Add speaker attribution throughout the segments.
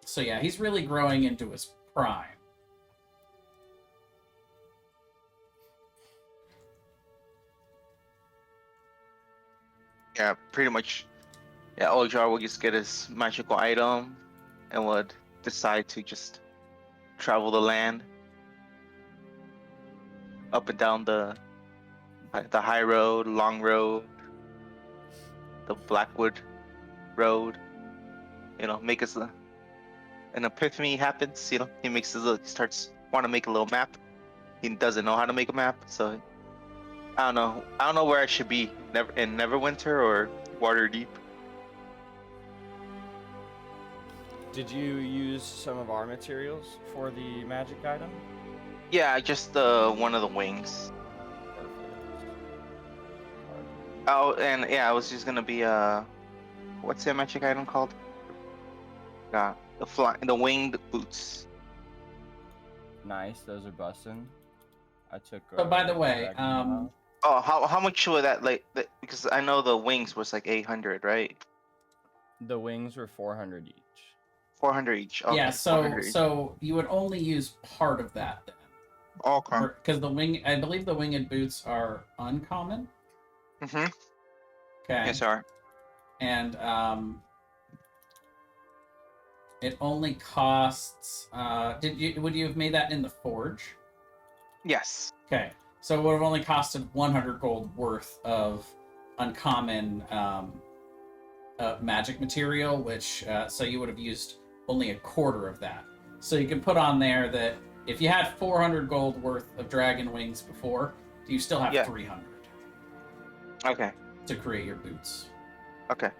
Speaker 1: So yeah, he's really growing into his prime.
Speaker 2: Yeah, pretty much. Yeah, Ojar will just get his magical item and would decide to just travel the land up and down the high road, long road, the Blackwood road. Make us an epiphany happens. He makes he starts want to make a little map. He doesn't know how to make a map, so I don't know. I don't know where I should be. In Neverwinter or Waterdeep.
Speaker 3: Did you use some of our materials for the magic item?
Speaker 2: Yeah, just one of the wings.
Speaker 3: Perfect.
Speaker 2: Oh, and yeah, I was just gonna be what's the magic item called? The winged boots.
Speaker 3: Nice, those are bussin'. I took
Speaker 1: So by the way,
Speaker 3: dragon style.
Speaker 2: Oh, how much would that because I know the wings was like 800, right?
Speaker 3: The wings were 400 each.
Speaker 2: 400 each.
Speaker 1: yeah,
Speaker 2: Okay,
Speaker 1: so
Speaker 2: 400 each.
Speaker 1: so you would only use part of that then,
Speaker 2: Okay.
Speaker 1: because I believe the winged boots are uncommon.
Speaker 2: Mhm.
Speaker 1: Okay,
Speaker 2: Yes, sir.
Speaker 1: and it only costs. Would you have made that in the forge?
Speaker 2: Yes.
Speaker 1: Okay, so it would have only costed 100 gold worth of uncommon magic material, which so you would have used only a quarter of that. So you can put on there that if you had 400 gold worth of dragon wings before, you still have
Speaker 2: Yeah.
Speaker 1: 300
Speaker 2: Okay.
Speaker 1: to create your boots.
Speaker 2: Okay.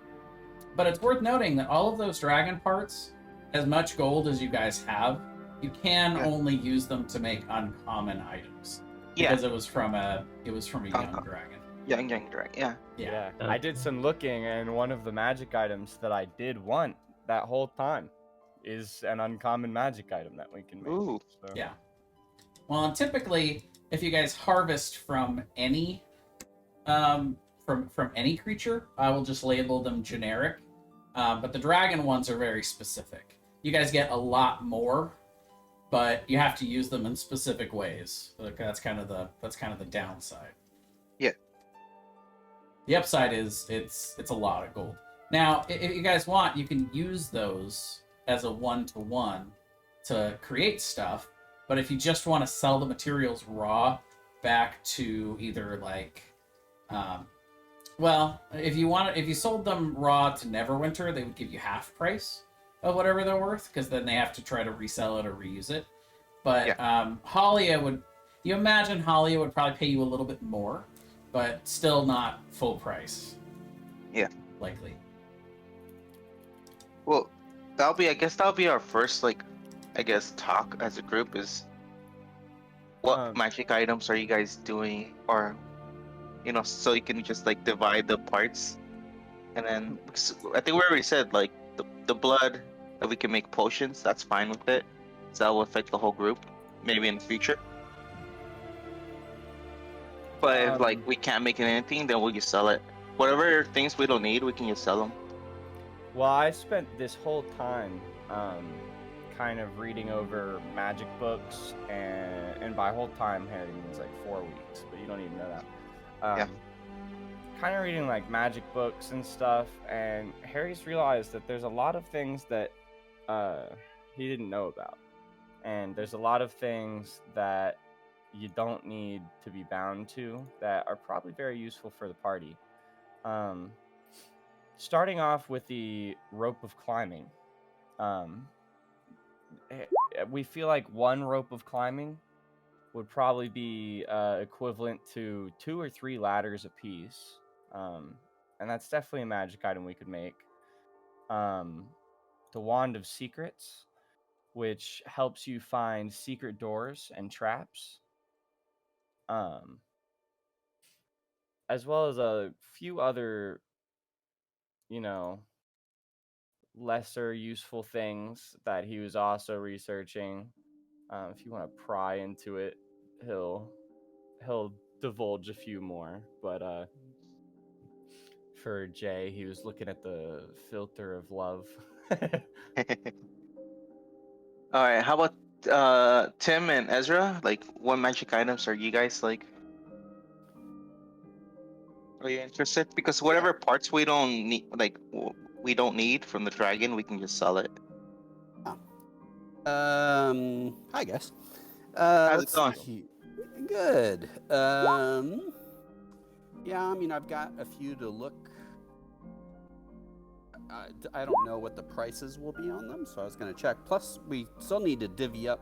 Speaker 1: But it's worth noting that all of those dragon parts, as much gold as you guys have, you can
Speaker 2: Yeah.
Speaker 1: only use them to make uncommon items
Speaker 2: Yeah.
Speaker 1: because it was from a young dragon.
Speaker 2: Young dragon. Yeah.
Speaker 1: Yeah.
Speaker 3: I did some looking, and one of the magic items that I did want that whole time is an uncommon magic item that we can make.
Speaker 2: Ooh.
Speaker 3: So.
Speaker 1: Yeah. Well, and typically, if you guys harvest from any from any creature, I will just label them generic. But the dragon ones are very specific. You guys get a lot more, but you have to use them in specific ways. Like, that's kind of the downside.
Speaker 2: Yeah.
Speaker 1: The upside is it's a lot of gold. Now, if you guys want, you can use those as a one-to-one to create stuff. But if you just want to sell the materials raw back to either like, well, if you sold them raw to Neverwinter, they would give you half price of whatever they're worth because then they have to try to resell it or reuse it. But Halia would, you imagine Halia would probably pay you a little bit more, but still not full price.
Speaker 2: Yeah.
Speaker 1: Likely.
Speaker 2: Well, I guess that'll be our first talk as a group is what magic items are you guys doing, or so you can just divide the parts, and then because I think we already said the blood that we can make potions. That's fine with it. So that will affect the whole group, maybe in the future. But if we can't make anything, then we'll just sell it. Whatever things we don't need, we can just sell them.
Speaker 3: Well, I spent this whole time kind of reading over magic books, and by whole time, Harry means like 4 weeks, but you don't even know that.
Speaker 2: Yeah.
Speaker 3: Kind of reading like magic books and stuff, and Harry's realized that there's a lot of things that he didn't know about, and there's a lot of things that you don't need to be bound to that are probably very useful for the party. Starting off with the rope of climbing. We feel like one rope of climbing would probably be equivalent to 2 or 3 ladders apiece. And that's definitely a magic item we could make. The Wand of Secrets, which helps you find secret doors and traps. As well as a few other, lesser useful things that he was also researching. If you want to pry into it, he'll divulge a few more. But for Jay, he was looking at the filter of love.
Speaker 2: All right. How about Tim and Ezra? Like, what magic items are you guys like? Are you interested? Because whatever parts we don't need, like we don't need from the dragon, we can just sell it.
Speaker 4: I guess.
Speaker 2: How's it
Speaker 4: Let's
Speaker 2: going?
Speaker 4: see. Good. Yeah, I mean, I've got a few to look. I don't know what the prices will be on them, so I was going to check. Plus, we still need to divvy up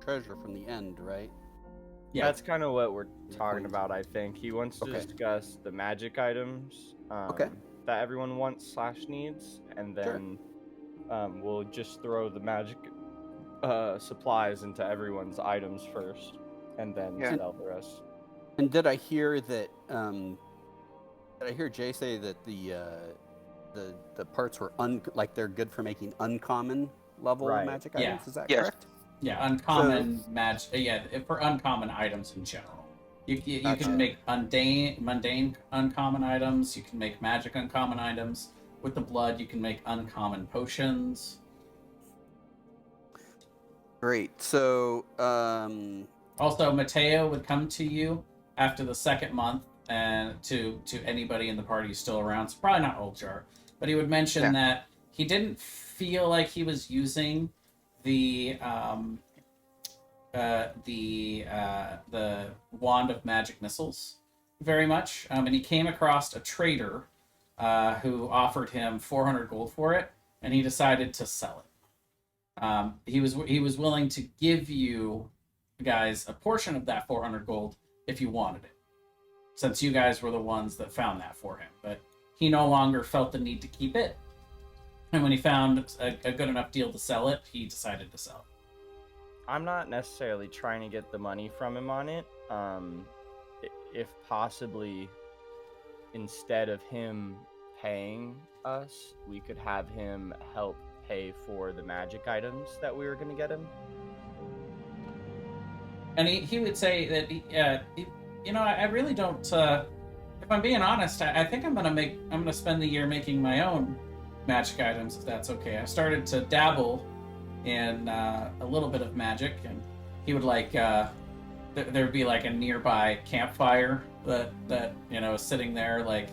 Speaker 4: treasure from the end, right?
Speaker 1: Yeah.
Speaker 3: That's kind of what we're talking about, I think. He wants to
Speaker 4: Okay.
Speaker 3: discuss the magic items
Speaker 4: Okay.
Speaker 3: that everyone wants / needs, and then we'll just throw the magic supplies into everyone's items first, and then sell the rest.
Speaker 4: And did I hear that? Did I hear Jay say that the parts were like they're good for making uncommon level
Speaker 3: Right.
Speaker 4: magic
Speaker 1: Yeah.
Speaker 4: items? Is that
Speaker 2: Yes.
Speaker 4: correct?
Speaker 1: Yeah, uncommon magic. Yeah, for uncommon items in general. You
Speaker 4: Gotcha.
Speaker 1: can make mundane uncommon items. You can make magic uncommon items. With the blood, you can make uncommon potions.
Speaker 4: Great. So,
Speaker 1: Also, Mateo would come to you after the second month, and to anybody in the party who's still around. So probably not Oldjar, but he would mention that he didn't feel like he was using the wand of magic missiles very much, and he came across a trader who offered him 400 gold for it, and he decided to sell it. He was willing to give you guys a portion of that 400 gold if you wanted it, since you guys were the ones that found that for him. But he no longer felt the need to keep it, and when he found a good enough deal to sell it, he decided to sell it.
Speaker 3: I'm not necessarily trying to get the money from him on it. If possibly, instead of him paying us, we could have him help pay for the magic items that we were going to get him.
Speaker 1: And he would say that I really don't. If I'm being honest, I think I'm gonna spend the year making my own magic items, if that's okay. I started to dabble in a little bit of magic, and he would like there'd be like a nearby campfire that is sitting there, like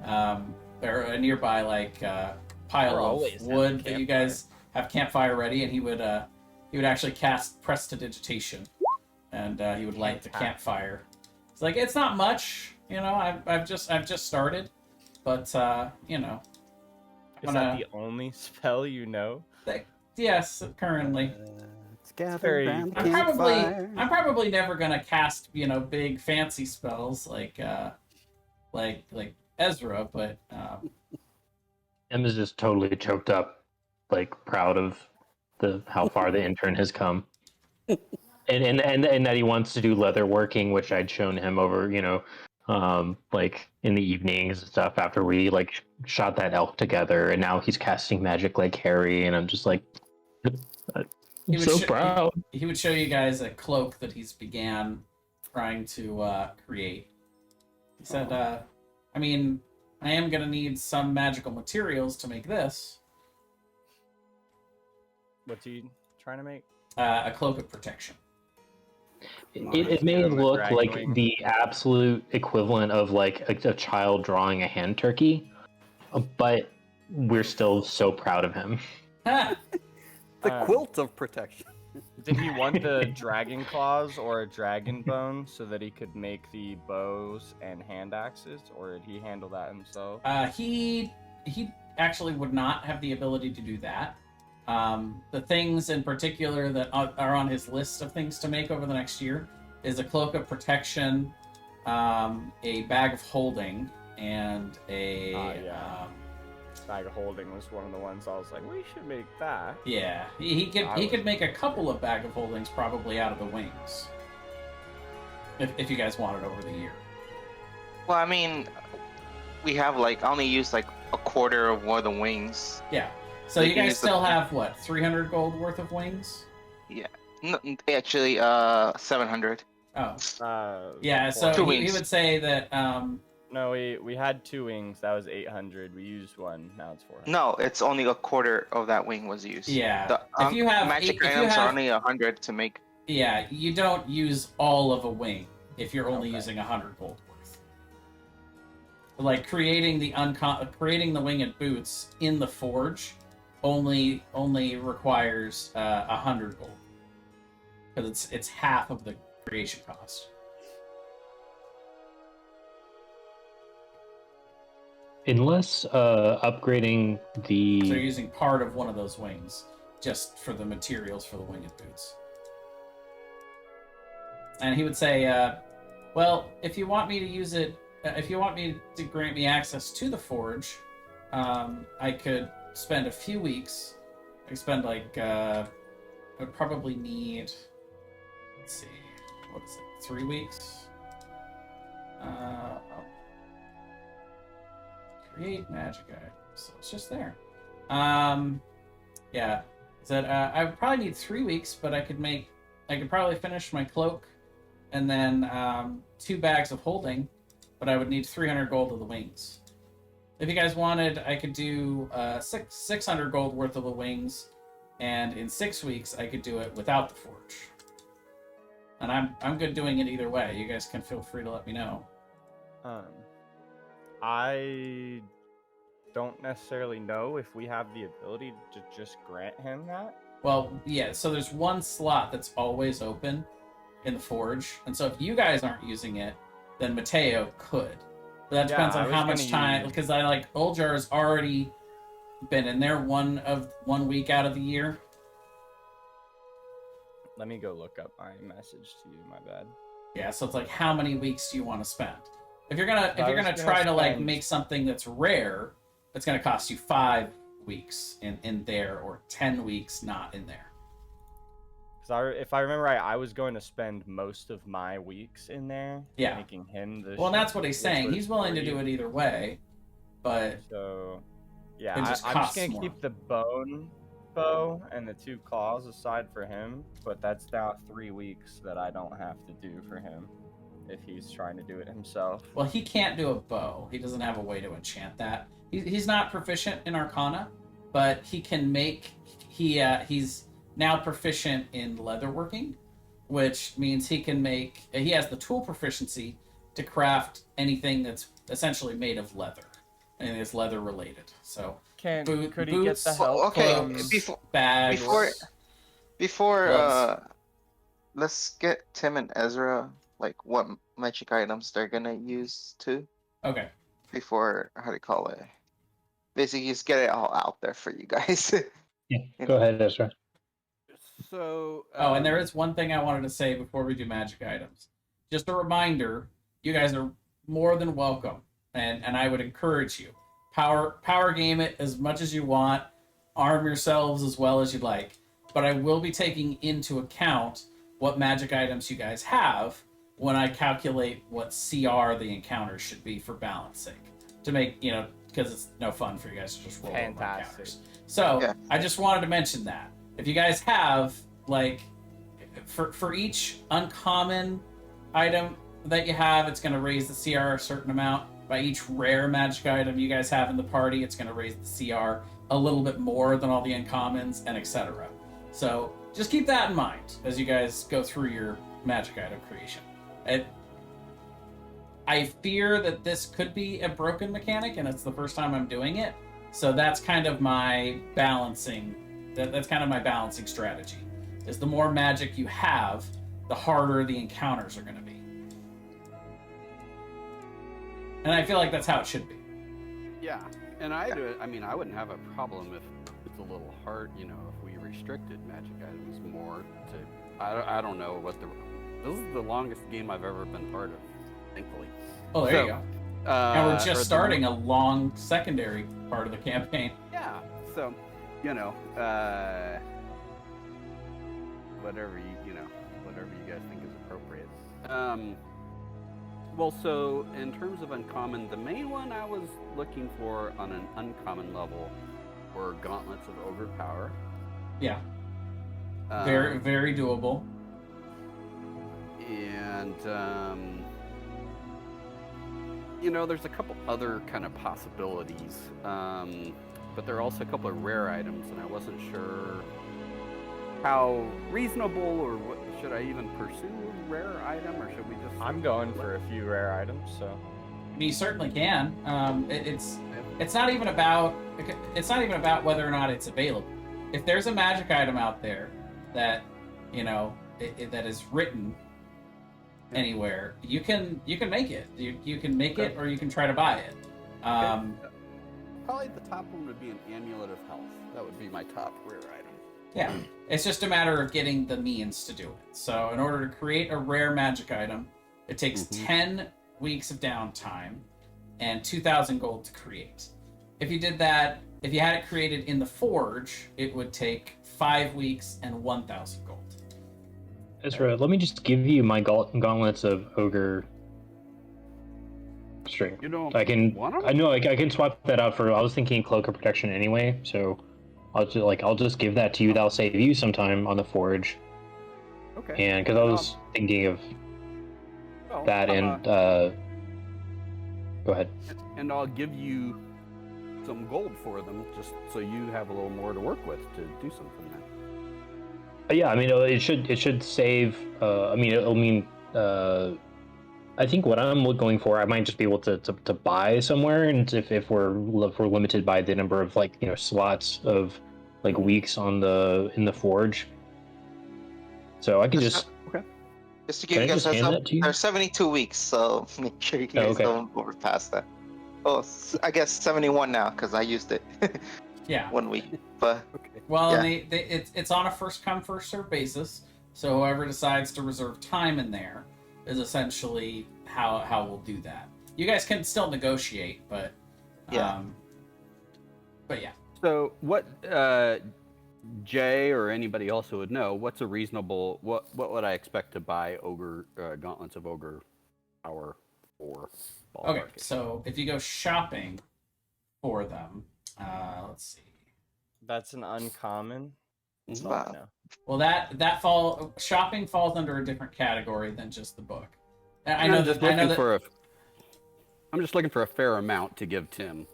Speaker 1: or a nearby like pile of wood that you guys have campfire ready, and he would actually cast prestidigitation, and he would light the campfire. It's like, it's not much, I've just started, but
Speaker 3: Is that the only spell you know?
Speaker 1: Yes, currently.
Speaker 4: Let's gather
Speaker 3: very-
Speaker 4: around the
Speaker 1: I'm
Speaker 4: campfire.
Speaker 1: probably never gonna cast, big fancy spells like Ezra, but
Speaker 5: Em is just totally choked up, like proud of how far the intern has come, and that he wants to do leather working, which I'd shown him over, like in the evenings and stuff after we like shot that elk together, and now he's casting magic like Harry, and I'm just like, I'm so proud.
Speaker 1: He would show you guys a cloak that he's began trying to create. He said, I am going to need some magical materials to make this.
Speaker 3: What's he trying to make?
Speaker 1: A cloak of protection.
Speaker 5: It may look
Speaker 3: Dragon
Speaker 5: like
Speaker 3: wing.
Speaker 5: the absolute equivalent of like a child drawing a hand turkey, but we're still so proud of him.
Speaker 4: The quilt of protection.
Speaker 3: Did he want the dragon claws or a dragon bone so that he could make the bows and hand axes, or did he handle that himself?
Speaker 1: He actually would not have the ability to do that. The things in particular that are on his list of things to make over the next year is a cloak of protection, a bag of holding, and a
Speaker 3: Bag of holding was one of the ones I was like, we should make that.
Speaker 1: yeah. He could make a couple of bag of holdings probably out of the wings, if you guys want it over the year.
Speaker 2: Well, we have I only used like a quarter of one of the wings.
Speaker 1: Yeah. So
Speaker 2: They
Speaker 1: you
Speaker 2: can
Speaker 1: guys
Speaker 2: use the-
Speaker 1: still have what, 300 gold worth of wings?
Speaker 2: No, actually, 700.
Speaker 1: Oh.
Speaker 3: Uh,
Speaker 1: Yeah, so
Speaker 2: Two
Speaker 1: he
Speaker 2: wings.
Speaker 1: would say that
Speaker 3: No, we had 2 wings. That was 800. We used one. Now it's 400.
Speaker 2: No, it's only a quarter of that wing was used.
Speaker 1: Yeah.
Speaker 2: The
Speaker 1: If you have
Speaker 2: magic
Speaker 1: if you
Speaker 2: items are
Speaker 1: have
Speaker 2: only 100 to make.
Speaker 1: yeah, you don't use all of a wing if you're only
Speaker 3: Okay.
Speaker 1: using 100 gold worth. Like creating the wing and boots in the forge only requires 100 gold because it's half of the creation cost.
Speaker 5: Unless upgrading
Speaker 1: So you're
Speaker 5: the
Speaker 1: using part of one of those wings just for the materials for the winged boots. And he would say, well, if you want me to use it, if you want me to grant me access to the forge, I could spend a few weeks. I could spend like, I'd probably need, let's see, what is it, 3 weeks? Create magic item. So it's just there. Yeah. Said I would probably need 3 weeks, but I could probably finish my cloak, and then 2 bags of holding, but I would need 300 gold of the wings. If you guys wanted, I could do 600 gold worth of the wings, and in 6 weeks I could do it without the forge. And I'm good doing it either way. You guys can feel free to let me know.
Speaker 3: I don't necessarily know if we have the ability to just grant him that.
Speaker 1: Well, yeah, so there's one slot that's always open in the forge, and so if you guys aren't using it, then Mateo could. But that depends
Speaker 3: I
Speaker 1: on
Speaker 3: was
Speaker 1: how much
Speaker 3: gonna
Speaker 1: time,
Speaker 3: use-
Speaker 1: because Uljar's already been in there 1 week out of the year.
Speaker 3: Let me go look up my message to you. My bad.
Speaker 1: Yeah, so it's like, how many weeks do you want to spend? If you're gonna
Speaker 3: was
Speaker 1: try to like
Speaker 3: spend-
Speaker 1: make something that's rare, it's gonna cost you 5 weeks in there, or 10 weeks not in there.
Speaker 3: Because if I remember right, I was going to spend most of my weeks in there.
Speaker 1: Yeah.
Speaker 3: Making him the.
Speaker 1: Well, and that's what he's
Speaker 3: which
Speaker 1: saying.
Speaker 3: was
Speaker 1: He's willing to
Speaker 3: free.
Speaker 1: do it either way, but
Speaker 3: So,
Speaker 1: It
Speaker 3: yeah,
Speaker 1: just
Speaker 3: I'm just
Speaker 1: costs
Speaker 3: gonna
Speaker 1: more.
Speaker 3: keep the bone bow and the 2 claws aside for him, but that's now 3 weeks that I don't have to do for him if he's trying to do it himself.
Speaker 1: well, he can't do a bow. He doesn't have a way to enchant that. He's not proficient in Arcana, but he can make. He's now proficient in leatherworking, which means he can make. He has the tool proficiency to craft anything that's essentially made of leather, and is leather related. So
Speaker 3: Could he get
Speaker 1: boots,
Speaker 3: the help?
Speaker 2: Okay,
Speaker 3: from-
Speaker 1: bags.
Speaker 2: Before
Speaker 1: gloves.
Speaker 2: let's get Tim and Ezra like what magic items they're gonna use too.
Speaker 1: Okay.
Speaker 2: Before, how do you call it? Basically, just get it all out there for you guys.
Speaker 5: Yeah,
Speaker 2: You
Speaker 5: go
Speaker 2: know.
Speaker 5: ahead, Ezra.
Speaker 4: So.
Speaker 1: Oh, and there is one thing I wanted to say before we do magic items. Just a reminder, you guys are more than welcome, and I would encourage you. Power game it as much as you want, arm yourselves as well as you'd like, but I will be taking into account what magic items you guys have when I calculate what CR the encounters should be for balance sake. To make, because it's no fun for you guys to just roll over
Speaker 3: Fantastic.
Speaker 1: encounters. So,
Speaker 2: Yeah.
Speaker 1: I just wanted to mention that. If you guys have, like, for each uncommon item that you have, it's going to raise the CR a certain amount. By each rare magic item you guys have in the party, it's going to raise the CR a little bit more than all the uncommons, and etc. So just keep that in mind as you guys go through your magic item creation. I fear that this could be a broken mechanic, and it's the first time I'm doing it. So that's kind of my balancing. That's kind of my balancing strategy. Is the more magic you have, the harder the encounters are going to be. And I feel like that's how it should be.
Speaker 4: Yeah, and I do it. I mean, I wouldn't have a problem if it's a little hard, if we restricted magic items more to. I don't know what the. This is the longest game I've ever been part of, thankfully.
Speaker 1: Oh, there you go. And we're
Speaker 4: or
Speaker 1: just
Speaker 4: the-
Speaker 1: starting a long secondary part of the campaign.
Speaker 4: Yeah, so, whatever whatever you guys think is appropriate. Well, so in terms of uncommon, the main one I was looking for on an uncommon level were gauntlets of overpower.
Speaker 1: Yeah,
Speaker 4: Um,
Speaker 1: very, very doable.
Speaker 4: And you know, there's a couple other kind of possibilities, but there are also a couple of rare items, and I wasn't sure how reasonable or what should I even pursue a rare item, or should we just?
Speaker 3: I'm going for a few rare items, so.
Speaker 1: I mean, you certainly can. It's not even about whether or not it's available. If there's a magic item out there that that is written anywhere, you can make it. You can make it, or you can try to buy it.
Speaker 4: Probably the top one would be an amulet of health. That would be my top rare item.
Speaker 1: Yeah, it's just a matter of getting the means to do it. So in order to create a rare magic item, it takes 10 weeks of downtime and 2,000 gold to create. If you did that, if you had it created in the forge, it would take 5 weeks and 1,000 gold.
Speaker 5: Ezra, let me just give you my gauntlets of ogre string.
Speaker 4: You don't
Speaker 5: I can.
Speaker 4: want 'em?
Speaker 5: I know. I can swap that out for. I was thinking cloak of protection anyway, so I'll just give that to you. That'll save you some time on the forge.
Speaker 4: Okay.
Speaker 5: And because I was thinking of
Speaker 4: Well,
Speaker 5: that, and go ahead.
Speaker 4: and I'll give you some gold for them, just so you have a little more to work with to do something then.
Speaker 5: Yeah, I mean, it should save. It'll mean. I think what I'm going for, I might just be able to buy somewhere, and if we're limited by the number of slots of weeks in the forge, so I could just.
Speaker 2: Okay. Just to
Speaker 5: Can
Speaker 2: give
Speaker 5: I
Speaker 2: you guys
Speaker 5: just
Speaker 2: a heads
Speaker 5: hand
Speaker 2: up,
Speaker 5: that to you?
Speaker 2: there's 72 weeks, so make sure you guys
Speaker 5: okay.
Speaker 2: don't overpass that. Oh, I guess 71 now because I used it
Speaker 1: Yeah.
Speaker 2: 1 week. But
Speaker 4: Okay.
Speaker 1: Well,
Speaker 2: Yeah.
Speaker 1: and it's on a first come first serve basis. So whoever decides to reserve time in there is essentially how we'll do that. You guys can still negotiate, but
Speaker 2: Yeah.
Speaker 1: But yeah.
Speaker 4: So what Jay or anybody else who would know, what's a reasonable what would I expect to buy ogre gauntlets of ogre power for?
Speaker 1: Okay,
Speaker 4: ballpark?
Speaker 1: so if you go shopping for them, let's see.
Speaker 3: That's an uncommon. That's
Speaker 4: Mhm.
Speaker 3: all I
Speaker 2: Wow.
Speaker 3: know.
Speaker 1: Well, shopping falls under a different category than just the book. I know
Speaker 4: I'm just
Speaker 1: that. I know
Speaker 4: looking
Speaker 1: that.
Speaker 4: I'm just looking for a fair amount to give Tim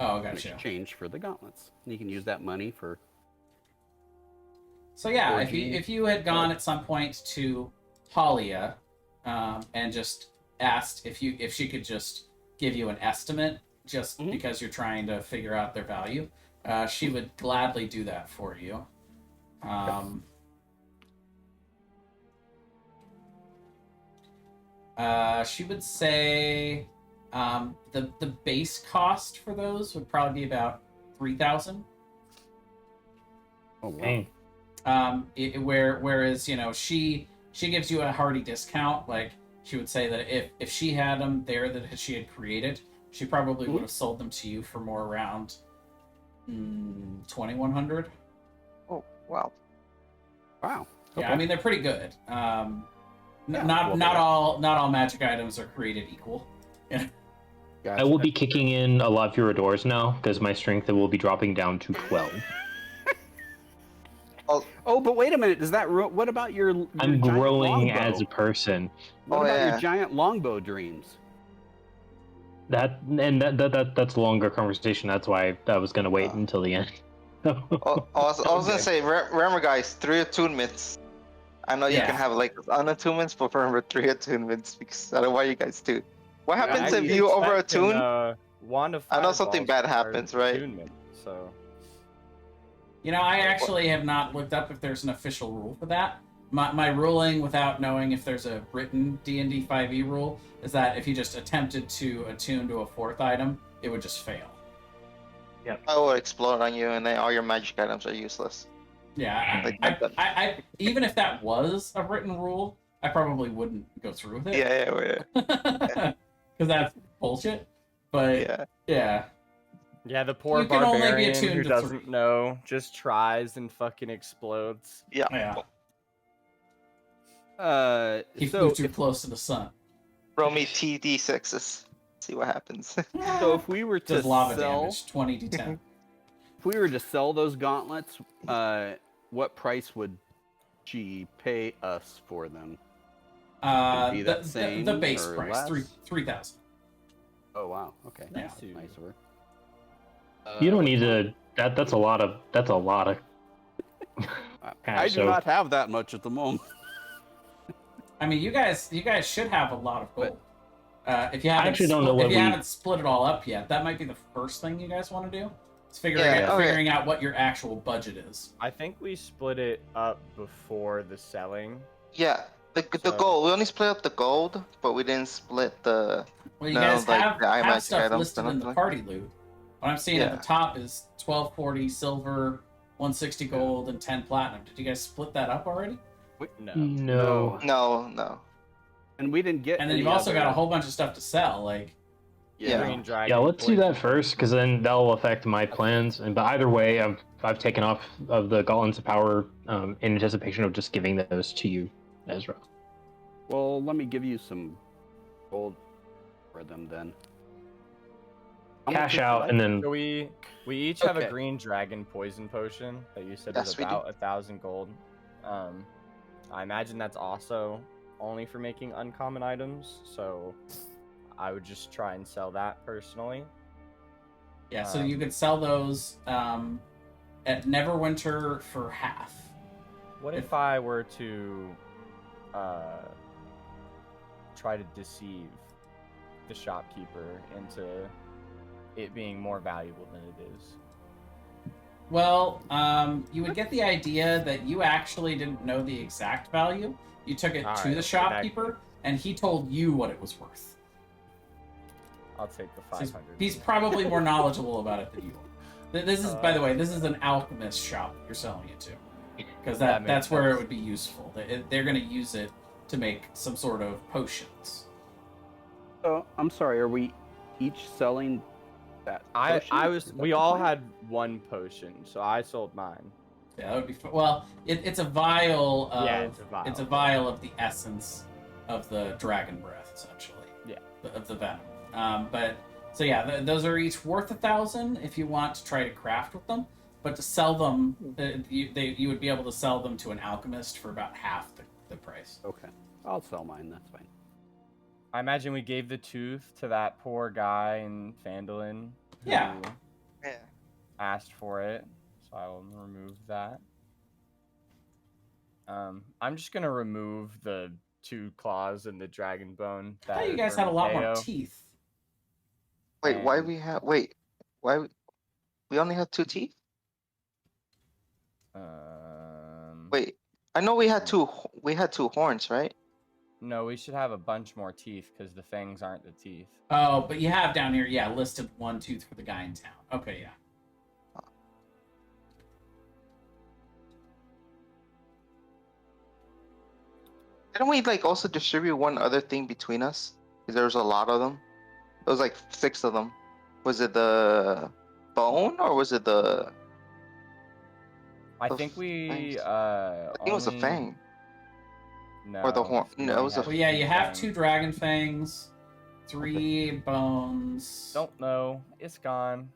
Speaker 1: Oh,
Speaker 4: in
Speaker 1: gotcha.
Speaker 4: exchange for the gauntlets. And you can use that money for.
Speaker 1: So yeah,
Speaker 4: Forging.
Speaker 1: if you had gone at some point to Halia, and just asked if she could just give you an estimate, just
Speaker 4: Mhm.
Speaker 1: because you're trying to figure out their value, she would gladly do that for you. She would say the base cost for those would probably be about 3,000.
Speaker 4: Oh wow.
Speaker 5: Dang.
Speaker 1: Whereas she gives you a hearty discount. Like she would say that if she had them there that she had created, she probably would have sold them to you for more around 2,100.
Speaker 2: Oh, wow.
Speaker 4: Wow.
Speaker 1: Yeah, I mean they're pretty good.
Speaker 4: Yeah,
Speaker 1: Not
Speaker 4: well,
Speaker 1: all magic items are created equal.
Speaker 4: Gotcha.
Speaker 5: I will be kicking in a lot fewer doors now because my strength will be dropping down to 12.
Speaker 4: Oh, but wait a minute. Does that what about your
Speaker 5: I'm
Speaker 4: giant
Speaker 5: growing
Speaker 4: longbow?
Speaker 5: as a person.
Speaker 4: What
Speaker 2: Oh,
Speaker 4: about
Speaker 2: yeah.
Speaker 4: your giant longbow dreams?
Speaker 5: That's a longer conversation. That's why I was gonna wait until the end.
Speaker 2: Oh, I was
Speaker 4: Okay.
Speaker 2: gonna say, remember guys, 3 attunements. I know you
Speaker 1: Yeah.
Speaker 2: can have unattunements, but remember 3 attunements because I don't know why you guys do. What happens
Speaker 3: I
Speaker 2: if
Speaker 3: can
Speaker 2: you
Speaker 3: expect
Speaker 2: over attune?
Speaker 3: Wand of
Speaker 2: I know something
Speaker 3: Fireballs
Speaker 2: bad happens,
Speaker 3: requires
Speaker 2: right?
Speaker 3: attunement, so
Speaker 1: I actually have not looked up if there's an official rule for that. My ruling, without knowing if there's a written D&D 5e rule, is that if you just attempted to attune to a 4th item, it would just fail.
Speaker 2: I will explode on you, and then all your magic items are useless.
Speaker 1: Yeah,
Speaker 2: Like
Speaker 1: I even if that was a written rule, I probably wouldn't go through with it.
Speaker 2: Yeah.
Speaker 1: Because that's bullshit. But yeah.
Speaker 3: yeah, the poor
Speaker 1: You can only be
Speaker 3: barbarian
Speaker 1: attuned
Speaker 3: who
Speaker 1: to
Speaker 3: doesn't
Speaker 1: 3.
Speaker 3: know just tries and fucking explodes.
Speaker 1: Yeah. He
Speaker 4: So
Speaker 1: flew too close to the sun.
Speaker 2: Roll me TD6s. See what happens.
Speaker 4: so if we were to
Speaker 1: Does lava
Speaker 4: sell,
Speaker 1: damage 20d10.
Speaker 4: if we were to sell those gauntlets, what price would she pay us for them? Would it be that
Speaker 1: The
Speaker 4: same
Speaker 1: base
Speaker 4: or
Speaker 1: price
Speaker 4: less?
Speaker 1: 3,000.
Speaker 4: Oh wow. Okay.
Speaker 1: Yeah.
Speaker 4: Nice of her.
Speaker 5: You don't
Speaker 4: what's
Speaker 5: need
Speaker 4: mine?
Speaker 5: to. That's a lot of. That's a lot of.
Speaker 4: I do
Speaker 5: so-
Speaker 4: not have that much at the moment.
Speaker 1: I mean, you guys should have a lot of gold. If you
Speaker 5: I
Speaker 1: haven't
Speaker 5: actually don't know
Speaker 1: if
Speaker 5: what
Speaker 1: you
Speaker 5: we-
Speaker 1: haven't split it all up yet, that might be the first thing you guys want to do. It's figuring
Speaker 2: Yeah,
Speaker 1: out
Speaker 2: okay.
Speaker 1: figuring out what your actual budget is.
Speaker 3: I think we split it up before the selling.
Speaker 2: Yeah, the
Speaker 3: So-
Speaker 2: gold. We only split up the gold, but we didn't split the.
Speaker 1: Well, you
Speaker 2: No,
Speaker 1: guys
Speaker 2: like
Speaker 1: have
Speaker 2: the
Speaker 1: have
Speaker 2: magic
Speaker 1: stuff
Speaker 2: items
Speaker 1: listed
Speaker 2: and
Speaker 1: in the
Speaker 2: everything.
Speaker 1: party loot. What I'm seeing at
Speaker 2: Yeah.
Speaker 1: the top is 1240 silver, 160 gold, and 10 platinum. Did you guys split that up already?
Speaker 3: No.
Speaker 5: No.
Speaker 2: No.
Speaker 4: And we didn't get.
Speaker 1: And then
Speaker 4: any
Speaker 1: you've also got a
Speaker 4: other-
Speaker 1: whole bunch of stuff to sell. Like,
Speaker 2: Yeah.
Speaker 3: Green dragon.
Speaker 5: Yeah, let's do
Speaker 3: poison.
Speaker 5: that first, because then that'll affect my plans. And but either way, I've taken off of the Gauntlets of Power in anticipation of just giving those to you, Ezra.
Speaker 4: Well, let me give you some gold for them then. How much
Speaker 5: Cash
Speaker 4: would you
Speaker 5: out,
Speaker 4: like?
Speaker 5: and then
Speaker 3: So we each have a
Speaker 4: Okay.
Speaker 3: green dragon poison potion that you said
Speaker 2: Yes,
Speaker 3: is
Speaker 2: we do.
Speaker 3: about 1,000 gold. I imagine that's also only for making uncommon items, so I would just try and sell that personally.
Speaker 1: yeah, so you could sell those at Neverwinter for half.
Speaker 3: What if I were to try to deceive the shopkeeper into it being more valuable than it is?
Speaker 1: Well, you would get the idea that you actually didn't know the exact value. You took it
Speaker 3: All
Speaker 1: to
Speaker 3: right,
Speaker 1: the
Speaker 3: so that-
Speaker 1: shopkeeper, and he told you what it was worth.
Speaker 3: I'll take the
Speaker 1: He's,
Speaker 3: 500.
Speaker 1: he's probably more knowledgeable about it than you are. This is, by the way, this is an alchemist shop you're selling it to, because
Speaker 3: That makes
Speaker 1: that's where it
Speaker 3: sense.
Speaker 1: would be useful. They're going to use it to make some sort of potions.
Speaker 4: So, I'm sorry. Are we each selling that?
Speaker 3: I
Speaker 4: potion?
Speaker 3: was.
Speaker 4: Is that
Speaker 3: We
Speaker 4: the
Speaker 3: all
Speaker 4: plan?
Speaker 3: had one potion, so I sold mine.
Speaker 1: Yeah, that would be well. It's a vial of
Speaker 3: Yeah, it's a vial.
Speaker 1: it's a vial of the essence of the dragon breath, essentially.
Speaker 3: Yeah.
Speaker 1: Of the venom. But so yeah, those are each worth 1,000 if you want to try to craft with them. But to sell them, you would be able to sell them to an alchemist for about half the price.
Speaker 4: Okay, I'll sell mine. That's fine.
Speaker 3: I imagine we gave the tooth to that poor guy in Phandalin who
Speaker 1: Yeah.
Speaker 2: Yeah.
Speaker 3: asked for it, so I will remove that. I'm just gonna remove the 2 claws and the dragon bone.
Speaker 1: I thought
Speaker 3: that
Speaker 1: you guys
Speaker 3: are
Speaker 1: had a lot more
Speaker 3: Mateo.
Speaker 1: teeth.
Speaker 2: Wait, why
Speaker 3: And-
Speaker 2: we have? Wait, why? We only have 2 teeth? Wait, I know we had 2. We had 2 horns, right?
Speaker 3: No, we should have a bunch more teeth because the fangs aren't the teeth.
Speaker 1: Oh, but you have down here, yeah, listed 1 tooth for the guy in town. Okay, yeah.
Speaker 2: Didn't we like also distribute one other thing between us? Because there was a lot of them. There was like 6 of them. Was it the bone or was it the?
Speaker 3: I
Speaker 2: The
Speaker 3: think we.
Speaker 2: fangs.
Speaker 3: I
Speaker 2: I think it was the fang.
Speaker 3: No.
Speaker 2: Or the horn.
Speaker 3: we
Speaker 2: No, it
Speaker 3: only
Speaker 2: was
Speaker 3: have
Speaker 2: a-
Speaker 1: Well, yeah, you have
Speaker 3: fangs.
Speaker 1: 2 dragon fangs, 3 bones.
Speaker 3: Don't know. It's gone.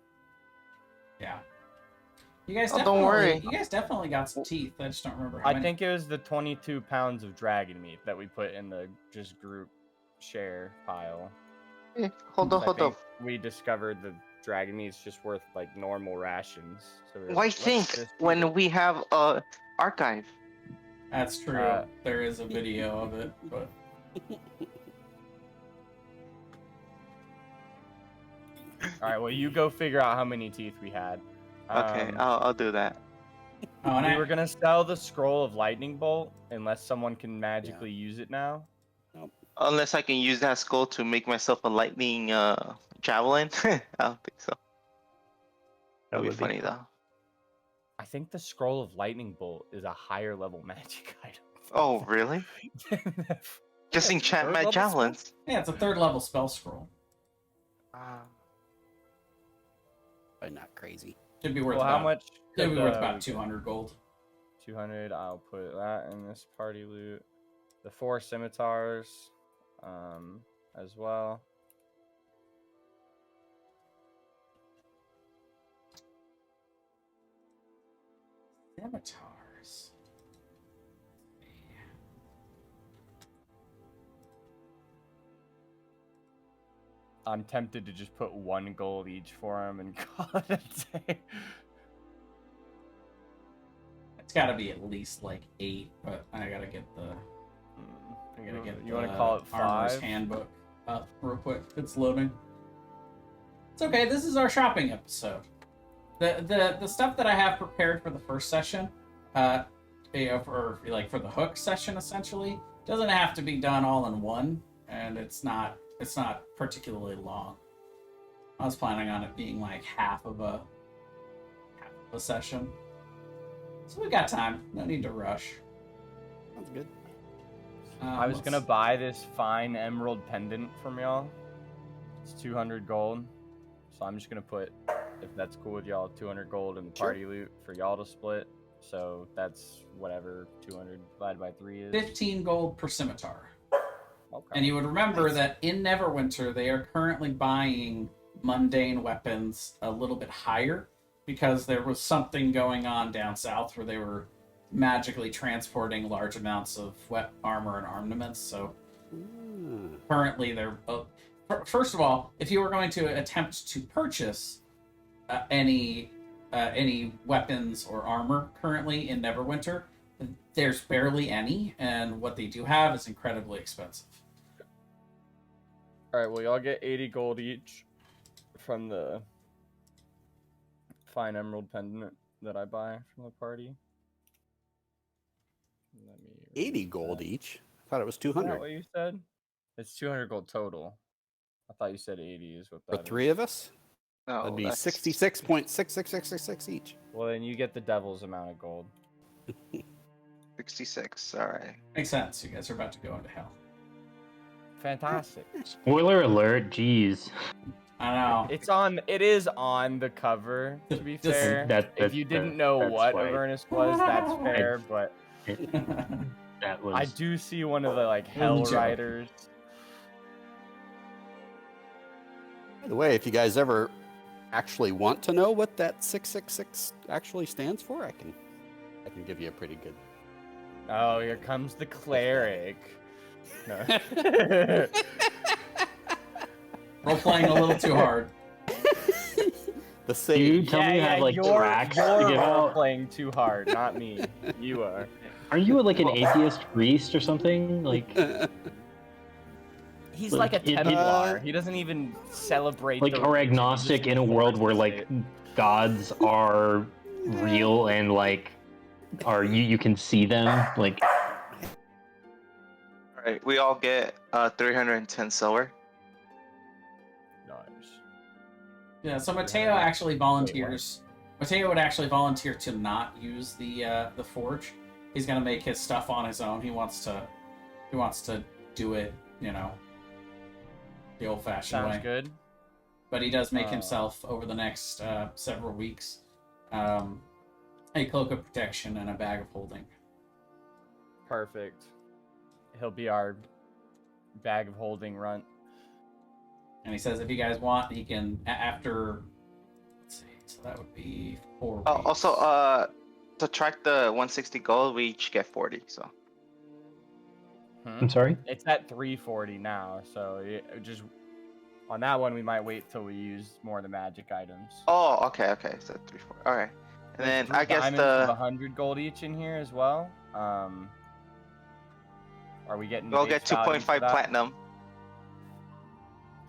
Speaker 1: Yeah. You guys
Speaker 2: Oh,
Speaker 1: definitely,
Speaker 2: don't worry.
Speaker 1: You guys definitely got some teeth. I just don't remember how
Speaker 3: I
Speaker 1: many.
Speaker 3: think it was the 22 pounds of dragon meat that we put in the just group share pile.
Speaker 2: Hey, hold on,
Speaker 3: I
Speaker 2: hold on.
Speaker 3: think we discovered the dragon meat's just worth like normal rations. So we're
Speaker 2: Why
Speaker 3: like, let's
Speaker 2: think
Speaker 3: just eat
Speaker 2: when
Speaker 3: it.
Speaker 2: we have archive?
Speaker 1: That's true.
Speaker 3: Uh,
Speaker 1: There is a video of it, but
Speaker 3: All right, well, you go figure out how many teeth we had.
Speaker 2: Okay, I'll do that.
Speaker 1: oh, and
Speaker 3: We
Speaker 1: I,
Speaker 3: were gonna sell the scroll of lightning bolt unless someone can magically use it now.
Speaker 2: Unless I can use that skull to make myself a lightning javelin. I don't think so. That'd be
Speaker 5: would be
Speaker 2: funny though.
Speaker 3: I think the scroll of lightning bolt is a higher level magic item.
Speaker 2: Oh, really? Just enchant
Speaker 3: Third
Speaker 2: my
Speaker 3: level spell?
Speaker 2: javelins.
Speaker 1: yeah, it's a 3rd level spell scroll.
Speaker 4: But not crazy.
Speaker 1: Should be worth
Speaker 3: Well,
Speaker 1: about,
Speaker 3: how much?
Speaker 1: Should be
Speaker 3: could,
Speaker 1: worth
Speaker 3: we
Speaker 1: about
Speaker 3: get?
Speaker 1: 200 gold.
Speaker 3: 200. I'll put that in this party loot. The 4 scimitars, as well.
Speaker 1: Scimitars.
Speaker 3: I'm tempted to just put 1 gold each for him and call it a day.
Speaker 1: It's got to be at least like 8, but I gotta get the. I gotta get.
Speaker 3: You want to call it
Speaker 1: Armor's
Speaker 3: 5?
Speaker 1: Handbook up real quick. It's loading. It's okay. This is our shopping episode. The stuff that I have prepared for the first session, for the hook session, essentially doesn't have to be done all in one, and it's not particularly long. I was planning on it being like half of a session, so we got time. No need to rush.
Speaker 4: Sounds good.
Speaker 3: I was gonna buy this fine emerald pendant from y'all. It's 200 gold, so I'm just gonna put, if that's cool with y'all, 200 gold in the party loot for y'all to split. So that's whatever 200 divided by 3 is.
Speaker 1: 15 gold per scimitar.
Speaker 3: Okay.
Speaker 1: And you would remember that in Neverwinter, they are currently buying mundane weapons a little bit higher because there was something going on down south where they were magically transporting large amounts of wet armor and armaments. So currently, they're first of all, if you were going to attempt to purchase any weapons or armor currently in Neverwinter, there's barely any, and what they do have is incredibly expensive.
Speaker 3: All right, well, y'all get 80 gold each from the fine emerald pendant that I buy from the party. Let me
Speaker 4: 80 gold each. I thought it was
Speaker 3: Is that
Speaker 4: 200.
Speaker 3: what you said? It's 200 gold total. I thought you said 80 is what
Speaker 4: For
Speaker 3: that is.
Speaker 4: 3 of us?
Speaker 2: No,
Speaker 4: That'd be
Speaker 2: that's-
Speaker 4: 66.66666 each.
Speaker 3: Well, then you get the devil's amount of gold.
Speaker 2: 66. All right.
Speaker 1: Makes sense. You guys are about to go into hell.
Speaker 3: Fantastic.
Speaker 5: Spoiler alert, jeez.
Speaker 1: I know.
Speaker 3: It is on the cover, to be
Speaker 1: Just-
Speaker 3: fair. If you didn't know
Speaker 5: that's
Speaker 3: what
Speaker 5: why.
Speaker 3: Avernus was, that's fair, but
Speaker 5: That was
Speaker 3: I do see one of the
Speaker 1: Little
Speaker 3: Hell
Speaker 1: joke.
Speaker 3: Riders.
Speaker 4: By the way, if you guys ever actually want to know what that 666 actually stands for, I can give you a pretty good.
Speaker 3: Oh, here comes the cleric. No.
Speaker 1: Role playing a little too hard.
Speaker 4: The
Speaker 5: Do
Speaker 4: same.
Speaker 5: you tell me you have like tracks to give out?
Speaker 3: playing too hard, not me. You are.
Speaker 5: Are you like an atheist priest or something? Like
Speaker 3: He's
Speaker 5: Like,
Speaker 3: like a
Speaker 5: it-
Speaker 3: Templar. He doesn't even celebrate.
Speaker 5: like
Speaker 3: the
Speaker 5: or
Speaker 3: religion, he
Speaker 5: agnostic
Speaker 3: just
Speaker 5: in a world where
Speaker 3: enforces
Speaker 5: like
Speaker 3: it.
Speaker 5: gods are real and like are you can see them like
Speaker 2: All right. We all get 310 silver.
Speaker 3: Nice.
Speaker 1: Yeah, so Mateo actually volunteers. Mateo would actually volunteer to not use the forge. He's gonna make his stuff on his own. He wants to do it, the old-fashioned way.
Speaker 3: Sounds good.
Speaker 1: But he does make himself over the next several weeks a cloak of protection and a bag of holding.
Speaker 3: Perfect. He'll be our bag of holding runt.
Speaker 1: And he says if you guys want, he can after. Let's see, so that would be 4 weeks.
Speaker 2: Oh, also, to track the 160 gold, we each get 40. So
Speaker 5: I'm sorry?
Speaker 3: It's at 340 now, so just on that one we might wait till we use more of the magic items.
Speaker 2: oh, okay, so 340. All right, and then
Speaker 3: There's
Speaker 2: I guess
Speaker 3: diamonds with
Speaker 2: the
Speaker 3: 100 gold each in here as well. Are we getting?
Speaker 2: we'll
Speaker 3: base
Speaker 2: get
Speaker 3: value for
Speaker 2: 2.5
Speaker 3: that?
Speaker 2: platinum.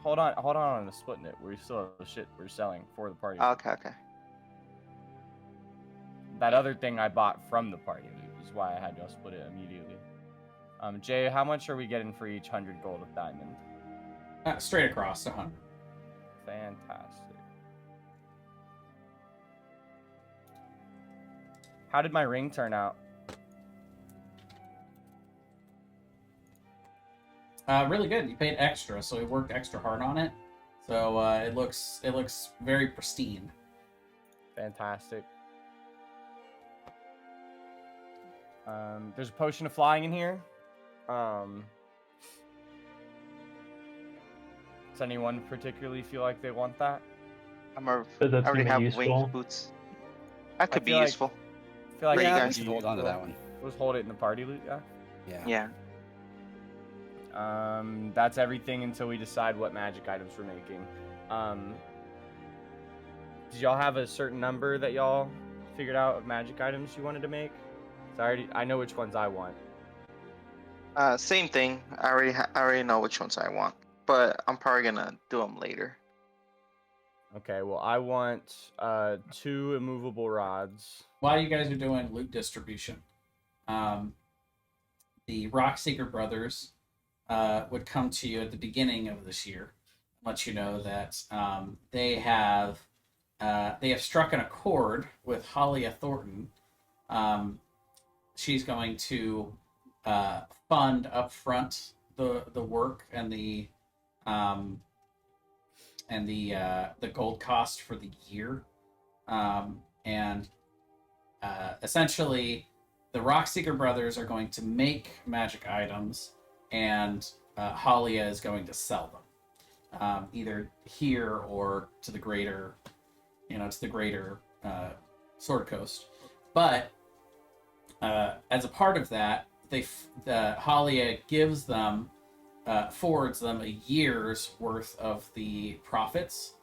Speaker 3: Hold on the splitting it. We still have shit we're selling for the party.
Speaker 2: Okay.
Speaker 3: That other thing I bought from the party loot is why I had y'all split it immediately. Jay, how much are we getting for each 100 gold of diamond?
Speaker 1: Straight across 100.
Speaker 3: Fantastic. How did my ring turn out?
Speaker 1: Really good. You paid extra, so we worked extra hard on it. So it looks very pristine.
Speaker 3: Fantastic. There's a potion of flying in here. Does anyone particularly feel like they want that?
Speaker 2: I
Speaker 5: That's
Speaker 2: already
Speaker 5: gonna
Speaker 2: have
Speaker 5: be useful.
Speaker 2: winged boots. That could be
Speaker 3: feel like-
Speaker 2: useful.
Speaker 3: I feel like
Speaker 2: Yeah,
Speaker 3: it
Speaker 2: you
Speaker 3: would
Speaker 2: guys
Speaker 3: be
Speaker 4: should hold on to that
Speaker 3: useful.
Speaker 4: one.
Speaker 3: Let's hold it in the party loot, yeah?
Speaker 2: Yeah.
Speaker 3: That's everything until we decide what magic items we're making. Did y'all have a certain number that y'all figured out of magic items you wanted to make? So I know which ones I want.
Speaker 2: Same thing. I already know which ones I want, but I'm probably gonna do them later.
Speaker 3: Okay, well, I want 2 immovable rods.
Speaker 1: While you guys are doing loot distribution, the Rockseeker brothers would come to you at the beginning of this year, let you know that they have struck an accord with Halia Thornton. She's going to fund upfront the work and the gold cost for the year, and essentially the Rockseeker brothers are going to make magic items, and Halia is going to sell them, either here or to the greater, Sword Coast. But as a part of that, Halia gives them, forwards them a year's worth of the profits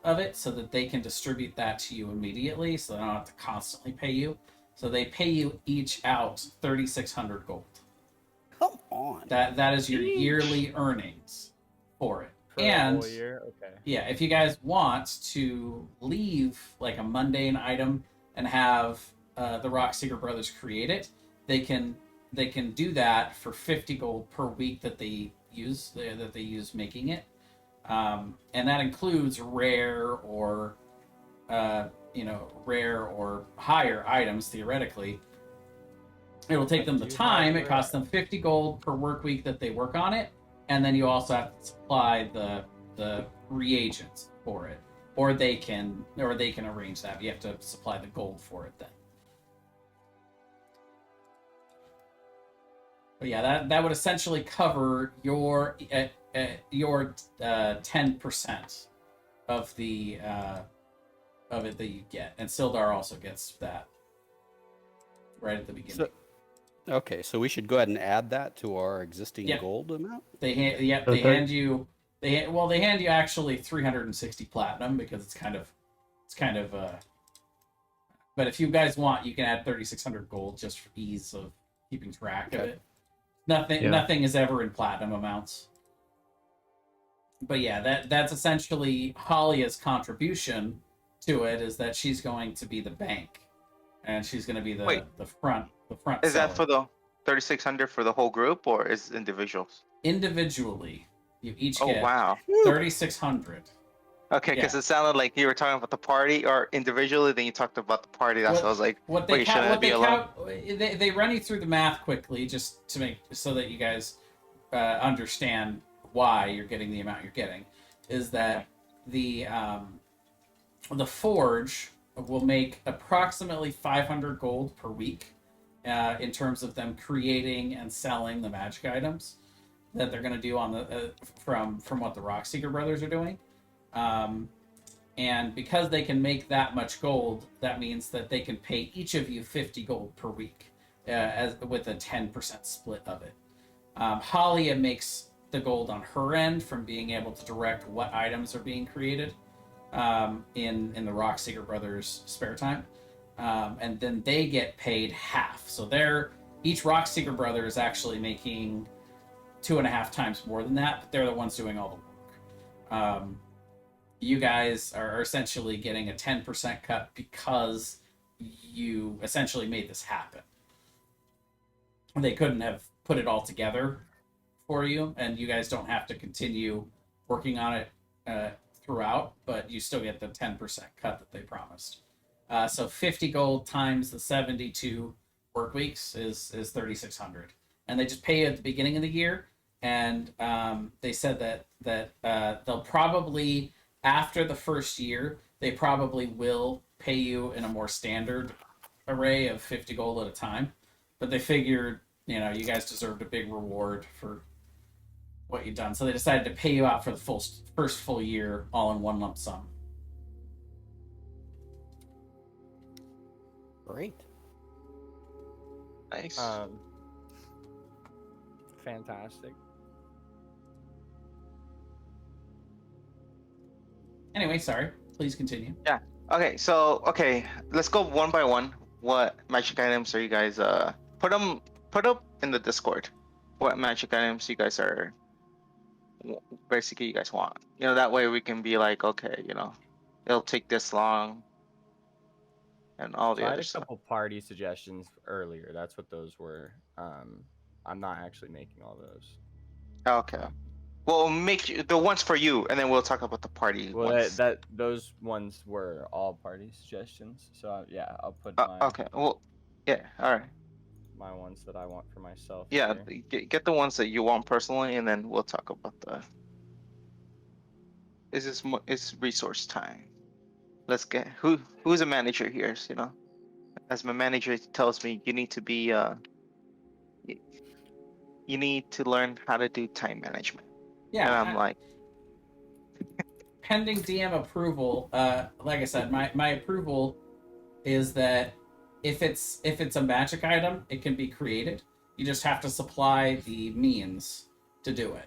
Speaker 1: of it, so that they can distribute that to you immediately, so they don't have to constantly pay you. So they pay you each out 3,600 gold.
Speaker 4: Come on.
Speaker 1: That is your yearly earnings for it.
Speaker 3: For
Speaker 1: and
Speaker 3: the whole year? Okay.
Speaker 1: yeah, if you guys want to leave like a mundane item and have the Rockseeker brothers create it, they can do that for 50 gold per week that they use making it, and that includes rare or higher items. Theoretically, it will take them the time. It costs them 50 gold per work week that they work on it, and then you also have to supply the reagents for it, or they can arrange that. You have to supply the gold for it then. But yeah, that would essentially cover your 10% of the of it that you get, and Sildar also gets that right at the beginning.
Speaker 4: So we should go ahead and add that to our existing
Speaker 1: Yep.
Speaker 4: gold amount.
Speaker 1: They hand you actually 360 platinum, because it's kind of but if you guys want, you can add 3,600 gold just for ease of keeping track of it. Nothing is ever in platinum amounts. But yeah, that's essentially Halia's contribution to it, is that she's going to be the bank, and she's going to be the front.
Speaker 2: Is
Speaker 1: seller.
Speaker 2: that for the 3,600 for the whole group, or is it individuals?
Speaker 1: Individually, you each
Speaker 2: Oh
Speaker 1: get
Speaker 2: wow.
Speaker 1: 3,600.
Speaker 2: Okay, because it sounded like you were talking about the party, or individually, then you talked about the party. That's what I was like.
Speaker 1: They run you through the math quickly, just to make so that you guys understand why you're getting the amount you're getting. Is that the forge will make approximately 500 gold per week, in terms of them creating and selling the magic items that they're going to do on the from what the Rockseeker brothers are doing. And because they can make that much gold, that means that they can pay each of you 50 gold per week, with a 10% split of it. Halia makes the gold on her end from being able to direct what items are being created in the Rockseeker brothers' spare time, and then they get paid half. So each Rockseeker brother is actually making 2.5 times more than that, but they're the ones doing all the work. You guys are essentially getting a 10% cut because you essentially made this happen. They couldn't have put it all together for you, and you guys don't have to continue working on it throughout, but you still get the 10% cut that they promised. So 50 gold times the 72 work weeks is 3,600, and they just pay you at the beginning of the year. And they said that they'll probably, after the first year, they probably will pay you in a more standard array of 50 gold at a time. But they figured, you guys deserved a big reward for what you've done. So they decided to pay you out for the first full year, all in one lump sum.
Speaker 4: Great.
Speaker 2: Nice.
Speaker 3: Fantastic.
Speaker 1: Anyway, sorry. Please continue.
Speaker 2: Okay, so let's go one by one. What magic items are you guys put them up in the Discord? What magic items you guys are basically you guys want? You know, that way we can be like, okay, you know, it'll take this long and all
Speaker 3: So
Speaker 2: the
Speaker 3: I had
Speaker 2: other
Speaker 3: a
Speaker 2: stuff.
Speaker 3: couple party suggestions earlier. That's what those were. I'm not actually making all those.
Speaker 2: Okay. Well, the ones for you, and then we'll talk about the party
Speaker 3: Well,
Speaker 2: ones.
Speaker 3: those ones were all party suggestions. So yeah, I'll put
Speaker 2: Okay. Well, yeah. All right.
Speaker 3: my ones that I want for myself
Speaker 2: Yeah.
Speaker 3: here.
Speaker 2: Get the ones that you want personally, and then we'll talk about the. It's resource time. Let's get who's a manager here. You know, as my manager tells me, you need to be y- you need to learn how to do time management, and I'm
Speaker 1: Yeah,
Speaker 2: like,
Speaker 1: pending DM approval. Like I said, my approval is that if it's a magic item, it can be created. You just have to supply the means to do it.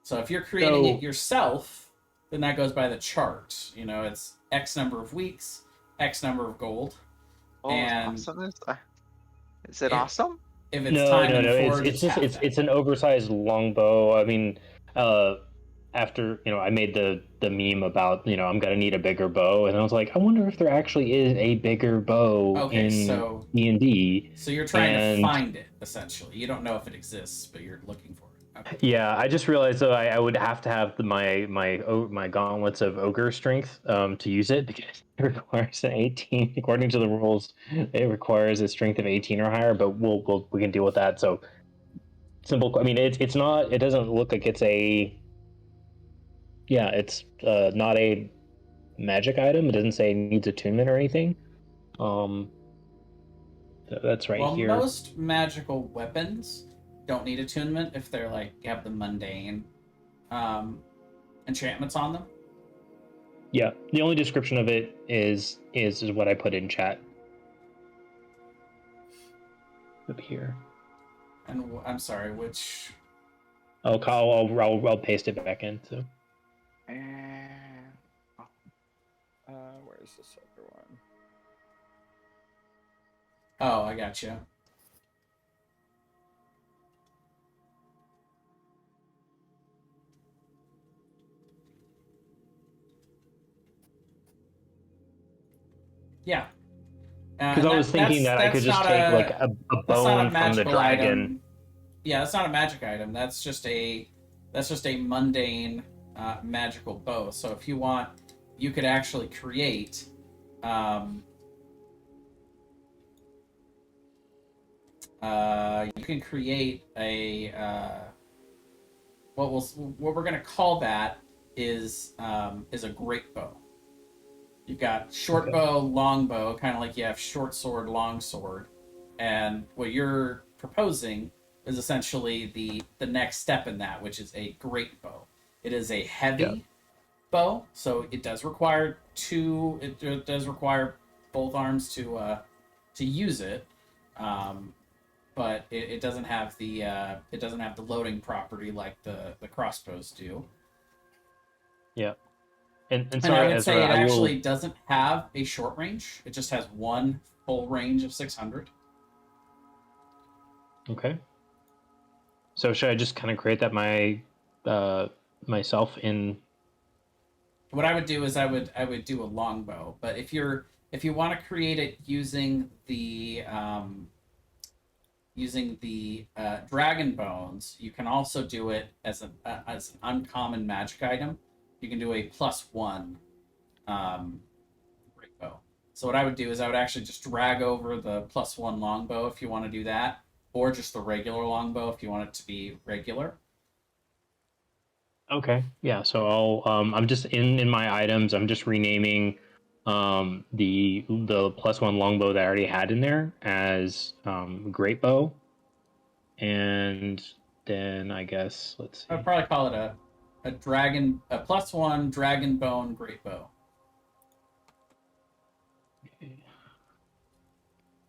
Speaker 1: So if you're creating it
Speaker 5: So
Speaker 1: yourself, then that goes by the chart. You know, it's X number of weeks, X number of gold,
Speaker 2: oh, it's
Speaker 1: and
Speaker 2: awesome. Is it
Speaker 1: if
Speaker 2: awesome?
Speaker 1: if it's
Speaker 5: no,
Speaker 1: time
Speaker 5: no,
Speaker 1: and
Speaker 5: no.
Speaker 1: forge,
Speaker 5: It's
Speaker 1: it's
Speaker 5: just
Speaker 1: half that.
Speaker 5: it's an oversized longbow. I mean, uh, after I made the meme about I'm gonna need a bigger bow, and I was like, I wonder if there actually is a bigger bow
Speaker 1: Okay,
Speaker 5: in
Speaker 1: so
Speaker 5: D&D.
Speaker 1: you're trying to
Speaker 5: And
Speaker 1: find it essentially. You don't know if it exists, but you're looking for it. Okay.
Speaker 5: yeah, I just realized though I would have to have my gauntlets of ogre strength to use it because it requires an 18 according to the rules. It requires a strength of 18 or higher, but we can deal with that. So simple. I mean, it's not. It doesn't look like it's a. Yeah, it's not a magic item. It doesn't say it needs attunement or anything. Um, that's right
Speaker 1: Well,
Speaker 5: here.
Speaker 1: most magical weapons don't need attunement if they're like have the mundane um, enchantments on them.
Speaker 5: Yeah, the only description of it is what I put in chat up here.
Speaker 1: And I'm sorry, which
Speaker 5: I'll paste it back in. So
Speaker 2: And
Speaker 3: Where's this other one?
Speaker 1: oh, I got you. Yeah,
Speaker 5: because
Speaker 1: and
Speaker 5: I was thinking that I could
Speaker 1: that's
Speaker 5: just
Speaker 1: not
Speaker 5: take like
Speaker 1: a
Speaker 5: a
Speaker 1: that's not a
Speaker 5: bone from the
Speaker 1: magical
Speaker 5: dragon.
Speaker 1: item. Yeah, that's not a magic item. That's just a mundane magical bow. So if you want, you could actually create. You can create a what we're gonna call that is a great bow. You've got short
Speaker 5: Okay.
Speaker 1: bow, long bow, kind of like you have short sword, long sword, and what you're proposing is essentially the next step in that, which is a great bow. It is a
Speaker 5: Yeah.
Speaker 1: heavy bow, so it does require two. It does require both arms to use it, but it doesn't have the loading property like the crossbows do.
Speaker 5: Yeah. And
Speaker 1: And I
Speaker 5: sorry,
Speaker 1: would say
Speaker 5: Ezra,
Speaker 1: it
Speaker 5: I will.
Speaker 1: actually doesn't have a short range. It just has one full range of 600.
Speaker 5: Okay. So should I just kind of create that myself in?
Speaker 1: What I would do is I would do a longbow, but if you want to create it using the dragon bones, you can also do it as an uncommon magic item. You can do a +1 great bow. So what I would do is I would actually just drag over the +1 longbow if you want to do that, or just the regular longbow if you want it to be regular.
Speaker 5: Okay. Yeah. So I'm just in my items. I'm just renaming the +1 longbow that I already had in there as great bow, and then I guess let's
Speaker 1: I'd
Speaker 5: see.
Speaker 1: probably call it a +1 dragon bone great bow.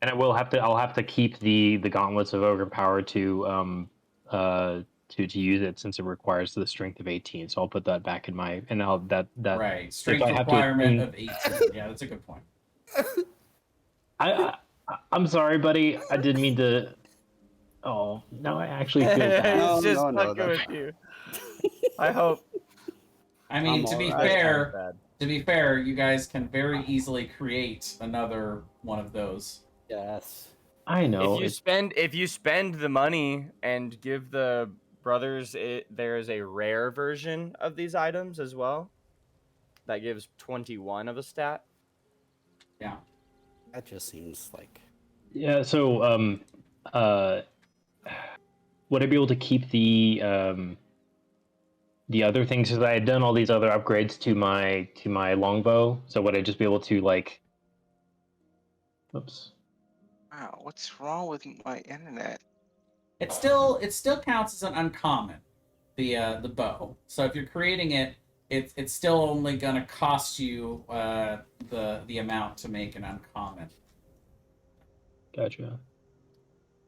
Speaker 5: And I'll have to keep the gauntlets of ogre power to to use it since it requires the strength of 18. So I'll put that back in my and I'll that
Speaker 1: Right. Strength
Speaker 5: I have to
Speaker 1: requirement
Speaker 5: attend-
Speaker 1: of 18. Yeah, that's a good point.
Speaker 5: I'm sorry, buddy. I didn't mean to. Oh, now I actually feel bad.
Speaker 4: No,
Speaker 3: He's just
Speaker 4: no, no,
Speaker 3: fucking
Speaker 4: that's
Speaker 3: with you. I hope.
Speaker 1: I mean,
Speaker 4: I'm
Speaker 1: to be
Speaker 4: alright.
Speaker 1: fair,
Speaker 3: Bad.
Speaker 1: you guys can very easily create another one of those.
Speaker 4: Yes.
Speaker 5: I know.
Speaker 3: If you spend the money and give the brothers there's a rare version of these items as well that gives 21 of a stat.
Speaker 1: Yeah.
Speaker 4: That just seems like.
Speaker 5: Yeah. So would I be able to keep the other things? Because I had done all these other upgrades to my longbow. So would I just be able to like? Oops.
Speaker 2: Wow, what's wrong with my internet?
Speaker 1: It still counts as an uncommon, the bow. So if you're creating it, it's still only gonna cost you the amount to make an uncommon.
Speaker 5: Gotcha.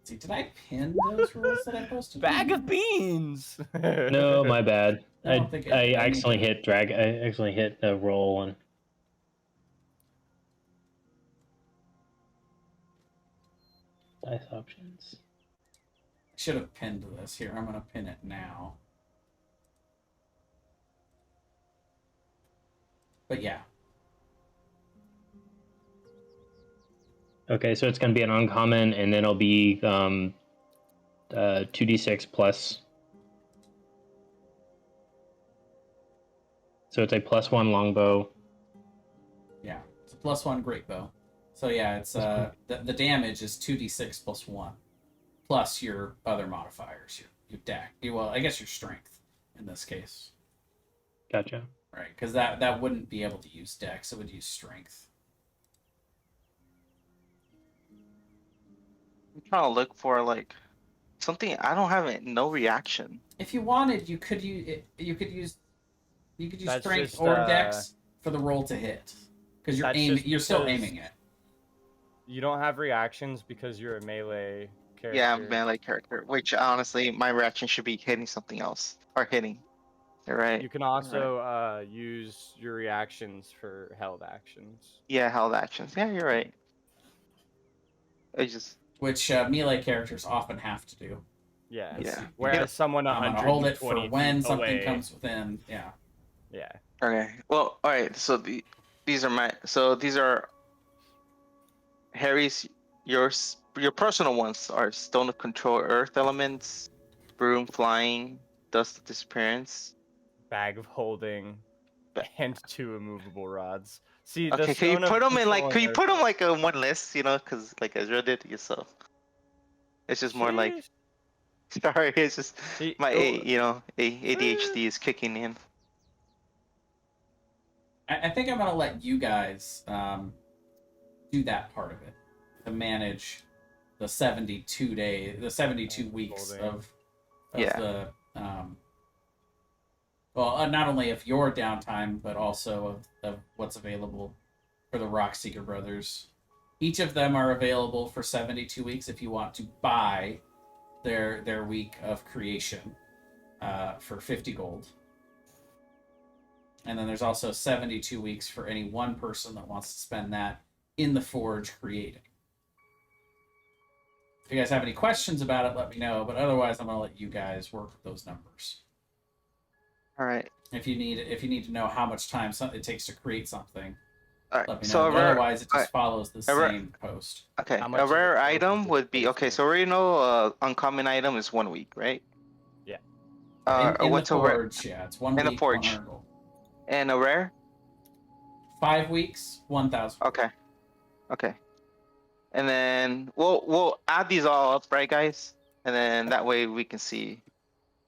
Speaker 1: See, did I pin those rules that I posted?
Speaker 3: Bag of beans.
Speaker 5: No, my bad.
Speaker 1: I don't think
Speaker 5: I
Speaker 1: I
Speaker 5: accidentally
Speaker 1: need to-
Speaker 5: hit drag. I accidentally hit roll and. Dice options.
Speaker 1: I should have pinned this. Here, I'm gonna pin it now. But yeah,
Speaker 5: Okay, so it's gonna be an uncommon, and then it'll be 2d6 plus. So it's a +1 longbow.
Speaker 1: yeah, it's a +1 great bow. So yeah, it's the damage is 2d6 plus 1, plus your other modifiers, your deck. Well, I guess your strength in this case,
Speaker 5: Gotcha.
Speaker 1: right? Because that wouldn't be able to use dex; it would use strength.
Speaker 2: I'm trying to look for like something. I don't have it. No reaction.
Speaker 1: If you wanted, you could use
Speaker 3: That's
Speaker 1: strength
Speaker 3: just,
Speaker 1: or dex for the roll to hit, because
Speaker 3: That's just
Speaker 1: you're still
Speaker 3: because-
Speaker 1: aiming it.
Speaker 3: You don't have reactions because you're a melee character.
Speaker 2: Yeah, I'm melee character. Which honestly, my reaction should be hitting something else or hitting. You're right.
Speaker 3: You can also use your reactions for held actions.
Speaker 2: Yeah, held actions. Yeah, you're right. I just
Speaker 1: Which melee characters often have to do.
Speaker 3: Yeah.
Speaker 2: Yeah.
Speaker 3: Whereas someone
Speaker 1: I'm gonna
Speaker 3: 120
Speaker 1: hold it for when
Speaker 3: feet
Speaker 1: something
Speaker 3: away,
Speaker 1: comes within. Yeah.
Speaker 3: Yeah.
Speaker 2: okay. Well, all right. So these are Harry's. Your personal ones are stone of control, earth elements, broom flying, dust of disappearance.
Speaker 3: Bag of holding, and 2 immovable rods. See, the
Speaker 2: Okay, can you
Speaker 3: stone of
Speaker 2: put them in
Speaker 3: control
Speaker 2: can you
Speaker 3: and
Speaker 2: put them
Speaker 3: earth-
Speaker 2: like in one list? You know, because like Ezra did yourself. It's just more like
Speaker 3: Sheesh.
Speaker 2: sorry. It's just
Speaker 3: See,
Speaker 2: my
Speaker 3: oh,
Speaker 2: ADHD is kicking in.
Speaker 1: I think I'm gonna let you guys do that part of it, to manage the 72 weeks
Speaker 3: Holding.
Speaker 1: of
Speaker 2: Yeah.
Speaker 1: the not only of your downtime but also of what's available for the Rockseeker brothers. Each of them are available for 72 weeks if you want to buy their week of creation for 50 gold. And then there's also 72 weeks for any one person that wants to spend that in the forge creating. If you guys have any questions about it, let me know. But otherwise, I'm going to let you guys work with those numbers.
Speaker 2: All right.
Speaker 1: If you need to know how much time it takes to create something,
Speaker 2: All
Speaker 1: let
Speaker 2: right.
Speaker 1: me know.
Speaker 2: So
Speaker 1: Otherwise, it just
Speaker 2: alright,
Speaker 1: follows the
Speaker 2: a rare-
Speaker 1: same post.
Speaker 2: okay,
Speaker 3: How much
Speaker 2: a
Speaker 3: of the
Speaker 2: rare
Speaker 3: post
Speaker 2: item
Speaker 3: is
Speaker 2: would be okay.
Speaker 3: posted?
Speaker 2: So we know uncommon item is 1 week, right?
Speaker 3: Yeah.
Speaker 1: In the
Speaker 2: What's a rare
Speaker 1: forge, yeah, it's 1
Speaker 2: in the
Speaker 1: week,
Speaker 2: forge.
Speaker 1: 100 gold.
Speaker 2: and a rare?
Speaker 1: 5 weeks, 1,000.
Speaker 2: Okay. Okay. And then we'll add these all up, right, guys? And then that way we can see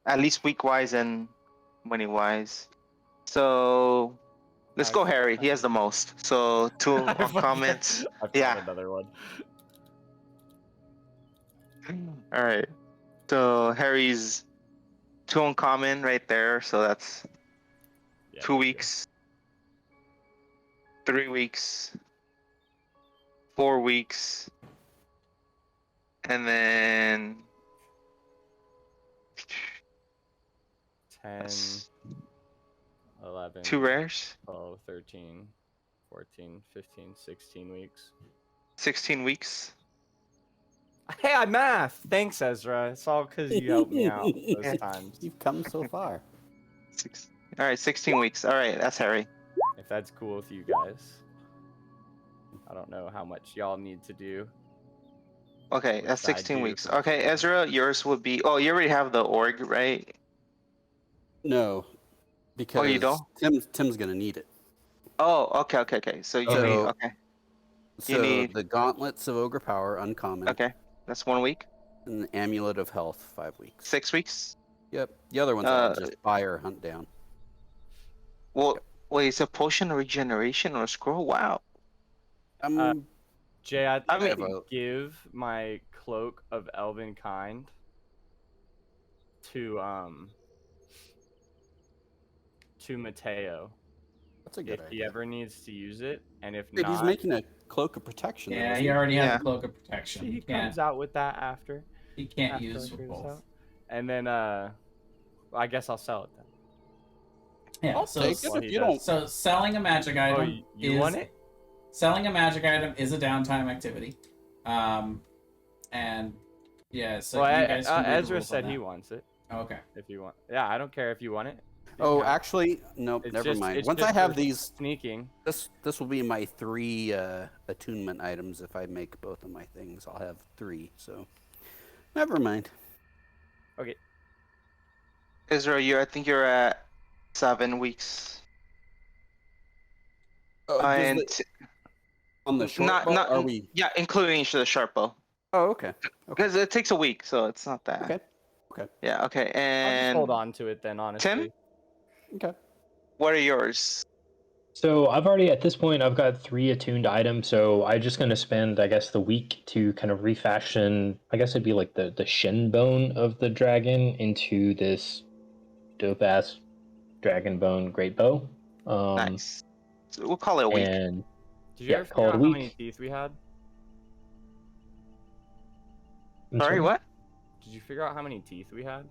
Speaker 2: at least week wise and money wise. So let's go, Harry. He has the most. So 2 comments.
Speaker 3: I found
Speaker 2: Yeah.
Speaker 3: another one.
Speaker 2: All right. So Harry's 2 uncommon right there. So that's
Speaker 3: Yeah,
Speaker 2: 2
Speaker 3: there you go.
Speaker 2: weeks, 3 weeks, 4 weeks, and then
Speaker 3: 10,
Speaker 2: That's
Speaker 3: 11,
Speaker 2: 2 rares.
Speaker 3: 12, 13, 14, 15, 16 weeks.
Speaker 2: 16 weeks.
Speaker 3: Hey, I math! Thanks, Ezra. It's all because you helped me out those
Speaker 2: Yeah.
Speaker 3: times.
Speaker 4: You've come so far.
Speaker 2: All right, 16 weeks. All right, that's Harry.
Speaker 3: If that's cool with you guys. I don't know how much y'all need to do.
Speaker 2: Okay,
Speaker 3: What
Speaker 2: that's
Speaker 3: should I
Speaker 2: 16
Speaker 3: do
Speaker 2: weeks.
Speaker 3: for
Speaker 2: Okay,
Speaker 3: fun?
Speaker 2: Ezra, yours would be. Oh, you already have the org, right?
Speaker 4: No, because
Speaker 2: you don't?
Speaker 4: Tim's gonna need it.
Speaker 2: Oh, okay. So you
Speaker 4: So-
Speaker 2: need. Okay,
Speaker 4: So
Speaker 2: need-
Speaker 4: the Gauntlets of Ogre Power, uncommon,
Speaker 2: okay. That's 1 week.
Speaker 4: and the Amulet of Health, 5 weeks.
Speaker 2: 6 weeks.
Speaker 4: Yep. The other ones I'll
Speaker 2: Uh,
Speaker 4: just buy or hunt down.
Speaker 2: Well, wait, it's a potion of regeneration or a scroll? Wow.
Speaker 3: Jay, I think I
Speaker 2: mean-
Speaker 3: could give my cloak of elven kind to Mateo
Speaker 4: That's a good
Speaker 3: if he
Speaker 4: idea.
Speaker 3: ever needs to use it, and if
Speaker 4: Wait,
Speaker 3: not,
Speaker 4: he's making a cloak of protection. though,
Speaker 1: Yeah,
Speaker 4: isn't
Speaker 1: he already has
Speaker 2: Yeah.
Speaker 1: a cloak of protection.
Speaker 3: he
Speaker 1: He can't.
Speaker 3: comes out with that after.
Speaker 1: He can't
Speaker 3: after
Speaker 1: use
Speaker 3: I figure this
Speaker 1: both.
Speaker 3: out. And then well, I guess I'll sell it then.
Speaker 1: Yeah.
Speaker 4: I'll
Speaker 1: so
Speaker 4: take it
Speaker 3: Well,
Speaker 4: if
Speaker 3: he
Speaker 4: you
Speaker 3: does.
Speaker 4: don't.
Speaker 1: So selling a magic item
Speaker 3: Oh, you
Speaker 1: is
Speaker 3: want it?
Speaker 1: selling a magic item is a downtime activity. And yeah, so
Speaker 3: Well,
Speaker 1: you guys can read the
Speaker 3: Ezra
Speaker 1: rules on
Speaker 3: said
Speaker 1: that.
Speaker 3: he wants it.
Speaker 1: Okay.
Speaker 3: If you want, yeah, I don't care if you want it. You
Speaker 4: Oh,
Speaker 3: can have it.
Speaker 4: actually, nope.
Speaker 3: It's
Speaker 4: Never
Speaker 3: just-
Speaker 4: mind.
Speaker 3: it's
Speaker 4: Once I
Speaker 3: just
Speaker 4: have
Speaker 3: for
Speaker 4: these,
Speaker 3: sneaking.
Speaker 4: this will be my 3 attunement items. If I make both of my things, I'll have 3. So, never mind.
Speaker 3: Okay.
Speaker 2: Ezra, I think you're at 7 weeks.
Speaker 4: Oh,
Speaker 2: And
Speaker 4: on the short
Speaker 2: not
Speaker 4: bow,
Speaker 2: not
Speaker 4: are we?
Speaker 2: yeah, including the sharp bow,
Speaker 4: Oh, okay. Okay.
Speaker 2: because it takes a week, so it's not that.
Speaker 4: Okay. Okay.
Speaker 2: Yeah. Okay.
Speaker 3: I'll just
Speaker 2: And
Speaker 3: hold on to it then, honestly.
Speaker 4: Okay.
Speaker 2: what are yours?
Speaker 5: So I've already at this point I've got 3 attuned items, so I'm just gonna spend I guess the week to kind of refashion. I guess it'd be like the shin bone of the dragon into this dope ass dragon bone great bow.
Speaker 2: Nice. So we'll call it a week.
Speaker 5: And
Speaker 3: Did you
Speaker 5: Yeah,
Speaker 3: ever figure
Speaker 5: call it
Speaker 3: out
Speaker 5: a
Speaker 3: how many
Speaker 5: week.
Speaker 3: teeth we had?
Speaker 5: I'm
Speaker 2: Sorry, what?
Speaker 3: Did you figure out how many teeth we had?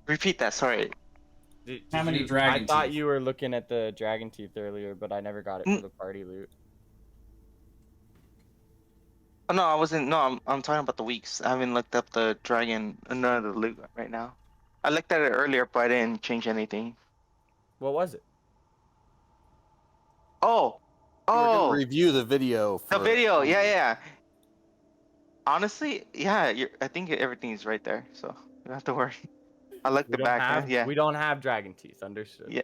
Speaker 2: Repeat that. Sorry.
Speaker 1: How many
Speaker 3: you,
Speaker 1: dragon
Speaker 3: I thought
Speaker 1: teeth?
Speaker 3: you were looking at the dragon teeth earlier, but I never got it for the party loot.
Speaker 2: Oh, no, I wasn't. No, I'm talking about the weeks. I haven't looked up the dragon, none of the loot right now. I looked at it earlier, but I didn't change anything.
Speaker 3: What was it?
Speaker 2: Oh,
Speaker 4: We're gonna
Speaker 2: oh,
Speaker 4: review the video.
Speaker 2: the
Speaker 4: For,
Speaker 2: video. Yeah. Honestly, yeah. I think everything is right there, so you don't have to worry. I looked
Speaker 3: We
Speaker 2: it
Speaker 3: don't
Speaker 2: back.
Speaker 3: have
Speaker 2: Yeah.
Speaker 3: we don't have dragon teeth. Understood.
Speaker 2: Yeah.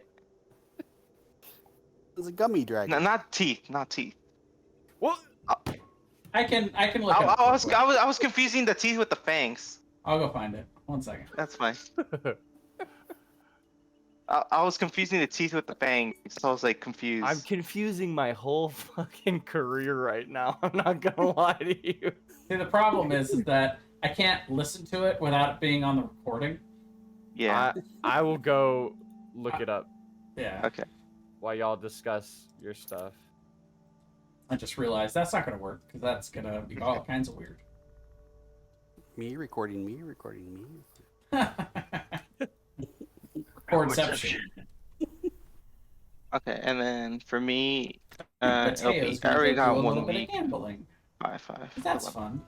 Speaker 4: It's a gummy dragon.
Speaker 2: No, not teeth. Not teeth.
Speaker 3: What?
Speaker 1: I can look
Speaker 2: I,
Speaker 1: up
Speaker 2: I
Speaker 1: real
Speaker 2: was
Speaker 1: quick.
Speaker 2: I was confusing the teeth with the fangs.
Speaker 1: I'll go find it. 1 second.
Speaker 2: That's fine. I was confusing the teeth with the fangs, so I was like confused.
Speaker 3: I'm confusing my whole fucking career right now. I'm not gonna lie to you.
Speaker 1: See, the problem is that I can't listen to it without it being on the recording.
Speaker 2: Yeah.
Speaker 3: I will go look it up
Speaker 1: Yeah.
Speaker 2: Okay.
Speaker 3: while y'all discuss your stuff.
Speaker 1: I just realized that's not gonna work because that's gonna be all kinds of weird.
Speaker 4: Me recording me.
Speaker 1: Recordception.
Speaker 2: Okay, and then for me, it'll
Speaker 1: Mateo's
Speaker 2: be, I
Speaker 1: gonna
Speaker 2: already
Speaker 1: go
Speaker 2: got
Speaker 1: do a
Speaker 2: 1
Speaker 1: little bit
Speaker 2: week.
Speaker 1: of gambling.
Speaker 2: 5.
Speaker 1: That's fun.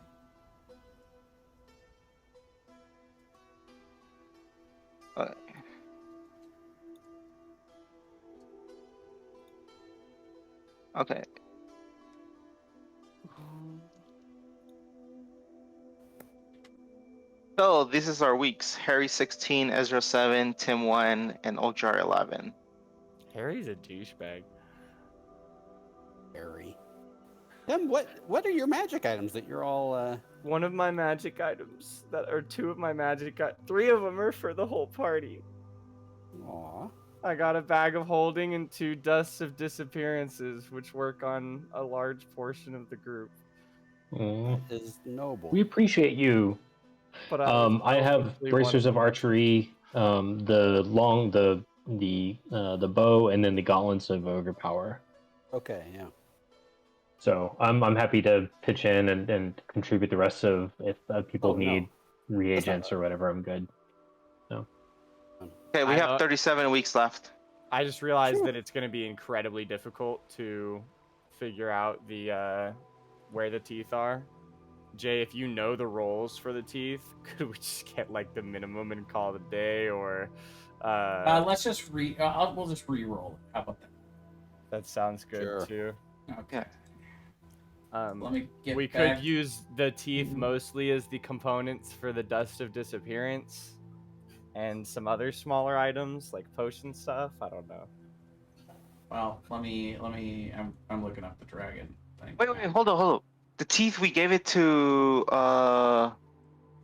Speaker 2: Okay. So this is our weeks: Harry 16, Ezra 7, Tim 1, and Ojar 11.
Speaker 3: Harry's a douchebag.
Speaker 4: Harry. Tim, what are your magic items that you're all?
Speaker 3: One of my magic items two of my three of them are for the whole party.
Speaker 4: Aw.
Speaker 3: I got a bag of holding and 2 dusts of disappearances, which work on a large portion of the group.
Speaker 5: Aw.
Speaker 4: Is noble.
Speaker 5: We appreciate you.
Speaker 3: But
Speaker 5: I have
Speaker 3: specifically
Speaker 5: bracers of
Speaker 3: wanted-
Speaker 5: archery, the bow, and then the gauntlets of ogre power.
Speaker 4: Okay. Yeah.
Speaker 5: So I'm happy to pitch in and contribute the rest of if people
Speaker 3: Oh, no.
Speaker 5: need reagents or whatever, I'm good.
Speaker 2: Okay, we
Speaker 3: I
Speaker 2: have
Speaker 3: know-
Speaker 2: 37 weeks left.
Speaker 3: I just realized that it's going to be incredibly difficult to figure out the where the teeth are. Jay, if you know the rolls for the teeth, could we just get like the minimum and call it a day, or
Speaker 1: Let's just we'll just re-roll it. How about that?
Speaker 3: that sounds good
Speaker 4: Sure.
Speaker 3: too.
Speaker 1: Okay.
Speaker 3: Um,
Speaker 1: Let me get
Speaker 3: we
Speaker 1: back.
Speaker 3: could use the teeth mostly as the components for the dust of disappearance, and some other smaller items like potion stuff. I don't know.
Speaker 1: Well, let me. I'm looking up the dragon thing.
Speaker 2: Wait, hold on. The teeth we gave it to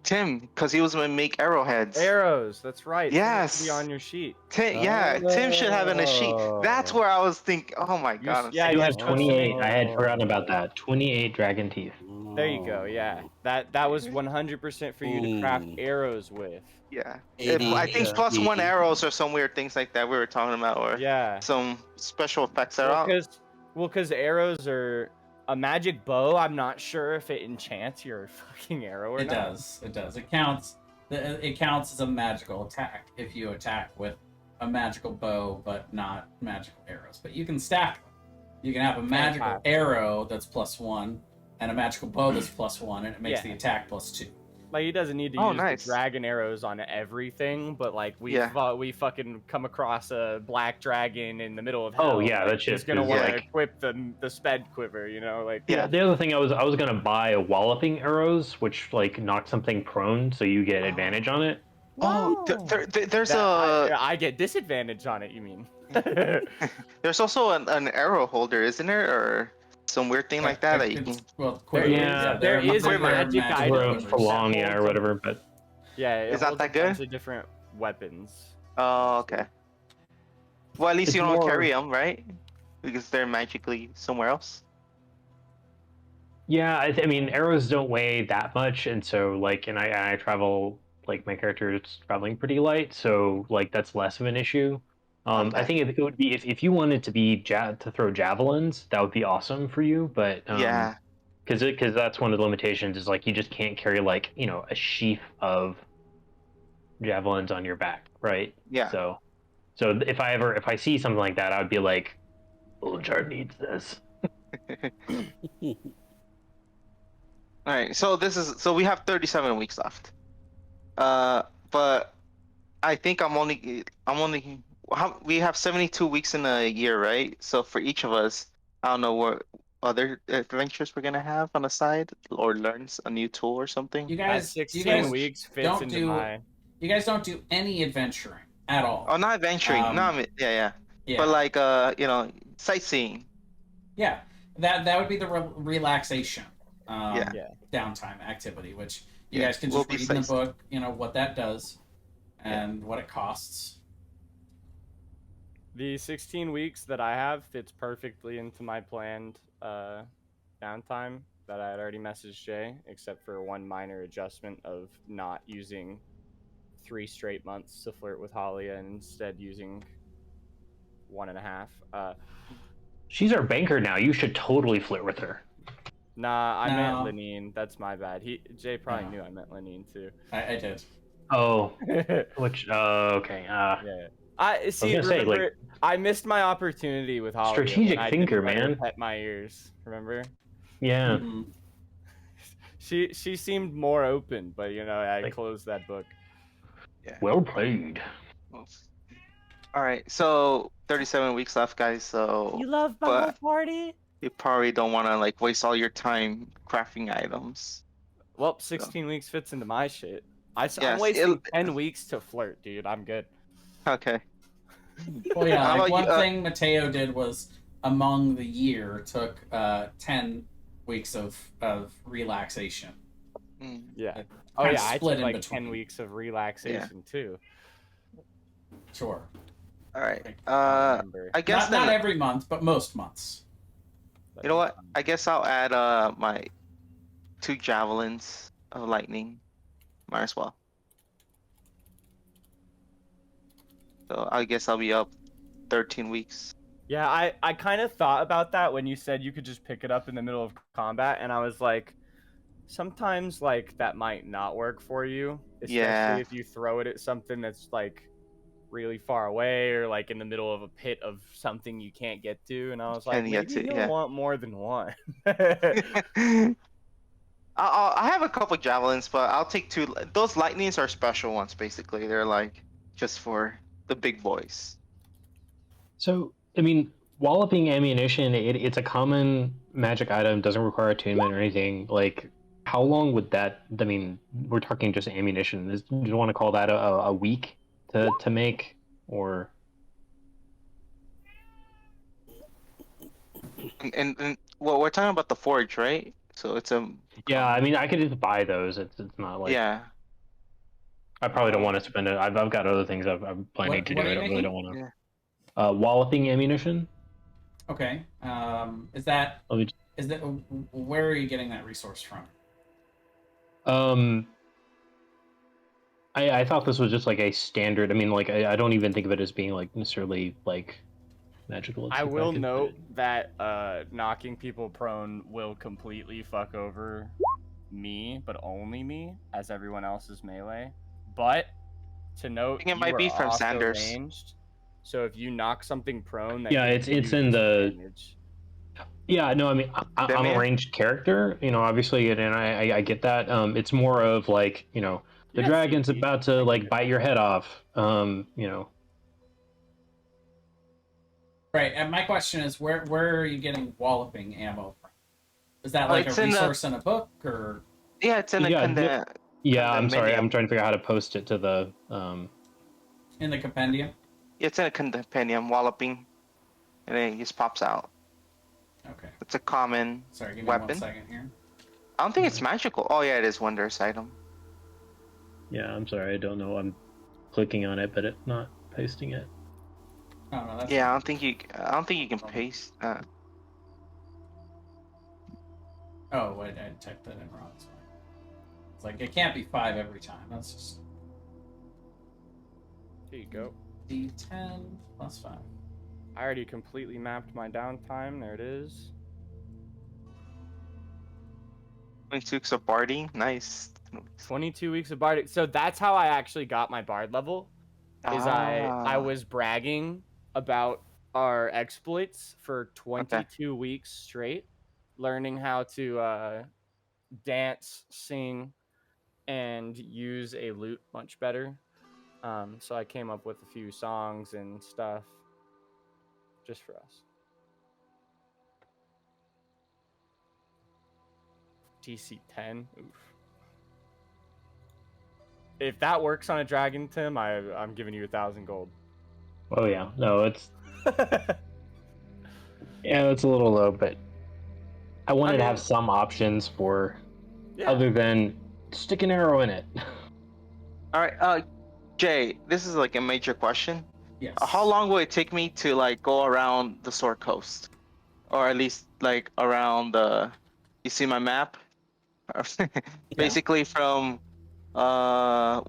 Speaker 2: Tim because he was gonna make arrowheads.
Speaker 3: Arrows. That's right. Tim, it should be
Speaker 2: Yes.
Speaker 3: on your sheet.
Speaker 2: Tim should have it in a sheet. That's where I was thinking. Oh my god. I'm
Speaker 3: yeah,
Speaker 5: I do
Speaker 3: you're
Speaker 5: have
Speaker 3: supposed to
Speaker 5: 28.
Speaker 3: make-
Speaker 5: I had forgotten about that. 28 dragon teeth.
Speaker 3: There you go. Yeah, that was 100% for you to craft arrows with.
Speaker 2: Yeah.
Speaker 4: 80,
Speaker 2: I think plus 1 arrows or some weird things like that we were talking about, or
Speaker 3: Yeah.
Speaker 2: some special effects that are out.
Speaker 3: Because arrows are a magic bow. I'm not sure if it enchants your fucking arrow or
Speaker 1: It
Speaker 3: not.
Speaker 1: does. It does. It counts. It counts as a magical attack if you attack with a magical bow, but not magical arrows. But you can stack them. You can have a magical
Speaker 3: have.
Speaker 1: arrow that's +1 and a magical bow that's +1, and it makes
Speaker 3: Yeah.
Speaker 1: the attack +2.
Speaker 3: Like he doesn't need to
Speaker 2: Oh,
Speaker 3: use
Speaker 2: nice.
Speaker 3: the dragon arrows on everything, but like we fucking come across a black dragon in the middle of hell.
Speaker 5: Oh, yeah,
Speaker 3: like,
Speaker 5: that shit
Speaker 3: he's gonna
Speaker 5: is
Speaker 3: want to
Speaker 5: like-
Speaker 3: equip the sped quiver, you know, like
Speaker 2: Yeah.
Speaker 5: The other thing I was gonna buy a walloping arrows, which like knock something prone, so you get advantage on it.
Speaker 2: Oh, there's
Speaker 3: I get disadvantage on it. You mean?
Speaker 2: there's also an arrow holder, isn't there, or some weird thing like that you can.
Speaker 1: Well,
Speaker 3: There
Speaker 5: is-
Speaker 3: there is a magic item
Speaker 5: Or
Speaker 3: that
Speaker 5: for long, yeah, or
Speaker 3: holds a-
Speaker 5: whatever. But
Speaker 3: Yeah, it
Speaker 2: Is that
Speaker 3: holds
Speaker 2: that
Speaker 3: a
Speaker 2: good?
Speaker 3: bunch of different weapons.
Speaker 2: Oh, okay. Well, at least
Speaker 5: It's
Speaker 2: you don't
Speaker 5: more-
Speaker 2: carry them, right? Because they're magically somewhere else.
Speaker 5: yeah, I mean arrows don't weigh that much, and so like, and I travel like my character is traveling pretty light, so like that's less of an issue.
Speaker 2: Okay.
Speaker 5: I think it would be if you wanted to be to throw javelins, that would be awesome for you. But
Speaker 2: Yeah.
Speaker 5: because that's one of the limitations is like you just can't carry like a sheaf of javelins on your back, right?
Speaker 2: Yeah.
Speaker 5: So if I see something like that, I would be like, Ulljar needs this.
Speaker 2: All right. So we have 37 weeks left. But I think we have 72 weeks in a year, right? So for each of us, I don't know what other adventures we're gonna have on the side, or learn a new tool or something.
Speaker 1: You
Speaker 3: That
Speaker 1: guys,
Speaker 3: 16 weeks fits
Speaker 1: don't
Speaker 3: into
Speaker 1: do-
Speaker 3: my.
Speaker 1: You guys don't do any adventuring at all.
Speaker 2: Oh, not adventuring.
Speaker 1: Um,
Speaker 2: no, I mean, yeah.
Speaker 1: Yeah.
Speaker 2: But like, sightseeing.
Speaker 1: Yeah, that would be the relaxation,
Speaker 2: Yeah.
Speaker 3: Yeah.
Speaker 1: downtime activity, which you
Speaker 2: Yeah,
Speaker 1: guys can
Speaker 2: we'll
Speaker 1: just
Speaker 2: be
Speaker 1: read in the
Speaker 2: sightseeing.
Speaker 1: book, what that does, and what it costs.
Speaker 3: The 16 weeks that I have fits perfectly into my planned downtime that I had already messaged Jay, except for one minor adjustment of not using 3 straight months to flirt with Halia and instead using 1.5.
Speaker 5: She's our banker now. You should totally flirt with her.
Speaker 3: Nah, I meant
Speaker 1: No.
Speaker 3: Lenine. That's my bad. Jay probably
Speaker 1: No.
Speaker 3: knew I meant Lenine too.
Speaker 1: I did.
Speaker 5: Oh,
Speaker 3: yeah.
Speaker 5: which okay.
Speaker 3: I see.
Speaker 5: gonna say,
Speaker 3: Remember, I missed my opportunity with Halia.
Speaker 5: Strategic
Speaker 3: when I
Speaker 5: thinker,
Speaker 3: didn't let her
Speaker 5: man.
Speaker 3: Pet my ears. Remember?
Speaker 5: Yeah.
Speaker 1: Mhm.
Speaker 3: She seemed more open, but I
Speaker 5: Like-
Speaker 3: closed that book.
Speaker 5: Well played.
Speaker 2: All right. So 37 weeks left, guys. So
Speaker 3: love
Speaker 2: but-
Speaker 3: party?
Speaker 2: you probably don't want to like waste all your time crafting items.
Speaker 3: Well, 16 weeks fits into my shit. I'm
Speaker 2: Yes,
Speaker 3: wasting 10 weeks to flirt, dude. I'm good.
Speaker 2: Okay.
Speaker 1: Well, yeah,
Speaker 2: How
Speaker 1: like
Speaker 2: about
Speaker 1: one
Speaker 2: you,
Speaker 1: thing Mateo did was among the year took 10 weeks of relaxation.
Speaker 2: Mm.
Speaker 3: Yeah.
Speaker 1: It
Speaker 3: Oh
Speaker 1: kinda
Speaker 3: yeah, I
Speaker 1: split
Speaker 3: took
Speaker 1: in
Speaker 3: like
Speaker 1: between.
Speaker 3: 10 weeks of relaxation too.
Speaker 1: Sure.
Speaker 2: All right.
Speaker 3: I remember.
Speaker 2: I guess
Speaker 1: Not
Speaker 2: then,
Speaker 1: every month, but most months.
Speaker 2: you know what? I guess I'll add my 2 javelins of lightning. Might as well. So I guess I'll be up 13 weeks.
Speaker 3: Yeah, I kind of thought about that when you said you could just pick it up in the middle of combat, and I was like, sometimes like that might not work for you, especially
Speaker 2: Yeah.
Speaker 3: if you throw it at something that's like really far away or like in the middle of a pit of something you can't get to. And I was like,
Speaker 2: Can get
Speaker 3: maybe
Speaker 2: to,
Speaker 3: he'll
Speaker 2: yeah.
Speaker 3: want more than one.
Speaker 2: I have a couple javelins, but I'll take two. Those lightnings are special ones, basically. They're like just for the big boys.
Speaker 5: So, I mean, walloping ammunition, it's a common magic item, doesn't require attunement or anything. Like, how long would that, I mean, we're talking just ammunition. Do you want to call that a week to make? Or,
Speaker 2: And well, we're talking about the forge, right? So it's a
Speaker 5: yeah, I
Speaker 2: common.
Speaker 5: mean, I could just buy those. It's not like,
Speaker 2: Yeah.
Speaker 5: I probably don't want to spend it. I've got other things I'm planning to do.
Speaker 1: What are
Speaker 5: I
Speaker 1: you
Speaker 5: don't really
Speaker 1: making?
Speaker 5: don't want
Speaker 2: Yeah.
Speaker 5: to. Walloping ammunition?
Speaker 1: Okay.
Speaker 5: Let me,
Speaker 1: Is that where are you getting that resource from?
Speaker 5: um, I thought this was just like a standard. I mean, like, I don't even think of it as being like necessarily like magical. Let's
Speaker 3: I
Speaker 5: see if
Speaker 3: will
Speaker 5: can
Speaker 3: note that knocking people prone will completely fuck over me, but only me, as everyone else is melee. But to note,
Speaker 2: I think it
Speaker 3: you
Speaker 2: might
Speaker 3: are
Speaker 2: be from
Speaker 3: also
Speaker 2: Sanders.
Speaker 3: ranged, so if you knock something prone, that
Speaker 5: Yeah,
Speaker 3: can
Speaker 5: it's
Speaker 3: do
Speaker 5: in the.
Speaker 3: damage.
Speaker 5: Yeah, no, I mean, I'm a
Speaker 2: Demian?
Speaker 5: ranged character, obviously, and I get that. It's more of like, the
Speaker 3: Yeah,
Speaker 5: dragon's
Speaker 3: CP.
Speaker 5: about to like bite your head off.
Speaker 1: Right. And my question is, where are you getting walloping ammo from? Is that
Speaker 2: Oh,
Speaker 1: like a
Speaker 2: it's in the
Speaker 1: resource in a book, or
Speaker 2: yeah, it's in the
Speaker 5: Yeah, yeah. I'm sorry, I'm
Speaker 2: condominium.
Speaker 5: trying to figure out how to post it to the.
Speaker 1: in the compendium?
Speaker 2: Yeah, it's in a compendium, walloping, and then it just pops out.
Speaker 1: Okay.
Speaker 2: It's a common
Speaker 1: Sorry, give me
Speaker 2: weapon.
Speaker 1: 1 second here.
Speaker 2: I don't think it's magical. Oh yeah, it is wondrous item.
Speaker 5: Yeah, I'm sorry, I don't know. I'm clicking on it, but it's not pasting it.
Speaker 1: Oh no, that's
Speaker 2: Yeah,
Speaker 1: fine.
Speaker 2: I don't think you can paste.
Speaker 1: Oh wait, I typed that in wrong. Sorry. It's like it can't be 5 every time. That's just
Speaker 3: Here you go.
Speaker 1: D10 plus 5.
Speaker 3: I already completely mapped my downtime. There it is.
Speaker 2: 22 weeks of barding, nice.
Speaker 3: 22 weeks of bard. So that's how I actually got my bard level. I was bragging about our exploits for 22 weeks straight, learning how to dance, sing, and use a lute much better. So I came up with a few songs and stuff just for us. DC 10. Oof. If that works on a dragon, Tim, I'm giving you 1,000 gold.
Speaker 5: Oh yeah, no, it's it's a little low, but I wanted to have some options for other than stick an arrow in it.
Speaker 2: All right, Jay, this is like a major question.
Speaker 1: Yes.
Speaker 2: How long will it take me to like go around the Sword Coast, or at least like around the? You see my map? Basically from Neverwinter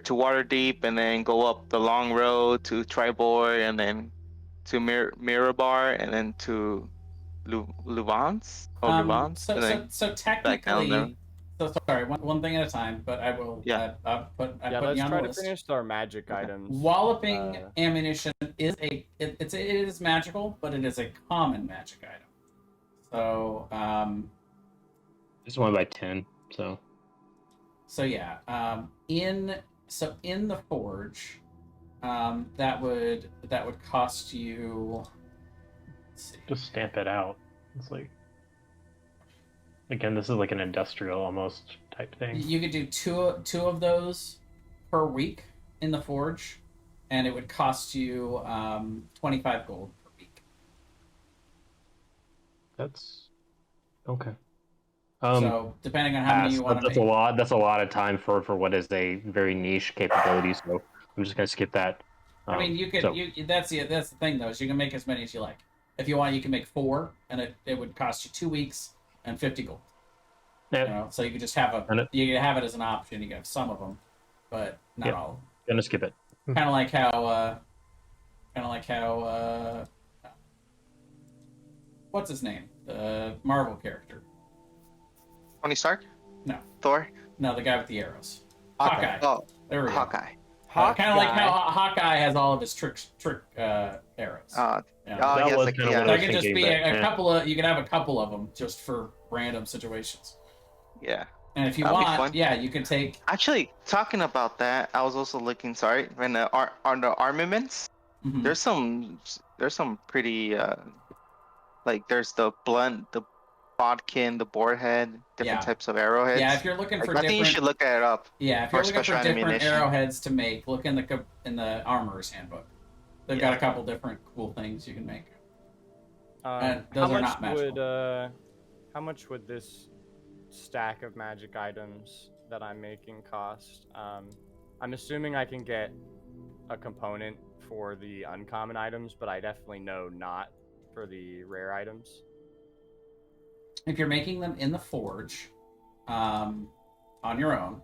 Speaker 2: to Waterdeep, and then go up the long road to Tribord, and then to Mirabar, and then to Luvance,
Speaker 1: So
Speaker 2: and then
Speaker 1: so
Speaker 2: back down there.
Speaker 1: technically, so sorry. One thing at a time. But I will.
Speaker 2: Yeah.
Speaker 1: I put
Speaker 3: let's
Speaker 1: you on
Speaker 3: try
Speaker 1: the
Speaker 3: to
Speaker 1: list.
Speaker 3: finish our magic items.
Speaker 1: Walloping ammunition is it is magical, but it is a common magic item. So
Speaker 5: This one by 10, so.
Speaker 1: So yeah, in the forge, that would cost you. Let's see.
Speaker 5: Just stamp it out. It's like, again, this is like an industrial almost type thing.
Speaker 1: You could do two of those per week in the forge, and it would cost you 25 gold per week.
Speaker 5: That's okay.
Speaker 1: So depending on how many you want to
Speaker 5: that's
Speaker 1: make.
Speaker 5: a lot. That's a lot of time for what is a very niche capability. So I'm just gonna skip that.
Speaker 1: I mean, you could. That's the thing though, is you can make as many as you like. If you want, you can make 4, and it would cost you 2 weeks and 50 gold.
Speaker 5: Yeah.
Speaker 1: So you could just have you can have it as an option. You can have some of them, but not all.
Speaker 5: Gonna skip it.
Speaker 1: Kind of like how. What's his name? The Marvel character.
Speaker 2: Tony Stark?
Speaker 1: No.
Speaker 2: Thor?
Speaker 1: No, the guy with the arrows.
Speaker 3: Hawkeye.
Speaker 1: Hawkeye.
Speaker 2: Oh,
Speaker 1: There we go.
Speaker 2: Hawkeye.
Speaker 1: Kind of like how
Speaker 3: Hawkeye.
Speaker 1: Hawkeye has all of his arrows.
Speaker 2: Uh,
Speaker 1: Yeah.
Speaker 2: oh,
Speaker 5: That
Speaker 2: he has
Speaker 5: was
Speaker 2: like,
Speaker 5: kinda what
Speaker 1: So
Speaker 5: I
Speaker 1: it
Speaker 5: was
Speaker 1: can just
Speaker 5: thinking,
Speaker 1: be
Speaker 5: but,
Speaker 1: a
Speaker 5: eh.
Speaker 1: couple of. You can have a couple of them just for random situations.
Speaker 2: yeah.
Speaker 1: And if you
Speaker 2: That'd be fun.
Speaker 1: want, yeah, you can take.
Speaker 2: Actually, talking about that, I was also looking. Sorry, when on the armaments,
Speaker 1: Mhm.
Speaker 2: there's some pretty like there's the blunt, the bodkin, the boarhead, different
Speaker 1: Yeah.
Speaker 2: types of arrowheads.
Speaker 1: Yeah, if you're looking
Speaker 2: Like,
Speaker 1: for
Speaker 2: I think you
Speaker 1: different.
Speaker 2: should look it up.
Speaker 1: Yeah, if
Speaker 2: for
Speaker 1: you're looking
Speaker 2: special
Speaker 1: for different
Speaker 2: ammunition.
Speaker 1: arrowheads to make, look in the armorer's handbook. They've got a couple different cool things you can make. And those
Speaker 3: how
Speaker 1: are
Speaker 3: much
Speaker 1: not magical.
Speaker 3: would how much would this stack of magic items that I'm making cost? I'm assuming I can get a component for the uncommon items, but I definitely know not for the rare items.
Speaker 1: If you're making them in the forge, on your own,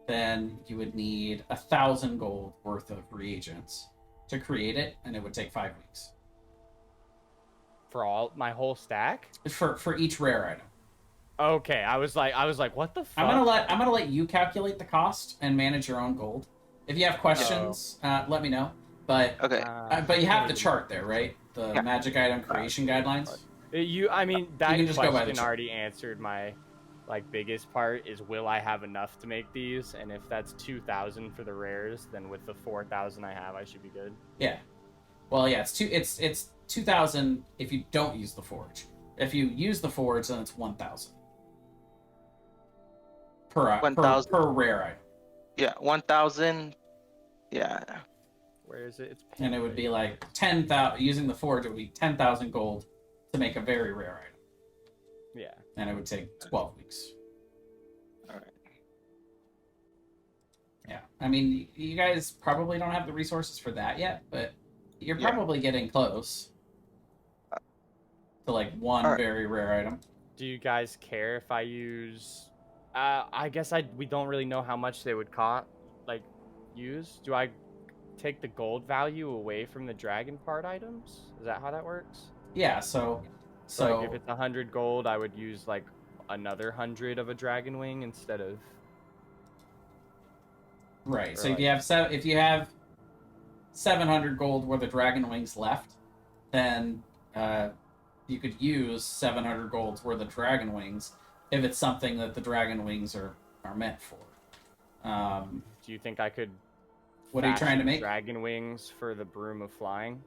Speaker 1: then you would need 1,000 gold worth of reagents to create it, and it would take 5 weeks
Speaker 3: For all my whole stack?
Speaker 1: for each rare item.
Speaker 3: Okay, I was like, what the fuck?
Speaker 1: I'm gonna let you calculate the cost and manage your own gold. If you have questions, let me know. But
Speaker 2: Okay.
Speaker 1: but you have the chart there, right? The
Speaker 2: Yeah.
Speaker 1: magic item creation guidelines.
Speaker 3: I mean, that
Speaker 1: can just go by the
Speaker 3: question
Speaker 1: chart.
Speaker 3: already answered my biggest part is will I have enough to make these? And if that's 2,000 for the rares, then with the 4,000 I have, I should be good.
Speaker 1: Yeah. Well, yeah, it's 2,000 if you don't use the forge. If you use the forge, then it's 1,000 per
Speaker 2: 1,000.
Speaker 1: per rare item,
Speaker 2: Yeah, 1,000. Yeah.
Speaker 3: Where is it? It's
Speaker 1: and it would be like 10,000 using the forge. It would be 10,000 gold to make a very rare item,
Speaker 3: yeah.
Speaker 1: and it would take 12 weeks.
Speaker 2: All right.
Speaker 1: Yeah, I mean, you guys probably don't have the resources for that yet, but you're
Speaker 2: Yeah.
Speaker 1: probably getting close to like one
Speaker 2: Alright.
Speaker 1: very rare item.
Speaker 3: Do you guys care if I use? I guess we don't really know how much they would cost. Use? Do I take the gold value away from the dragon part items? Is that how that works?
Speaker 1: Yeah, so
Speaker 3: Like, if it's 100 gold, I would use like another 100 of a dragon wing instead of.
Speaker 1: right.
Speaker 3: or
Speaker 1: So
Speaker 3: like-
Speaker 1: if you have 700 gold worth of dragon wings left, then you could use 700 gold's worth of dragon wings if it's something that the dragon wings are meant for.
Speaker 3: Do you think I could?
Speaker 1: What are you trying to
Speaker 3: fashion
Speaker 1: make?
Speaker 3: Dragon wings for the broom of flying.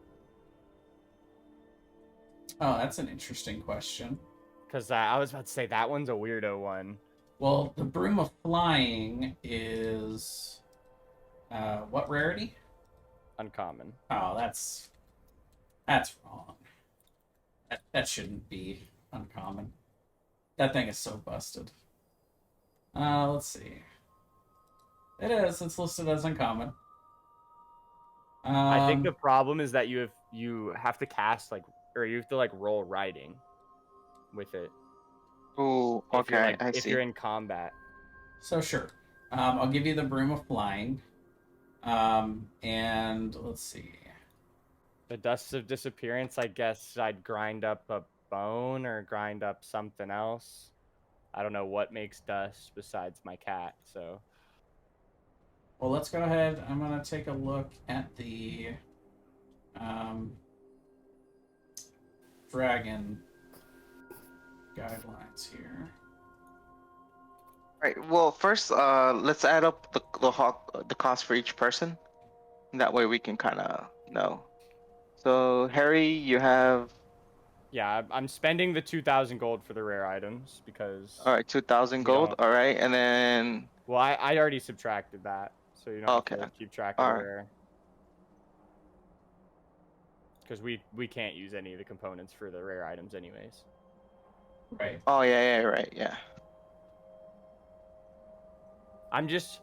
Speaker 1: Oh, that's an interesting question.
Speaker 3: Because I was about to say that one's a weirdo one.
Speaker 1: Well, the broom of flying is what rarity?
Speaker 3: Uncommon.
Speaker 1: Oh, that's wrong. That shouldn't be uncommon. That thing is so busted. Let's see. It is. It's listed as uncommon.
Speaker 3: I think the problem is that you have to cast or you have to roll riding with it.
Speaker 2: Ooh,
Speaker 3: If you're,
Speaker 2: okay, I
Speaker 3: if
Speaker 2: see.
Speaker 3: you're in combat.
Speaker 1: So sure. I'll give you the broom of flying. And let's see.
Speaker 3: The dusts of disappearance, I guess I'd grind up a bone or grind up something else. I don't know what makes dust besides my cat, so.
Speaker 1: Well, let's go ahead. I'm gonna take a look at the dragon guidelines here.
Speaker 2: Right. Well, first, let's add up the cost for each person. That way we can kind of know. So Harry, you have
Speaker 3: Yeah, I'm spending the 2,000 gold for the rare items because.
Speaker 2: all right, 2,000
Speaker 3: We
Speaker 2: gold.
Speaker 3: don't-
Speaker 2: All right, and then
Speaker 3: Well, I already subtracted that, so you don't have
Speaker 2: Okay.
Speaker 3: to keep track of the
Speaker 2: Alright.
Speaker 3: rare. Because we can't use any of the components for the rare items anyways.
Speaker 1: Right.
Speaker 2: oh yeah, right, yeah.
Speaker 3: I'm just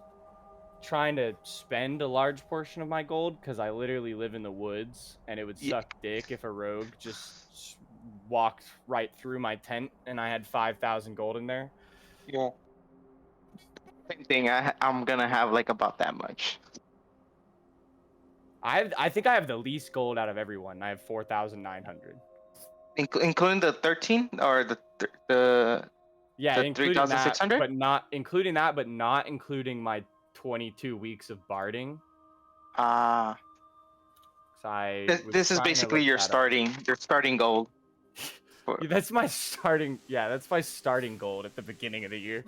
Speaker 3: trying to spend a large portion of my gold because I literally live in the woods, and it would
Speaker 2: Yeah.
Speaker 3: suck dick if a rogue just walked right through my tent and I had 5,000 gold in there.
Speaker 2: Yeah. Same thing. I'm gonna have like about that much.
Speaker 3: I think I have the least gold out of everyone. I have 4,900.
Speaker 2: Including the 13 or the
Speaker 3: Yeah,
Speaker 2: The
Speaker 3: including that,
Speaker 2: 3,600?
Speaker 3: but not including that, but not including my 22 weeks of barding.
Speaker 2: Ah,
Speaker 3: 'Cause I
Speaker 2: this,
Speaker 3: was
Speaker 2: this is
Speaker 3: trying to
Speaker 2: basically
Speaker 3: look
Speaker 2: your
Speaker 3: that up.
Speaker 2: starting goal.
Speaker 3: Yeah, that's my starting. Yeah, that's my starting goal at the beginning of the year.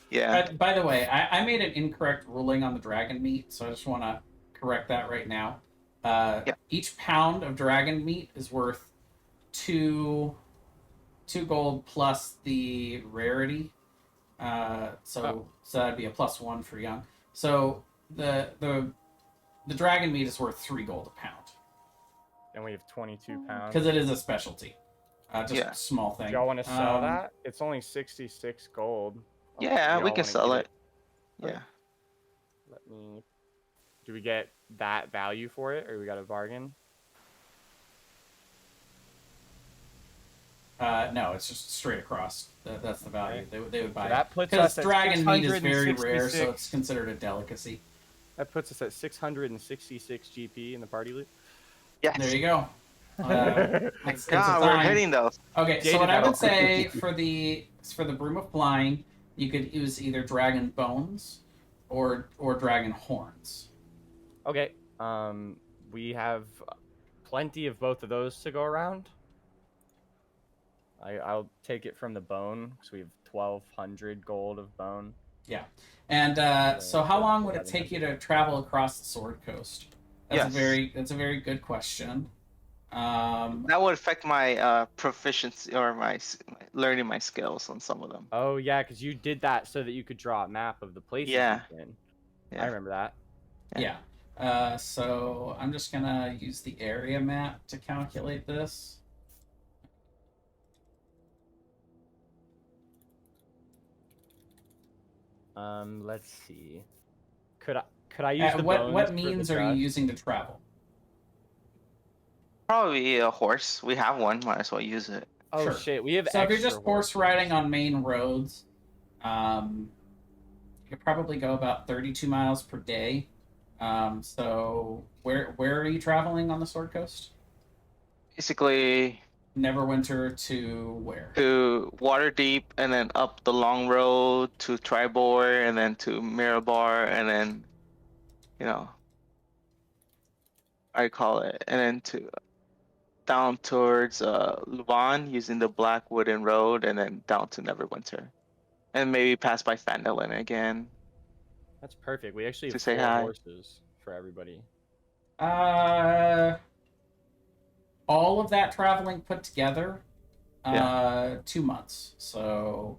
Speaker 2: Yeah.
Speaker 1: By the way, I made an incorrect ruling on the dragon meat, so I just want to correct that right now.
Speaker 2: Yeah.
Speaker 1: Each pound of dragon meat is worth two gold plus the rarity. So that'd be a +1 for young. So the dragon meat is worth 3 gold a pound
Speaker 3: And we have 22 pounds.
Speaker 1: because it is a specialty. Just
Speaker 2: Yeah.
Speaker 1: a small thing.
Speaker 3: Do y'all want to sell that? It's only 66 gold.
Speaker 2: Yeah,
Speaker 3: Do
Speaker 2: we
Speaker 3: y'all
Speaker 2: can
Speaker 3: wanna
Speaker 2: sell
Speaker 3: get
Speaker 2: it.
Speaker 3: Okay.
Speaker 2: Yeah.
Speaker 3: Let me. Do we get that value for it, or we got a bargain?
Speaker 1: No, it's just straight across. That's the value.
Speaker 3: Okay.
Speaker 1: They would buy
Speaker 3: So that
Speaker 1: it.
Speaker 3: puts
Speaker 1: Because
Speaker 3: us at
Speaker 1: dragon meat is very rare, so
Speaker 3: 666.
Speaker 1: it's considered a delicacy.
Speaker 3: That puts us at 666 GP in the party loot.
Speaker 2: Yes.
Speaker 1: There you go. It's a
Speaker 2: God, we're
Speaker 1: fine-
Speaker 2: hitting those.
Speaker 1: Okay, so
Speaker 3: Jaded
Speaker 1: what I
Speaker 3: metal.
Speaker 1: would say for the Broom of Flying, you could use either dragon bones or dragon horns.
Speaker 3: Okay. We have plenty of both of those to go around. I'll take it from the bone because we have 1,200 gold of bone.
Speaker 1: Yeah, and so how long would it take you to travel across the Sword Coast? That's
Speaker 2: Yes.
Speaker 1: that's a very good question.
Speaker 2: That would affect my proficiency or learning my skills on some of them.
Speaker 3: Oh yeah, because you did that so that you could draw a map of the places
Speaker 2: Yeah.
Speaker 3: you've been.
Speaker 2: Yeah.
Speaker 3: I remember that.
Speaker 1: Yeah. So I'm just gonna use the area map to calculate this.
Speaker 3: Let's see. Could I use the bones
Speaker 1: What
Speaker 3: for
Speaker 1: means
Speaker 3: the
Speaker 1: are you
Speaker 3: dust?
Speaker 1: using to travel?
Speaker 2: Probably a horse. We have one. Might as well use it.
Speaker 3: Oh
Speaker 1: Sure.
Speaker 3: shit, we have.
Speaker 1: So if you're
Speaker 3: extra
Speaker 1: just horse
Speaker 3: horses.
Speaker 1: riding on main roads, you could probably go about 32 miles per day. So where are you traveling on the Sword Coast?
Speaker 2: Basically,
Speaker 1: Neverwinter to where?
Speaker 2: to Waterdeep, and then up the long road to Tribor, and then to Mirabar, and then, I call it, and then to down towards Luvan using the Black Wooden Road, and then down to Neverwinter, and maybe pass by Phandalin again.
Speaker 3: That's perfect. We actually
Speaker 2: To
Speaker 3: have
Speaker 2: say
Speaker 3: 4
Speaker 2: hi.
Speaker 3: horses for everybody.
Speaker 1: All of that traveling put together, 2 months. So,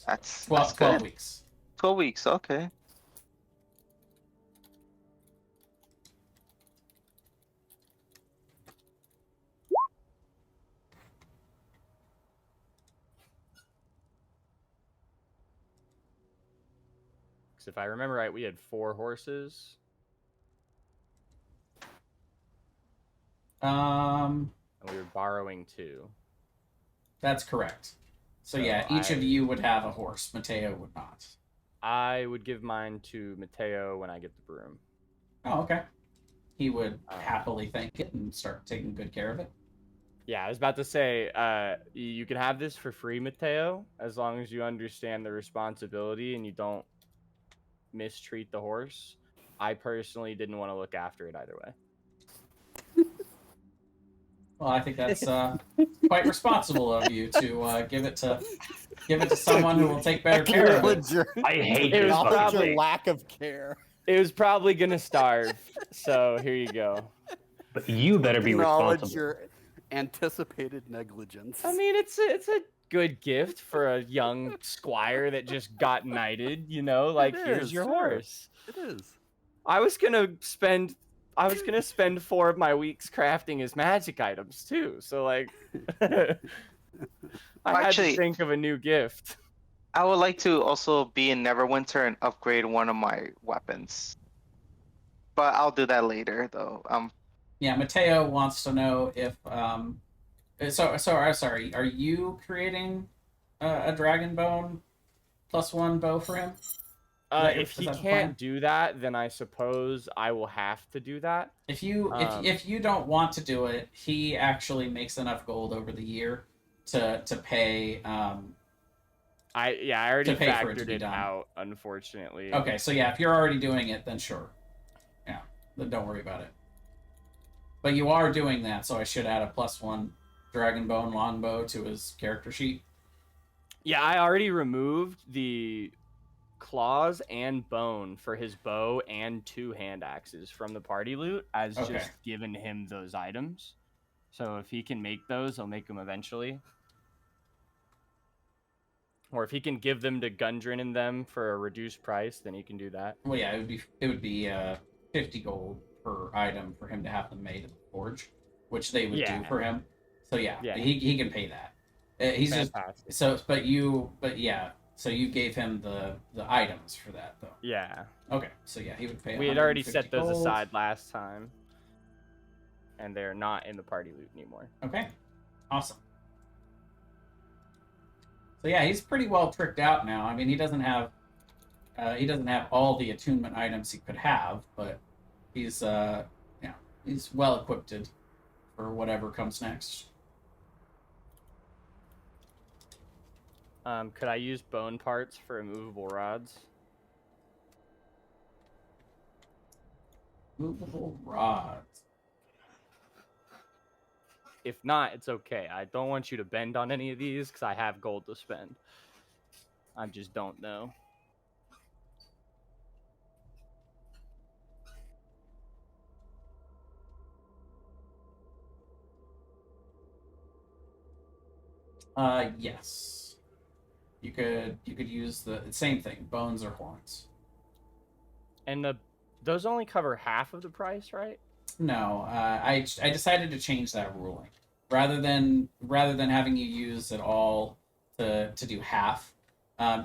Speaker 2: That's
Speaker 1: 12
Speaker 2: good.
Speaker 1: weeks.
Speaker 2: 12 weeks. Okay.
Speaker 3: Because if I remember right, we had 4 horses.
Speaker 1: Um,
Speaker 3: And we were borrowing 2.
Speaker 1: that's correct. So yeah,
Speaker 3: So
Speaker 1: each of you would have a horse. Mateo would not.
Speaker 3: I would give mine to Mateo when I get the broom.
Speaker 1: Oh, okay. He would happily thank it and start taking good care of it.
Speaker 3: Yeah, I was about to say, you can have this for free, Mateo, as long as you understand the responsibility and you don't mistreat the horse. I personally didn't want to look after it either way.
Speaker 1: Well, I think that's quite responsible of you to give it to someone who will take better care of it.
Speaker 6: Acknowledge your,
Speaker 5: I hate
Speaker 3: It
Speaker 5: this
Speaker 3: was
Speaker 5: fucking
Speaker 6: acknowledge your
Speaker 5: thing.
Speaker 6: lack of care.
Speaker 3: It was probably gonna starve, so here you go.
Speaker 5: But you better be
Speaker 4: Acknowledge
Speaker 5: responsible.
Speaker 4: your anticipated negligence.
Speaker 3: I mean, it's a good gift for a young squire that just got knighted. You know, like
Speaker 4: It
Speaker 3: here's
Speaker 4: is,
Speaker 3: your
Speaker 4: sure.
Speaker 3: horse.
Speaker 4: It is.
Speaker 3: I was gonna spend 4 of my weeks crafting his magic items too. So like, I had
Speaker 2: Actually-
Speaker 3: to think of a new gift.
Speaker 2: I would like to also be in Neverwinter and upgrade one of my weapons. But I'll do that later, though.
Speaker 1: Yeah, Mateo wants to know if sorry, are you creating a dragon bone +1 bow for him?
Speaker 3: If
Speaker 1: is
Speaker 3: he
Speaker 1: that the
Speaker 3: can't
Speaker 1: plan?
Speaker 3: do that, then I suppose I will have to do that.
Speaker 1: If you don't want to do it, he actually makes enough gold over the year to pay.
Speaker 3: I already
Speaker 1: To pay for it to
Speaker 3: factored
Speaker 1: be
Speaker 3: it
Speaker 1: done.
Speaker 3: out, unfortunately.
Speaker 1: Okay, so yeah, if you're already doing it, then sure. Yeah, then don't worry about it. But you are doing that, so I should add a +1 Dragonbone longbow to his character sheet.
Speaker 3: Yeah, I already removed the claws and bone for his bow and 2 hand axes from the party loot as
Speaker 1: Okay.
Speaker 3: just giving him those items. So if he can make those, I'll make them eventually. Or if he can give them to Gundren and them for a reduced price, then he can do that.
Speaker 1: Well, yeah, it would be 50 gold per item for him to have them made at the forge, which they would do for him. So yeah,
Speaker 3: Yeah.
Speaker 1: he can pay that. He's
Speaker 3: Fantastic.
Speaker 1: just so, but yeah, so you gave him the items for that though.
Speaker 3: Yeah.
Speaker 1: Okay, so yeah, he would pay.
Speaker 3: We had already
Speaker 1: 150
Speaker 3: set those
Speaker 1: gold.
Speaker 3: aside last time. And they're not in the party loot anymore.
Speaker 1: Okay, awesome. So yeah, he's pretty well tricked out now. I mean, he doesn't have all the attunement items he could have, but he's he's well equipped for whatever comes next.
Speaker 3: Could I use bone parts for immovable rods?
Speaker 1: Movable rods.
Speaker 3: If not, it's okay. I don't want you to bend on any of these because I have gold to spend. I just don't know.
Speaker 1: Yes. You could use the same thing, bones or horns.
Speaker 3: And those only cover half of the price, right?
Speaker 1: No, I decided to change that ruling. Rather than having you use it all to do half,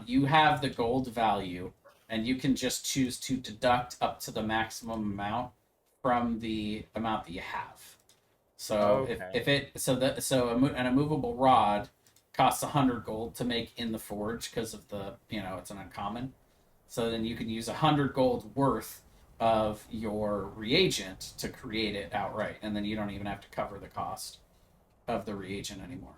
Speaker 1: you have the gold value, and you can just choose to deduct up to the maximum amount from the amount that you have. So
Speaker 3: Okay.
Speaker 1: an immovable rod costs 100 gold to make in the forge because of the it's an uncommon. So then you can use 100 gold worth of your reagent to create it outright, and then you don't even have to cover the cost of the reagent anymore.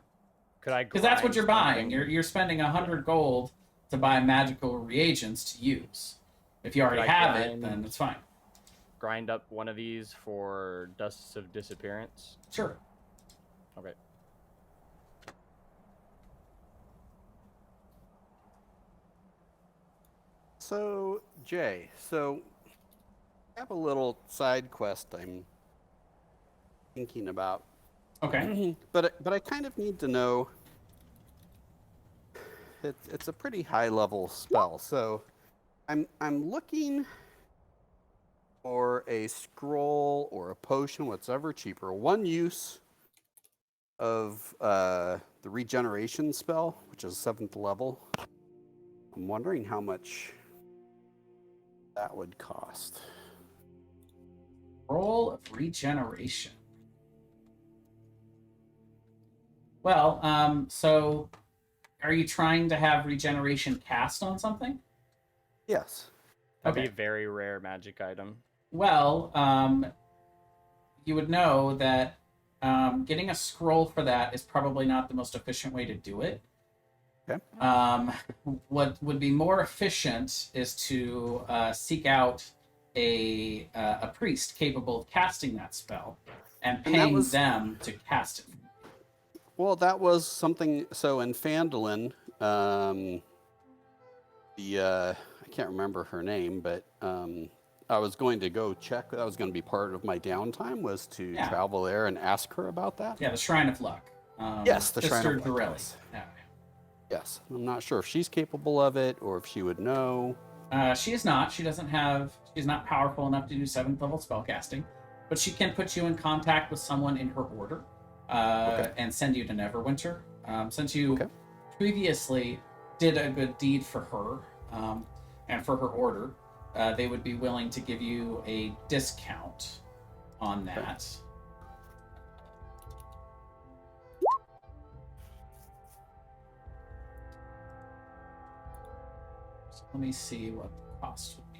Speaker 3: Could I?
Speaker 1: Because that's what you're buying.
Speaker 3: something-
Speaker 1: You're spending 100 gold to buy magical reagents to use. If you already
Speaker 3: Could I
Speaker 1: have it,
Speaker 3: grind-
Speaker 1: then it's fine.
Speaker 3: Grind up one of these for Dusts of Disappearance.
Speaker 1: Sure.
Speaker 3: Okay.
Speaker 4: So, Jay, I have a little side quest I'm thinking about.
Speaker 1: Okay.
Speaker 4: But I kind of need to know. It's a pretty high level spell, so I'm looking for a scroll or a potion, whatever cheaper. One use of the regeneration spell, which is 7th level. I'm wondering how much that would cost.
Speaker 1: Roll of regeneration. Well, so are you trying to have regeneration cast on something?
Speaker 4: Yes.
Speaker 3: That'd
Speaker 1: Okay.
Speaker 3: be a very rare magic item.
Speaker 1: Well, you would know that getting a scroll for that is probably not the most efficient way to do it.
Speaker 4: Okay.
Speaker 1: What would be more efficient is to seek out a priest capable of casting that spell and paying them to cast it.
Speaker 4: Well, that was something. So in Phandalin, I can't remember her name, but I was going to go check. That was going to be part of my downtime, was to travel there and ask her about that.
Speaker 1: Yeah, the Shrine of Luck.
Speaker 4: Yes, the Shrine of Luck.
Speaker 1: Dorelli.
Speaker 4: Yes.
Speaker 1: Yeah.
Speaker 4: Yes, I'm not sure if she's capable of it or if she would know.
Speaker 1: She is not. She's not powerful enough to do 7th level spellcasting, but she can put you in contact with someone in her order and send you to Neverwinter. Since you previously did a good deed for her and for her order, they would be willing to give you a discount on that. So let me see what the cost would be.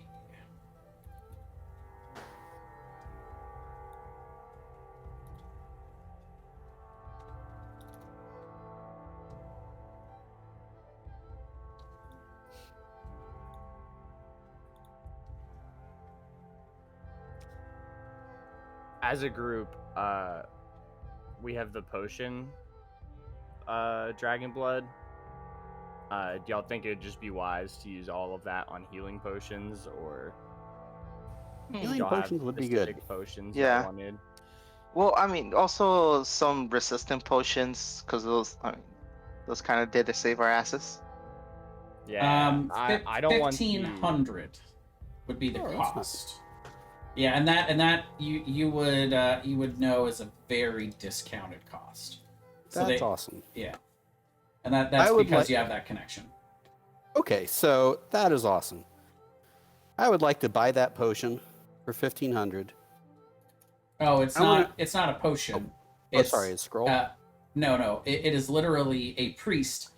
Speaker 3: as a group, we have the potion, Dragon Blood. Do y'all think it'd just be wise to use all of that on healing potions, or
Speaker 4: Healing
Speaker 3: y'all have
Speaker 4: potions would be good.
Speaker 3: specific potions
Speaker 2: Yeah.
Speaker 3: y'all wanted?
Speaker 2: Well, I mean, also some resistant potions, because those kind of did to save our asses.
Speaker 3: Yeah, I don't want
Speaker 1: 1,500 would be the
Speaker 4: Oh, that's not-
Speaker 1: cost. Yeah, and that you would know is a very discounted cost. So
Speaker 4: That's awesome.
Speaker 1: Yeah, and that's
Speaker 4: I would
Speaker 1: because
Speaker 4: like-
Speaker 1: you have that connection.
Speaker 4: Okay, so that is awesome. I would like to buy that potion for 1,500.
Speaker 1: Oh, it's
Speaker 4: I
Speaker 1: not.
Speaker 4: wanna-
Speaker 1: It's not a potion.
Speaker 4: Oh, sorry, a scroll.
Speaker 1: No. It is literally a priest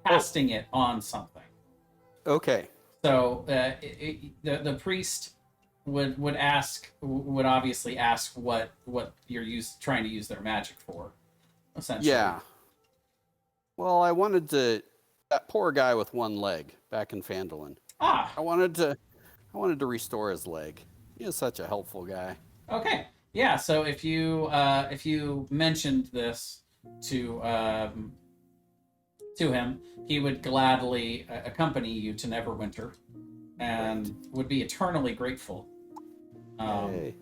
Speaker 1: casting it on something.
Speaker 4: Okay.
Speaker 1: So the priest would obviously ask what you're trying to use their magic for, essentially.
Speaker 4: Yeah. Well, I wanted to that poor guy with one leg back in Phandalin.
Speaker 1: Ah.
Speaker 4: I wanted to restore his leg. He is such a helpful guy.
Speaker 1: Okay. Yeah. So if you mentioned this to him, he would gladly accompany you to Neverwinter, and would be eternally grateful.
Speaker 4: Hey.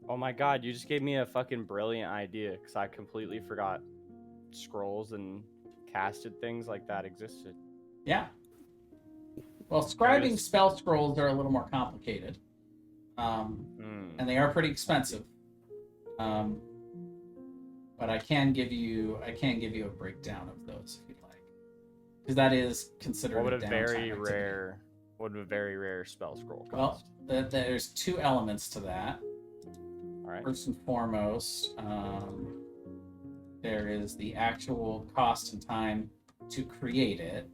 Speaker 3: Oh my god, you just gave me a fucking brilliant idea, because I completely forgot scrolls and casted things like that existed.
Speaker 1: Yeah. Well, scribing
Speaker 3: There's-
Speaker 1: spell scrolls are a little more complicated, and they are pretty expensive. But I can give you a breakdown of those if you'd like, because that is considered
Speaker 3: What would
Speaker 1: a
Speaker 3: a
Speaker 1: downtime
Speaker 3: very
Speaker 1: activity.
Speaker 3: rare spell scroll
Speaker 1: Well,
Speaker 3: cost?
Speaker 1: there's two elements to that.
Speaker 3: All right.
Speaker 1: First and foremost, there is the actual cost and time to create it,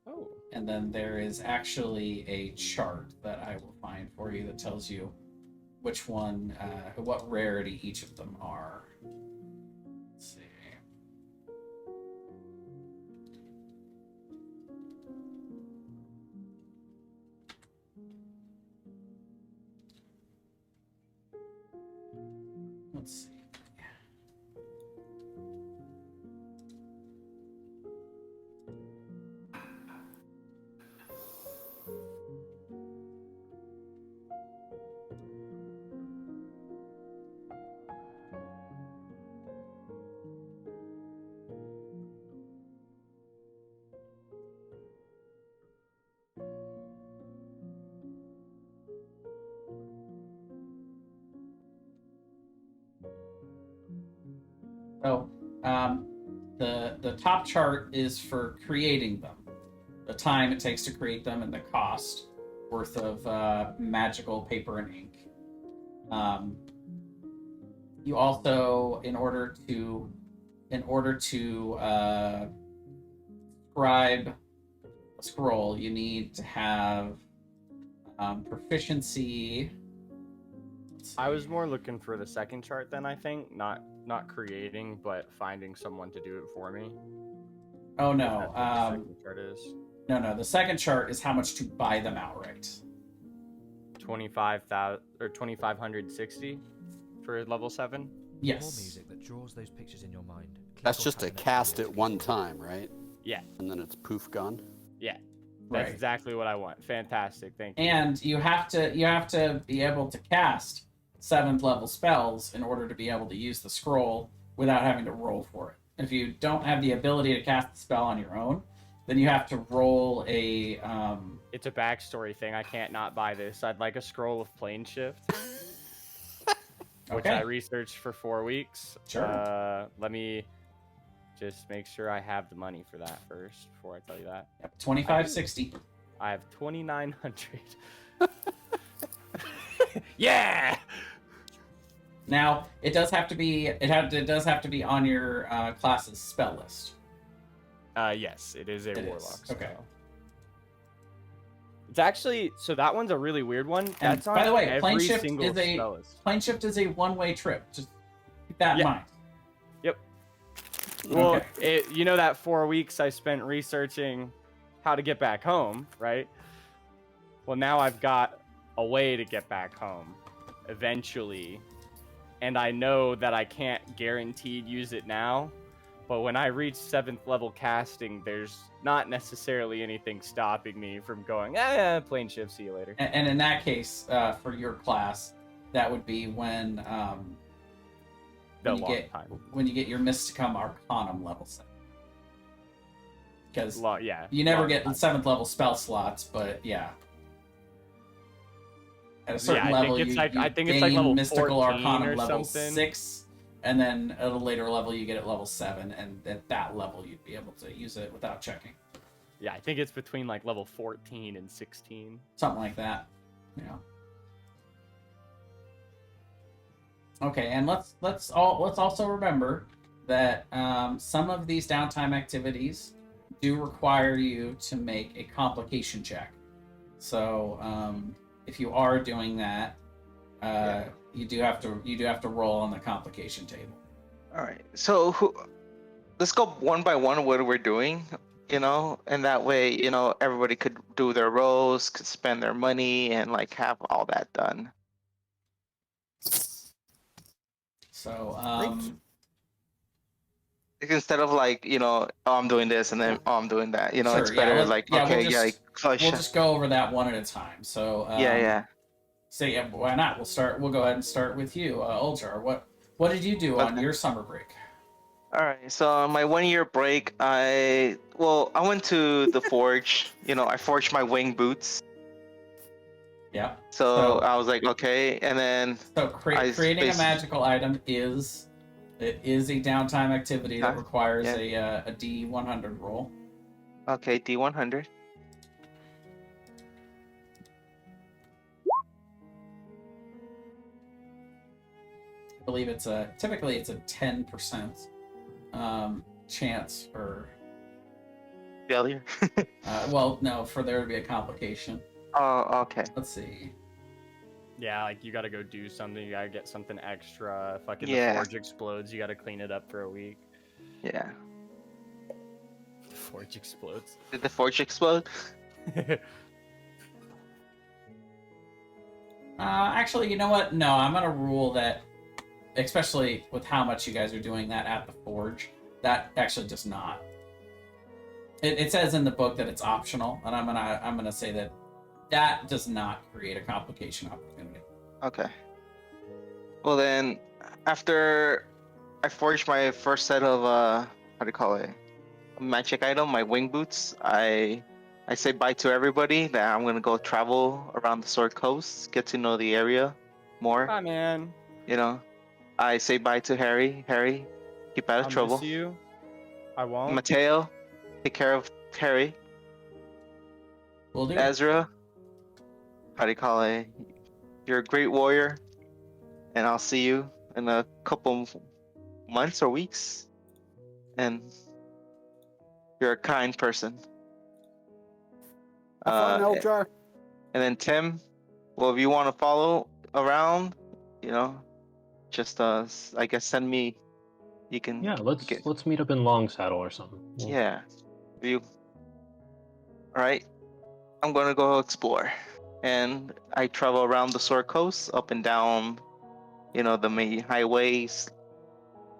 Speaker 3: Oh.
Speaker 1: and then there is actually a chart that I will find for you that tells you which one, what rarity each of them are. Let's see. Let's see. So, the top chart is for creating them, the time it takes to create them, and the cost worth of magical paper and ink. You also, in order to scribe a scroll, you need to have proficiency.
Speaker 3: I was more looking for the second chart then, I think. Not creating, but finding someone to do it for me.
Speaker 1: Oh
Speaker 3: If
Speaker 1: no.
Speaker 3: that's what the second chart is
Speaker 1: No. The second chart is how much to buy them outright.
Speaker 3: 25,000 or 2,560 for level 7.
Speaker 6: More
Speaker 1: Yes.
Speaker 6: music that draws those pictures in your mind. Click
Speaker 4: That's
Speaker 6: or
Speaker 4: just
Speaker 6: tap
Speaker 4: a
Speaker 6: the next
Speaker 4: cast
Speaker 6: video
Speaker 4: at
Speaker 6: to
Speaker 4: one
Speaker 6: continue.
Speaker 4: time, right?
Speaker 3: Yeah,
Speaker 4: And then it's poof gone.
Speaker 3: yeah. That's
Speaker 1: Right.
Speaker 3: exactly what I want. Fantastic, thank you.
Speaker 1: And you have to be able to cast 7th level spells in order to be able to use the scroll without having to roll for it. If you don't have the ability to cast the spell on your own, then you have to roll a
Speaker 3: It's a backstory thing. I can't not buy this. I'd like a scroll of plane shift, which
Speaker 1: Okay.
Speaker 3: I researched for 4 weeks.
Speaker 1: Sure.
Speaker 3: Let me just make sure I have the money for that first before I tell you that.
Speaker 1: 2560.
Speaker 3: I have 2,900. Yeah.
Speaker 1: Now, it does have to be on your class's spell list.
Speaker 3: Yes, it is a
Speaker 1: It is.
Speaker 3: warlock spell.
Speaker 1: Okay.
Speaker 3: It's actually that one's a really weird one.
Speaker 1: And
Speaker 3: That's on
Speaker 1: by the way,
Speaker 3: every
Speaker 1: plane shift
Speaker 3: single
Speaker 1: is a
Speaker 3: spell list.
Speaker 1: plane shift is a one-way trip. Just keep that in
Speaker 3: Yeah.
Speaker 1: mind.
Speaker 3: Yep. Well,
Speaker 1: Okay.
Speaker 3: you know that 4 weeks I spent researching how to get back home, right? Well, now I've got a way to get back home. eventually, and I know that I can't guaranteed use it now. But when I reach 7th level casting, there's not necessarily anything stopping me from going, plane shift, see you later.
Speaker 1: And in that case, for your class, that would be when when you get your Mysticum Arcanum level set. Because you never get 7th level spell slots, but yeah. At a certain level,
Speaker 3: I think
Speaker 1: gain
Speaker 3: it's like level
Speaker 1: Mystical
Speaker 3: 14
Speaker 1: Arcanum
Speaker 3: or
Speaker 1: level
Speaker 3: something.
Speaker 1: 6, and then at a later level you get it level 7, and at that level you'd be able to use it without checking.
Speaker 3: Yeah, I think it's between like level 14 and 16.
Speaker 1: Something like that. Yeah. Okay, and let's also remember that some of these downtime activities do require you to make a complication check. So if you are doing that, you do have to roll on the complication table.
Speaker 2: All right. So let's go one by one what we're doing, and that way, everybody could do their roles, could spend their money, and like have all that done.
Speaker 1: So
Speaker 2: Instead of like, I'm doing this and then I'm doing that.
Speaker 1: sure,
Speaker 2: It's better
Speaker 1: we'll just go over that one at a time. So
Speaker 2: yeah.
Speaker 1: So yeah, why not? We'll go ahead and start with you, Uljar. What did you do on your summer break?
Speaker 2: All right. So on my 1 year break, I went to the forge. I forged my wing boots.
Speaker 1: Yeah.
Speaker 2: So I was like, okay, and then
Speaker 1: creating a magical item is a downtime activity that requires a D100 roll.
Speaker 2: Okay, D100.
Speaker 1: I believe typically it's a 10% chance for
Speaker 2: failure.
Speaker 1: Well, no, for there to be a complication.
Speaker 2: Oh, okay.
Speaker 1: Let's see.
Speaker 3: Yeah, like you gotta go do something, you gotta get something extra. Fucking the forge explodes, you gotta clean it up for a week.
Speaker 2: Yeah.
Speaker 3: The forge explodes.
Speaker 2: Did the forge explode?
Speaker 1: Actually, you know what? No, I'm gonna rule that, especially with how much you guys are doing that at the forge, that actually does not. It says in the book that it's optional, and I'm gonna say that does not create a complication opportunity.
Speaker 2: Okay. Well then, after I forged my first set of how do you call it, a magic item, my wing boots, I say bye to everybody. That I'm gonna go travel around the Sword Coast, get to know the area more.
Speaker 3: Bye, man.
Speaker 2: I say bye to Harry. Harry, keep out of trouble.
Speaker 3: Miss you. I won't.
Speaker 2: Mateo, take care of Harry.
Speaker 1: Will do.
Speaker 2: Ezra, how do you call it? You're a great warrior, and I'll see you in a couple months or weeks. And you're a kind person.
Speaker 4: Have fun, Eljar.
Speaker 2: And then Tim, well, if you want to follow around, just I guess send me. You can.
Speaker 5: Yeah, let's meet up in Long Saddle or something.
Speaker 2: Yeah. All right. I'm gonna go explore, and I travel around the Sword Coast, up and down, the main highways,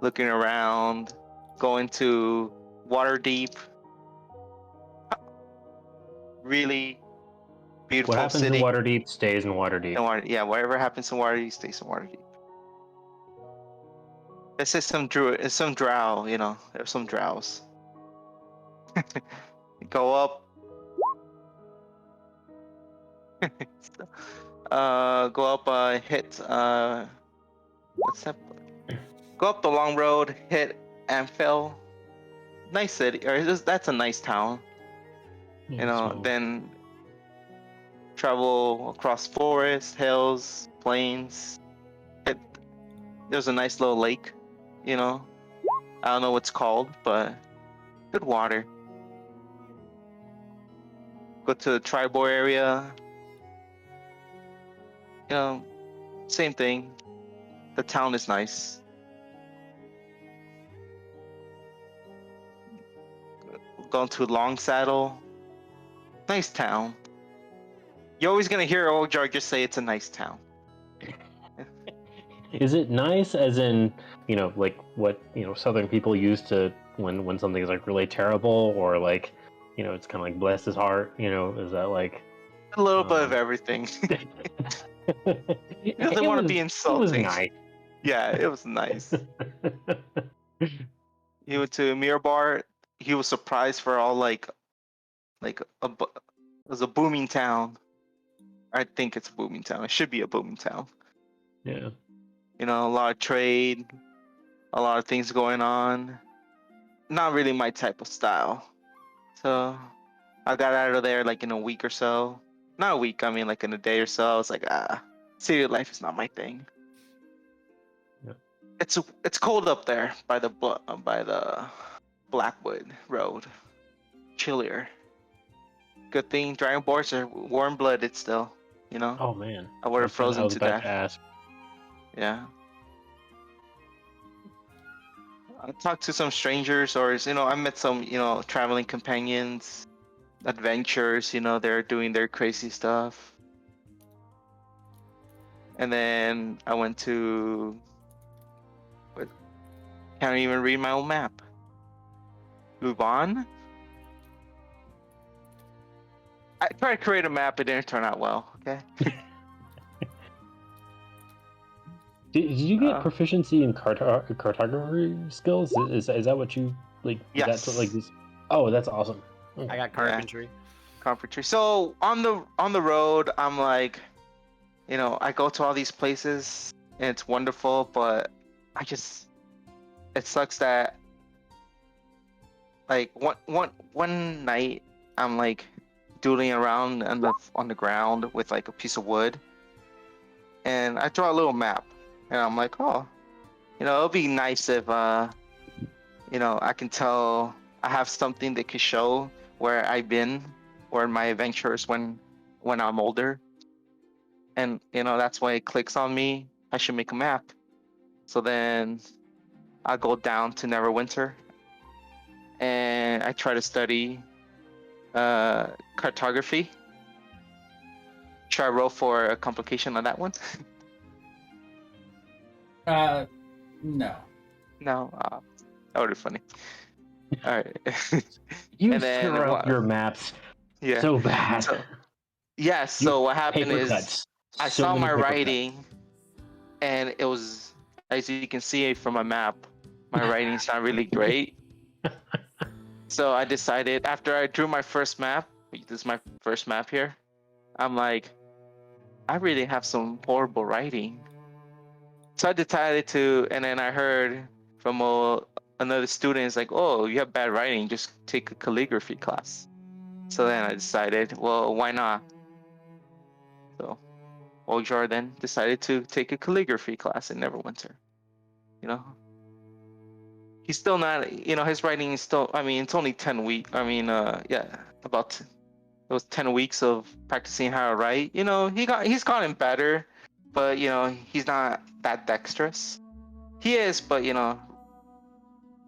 Speaker 2: looking around, going to Waterdeep. Really beautiful
Speaker 5: What happens
Speaker 2: city.
Speaker 5: in Waterdeep stays in Waterdeep.
Speaker 2: Yeah, whatever happens in Waterdeep stays in Waterdeep. This is some drow, there's some drows. Go up. Go up, hit, what's that? Go up the long road, hit Amphel. Nice city, that's a nice town. Then travel across forests, hills, plains. There's a nice little lake, I don't know what's called, but good water. Go to the Tribor area. Same thing. The town is nice. Going to Long Saddle. Nice town. You're always gonna hear Uljar just say it's a nice town.
Speaker 5: Is it nice as in, like what, Southern people use to when something is like really terrible, or like, it's kind of like bless his heart, is that like
Speaker 2: A little bit of
Speaker 5: um
Speaker 2: everything. He doesn't
Speaker 5: it
Speaker 2: want to
Speaker 5: was
Speaker 2: be
Speaker 5: it was
Speaker 2: insulting.
Speaker 5: nice.
Speaker 2: Yeah, it was nice. He went to Mirror Bar. He was surprised for all like it was a booming town. I think it's a booming town. It should be a booming town.
Speaker 5: Yeah.
Speaker 2: A lot of trade, a lot of things going on. Not really my type of style. So I got out of there like in a week or so. Not a week, I mean like in a day or so. I was like, city life is not my thing.
Speaker 5: Yeah.
Speaker 2: It's cold up there by the Blackwood Road. Chillier. Good thing dragon boars are warm blooded still.
Speaker 5: Oh man.
Speaker 2: I would have
Speaker 5: I
Speaker 2: frozen
Speaker 5: was
Speaker 2: to
Speaker 5: about
Speaker 2: death.
Speaker 5: to ask.
Speaker 2: Yeah. I talked to some strangers, or I met some traveling companions, adventures. They're doing their crazy stuff. And then I went to. What? Can't even read my own map. Lubon. I tried to create a map, it didn't turn out well. Okay.
Speaker 5: Did you get
Speaker 2: Uh,
Speaker 5: proficiency in cartography skills? Is that what you like? Is that like
Speaker 2: yes.
Speaker 5: this? Oh, that's awesome. Okay.
Speaker 3: I got
Speaker 2: Yeah.
Speaker 3: carpentry.
Speaker 2: Carpentry. So on the road, I'm like, I go to all these places and it's wonderful, but it sucks that like one night I'm like doodling around on the ground with like a piece of wood, and I draw a little map, and I'm like, oh, it'll be nice if I can tell I have something that could show where I've been or my adventures when I'm older. And that's why it clicks on me. I should make a map. So then I go down to Neverwinter and I try to study cartography. Should I roll for a complication on that one?
Speaker 1: No.
Speaker 2: No, that would be funny. All right.
Speaker 5: You
Speaker 2: And then
Speaker 5: screw up your maps
Speaker 2: yeah.
Speaker 5: so bad.
Speaker 2: So yes.
Speaker 5: You
Speaker 2: So what happened
Speaker 5: paper
Speaker 2: is
Speaker 5: cuts.
Speaker 2: I
Speaker 5: So
Speaker 2: saw
Speaker 5: many
Speaker 2: my
Speaker 5: paper
Speaker 2: writing, and it was, as you can see from my map, my writing's not really great. So I decided after I drew my first map, this is my first map here, I'm like, I really have some horrible writing. So I decided to, and then I heard from another student, it's like, oh, you have bad writing, just take a calligraphy class. So then I decided, well, why not? So Ojar then decided to take a calligraphy class in Neverwinter. You know, he's still not, his writing is still, I mean, it's only 10 weeks. I mean, yeah, about those 10 weeks of practicing how to write. He's gotten better, but, he's not that dexterous. He is, but,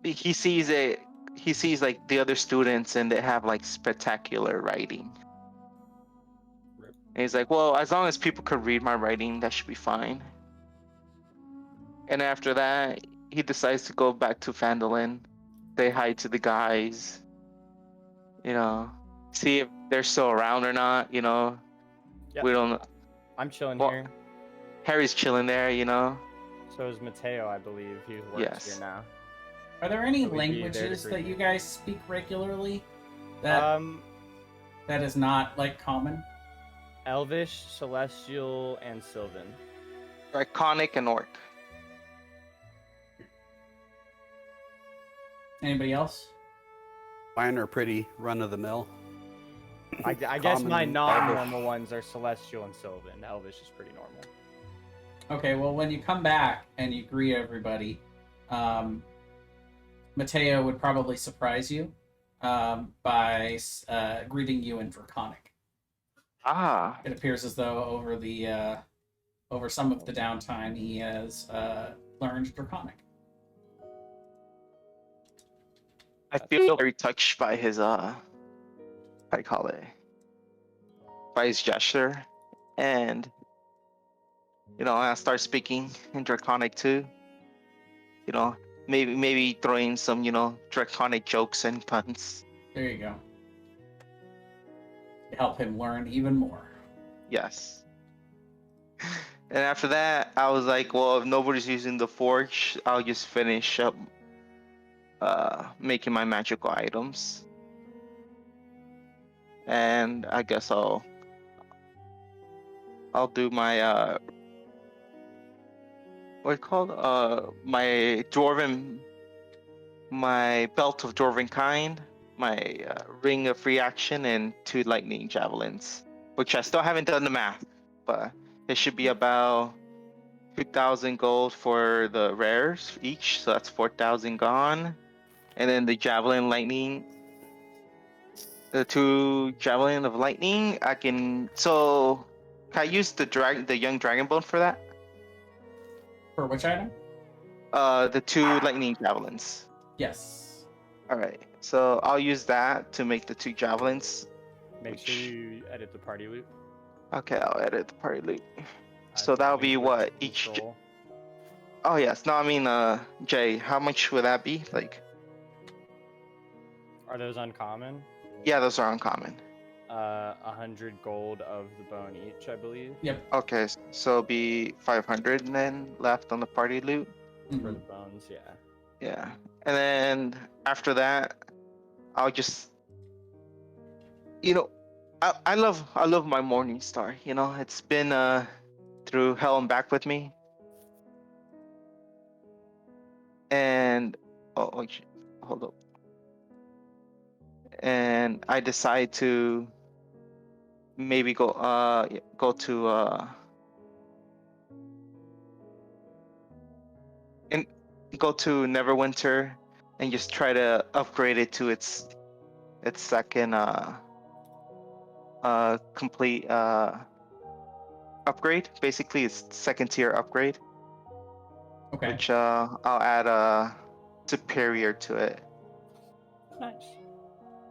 Speaker 2: he sees it, he sees like the other students and they have like spectacular writing. And he's like, well, as long as people could read my writing, that should be fine. And after that, he decides to go back to Phandalin, say hi to the guys, see if they're still around or not.
Speaker 3: Yep.
Speaker 2: We don't.
Speaker 3: I'm chilling
Speaker 2: Well,
Speaker 3: here.
Speaker 2: Harry's chilling there.
Speaker 3: So is Mateo, I believe. He works
Speaker 2: Yes.
Speaker 3: here now.
Speaker 1: Are there any
Speaker 3: So we'd be there to
Speaker 1: languages
Speaker 3: greet
Speaker 1: that
Speaker 3: you.
Speaker 1: you guys speak regularly that is not like common?
Speaker 3: Elvish, Celestial, and Sylvan.
Speaker 2: Draconic and Orc.
Speaker 1: Anybody else?
Speaker 4: Mine are pretty run of the mill.
Speaker 3: I guess my
Speaker 4: Common,
Speaker 3: non-normal ones are Celestial and Sylvan. Elvish is pretty normal.
Speaker 1: Okay, well, when you come back and you greet everybody, Mateo would probably surprise you by greeting you in Draconic.
Speaker 2: Ah,
Speaker 1: It appears as though over some of the downtime he has learned Draconic.
Speaker 2: I feel very touched by his how do you call it? By his gesture, and I start speaking in Draconic too. You know, maybe throwing some, Draconic jokes and puns.
Speaker 1: There you go. To help him learn even more.
Speaker 2: Yes. And after that, I was like, well, if nobody's using the forge, I'll just finish up making my magical items. And I guess I'll do my what it called? My belt of dwarven kind, my ring of free action, and 2 lightning javelins, which I still haven't done the math, but it should be about 2,000 gold for the rares each, so that's 4,000 gone. And then the javelin lightning, the 2 javelin of lightning, can I use the young dragon bone for that?
Speaker 1: For which item?
Speaker 2: The 2 lightning javelins.
Speaker 1: Yes.
Speaker 2: All right, so I'll use that to make the 2 javelins.
Speaker 3: Make sure you edit the party loot.
Speaker 2: Okay, I'll edit the party loot. So that'll be
Speaker 3: Linked
Speaker 2: what
Speaker 3: with
Speaker 2: each.
Speaker 3: control.
Speaker 2: Oh yes, no, I mean, Jay, how much would that be? Like,
Speaker 3: Are those uncommon?
Speaker 2: yeah, those are uncommon.
Speaker 3: 100 gold of the bone each, I believe,
Speaker 1: Yep.
Speaker 2: Okay, so it'll be 500 then left on the party loot.
Speaker 3: for
Speaker 1: Mhm.
Speaker 3: the bones. Yeah.
Speaker 2: Yeah, and then after that, I'll just, I love my Morning Star. It's been through hell and back with me. And hold up. And I decide to maybe go to and go to Neverwinter and just try to upgrade it to its second complete upgrade. Basically, it's second tier upgrade,
Speaker 1: Okay.
Speaker 2: which I'll add a superior to it.
Speaker 3: Nice.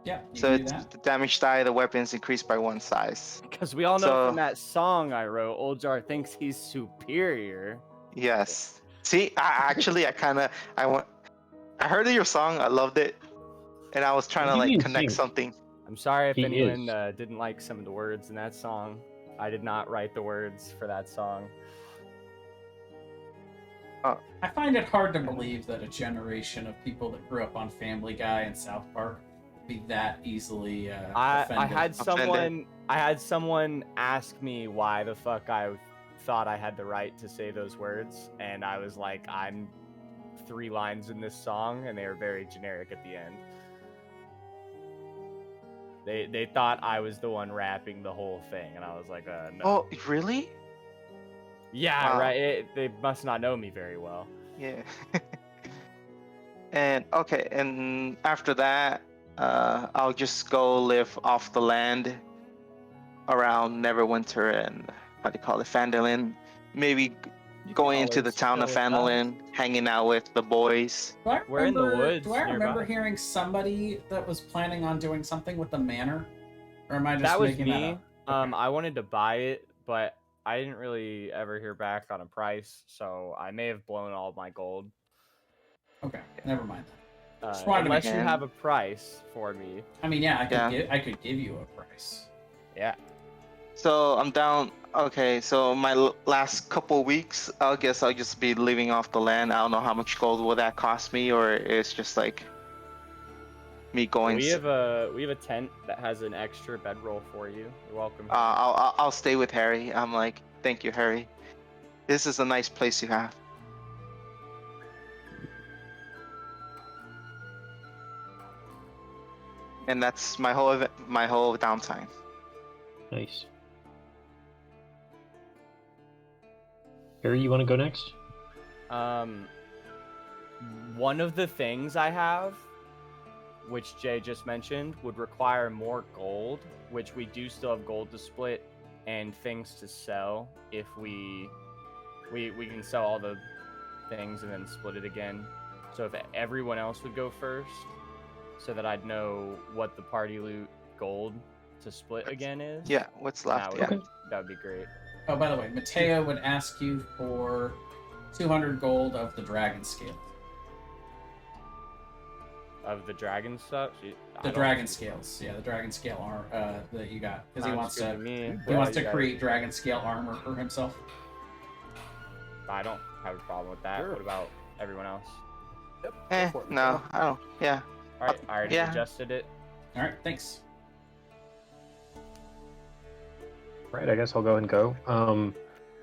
Speaker 1: Yeah, you
Speaker 2: So
Speaker 1: can do
Speaker 2: it's
Speaker 1: that.
Speaker 2: the damage die, the weapons increased by 1 size.
Speaker 3: Because we all know
Speaker 2: So-
Speaker 3: from that song I wrote, Old Jar thinks he's superior.
Speaker 2: Yes. See, I heard of your song, I loved it, and I was trying
Speaker 5: What
Speaker 2: to
Speaker 5: do you
Speaker 2: like
Speaker 5: mean
Speaker 2: connect
Speaker 5: sing?
Speaker 2: something.
Speaker 3: I'm sorry if
Speaker 5: He
Speaker 3: anyone
Speaker 5: is.
Speaker 3: didn't like some of the words in that song. I did not write the words for that song.
Speaker 1: I find it hard to believe that a generation of people that grew up on Family Guy and South Park would be that easily
Speaker 3: I
Speaker 1: offended.
Speaker 3: had someone ask me why the fuck I thought I had the right to say those words, and I was like, I'm 3 lines in this song, and they were very generic at the end. They thought I was the one rapping the whole thing, and I was like, no.
Speaker 2: Oh, really?
Speaker 3: Yeah,
Speaker 2: Wow.
Speaker 3: right. They must not know me very well.
Speaker 2: Yeah. And okay, and after that, I'll just go live off the land around Neverwinter and how do you call it, Phandalin. Maybe
Speaker 3: You can
Speaker 2: going into the
Speaker 3: always
Speaker 2: town
Speaker 3: chill
Speaker 2: of
Speaker 3: with us.
Speaker 2: Phandalin, hanging out with the boys.
Speaker 1: Do I
Speaker 3: We're in the
Speaker 1: remember-
Speaker 3: woods
Speaker 1: Do I remember
Speaker 3: nearby.
Speaker 1: hearing somebody that was planning on doing something with the manor? Or am I just
Speaker 3: That was
Speaker 1: making
Speaker 3: me.
Speaker 1: that up? Okay.
Speaker 3: I wanted to buy it, but I didn't really ever hear back on a price, so I may have blown all my gold.
Speaker 1: Okay, never mind. Just wanted to
Speaker 3: Unless
Speaker 2: make-
Speaker 3: you have a price for me.
Speaker 1: I mean, yeah,
Speaker 2: Yeah.
Speaker 1: I could give you a price.
Speaker 3: Yeah.
Speaker 2: So I'm down. Okay, so my last couple weeks, I guess I'll just be living off the land. I don't know how much gold will that cost me, or it's just like me going.
Speaker 3: We have a tent that has an extra bedroll for you. You're welcome.
Speaker 2: I'll stay with Harry. I'm like, thank you, Harry. This is a nice place you have. And that's my whole downtime.
Speaker 5: Nice. Harry, you want to go next?
Speaker 3: One of the things I have, which Jay just mentioned, would require more gold, which we do still have gold to split and things to sell if we can sell all the things and then split it again. So if everyone else would go first, so that I'd know what the party loot gold to split again is.
Speaker 2: Yeah, what's left?
Speaker 3: That
Speaker 2: Yeah.
Speaker 3: would, that would be great.
Speaker 1: Oh, by the way, Mateo would ask you for 200 gold of the dragon scale.
Speaker 3: Of the dragon stuff?
Speaker 1: The dragon scales. Yeah, the dragon scale armor that you got. Because he wants
Speaker 3: Sounds good
Speaker 1: to
Speaker 3: me.
Speaker 1: he
Speaker 3: Well,
Speaker 1: wants to
Speaker 3: you guys-
Speaker 1: create dragon scale armor for himself.
Speaker 3: I don't have a problem with that.
Speaker 4: Sure.
Speaker 3: What about everyone else?
Speaker 4: Yep. go for it,
Speaker 2: No,
Speaker 4: Mateo.
Speaker 2: I don't. Yeah.
Speaker 3: Alright, I already
Speaker 2: Yeah.
Speaker 3: adjusted it.
Speaker 1: Alright, thanks.
Speaker 5: Right, I guess I'll go and go.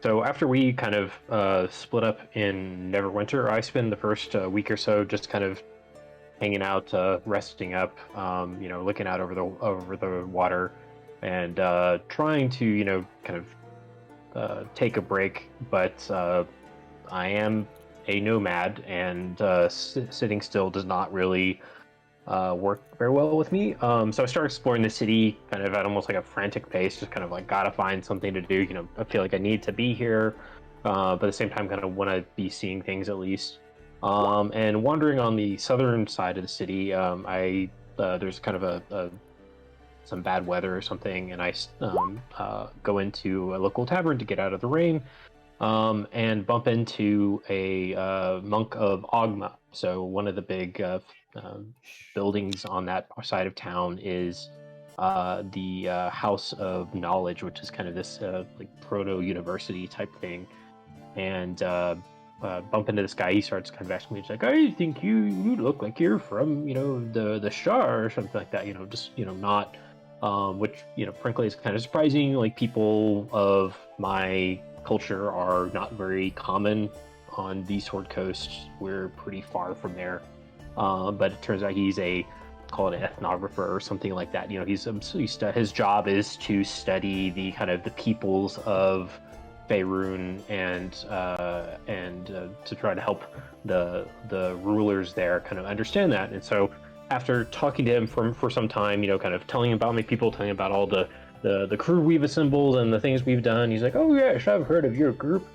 Speaker 5: So after we kind of split up in Neverwinter, I spend the first week or so just kind of hanging out, resting up, looking out over the water, and trying to kind of take a break. But I am a nomad, and sitting still does not really work very well with me. So I started exploring the city kind of at almost like a frantic pace, just kind of like gotta find something to do. I feel like I need to be here, but at the same time kind of want to be seeing things at least. And wandering on the southern side of the city, there's kind of some bad weather or something, and I go into a local tavern to get out of the rain, and bump into a monk of Ogma. So one of the big buildings on that side of town is the House of Knowledge, which is kind of this like proto-university type thing. And bump into this guy. He starts kind of asking me, he's like, "I think you look like you're from the Shah or something like that." Just not, which frankly is kind of surprising. Like, people of my culture are not very common on the Sword Coast. We're pretty far from there. But it turns out he's call it an ethnographer or something like that. His job is to study the kind of the peoples of Faerun and to try to help the rulers there kind of understand that. And so after talking to him for some time, kind of telling him about my people, telling him about all the crew we've assembled and the things we've done, he's like, "Oh yes, I've heard of your group,"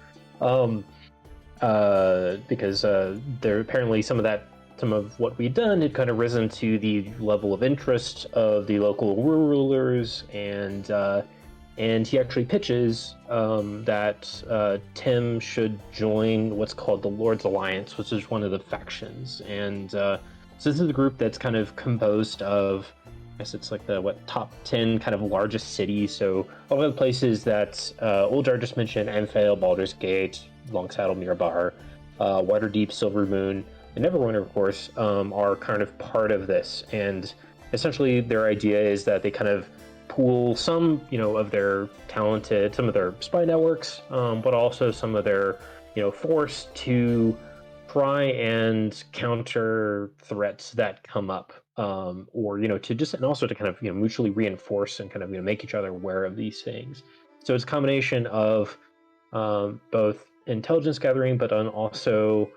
Speaker 5: because there apparently some of what we'd done had kind of risen to the level of interest of the local rulers, and he actually pitches that Tim should join what's called the Lord's Alliance, which is one of the factions. And so this is a group that's kind of composed of, I guess it's like the top 10 kind of largest cities. So all of the places that Uljar just mentioned: Amphail, Baldur's Gate, Longsaddle, Mirabar, Waterdeep, Silvermoon, and Neverwinter, of course, are kind of part of this. And essentially their idea is that they kind of pool some, of their some of their spy networks, but also some of their, force to try and counter threats that come up, or, to just, and also to kind of, mutually reinforce and kind of, make each other aware of these things. So it's a combination of both intelligence gathering, but also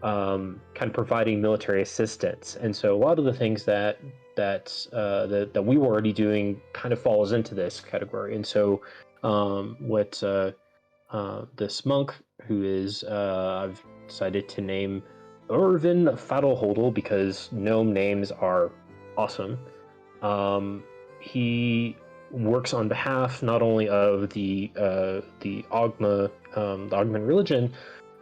Speaker 5: kind of providing military assistance. And so a lot of the things that we were already doing kind of falls into this category. And so what this monk, who is I've decided to name Irvin Faddlehodel, because gnome names are awesome. He works on behalf not only of the Ogma, the Ogman religion,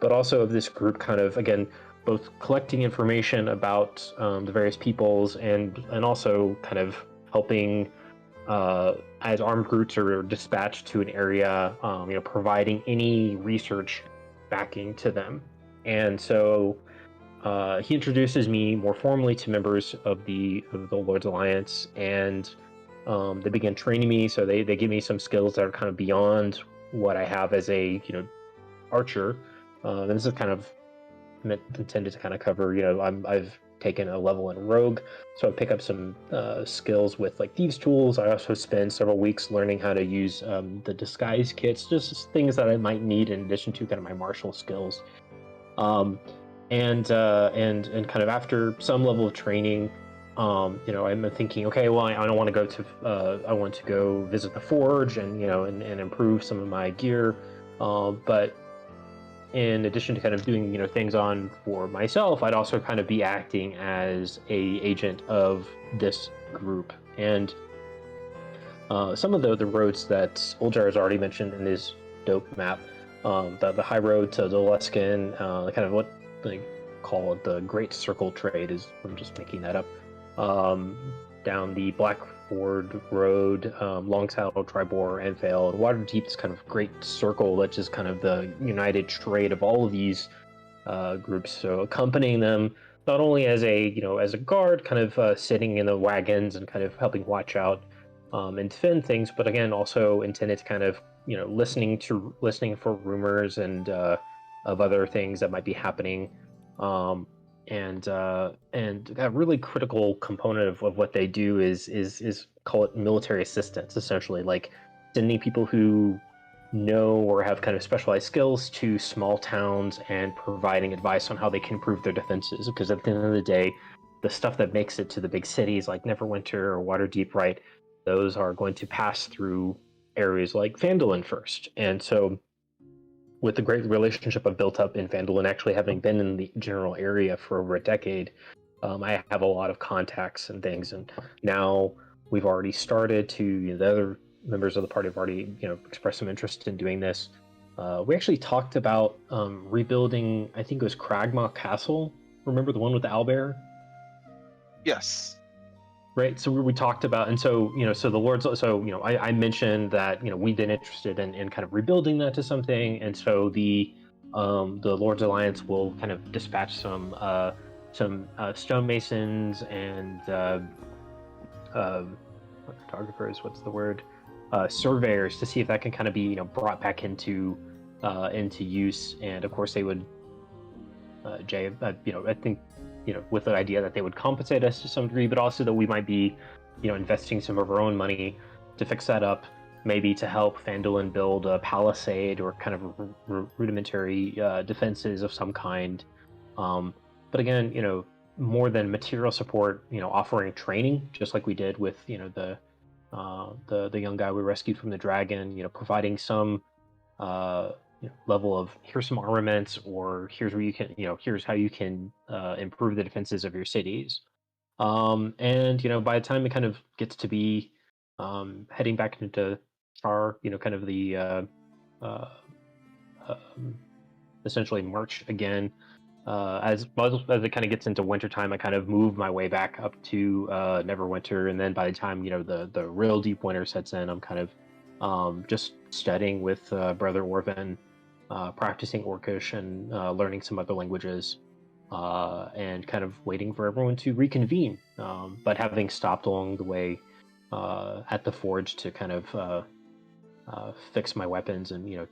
Speaker 5: but also of this group, kind of, again, both collecting information about the various peoples and also kind of helping as armed groups are dispatched to an area, providing any research backing to them. And so he introduces me more formally to members of the Lord's Alliance, and they begin training me. So they give me some skills that are kind of beyond what I have as a archer. And this is kind of intended to kind of cover, I've taken a level in Rogue, so I pick up some skills with like thieves' tools. I also spend several weeks learning how to use the disguise kits, just things that I might need in addition to kind of my martial skills. And kind of after some level of training, I'm thinking, okay, well, I don't want to go to, I want to go visit the forge and and improve some of my gear, but in addition to kind of doing things on for myself, I'd also kind of be acting as a agent of this group. And some of the roads that Uljar has already mentioned in his dope map. The high road to the Luskin, kind of what they call it, the Great Circle Trade is. I'm just making that up. Down the Blackford Road, Long Saddle, Tribor, and Vale, and Waterdeep is kind of Great Circle, which is kind of the united trade of all of these groups. So accompanying them not only as a guard, kind of sitting in the wagons and kind of helping watch out and defend things, but again also intended to kind of listening for rumors and of other things that might be happening. And a really critical component of what they do is call it military assistance, essentially, like sending people who know or have kind of specialized skills to small towns and providing advice on how they can improve their defenses. Because at the end of the day, the stuff that makes it to the big cities like Neverwinter or Waterdeep, right, those are going to pass through areas like Phandalin first. And so with the great relationship I've built up in Phandalin, actually having been in the general area for over a decade, I have a lot of contacts and things. And now we've already started to, the other members of the party have already, expressed some interest in doing this. We actually talked about rebuilding, I think it was Cragmaw Castle. Remember the one with the owlbear?
Speaker 2: Yes.
Speaker 5: Right, so we talked about, and so so the Lords, so I mentioned that we've been interested in kind of rebuilding that to something, and so the Lords Alliance will kind of dispatch some stonemasons and photographers, what's the word, surveyors, to see if that can kind of be brought back into use, and of course they would Jay, I think with the idea that they would compensate us to some degree, but also that we might be, investing some of our own money to fix that up, maybe to help Phandalin build a palisade or kind of rudimentary defenses of some kind. But again, more than material support, offering training, just like we did with, the young guy we rescued from the dragon, providing some level of here's some armaments, or here's where you can here's how you can improve the defenses of your cities. And by the time it kind of gets to be heading back into Char, kind of the essentially March again, as it kind of gets into wintertime, I kind of move my way back up to Neverwinter, and then by the time the real deep winter sets in, I'm kind of just studying with Brother Orvin, practicing Orcish and learning some other languages, and kind of waiting for everyone to reconvene. But having stopped along the way at the forge to kind of fix my weapons and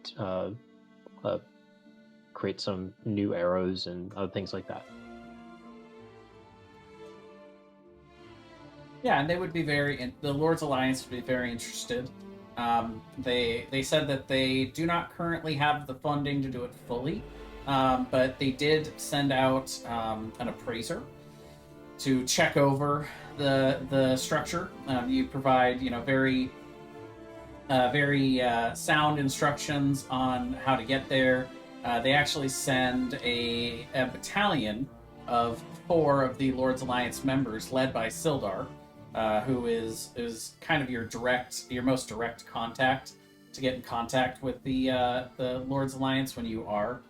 Speaker 5: create some new arrows and other things like that.
Speaker 1: Yeah, and they would be the Lord's Alliance would be very interested. They said that they do not currently have the funding to do it fully, but they did send out an appraiser to check over the structure. You provide very sound instructions on how to get there. They actually send a battalion of 4 of the Lord's Alliance members, led by Sildar, who is kind of your most direct contact to get in contact with the Lord's Alliance when you are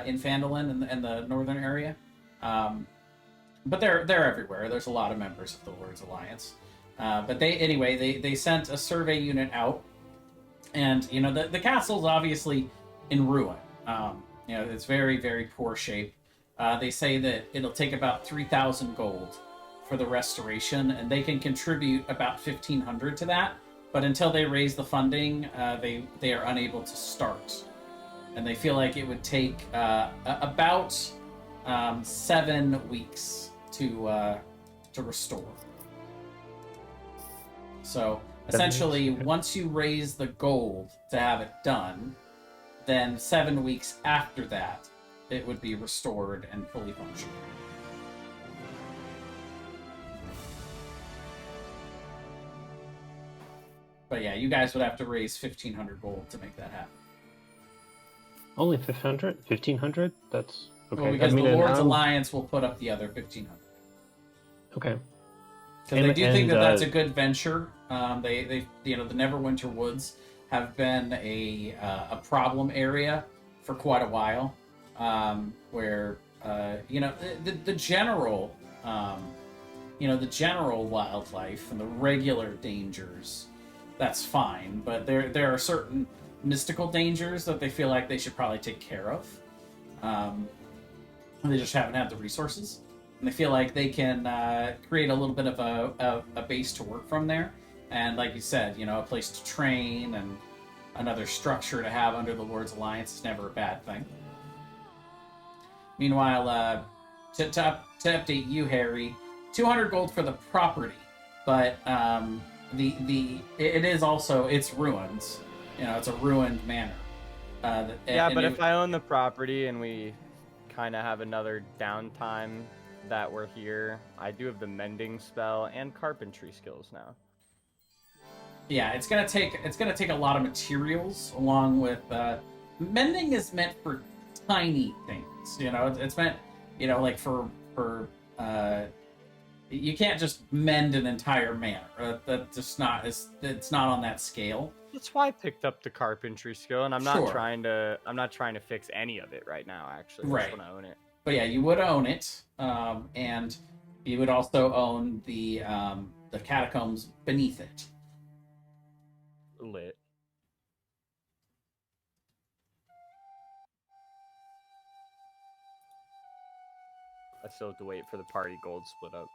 Speaker 1: in Phandalin and the northern area. But they're everywhere. There's a lot of members of the Lord's Alliance. But they sent a survey unit out, and the castle's obviously in ruin. It's very, very poor shape. They say that it'll take about 3,000 gold for the restoration, and they can contribute about 1,500 to that. But until they raise the funding, they are unable to start, and they feel like it would take about 7 weeks to restore. So essentially, once you raise the gold to have it done, then 7 weeks after that, it would be restored and fully functional. But yeah, you guys would have to raise 1,500 gold to make that happen.
Speaker 5: Only 500? 1,500? That's okay.
Speaker 1: Well, because the Lord's Alliance will put up the other 1,500.
Speaker 5: Okay.
Speaker 1: Because they do think that that's a good venture. The Neverwinter Woods have been a problem area for quite a while, where the general the general wildlife and the regular dangers, that's fine, but there are certain mystical dangers that they feel like they should probably take care of. They just haven't had the resources, and they feel like they can create a little bit of a base to work from there. And like you said, a place to train and another structure to have under the Lord's Alliance is never a bad thing. Meanwhile, to update you, Harry, 200 gold for the property, but it is also, it's ruins. It's a ruined manor.
Speaker 3: But if I own the property and we kind of have another downtime that we're here, I do have the mending spell and carpentry skills now.
Speaker 1: Yeah, it's gonna take a lot of materials along with mending is meant for tiny things. It's meant like for you can't just mend an entire manor. That's just not it's not on that scale.
Speaker 3: That's why I picked up the carpentry skill, and I'm not
Speaker 1: Sure.
Speaker 3: trying to fix any of it right now. Actually, I
Speaker 1: Right.
Speaker 3: just want to own it.
Speaker 1: But yeah, you would own it, and you would also own the catacombs beneath it.
Speaker 3: Lit. I still have to wait for the party gold split up.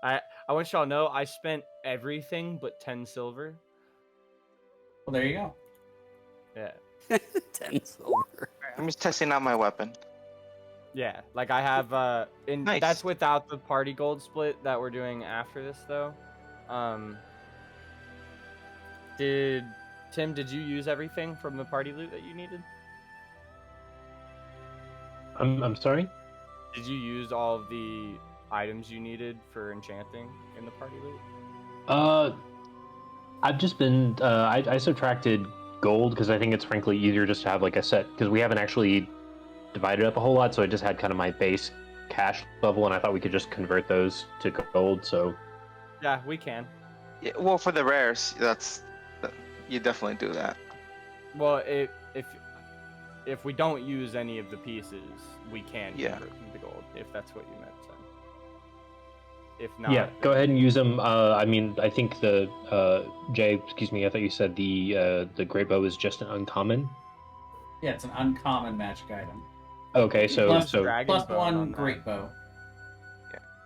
Speaker 3: I want y'all to know I spent everything but 10 silver.
Speaker 1: Well, there you go.
Speaker 3: Yeah.
Speaker 4: 10 silver.
Speaker 2: I'm just testing out my weapon.
Speaker 3: Yeah, like I have
Speaker 2: Nice.
Speaker 3: That's without the party gold split that we're doing after this though. Did you use everything from the party loot that you needed?
Speaker 5: I'm sorry.
Speaker 3: Did you use all of the items you needed for enchanting in the party loot?
Speaker 5: I've just been I subtracted gold because I think it's frankly easier just to have like a set, because we haven't actually divided up a whole lot, so I just had kind of my base cash level, and I thought we could just convert those to gold. So
Speaker 3: Yeah, we can.
Speaker 2: Yeah, well, for the rares, you definitely do that.
Speaker 3: Well, if we don't use any of the pieces, we can
Speaker 2: Yeah.
Speaker 3: convert them to gold, if that's what you meant. Then. If not,
Speaker 5: yeah, go ahead and use them. I mean, I think the Jay, excuse me, I thought you said the great bow is just an uncommon.
Speaker 1: Yeah, it's an uncommon magic item.
Speaker 5: Okay, so
Speaker 1: Plus-
Speaker 3: Dragon
Speaker 1: Plus
Speaker 3: bone
Speaker 1: one
Speaker 3: on that.
Speaker 1: great bow.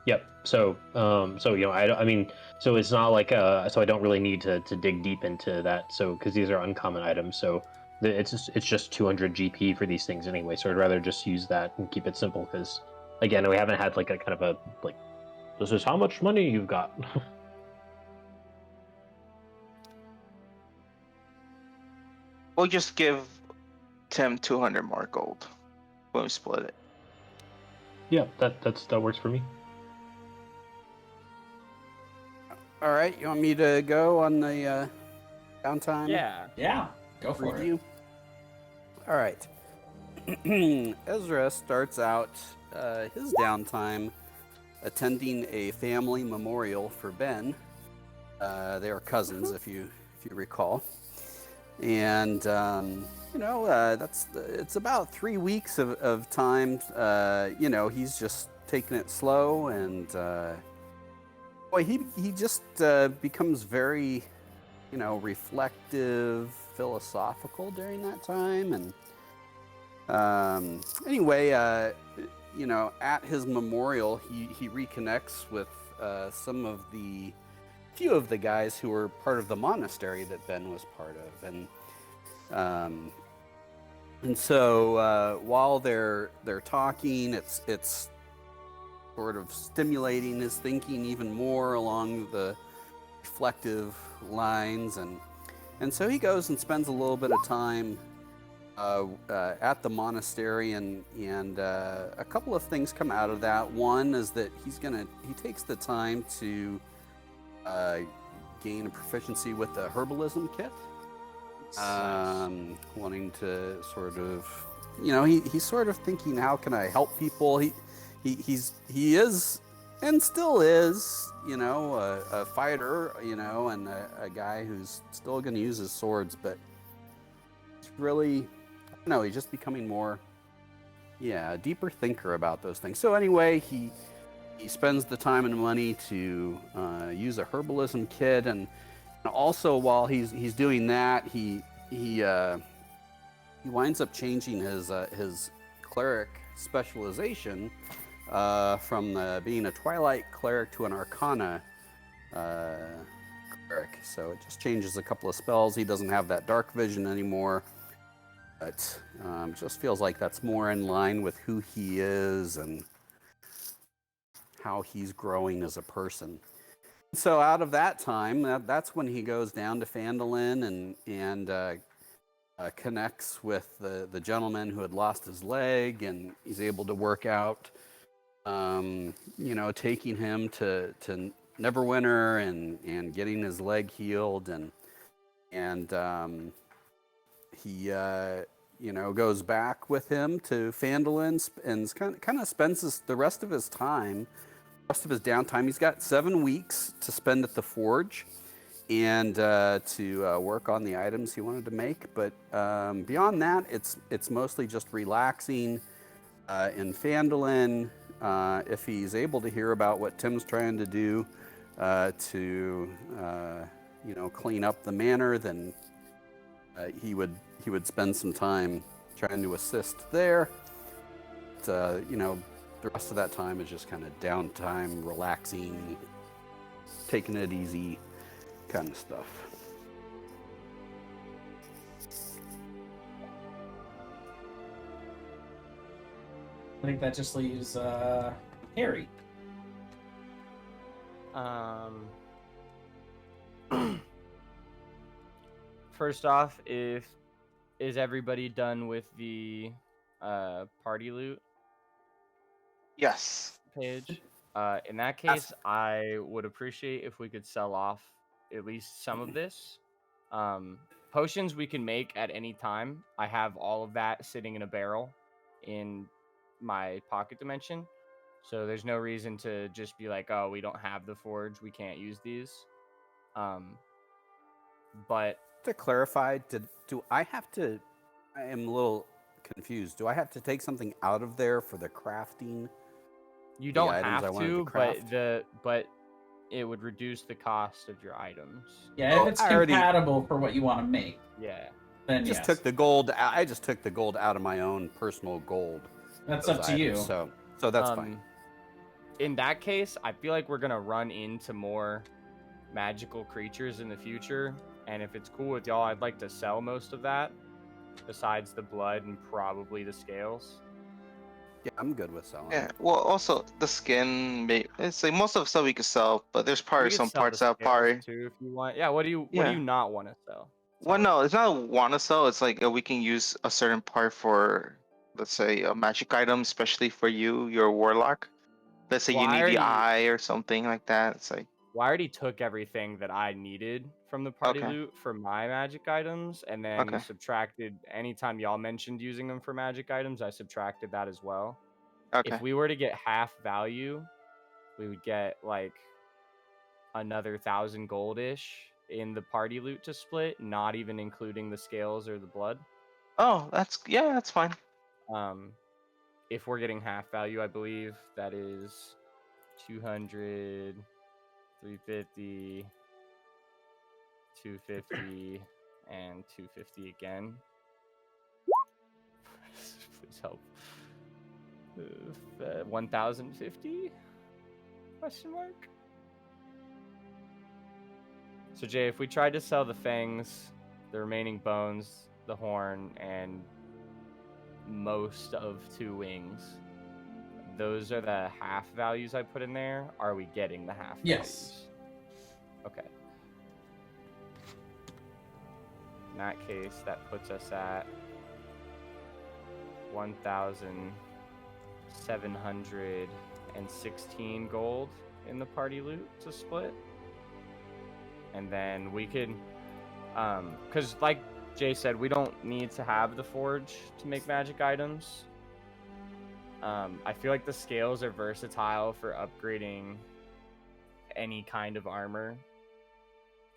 Speaker 5: yep. So I mean, so it's not like so I don't really need to dig deep into that. So because these are uncommon items, so it's just 200 GP for these things anyway. So I'd rather just use that and keep it simple, because again, we haven't had like a kind of a like, this is how much money you've got.
Speaker 2: We'll just give Tim 200 more gold when we split it.
Speaker 5: Yeah, that works for me.
Speaker 4: All right, you want me to go on the downtime?
Speaker 3: Yeah.
Speaker 1: Yeah, go for it.
Speaker 4: Review. All right. Ezra starts out his downtime attending a family memorial for Ben. They are cousins, if you recall, and it's about 3 weeks of time. He's just taking it slow, and he just becomes very, reflective, philosophical during that time, and anyway, at his memorial, he reconnects with few of the guys who were part of the monastery that Ben was part of, and so while they're talking, it's sort of stimulating his thinking even more along the reflective lines, and so he goes and spends a little bit of time at the monastery, and a couple of things come out of that. One is that he takes the time to gain a proficiency with the herbalism kit, wanting to sort of, he's sort of thinking, how can I help people? He is and still is you know, a fighter, you know, and a guy who's still going to use his swords, but it's really, I don't know, he's just becoming more, a deeper thinker about those things. So anyway, he spends the time and money to use a herbalism kit, and also while he's doing that, he winds up changing his cleric specialization from being a Twilight cleric to an Arcana cleric. So it just changes a couple of spells. He doesn't have that dark vision anymore, but just feels like that's more in line with who he is and how he's growing as a person. So out of that time, that's when he goes down to Phandalin and connects with the gentleman who had lost his leg, and he's able to work out, you know, taking him to Neverwinter and getting his leg healed, and he you know, goes back with him to Phandalin and kind of spends the rest of his downtime. He's got 7 weeks to spend at the forge and to work on the items he wanted to make. But beyond that, it's mostly just relaxing in Phandalin. If he's able to hear about what Tim's trying to do to you know, clean up the manor, then he would spend some time trying to assist there. But, you know, the rest of that time is just kind of downtime, relaxing, taking it easy kind of stuff.
Speaker 1: I think that just leaves Harry.
Speaker 3: First off, is everybody done with the party loot
Speaker 2: Yes.
Speaker 3: page? In that case, I would appreciate if we could sell off at least some of this. Potions we can make at any time. I have all of that sitting in a barrel in my pocket dimension. So there's no reason to just be like, oh, we don't have the forge, we can't use these. But
Speaker 4: To clarify, do I have to? I am a little confused. Do I have to take something out of there for the crafting?
Speaker 3: you don't
Speaker 4: items I
Speaker 3: have
Speaker 4: wanted to
Speaker 3: to,
Speaker 4: craft?
Speaker 3: but it would reduce the cost of your items.
Speaker 1: Yeah, if it's compatible for what you want to make,
Speaker 3: Yeah.
Speaker 1: then
Speaker 4: I just
Speaker 1: yes.
Speaker 4: took the gold. I just took the gold out of my own personal gold.
Speaker 1: That's
Speaker 4: those
Speaker 1: up to
Speaker 4: items,
Speaker 1: you.
Speaker 4: So that's fine.
Speaker 3: In that case, I feel like we're gonna run into more magical creatures in the future, and if it's cool with y'all, I'd like to sell most of that, besides the blood and probably the scales.
Speaker 4: Yeah, I'm good with selling.
Speaker 2: Yeah. Well, also the skin. It's like most of the stuff we could sell, but there's probably
Speaker 3: We could
Speaker 2: some
Speaker 3: sell
Speaker 2: parts
Speaker 3: the
Speaker 2: that
Speaker 3: scales
Speaker 2: probably.
Speaker 3: too if you want. Yeah. What do you
Speaker 2: Yeah.
Speaker 3: not want to sell?
Speaker 2: Well, no, it's not want to sell. It's like we can use a certain part for, let's say, a magic item, especially for you, your warlock. Let's say
Speaker 3: Well,
Speaker 2: you
Speaker 3: I
Speaker 2: need the
Speaker 3: already-
Speaker 2: eye or something like that. It's like,
Speaker 3: Well, I already took everything that I needed from the party
Speaker 2: Okay.
Speaker 3: loot for my magic items, and then
Speaker 2: Okay.
Speaker 3: subtracted anytime y'all mentioned using them for magic items, I subtracted that as well.
Speaker 2: okay,
Speaker 3: If we were to get half value, we would get like another 1,000 gold-ish in the party loot to split, not even including the scales or the blood.
Speaker 2: oh, that's fine.
Speaker 3: If we're getting half value, I believe that is 200, 350, 250, and 250 again. Please help. 1,050? Question mark? So Jay, if we tried to sell the fangs, the remaining bones, the horn, and most of 2 wings, those are the half values I put in there. Are we getting the half
Speaker 1: Yes.
Speaker 3: values? Okay. In that case, that puts us at 1,716 gold in the party loot to split. And then we could, because like Jay said, we don't need to have the forge to make magic items. I feel like the scales are versatile for upgrading any kind of armor.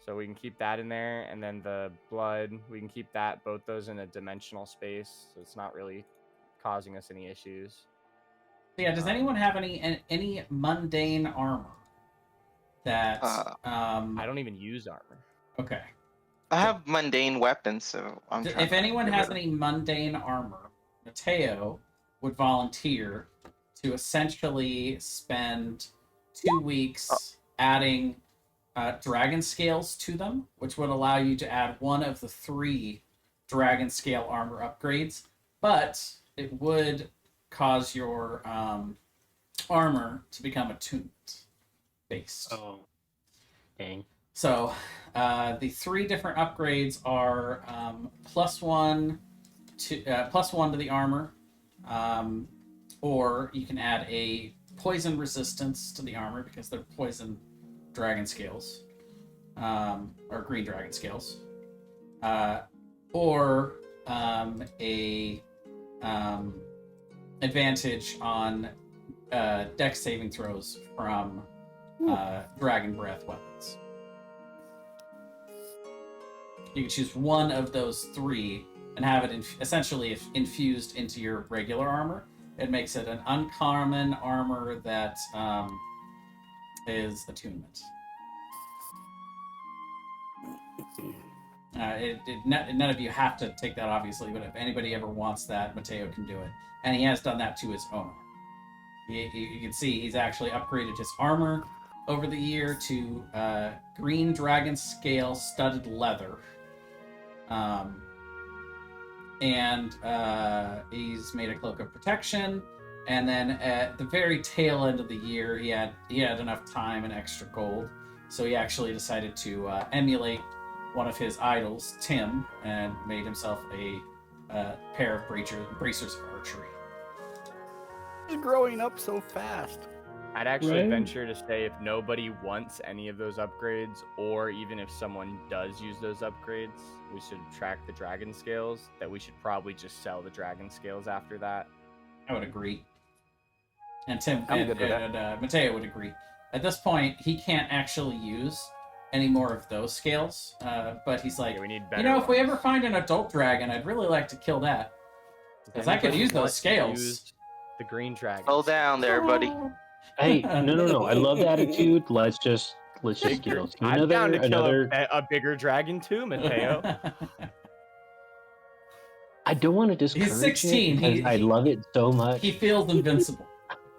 Speaker 3: So we can keep that in there, and then the blood, we can keep both those in a dimensional space, so it's not really causing us any issues.
Speaker 1: Yeah, does anyone have any mundane armor that
Speaker 3: I don't even use armor.
Speaker 1: Okay.
Speaker 2: I have mundane weapons, so I'm trying.
Speaker 1: If anyone
Speaker 2: to
Speaker 1: has any mundane armor, Mateo would volunteer to essentially spend 2 weeks adding dragon scales to them, which would allow you to add one of the 3 dragon scale armor upgrades, but it would cause your armor to become attunement based.
Speaker 5: Oh, dang.
Speaker 1: So the 3 different upgrades are +1 to the armor, or you can add a poison resistance to the armor because they're poison dragon scales, or green dragon scales, or a advantage on dex saving throws from dragon breath weapons. You can choose one of those 3 and have it essentially infused into your regular armor. It makes it an uncommon armor that is attunement. None of you have to take that, obviously, but if anybody ever wants that, Mateo can do it. And he has done that to his own. You can see he's actually upgraded his armor over the year to green dragon scale studded leather. And he's made a cloak of protection. And then at the very tail end of the year, he had enough time and extra gold, so he actually decided to emulate one of his idols, Tim, and made himself a pair of bracers of archery.
Speaker 4: He's growing up so fast.
Speaker 3: I'd actually
Speaker 5: Right.
Speaker 3: venture to say if nobody wants any of those upgrades, or even if someone does use those upgrades, we should track the dragon scales, that we should probably just sell the dragon scales after that.
Speaker 1: I would agree. And Tim
Speaker 4: I'm
Speaker 1: and,
Speaker 4: good with that.
Speaker 1: and Mateo would agree. At this point, he can't actually use any more of those scales, but he's like,
Speaker 3: Yeah, we need better
Speaker 1: you know, if we
Speaker 3: ones.
Speaker 1: ever find an adult dragon, I'd really like to kill that.
Speaker 3: Does
Speaker 1: 'Cause I could
Speaker 3: anybody
Speaker 1: use those
Speaker 3: want to
Speaker 1: scales.
Speaker 3: use the green dragon.
Speaker 2: Slow down there, buddy.
Speaker 5: Hey, no. I love the attitude. Let's just get
Speaker 3: Bigger-
Speaker 5: us
Speaker 3: I'm down to kill
Speaker 5: another.
Speaker 3: a bigger dragon too, Mateo.
Speaker 5: I don't want to discourage
Speaker 1: 16,
Speaker 5: it, because I love it so much.
Speaker 1: He feels invincible.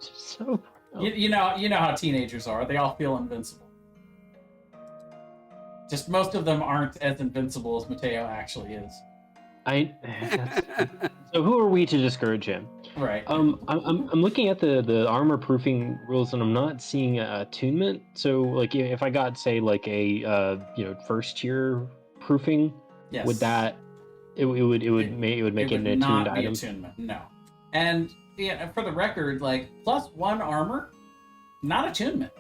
Speaker 5: Just so.
Speaker 1: You know how teenagers are. They all feel invincible. Just most of them aren't as invincible as Mateo actually is.
Speaker 5: So who are we to discourage him?
Speaker 1: Right.
Speaker 5: I'm looking at the armor proofing rules and I'm not seeing attunement. So like if I got say like a first tier proofing,
Speaker 1: Yes.
Speaker 5: would that it would make it an
Speaker 1: not
Speaker 5: attuned
Speaker 1: be
Speaker 5: item?
Speaker 1: attunement. No. And yeah, for the record, like +1 armor, not attunement.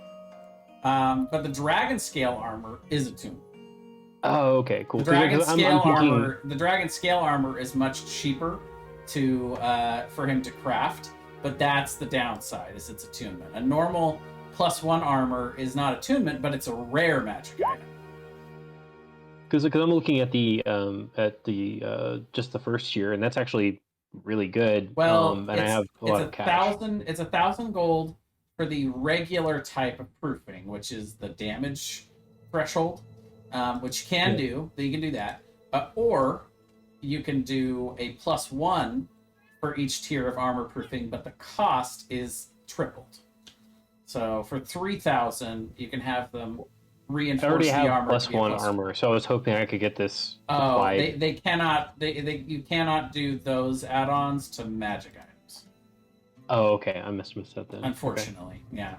Speaker 1: But the dragon scale armor is attunement.
Speaker 5: Oh, okay, cool.
Speaker 1: The dragon
Speaker 5: 'Cause I'm
Speaker 1: scale
Speaker 5: thinking-
Speaker 1: armor. The dragon scale armor is much cheaper to for him to craft, but that's the downside. Is its attunement. A normal +1 armor is not attunement, but it's a rare magic item.
Speaker 5: Because I'm looking at the just the first year, and that's actually really good.
Speaker 1: Well,
Speaker 5: and I have a lot of cash.
Speaker 1: It's 1,000 gold for the regular type of proofing, which is the damage threshold, which you can do. You can do that, or you can do a +1 for each tier of armor proofing, but the cost is tripled. So for 3,000, you can have them
Speaker 5: I
Speaker 1: reinforce
Speaker 5: already
Speaker 1: the
Speaker 5: have
Speaker 1: armor. to be a
Speaker 5: +1
Speaker 1: +1.
Speaker 5: armor, so I was hoping I could get this
Speaker 1: Oh,
Speaker 5: applied.
Speaker 1: they cannot. You cannot do those add-ons to magic items.
Speaker 5: Oh, okay. I must have that then. Okay.
Speaker 1: Unfortunately, yeah.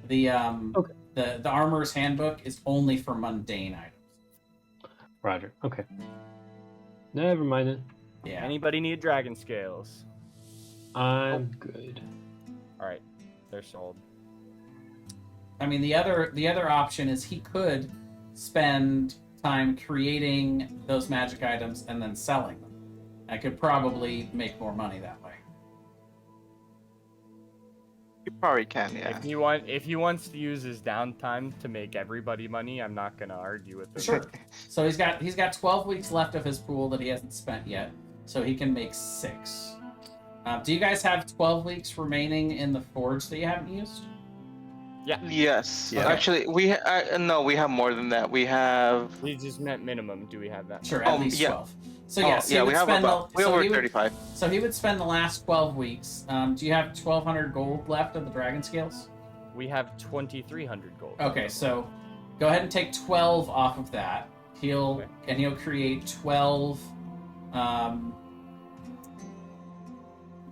Speaker 1: The
Speaker 5: Okay.
Speaker 1: the armorer's handbook is only for mundane items.
Speaker 5: Roger. Okay. Never mind it.
Speaker 1: Yeah.
Speaker 3: Anybody need dragon scales?
Speaker 5: I'm good.
Speaker 3: All right, they're sold.
Speaker 1: I mean, the other option is he could spend time creating those magic items and then selling them. I could probably make more money that way.
Speaker 2: Probably can, yeah.
Speaker 3: If he wants to use his downtime to make everybody money, I'm not gonna argue with him.
Speaker 1: Sure. So he's got 12 weeks left of his pool that he hasn't spent yet, so he can make 6. Do you guys have 12 weeks remaining in the forge that you haven't used?
Speaker 2: Yes.
Speaker 4: Yeah.
Speaker 2: Actually, no, we have more than that. We have.
Speaker 3: We just meant minimum. Do we have that?
Speaker 1: Sure, at least
Speaker 2: yeah.
Speaker 1: 12. So yes, he
Speaker 2: yeah,
Speaker 1: would
Speaker 2: we have
Speaker 1: spend
Speaker 2: about. We
Speaker 1: so
Speaker 2: over
Speaker 1: he would-
Speaker 2: 35.
Speaker 1: So he would spend the last 12 weeks. Do you have 1,200 gold left of the dragon scales?
Speaker 3: We have 2,300 gold.
Speaker 1: Okay, so go ahead and take 12 off of that. He'll create 12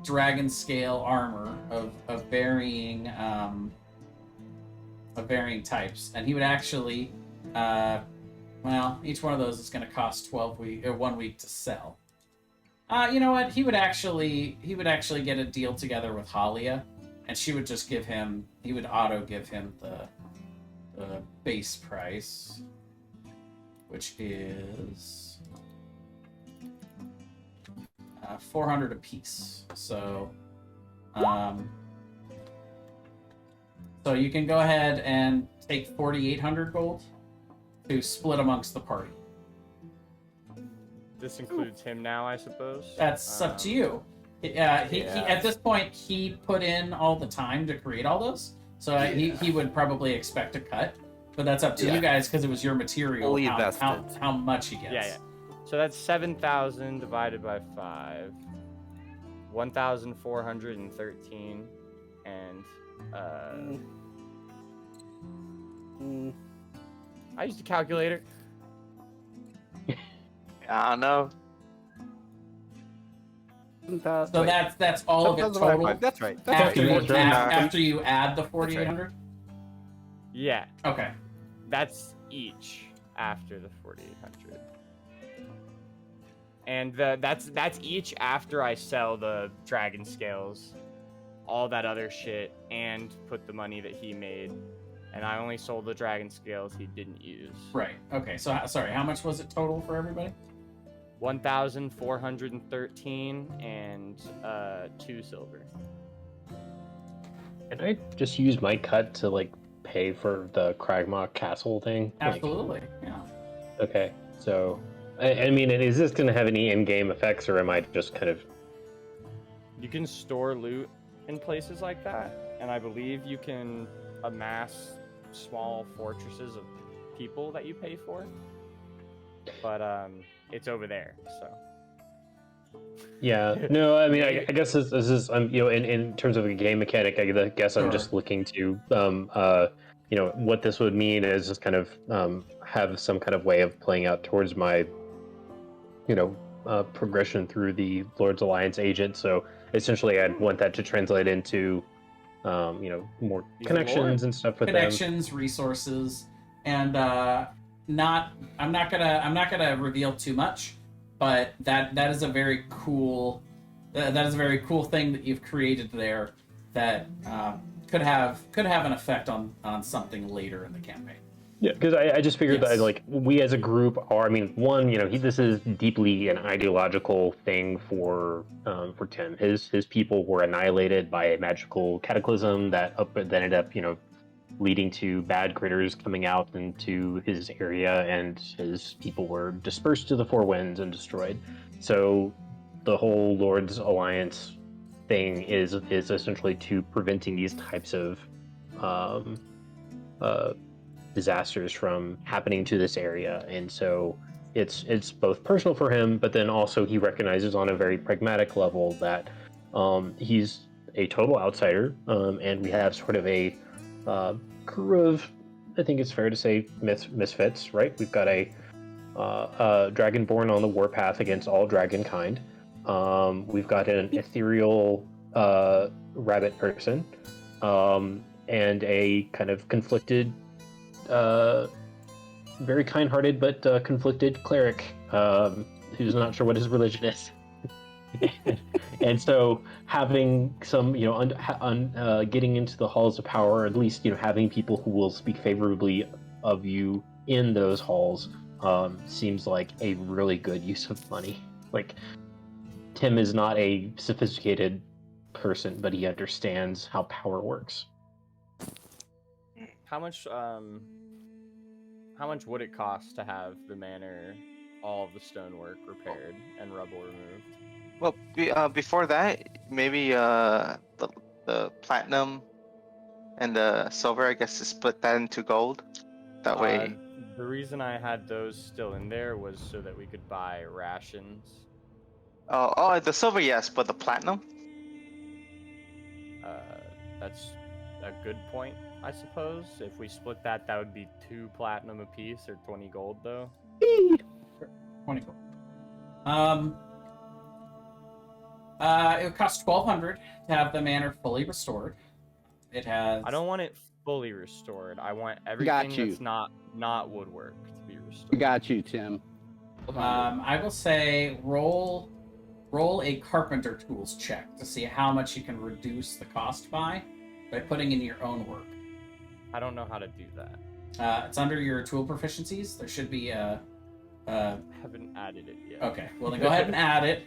Speaker 1: dragon scale armor of varying types, and he would actually each one of those is going to cost 1 week to sell. You know what? He would actually get a deal together with Halia, and she would just give him. He would auto give him the base price, which is 400 apiece. So, so you can go ahead and take 4,800 gold to split amongst the party.
Speaker 3: This includes him now, I suppose.
Speaker 1: That's up to you. He at this point he put in all the time to create all those, so he would probably expect a cut. But that's up to you guys because it was your material.
Speaker 4: Fully
Speaker 1: How
Speaker 4: invested.
Speaker 1: much he gets.
Speaker 3: Yeah. So that's 7,000 divided by 5. 1,413, and I used a calculator.
Speaker 2: I don't know.
Speaker 1: So that's all of it total.
Speaker 4: That's right.
Speaker 1: After you add the 4,800.
Speaker 3: Yeah,
Speaker 1: Okay.
Speaker 3: that's each after the 4,800. And that's each after I sell the dragon scales, all that other shit, and put the money that he made. And I only sold the dragon scales he didn't use.
Speaker 1: Right. Okay. So sorry, how much was it total for everybody?
Speaker 3: 1,413 and 2 silver.
Speaker 5: Can I just use my cut to like pay for the Cragmaw Castle thing?
Speaker 1: Absolutely. Yeah.
Speaker 5: Okay, so I mean, is this going to have any in-game effects, or am I just kind of?
Speaker 3: You can store loot in places like that, and I believe you can amass small fortresses of people that you pay for. But it's over there, so.
Speaker 5: Yeah, no, I mean, I guess this is, in terms of a game mechanic, I guess I'm just looking to, what this would mean is just kind of have some kind of way of playing out towards my, progression through the Lord's Alliance agent. So essentially, I'd want that to translate into, more connections and stuff with
Speaker 1: connections, resources, and I'm not gonna reveal too much. But that is a very cool thing that you've created there that could have an effect on something later in the campaign.
Speaker 5: Yeah, because I just figured that like we as a group are. I mean, one, this is deeply an ideological thing for Tim. His people were annihilated by a magical cataclysm that ended up leading to bad critters coming out into his area, and his people were dispersed to the four winds and destroyed. So the whole Lord's Alliance thing is essentially to preventing these types of disasters from happening to this area. And so it's both personal for him, but then also he recognizes on a very pragmatic level that he's a total outsider, and we have sort of a crew of, I think it's fair to say, misfits, right? We've got a dragonborn on the warpath against all dragonkind. We've got an ethereal rabbit person, and a kind of conflicted, very kind-hearted but conflicted cleric who's not sure what his religion is. And so having some, getting into the halls of power, or at least, having people who will speak favorably of you in those halls, seems like a really good use of money. Like, Tim is not a sophisticated person, but he understands how power works.
Speaker 3: How much would it cost to have the manor, all of the stonework repaired and rubble removed?
Speaker 2: Well, before that, maybe the platinum and the silver, I guess, to split that into gold. That way.
Speaker 3: The reason I had those still in there was so that we could buy rations.
Speaker 2: Oh, the silver, yes, but the platinum.
Speaker 3: That's a good point, I suppose. If we split that, that would be 2 platinum apiece, or 20 gold, though.
Speaker 1: 20 gold. It would cost 1,200 to have the manor fully restored. It has.
Speaker 3: I don't want it fully restored. I want everything that's not woodwork to be restored.
Speaker 4: Got you, Tim.
Speaker 1: I will say roll a carpenter tools check to see how much you can reduce the cost by putting in your own work.
Speaker 3: I don't know how to do that.
Speaker 1: It's under your tool proficiencies. There should be a.
Speaker 3: Haven't added it yet.
Speaker 1: Okay, well then go ahead and add it,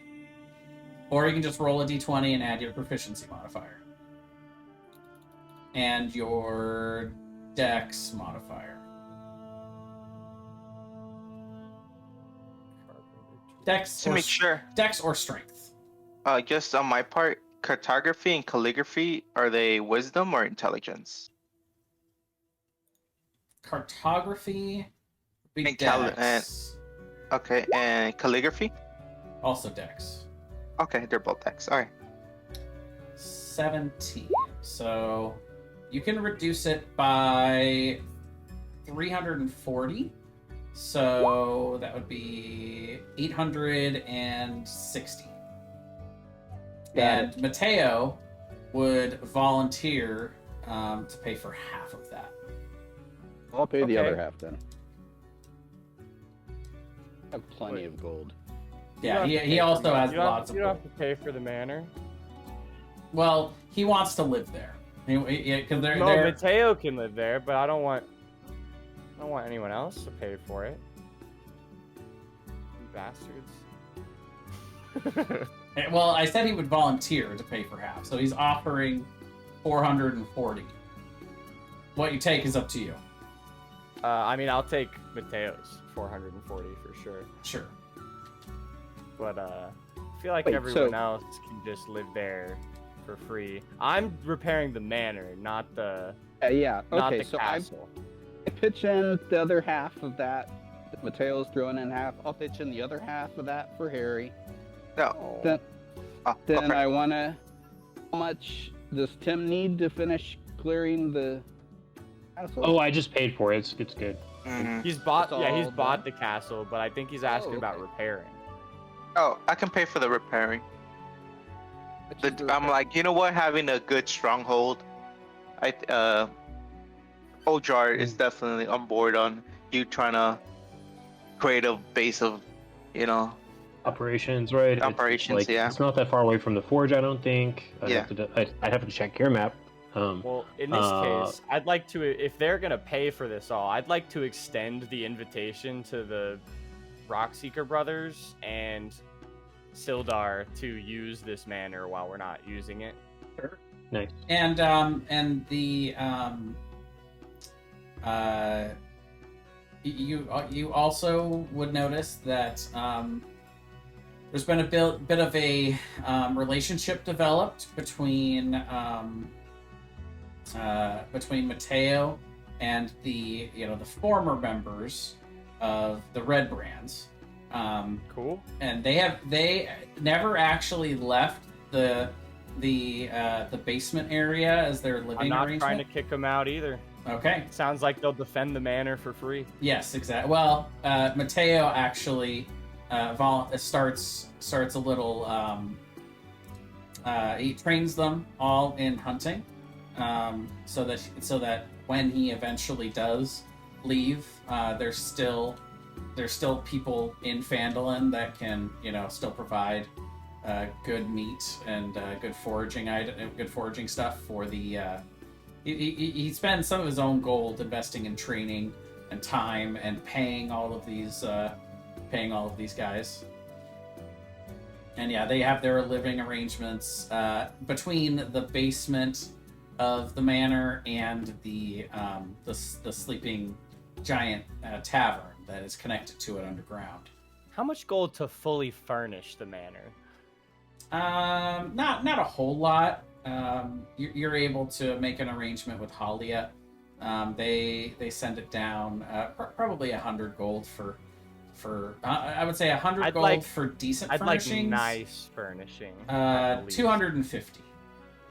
Speaker 1: or you can just roll a d20 and add your proficiency modifier and your dex modifier. Dex
Speaker 2: To
Speaker 1: or
Speaker 2: make sure.
Speaker 1: Dex or strength.
Speaker 2: Just on my part, cartography and calligraphy, are they wisdom or intelligence?
Speaker 1: Cartography would be
Speaker 2: And
Speaker 1: dex.
Speaker 2: Okay, and calligraphy?
Speaker 1: Also dex.
Speaker 2: Okay, they're both dex. All right.
Speaker 1: 17. So you can reduce it by 340. So that would be 860. And Mateo would volunteer to pay for half of that.
Speaker 4: I'll pay the
Speaker 3: Okay.
Speaker 4: other half then. I have plenty of gold.
Speaker 1: Yeah,
Speaker 3: You don't have to
Speaker 1: he
Speaker 3: pay
Speaker 1: also
Speaker 3: for-
Speaker 1: has
Speaker 3: you don't-
Speaker 1: lots of
Speaker 3: You don't
Speaker 1: gold.
Speaker 3: have to pay for the manor.
Speaker 1: Well, he wants to live there. Because they're
Speaker 3: No,
Speaker 1: there.
Speaker 3: Mateo can live there, but I don't want anyone else to pay for it. You bastards.
Speaker 1: Well, I said he would volunteer to pay for half, so he's offering 440. What you take is up to you.
Speaker 3: I mean, I'll take Mateo's 440 for sure.
Speaker 1: Sure.
Speaker 3: But I feel like
Speaker 4: Wait,
Speaker 3: everyone
Speaker 4: so-
Speaker 3: else can just live there for free. I'm repairing the manor, not the
Speaker 4: Yeah.
Speaker 3: not
Speaker 4: Okay.
Speaker 3: the
Speaker 4: So
Speaker 3: castle.
Speaker 4: I pitch in the other half of that. Mateo's throwing in half. I'll pitch in the other half of that for Harry.
Speaker 2: No.
Speaker 4: Then,
Speaker 2: Oh,
Speaker 4: then
Speaker 2: okay.
Speaker 4: I wanna. How much does Tim need to finish clearing the castle?
Speaker 5: Oh, I just paid for it. It's good.
Speaker 2: Mhm.
Speaker 3: He's bought
Speaker 4: It's
Speaker 3: he's
Speaker 4: all
Speaker 3: bought
Speaker 4: done?
Speaker 3: the castle, but I think he's asking about
Speaker 4: okay.
Speaker 3: repairing.
Speaker 2: Oh, I can pay for the repairing.
Speaker 4: Which is the
Speaker 2: I'm like, you know what? Having a good stronghold, Ojar is definitely on board on you trying to create a base of,
Speaker 5: Operations, right?
Speaker 2: Operations, yeah.
Speaker 5: It's not that far away from the forge, I don't think.
Speaker 2: Yeah.
Speaker 5: I'd have to check your map.
Speaker 3: Well, in this case, I'd like to, if they're gonna pay for this all, I'd like to extend the invitation to the Rockseeker brothers and Sildar to use this manor while we're not using it.
Speaker 5: Nice.
Speaker 1: And the you also would notice that there's been a bit of a relationship developed between Mateo and the former members of the Red Brands.
Speaker 3: Cool.
Speaker 1: And they never actually left the basement area as their living
Speaker 3: I'm not
Speaker 1: arrangement.
Speaker 3: trying to kick them out either.
Speaker 1: Okay.
Speaker 3: Sounds like they'll defend the manor for free.
Speaker 1: Yes, exactly. Well, Mateo actually starts a little. He trains them all in hunting, so that when he eventually does leave, there's still people in Phandalin that can still provide good meat and good foraging stuff for the. He spends some of his own gold investing in training and time and paying all of these guys. And yeah, they have their living arrangements between the basement of the manor and the sleeping giant tavern that is connected to it underground.
Speaker 3: How much gold to fully furnish the manor?
Speaker 1: Not a whole lot. You're able to make an arrangement with Halia. They send it down probably 100 gold for I would say 100
Speaker 3: I'd
Speaker 1: gold
Speaker 3: like-
Speaker 1: for decent
Speaker 3: I'd like
Speaker 1: furnishings.
Speaker 3: nice furnishing. at the least.
Speaker 1: 250.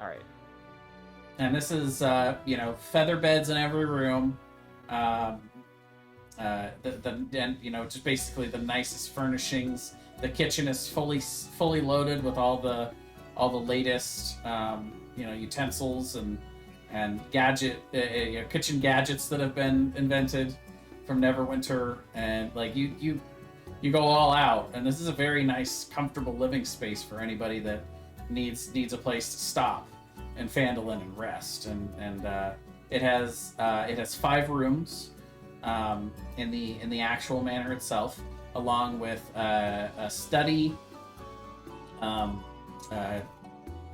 Speaker 3: All right.
Speaker 1: And this is feather beds in every room. Just basically the nicest furnishings. The kitchen is fully loaded with all the latest utensils and kitchen gadgets that have been invented from Neverwinter, and like you go all out. And this is a very nice, comfortable living space for anybody that needs a place to stop and Phandalin and rest. And it has 5 rooms in the actual manor itself, along with a study.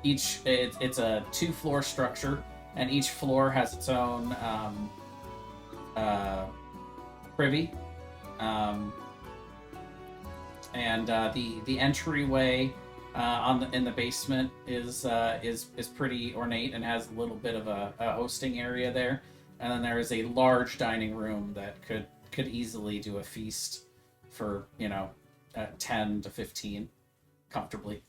Speaker 1: It's a 2-floor structure, and each floor has its own privy. The entryway in the basement is pretty ornate and has a little bit of a hosting area there. And then there is a large dining room that could easily do a feast for 10 to 15 comfortably.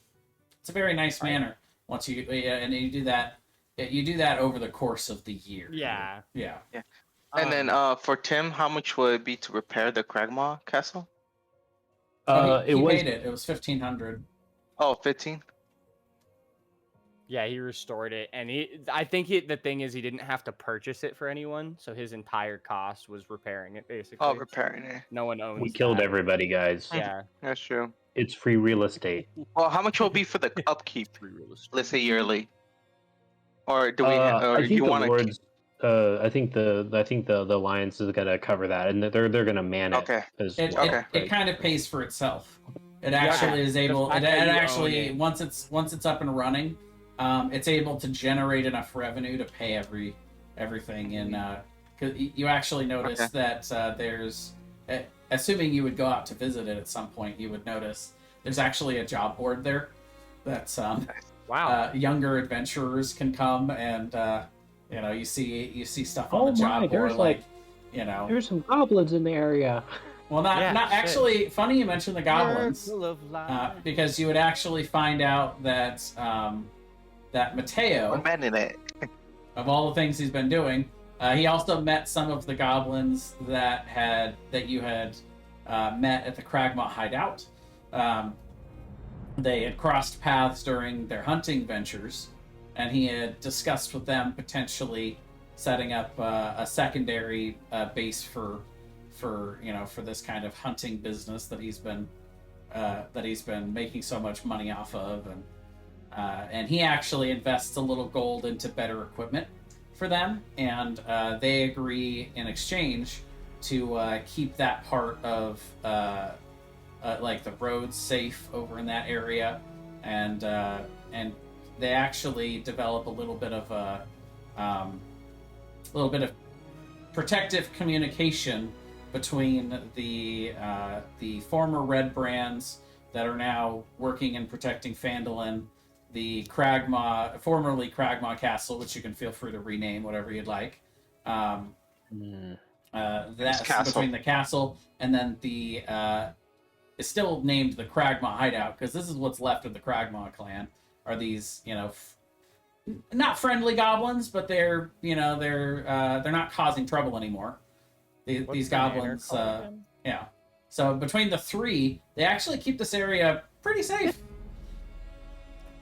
Speaker 1: It's a very nice manor. Once you do that over the course of the year.
Speaker 3: Yeah.
Speaker 1: Yeah.
Speaker 2: And then for Tim, how much would it be to repair the Cragmaw castle?
Speaker 1: He paid it. It was 1,500.
Speaker 2: Oh, 15?
Speaker 3: Yeah, he restored it, and I think the thing is he didn't have to purchase it for anyone, so his entire cost was repairing it, basically.
Speaker 2: Oh, repairing it.
Speaker 3: No one owns.
Speaker 5: We killed
Speaker 3: that.
Speaker 5: everybody, guys.
Speaker 3: Yeah.
Speaker 2: That's true.
Speaker 5: It's free real estate.
Speaker 2: Well, how much will it be for the upkeep? Let's say yearly. Or do we? Or
Speaker 5: I think
Speaker 2: you
Speaker 5: the
Speaker 2: want to?
Speaker 5: lords. I think the alliance is gonna cover that, and they're gonna man it.
Speaker 2: Okay.
Speaker 5: As
Speaker 1: It,
Speaker 5: well,
Speaker 2: Okay.
Speaker 1: it,
Speaker 5: right?
Speaker 1: it kind of pays for itself. It actually is able.
Speaker 3: fact
Speaker 1: It
Speaker 3: that you own
Speaker 1: actually
Speaker 3: it.
Speaker 1: once it's up and running, it's able to generate enough revenue to pay everything in. 'Cause you actually notice
Speaker 2: Okay.
Speaker 1: that there's, assuming you would go out to visit it at some point, you would notice there's actually a job board there. That's
Speaker 3: Wow.
Speaker 1: younger adventurers can come and you see stuff on
Speaker 7: Oh
Speaker 1: the job
Speaker 7: my,
Speaker 1: board
Speaker 7: there's like there's some goblins in the area.
Speaker 1: well not
Speaker 3: Yeah,
Speaker 1: not
Speaker 3: shit.
Speaker 1: actually. Funny you mentioned the goblins.
Speaker 4: Circle of life.
Speaker 1: Because you would actually find out that that Mateo,
Speaker 2: I'm manning it.
Speaker 1: of all the things he's been doing, he also met some of the goblins that you had met at the Cragmaw hideout. They had crossed paths during their hunting ventures, and he had discussed with them potentially setting up a secondary base for this kind of hunting business that he's been making so much money off of, and he actually invests a little gold into better equipment for them, and they agree in exchange to keep that part of like the roads safe over in that area, and they actually develop a little bit of protective communication between the former Red Brands that are now working and protecting Phandalin, the formerly Cragmaw Castle, which you can feel free to rename whatever you'd like. That's
Speaker 2: castle.
Speaker 1: between the castle and then the it's still named the Cragmaw Hideout, because this is what's left of the Cragmaw clan. Are these not friendly goblins, but they're not causing trouble anymore.
Speaker 3: What's
Speaker 1: These
Speaker 3: the manor
Speaker 1: goblins,
Speaker 3: called again?
Speaker 1: yeah. So between the 3, they actually keep this area pretty safe.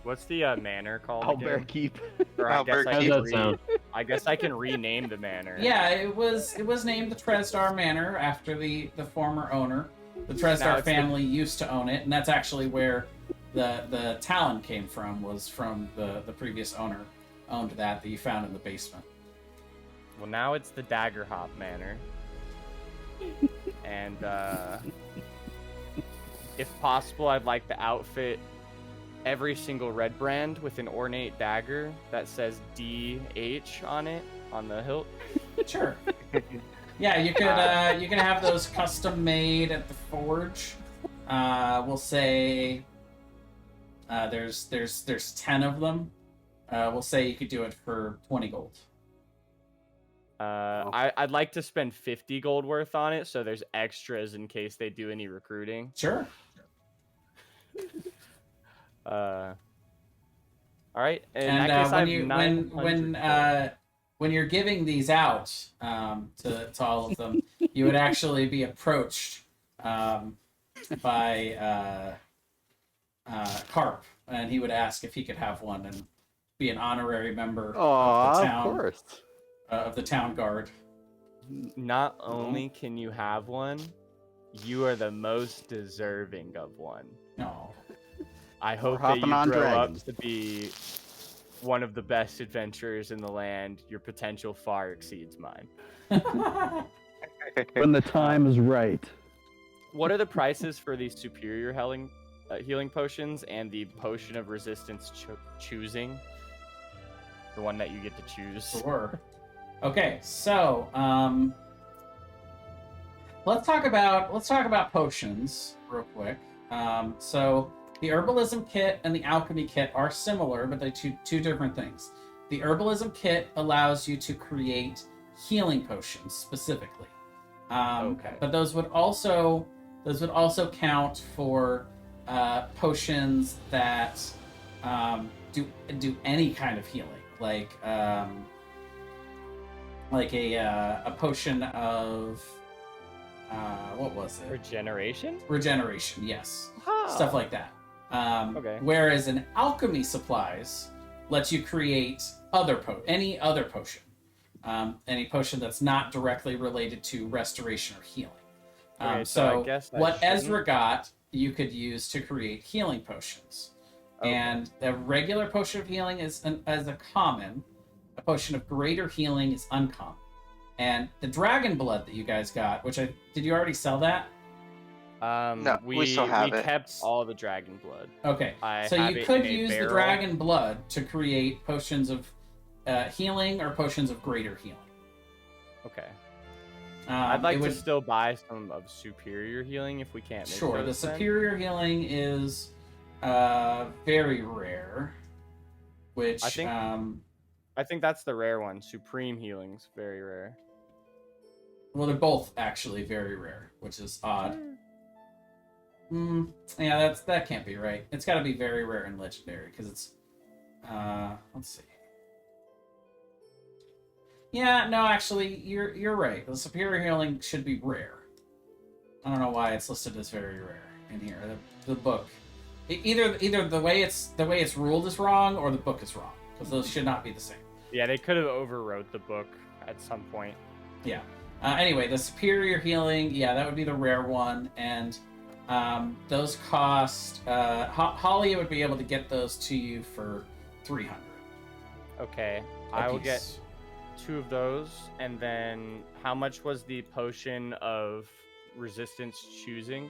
Speaker 3: What's the manor called again?
Speaker 7: Keep.
Speaker 3: Or I guess
Speaker 2: Owlbear
Speaker 3: I
Speaker 5: How's
Speaker 3: can
Speaker 5: that sound?
Speaker 3: I guess I can rename the manor.
Speaker 1: Yeah, it was named the Tresdar Manor after the former owner. The
Speaker 3: Now
Speaker 1: Tresdar
Speaker 3: it's the-
Speaker 1: family used to own it, and that's actually where the Talon came from. Was from the previous owner owned that you found in the basement.
Speaker 3: Well, now it's the Daggerhop Manor. And if possible, I'd like to outfit every single red brand with an ornate dagger that says DH on it on the hilt.
Speaker 1: Sure. Yeah, you can have those custom made at the forge. We'll say there's 10 of them. We'll say you could do it for 20 gold.
Speaker 3: I'd like to spend 50 gold worth on it, so there's extras in case they do any recruiting.
Speaker 1: Sure.
Speaker 3: All right. In
Speaker 1: And
Speaker 3: that case, I have
Speaker 1: when
Speaker 3: 900
Speaker 1: when you're giving these out to all of them, you would actually be approached by Carp, and he would ask if he could have one and be an honorary member of the town.
Speaker 4: Of course.
Speaker 1: Of the town guard.
Speaker 3: Not only can you have one, you are the most deserving of one.
Speaker 1: No.
Speaker 3: I hope that you
Speaker 4: hopping on
Speaker 3: grow
Speaker 4: dragons.
Speaker 3: up to be one of the best adventurers in the land. Your potential far exceeds mine.
Speaker 8: When the time is right.
Speaker 3: What are the prices for the superior healing potions and the potion of resistance choosing? The one that you get to choose.
Speaker 1: Sure. Okay, so let's talk about potions real quick. So the herbalism kit and the alchemy kit are similar, but they're two different things. The herbalism kit allows you to create healing potions specifically.
Speaker 3: Okay.
Speaker 1: But those would also count for potions that do any kind of healing, like a potion of what was it?
Speaker 3: Regeneration?
Speaker 1: Regeneration, yes.
Speaker 3: Ah.
Speaker 1: Stuff like that.
Speaker 3: Okay.
Speaker 1: Whereas an alchemy supplies lets you create any other potion. Any potion that's not directly related to restoration or healing.
Speaker 3: Okay,
Speaker 1: so
Speaker 3: I guess I
Speaker 1: what
Speaker 3: shouldn't-
Speaker 1: Ezra got, you could use to create healing potions.
Speaker 3: Okay.
Speaker 1: And a regular potion of healing is a common. A potion of greater healing is uncommon. And the dragon blood that you guys got, did you already sell that?
Speaker 2: No, we still have it.
Speaker 3: kept all the dragon blood.
Speaker 1: Okay,
Speaker 3: I
Speaker 1: so
Speaker 3: have
Speaker 1: you
Speaker 3: it
Speaker 1: could
Speaker 3: in a
Speaker 1: use the
Speaker 3: barrel.
Speaker 1: dragon blood to create potions of healing or potions of greater healing.
Speaker 3: Okay. I'd like
Speaker 1: it
Speaker 3: to
Speaker 1: would-
Speaker 3: still buy some of superior healing if we can't make
Speaker 1: Sure, the
Speaker 3: those then.
Speaker 1: superior healing is very rare, which
Speaker 3: I think that's the rare one. Supreme healing's very rare.
Speaker 1: well, they're both actually very rare, which is odd. Yeah, that can't be right. It's got to be very rare and legendary because it's let's see. Yeah, no, actually, you're right. The superior healing should be rare. I don't know why it's listed as very rare in here. The book, either the way it's ruled is wrong, or the book is wrong, because those should not be the same.
Speaker 3: Yeah, they could have overwrote the book at some point.
Speaker 1: Yeah. Anyway, the superior healing, yeah, that would be the rare one, and those cost. Holly would be able to get those to you for 300.
Speaker 3: Okay,
Speaker 1: a
Speaker 3: I will
Speaker 1: piece.
Speaker 3: get 2 of those, and then how much was the potion of resistance choosing?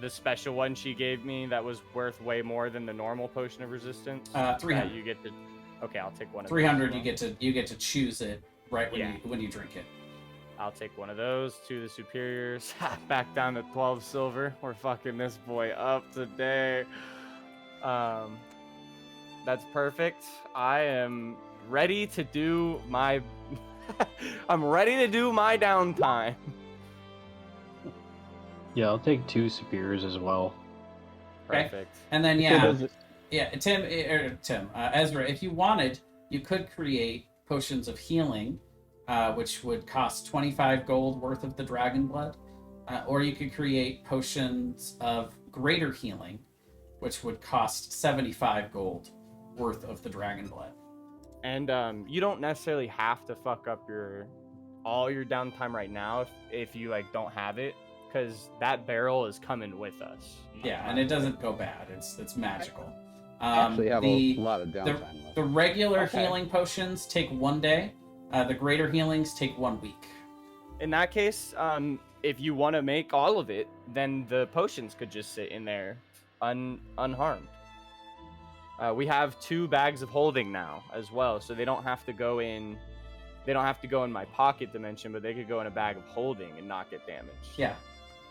Speaker 3: The special one she gave me that was worth way more than the normal potion of resistance.
Speaker 1: 300.
Speaker 3: You get to. Okay, I'll take one of
Speaker 1: 300.
Speaker 3: those.
Speaker 1: You get to choose it right when
Speaker 3: Yeah.
Speaker 1: when you drink it.
Speaker 3: I'll take one of those. 2 of the superiors. Back down to 12 silver. We're fucking this boy up today. That's perfect. I am ready to do my. I'm ready to do my downtime.
Speaker 5: Yeah, I'll take 2 superiors as well.
Speaker 1: Okay.
Speaker 3: Perfect.
Speaker 1: And then Ezra, if you wanted, you could create potions of healing, which would cost 25 gold worth of the dragon blood, or you could create potions of greater healing, which would cost 75 gold worth of the dragon blood.
Speaker 3: And you don't necessarily have to fuck up all your downtime right now if you like don't have it, because that barrel is coming with us.
Speaker 1: Yeah, and it doesn't go bad. It's magical.
Speaker 8: I actually have
Speaker 1: the,
Speaker 8: a lot of downtime left.
Speaker 1: the regular
Speaker 3: Okay.
Speaker 1: healing potions take 1 day. The greater healings take 1 week.
Speaker 3: In that case, if you want to make all of it, then the potions could just sit in there unharmed. We have 2 bags of holding now as well, so they don't have to go in. They don't have to go in my pocket dimension, but they could go in a bag of holding and not get damaged.
Speaker 1: Yeah.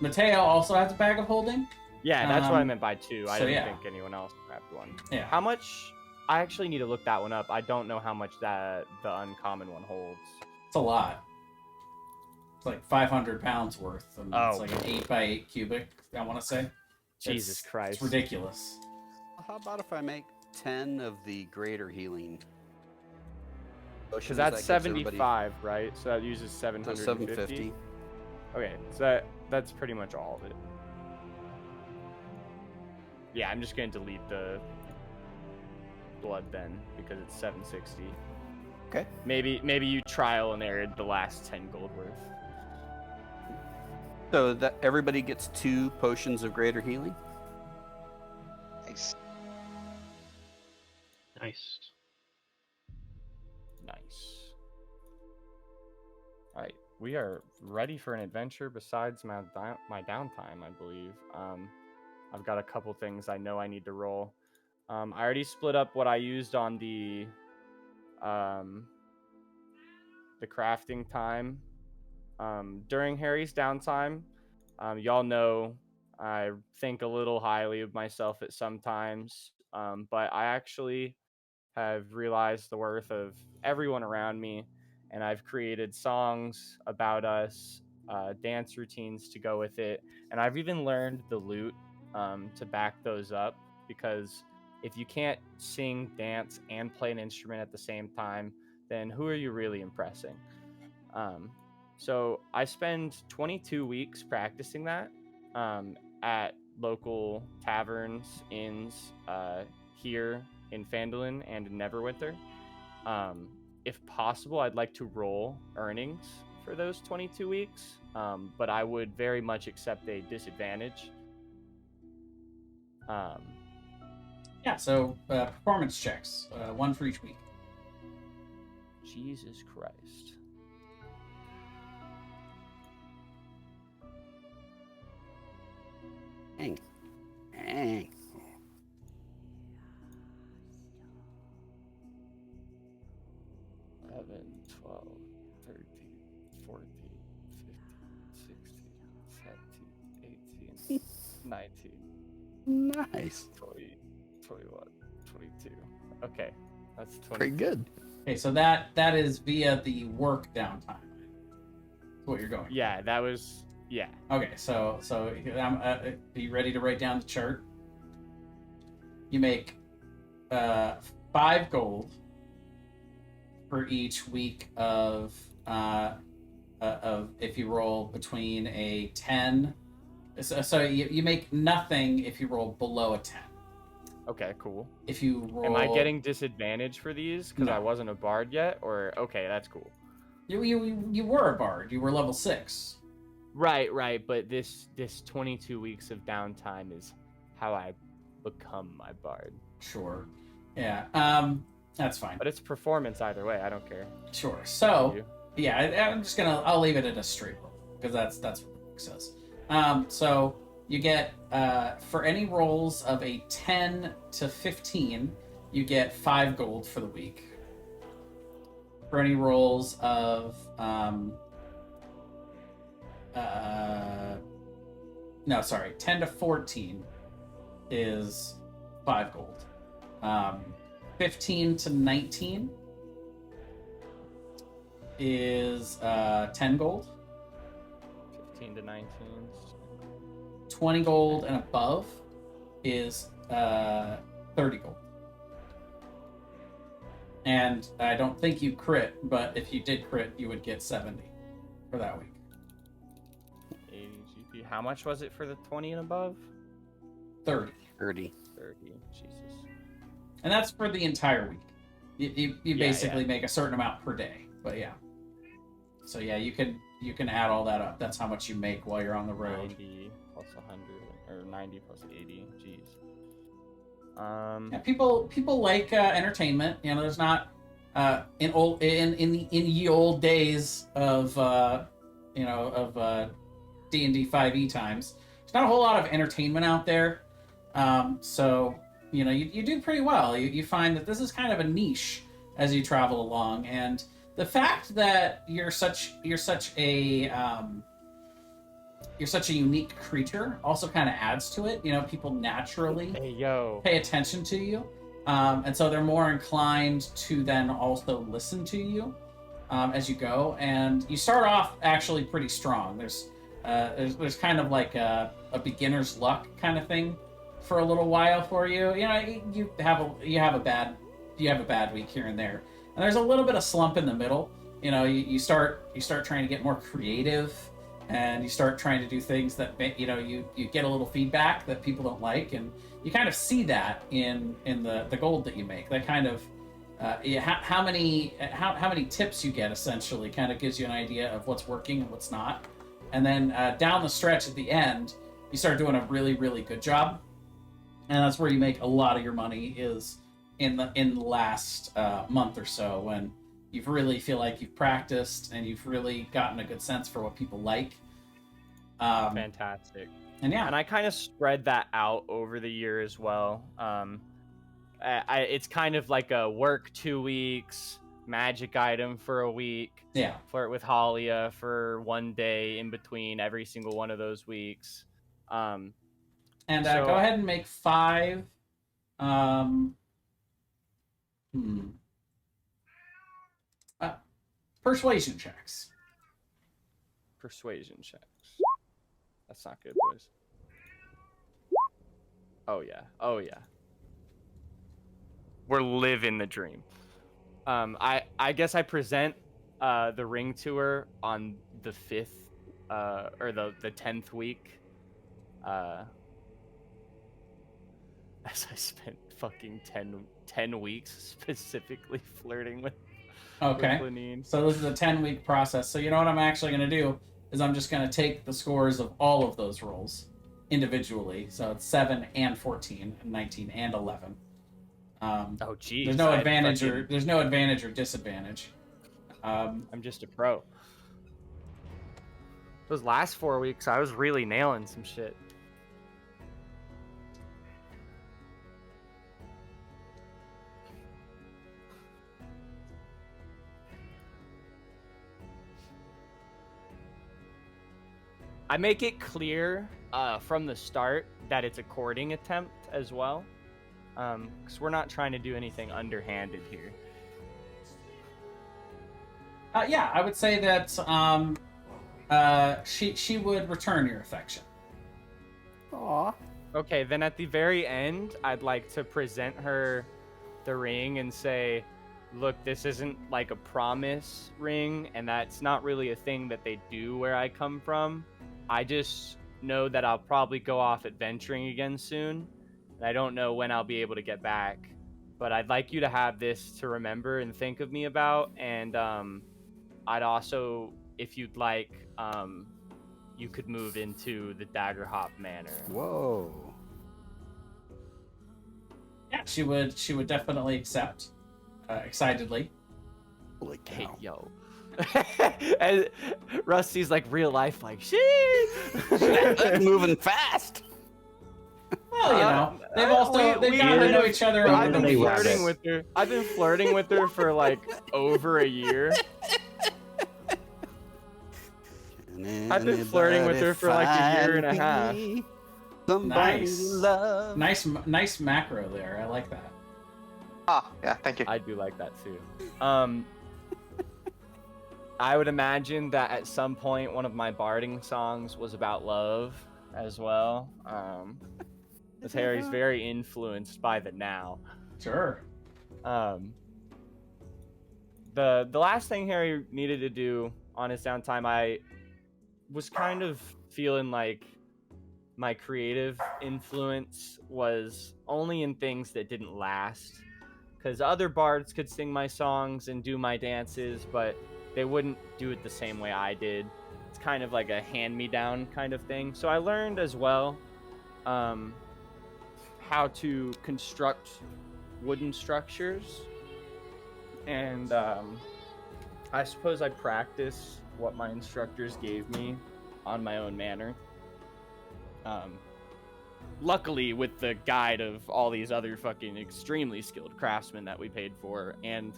Speaker 1: Mateo also has a bag of holding.
Speaker 3: Yeah, that's what I meant by 2. I didn't
Speaker 1: yeah.
Speaker 3: think anyone else grabbed one.
Speaker 1: Yeah.
Speaker 3: How much? I actually need to look that one up. I don't know how much that the uncommon one holds.
Speaker 1: It's a lot. It's like 500 pounds worth. And it's like an 8x8 cubic, I want to say.
Speaker 3: Jesus Christ.
Speaker 1: It's ridiculous.
Speaker 4: How about if I make 10 of the greater healing?
Speaker 3: Because that's 75, right? So that uses 750.
Speaker 4: 750.
Speaker 3: Okay, so that's pretty much all of it. Yeah, I'm just going to delete the blood then, because it's 760.
Speaker 4: Okay.
Speaker 3: Maybe you trial and error the last 10 gold worth.
Speaker 4: So that everybody gets 2 potions of greater healing?
Speaker 2: Nice.
Speaker 5: Nice.
Speaker 3: Nice. All right, we are ready for an adventure besides my downtime, I believe. I've got a couple things I know I need to roll. I already split up what I used on the crafting time. During Harry's downtime, y'all know I think a little highly of myself at sometimes, but I actually have realized the worth of everyone around me, and I've created songs about us, dance routines to go with it, and I've even learned the lute to back those up, because if you can't sing, dance, and play an instrument at the same time, then who are you really impressing? So I spend 22 weeks practicing that at local taverns, inns here in Phandalin and in Neverwinter. If possible, I'd like to roll earnings for those 22 weeks, but I would very much accept a disadvantage.
Speaker 1: Yeah, so performance checks, 1 for each week.
Speaker 3: Jesus Christ.
Speaker 4: Dang. Dang.
Speaker 3: 11, 12, 13, 14, 15, 16, 17, 18, 19,
Speaker 4: Nice.
Speaker 3: 20, 21, 22. Okay, that's 20.
Speaker 4: Pretty good.
Speaker 1: Okay, so that is via the work downtime. That's what you're going.
Speaker 3: Yeah, that was... Yeah.
Speaker 1: Okay, so are you ready to write down the chart? You make 5 gold for each week of if you roll between a 10. So you make nothing if you roll below a 10.
Speaker 3: Okay, cool.
Speaker 1: If you roll...
Speaker 3: Am I getting disadvantage for these because
Speaker 1: No.
Speaker 3: I wasn't a bard yet? Or okay, that's cool.
Speaker 1: You were a bard. You were level 6.
Speaker 3: Right. But this 22 weeks of downtime is how I become my bard.
Speaker 1: Sure. Yeah. That's fine.
Speaker 3: But it's performance either way. I don't care.
Speaker 1: Sure. So yeah, I'll leave it at a straight roll because that's what the book says. So you get for any rolls of a 10 to 15, you get 5 gold for the week. For any rolls of 10 to 14 is 5 gold. 15 to 19 is 10 gold.
Speaker 3: 15 to 19.
Speaker 1: 20 gold and above is 30 gold. And I don't think you crit, but if you did crit, you would get 70 for that week.
Speaker 3: 80 GP. How much was it for the 20 and above?
Speaker 1: 30.
Speaker 4: 30.
Speaker 3: 30. Jesus.
Speaker 1: And that's for the entire week. You basically make a certain amount per day. But yeah. So yeah, you can add all that up. That's how much you make while you're on the road.
Speaker 3: 90 plus 100 or 90 plus 80. Jeez.
Speaker 1: Yeah, people like entertainment. You know, there's not in ye old days of D&D 5e times. There's not a whole lot of entertainment out there. So you do pretty well. You find that this is kind of a niche as you travel along, and the fact that you're such a unique creature also kind of adds to it. People naturally pay attention to you, and so they're more inclined to then also listen to you as you go. And you start off actually pretty strong. There's kind of like a beginner's luck kind of thing for a little while for you. You have a bad week here and there, and there's a little bit of slump in the middle. You start trying to get more creative, and you start trying to do things that you get a little feedback that people don't like, and you kind of see that in the gold that you make. That kind of how many tips you get essentially kind of gives you an idea of what's working and what's not. And then down the stretch at the end, you start doing a really, really good job, and that's where you make a lot of your money, is in the last month or so, when you really feel like you've practiced and you've really gotten a good sense for what people like.
Speaker 3: Fantastic.
Speaker 1: And
Speaker 3: I kind of spread that out over the year as well. It's kind of like a work 2 weeks, magic item for a week.
Speaker 1: Yeah.
Speaker 3: Flirt with Halia for 1 day in between every single one of those weeks.
Speaker 1: Go ahead and make 5. Persuasion checks.
Speaker 3: Persuasion checks. That's not good, boys. Oh yeah. We're living the dream. I guess I present the ring tour on the 5th or the 10th week. As I spent fucking 10 weeks specifically flirting with Lenine.
Speaker 1: So this is a 10-week process. So you know what I'm actually going to do is I'm just going to take the scores of all of those rolls individually. So it's 7 and 14 and 19 and 11.
Speaker 3: Oh geez.
Speaker 1: There's no advantage or disadvantage.
Speaker 3: I'm just a pro. Those last 4 weeks, I was really nailing some shit. I make it clear from the start that it's a courting attempt as well, because we're not trying to do anything underhanded here.
Speaker 1: Yeah, I would say that she would return your affection.
Speaker 4: Aw.
Speaker 3: Okay, then at the very end, I'd like to present her the ring and say, look, this isn't like a promise ring, and that's not really a thing that they do where I come from. I just know that I'll probably go off adventuring again soon, and I don't know when I'll be able to get back. But I'd like you to have this to remember and think of me about, and I'd also, if you'd like, you could move into the Daggerhop Manor.
Speaker 4: Whoa.
Speaker 1: Yeah, she would definitely accept, excitedly.
Speaker 4: Holy cow.
Speaker 3: Hey, yo. And Rusty's like real life, like shit.
Speaker 4: That's moving fast.
Speaker 1: Well, they've gotten to know each other.
Speaker 3: I've been flirting with her for like over a year. I've been flirting with her for like a year and a half.
Speaker 1: Nice macro there. I like that.
Speaker 2: Ah, yeah, thank you.
Speaker 3: I do like that too. I would imagine that at some point one of my barding songs was about love as well. Because Harry's very influenced by the now.
Speaker 1: Sure.
Speaker 3: The last thing Harry needed to do on his downtime, I was kind of feeling like my creative influence was only in things that didn't last. Because other bards could sing my songs and do my dances, but they wouldn't do it the same way I did. It's kind of like a hand-me-down kind of thing. So I learned as well how to construct wooden structures. And I suppose I practice what my instructors gave me on my own manner. luckily with the guide of all these other fucking extremely skilled craftsmen that we paid for, and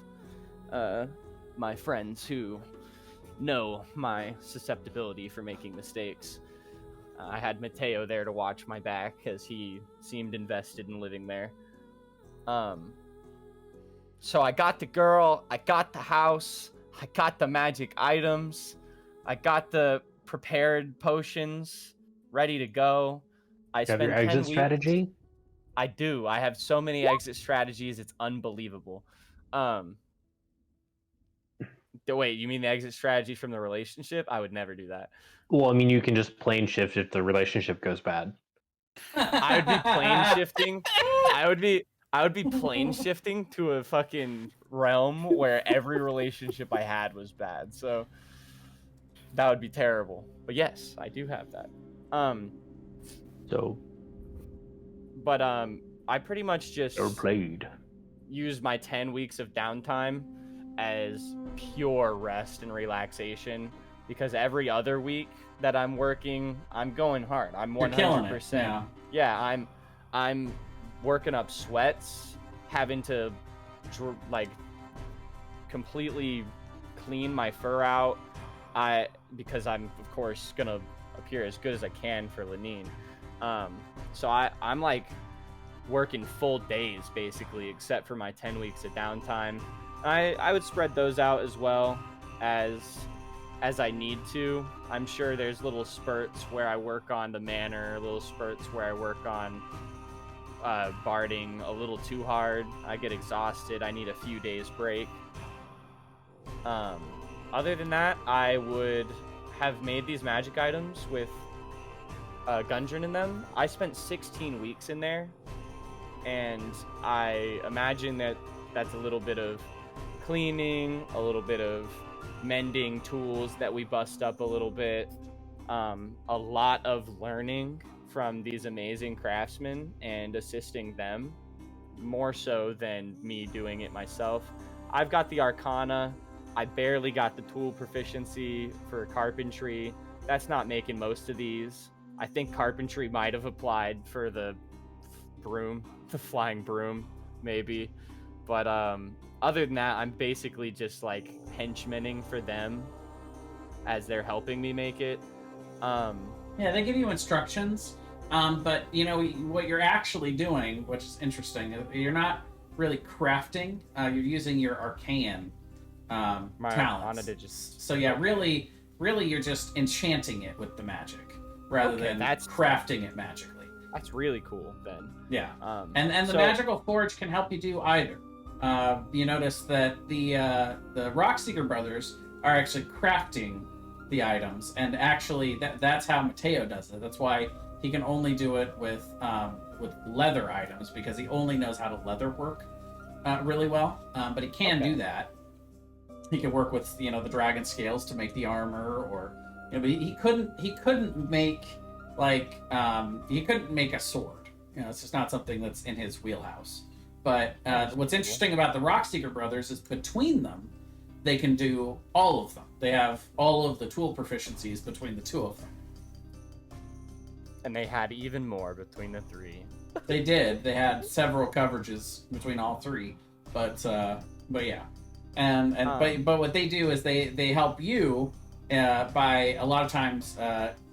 Speaker 3: my friends who know my susceptibility for making mistakes. I had Mateo there to watch my back because he seemed invested in living there. So I got the girl, I got the house, I got the magic items, I got the prepared potions ready to go. I
Speaker 5: You have
Speaker 3: spent
Speaker 5: your
Speaker 3: 10
Speaker 5: exit
Speaker 3: weeks.
Speaker 5: strategy?
Speaker 3: I do. I have so many exit strategies. It's unbelievable. Wait, you mean the exit strategy from the relationship? I would never do that.
Speaker 5: Well, I mean, you can just plane shift if the relationship goes bad.
Speaker 3: I would be plane shifting. I would be plane shifting to a fucking realm where every relationship I had was bad. So that would be terrible. But yes, I do have that.
Speaker 5: So
Speaker 3: But I pretty much just
Speaker 5: you're played.
Speaker 3: use my 10 weeks of downtime as pure rest and relaxation, because every other week that I'm working, I'm going hard. I'm 100%.
Speaker 1: You're killing it,
Speaker 3: Yeah, I'm working up sweats, having to like completely clean my fur out. Because I'm of course gonna appear as good as I can for Lenine. So I'm like working full days basically, except for my 10 weeks of downtime. I would spread those out as well as I need to. I'm sure there's little spurts where I work on the manor, little spurts where I work on barding a little too hard. I get exhausted. I need a few days break. Other than that, I would have made these magic items with Gundren in them. I spent 16 weeks in there, and I imagine that that's a little bit of cleaning, a little bit of mending tools that we bust up a little bit, a lot of learning from these amazing craftsmen and assisting them more so than me doing it myself. I've got the Arcana. I barely got the tool proficiency for carpentry. That's not making most of these. I think carpentry might have applied for the broom, the flying broom, maybe. But other than that, I'm basically just like henchmaning for them as they're helping me make it.
Speaker 1: Yeah, they give you instructions, but you know what you're actually doing, which is interesting. You're not really crafting. You're using your arcane talents. So yeah, really, you're just enchanting it with the magic rather than crafting it magically.
Speaker 3: That's really cool, then.
Speaker 1: Yeah, and the magical forge can help you do either. You notice that the Rockseeker brothers are actually crafting the items, and actually that's how Mateo does it. That's why he can only do it with leather items, because he only knows how to leather work really well. But he can do that. He can work with the dragon scales to make the armor, or but he couldn't make he couldn't make a sword. It's just not something that's in his wheelhouse. But what's interesting about the Rockseeker brothers is between them, they can do all of them. They have all of the tool proficiencies between the two of them.
Speaker 3: And they had even more between the three.
Speaker 1: They did. They had several coverages between all three. But yeah. But what they do is they help you by a lot of times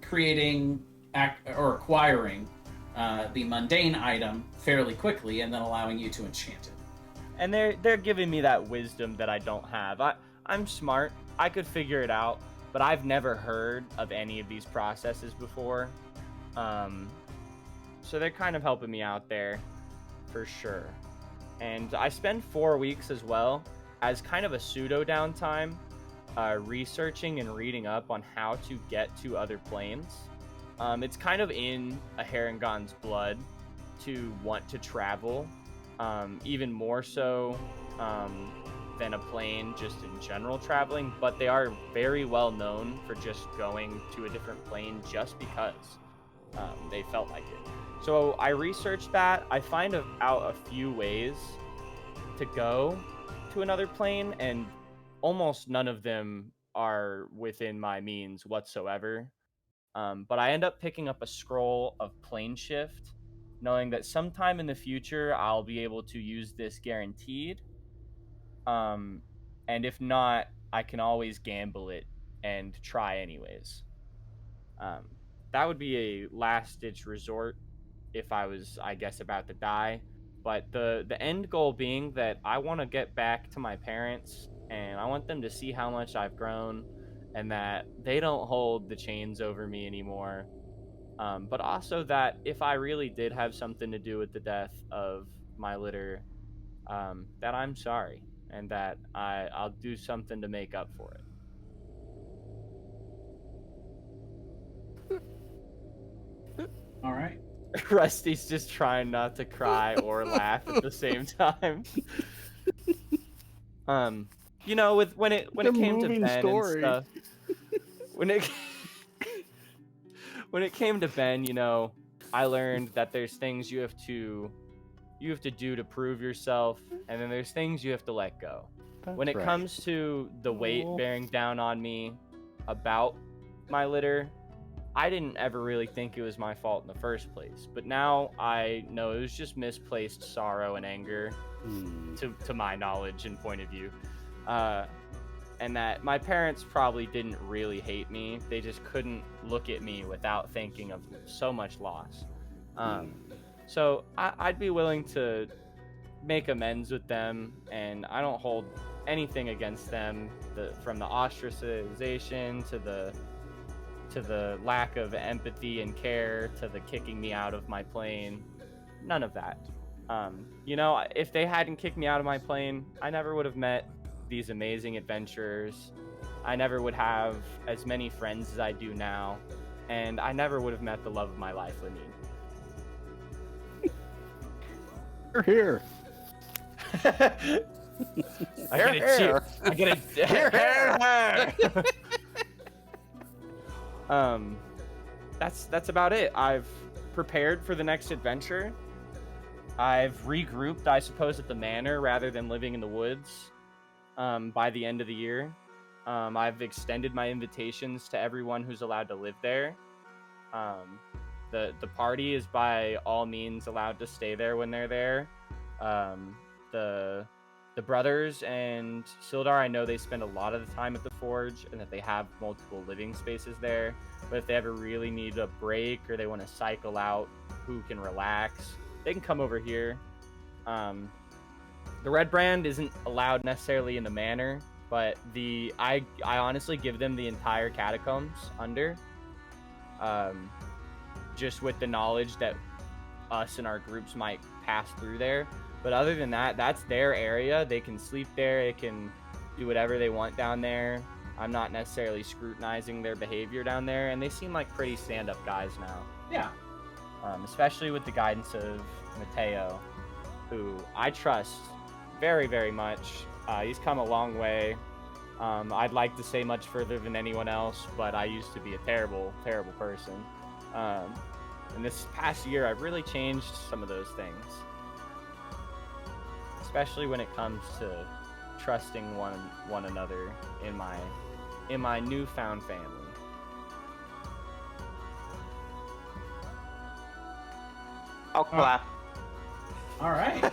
Speaker 1: creating or acquiring the mundane item fairly quickly, and then allowing you to enchant it.
Speaker 3: And they're giving me that wisdom that I don't have. I'm smart. I could figure it out, but I've never heard of any of these processes before. So they're kind of helping me out there for sure. And I spend 4 weeks as well as kind of a pseudo downtime researching and reading up on how to get to other planes. It's kind of in a Harengon's blood to want to travel, even more so than a plane just in general traveling, but they are very well known for just going to a different plane just because they felt like it. So I researched that. I find out a few ways to go to another plane, and almost none of them are within my means whatsoever. But I end up picking up a scroll of plane shift knowing that sometime in the future I'll be able to use this guaranteed. And if not, I can always gamble it and try anyways. That would be a last ditch resort if I was, I guess, about to die. But the end goal being that I want to get back to my parents and I want them to see how much I've grown and that they don't hold the chains over me anymore. But also that if I really did have something to do with the death of my litter, that I'm sorry and that I'll do something to make up for it.
Speaker 1: All right.
Speaker 3: Rusty's just trying not to cry or laugh at the same time. You know, when it came to Ben
Speaker 4: story.
Speaker 3: and stuff, when it came to Ben, you know, I learned that there's things you have to do to prove yourself, and then there's things you have to let go. When it comes to the weight bearing down on me about my litter, I didn't ever really think it was my fault in the first place, but now I know it was just misplaced sorrow and anger, to my knowledge and point of view, and that my parents probably didn't really hate me. They just couldn't look at me without thinking of so much loss. So I'd be willing to make amends with them, and I don't hold anything against them, from the ostracization to the lack of empathy and care to the kicking me out of my plane. None of that. You know, if they hadn't kicked me out of my plane, I never would have met these amazing adventurers. I never would have as many friends as I do now, and I never would have met the love of my life, Lenine.
Speaker 8: You're here.
Speaker 3: I get a that's about it. I've prepared for the next adventure. I've regrouped, I suppose, at the manor rather than living in the woods. By the end of the year, I've extended my invitations to everyone who's allowed to live there. The party is by all means allowed to stay there when they're there. The brothers and Sildar, I know they spend a lot of the time at the forge and that they have multiple living spaces there. But if they ever really need a break or they want to cycle out who can relax, they can come over here. The Red Brand isn't allowed necessarily in the manor, but I honestly give them the entire catacombs under. Just with the knowledge that us and our groups might pass through there. But other than that, that's their area. They can sleep there. They can do whatever they want down there. I'm not necessarily scrutinizing their behavior down there, and they seem like pretty stand-up guys now.
Speaker 1: Yeah.
Speaker 3: Especially with the guidance of Mateo, who I trust very, very much. He's come a long way. I'd like to say much further than anyone else, but I used to be a terrible, terrible person. And this past year, I've really changed some of those things. Especially when it comes to trusting one another in my newfound family.
Speaker 2: I'll clap.
Speaker 1: All right.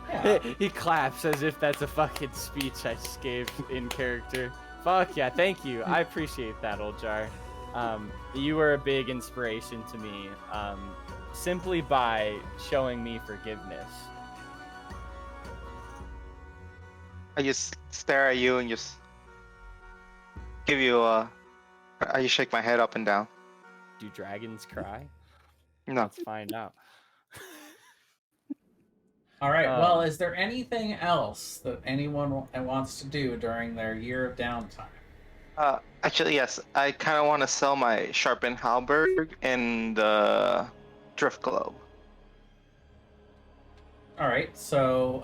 Speaker 1: Yeah.
Speaker 3: He claps as if that's a fucking speech I just gave in character. Fuck yeah, thank you. I appreciate that, old jar. You were a big inspiration to me, simply by showing me forgiveness.
Speaker 2: I just stare at you and just give you I just shake my head up and down.
Speaker 3: Do dragons cry?
Speaker 2: No.
Speaker 3: Let's find out.
Speaker 1: All right. Well, is there anything else that anyone wants to do during their year of downtime?
Speaker 2: Actually, yes. I kind of want to sell my sharpened halberd and the drift globe.
Speaker 1: All right. So,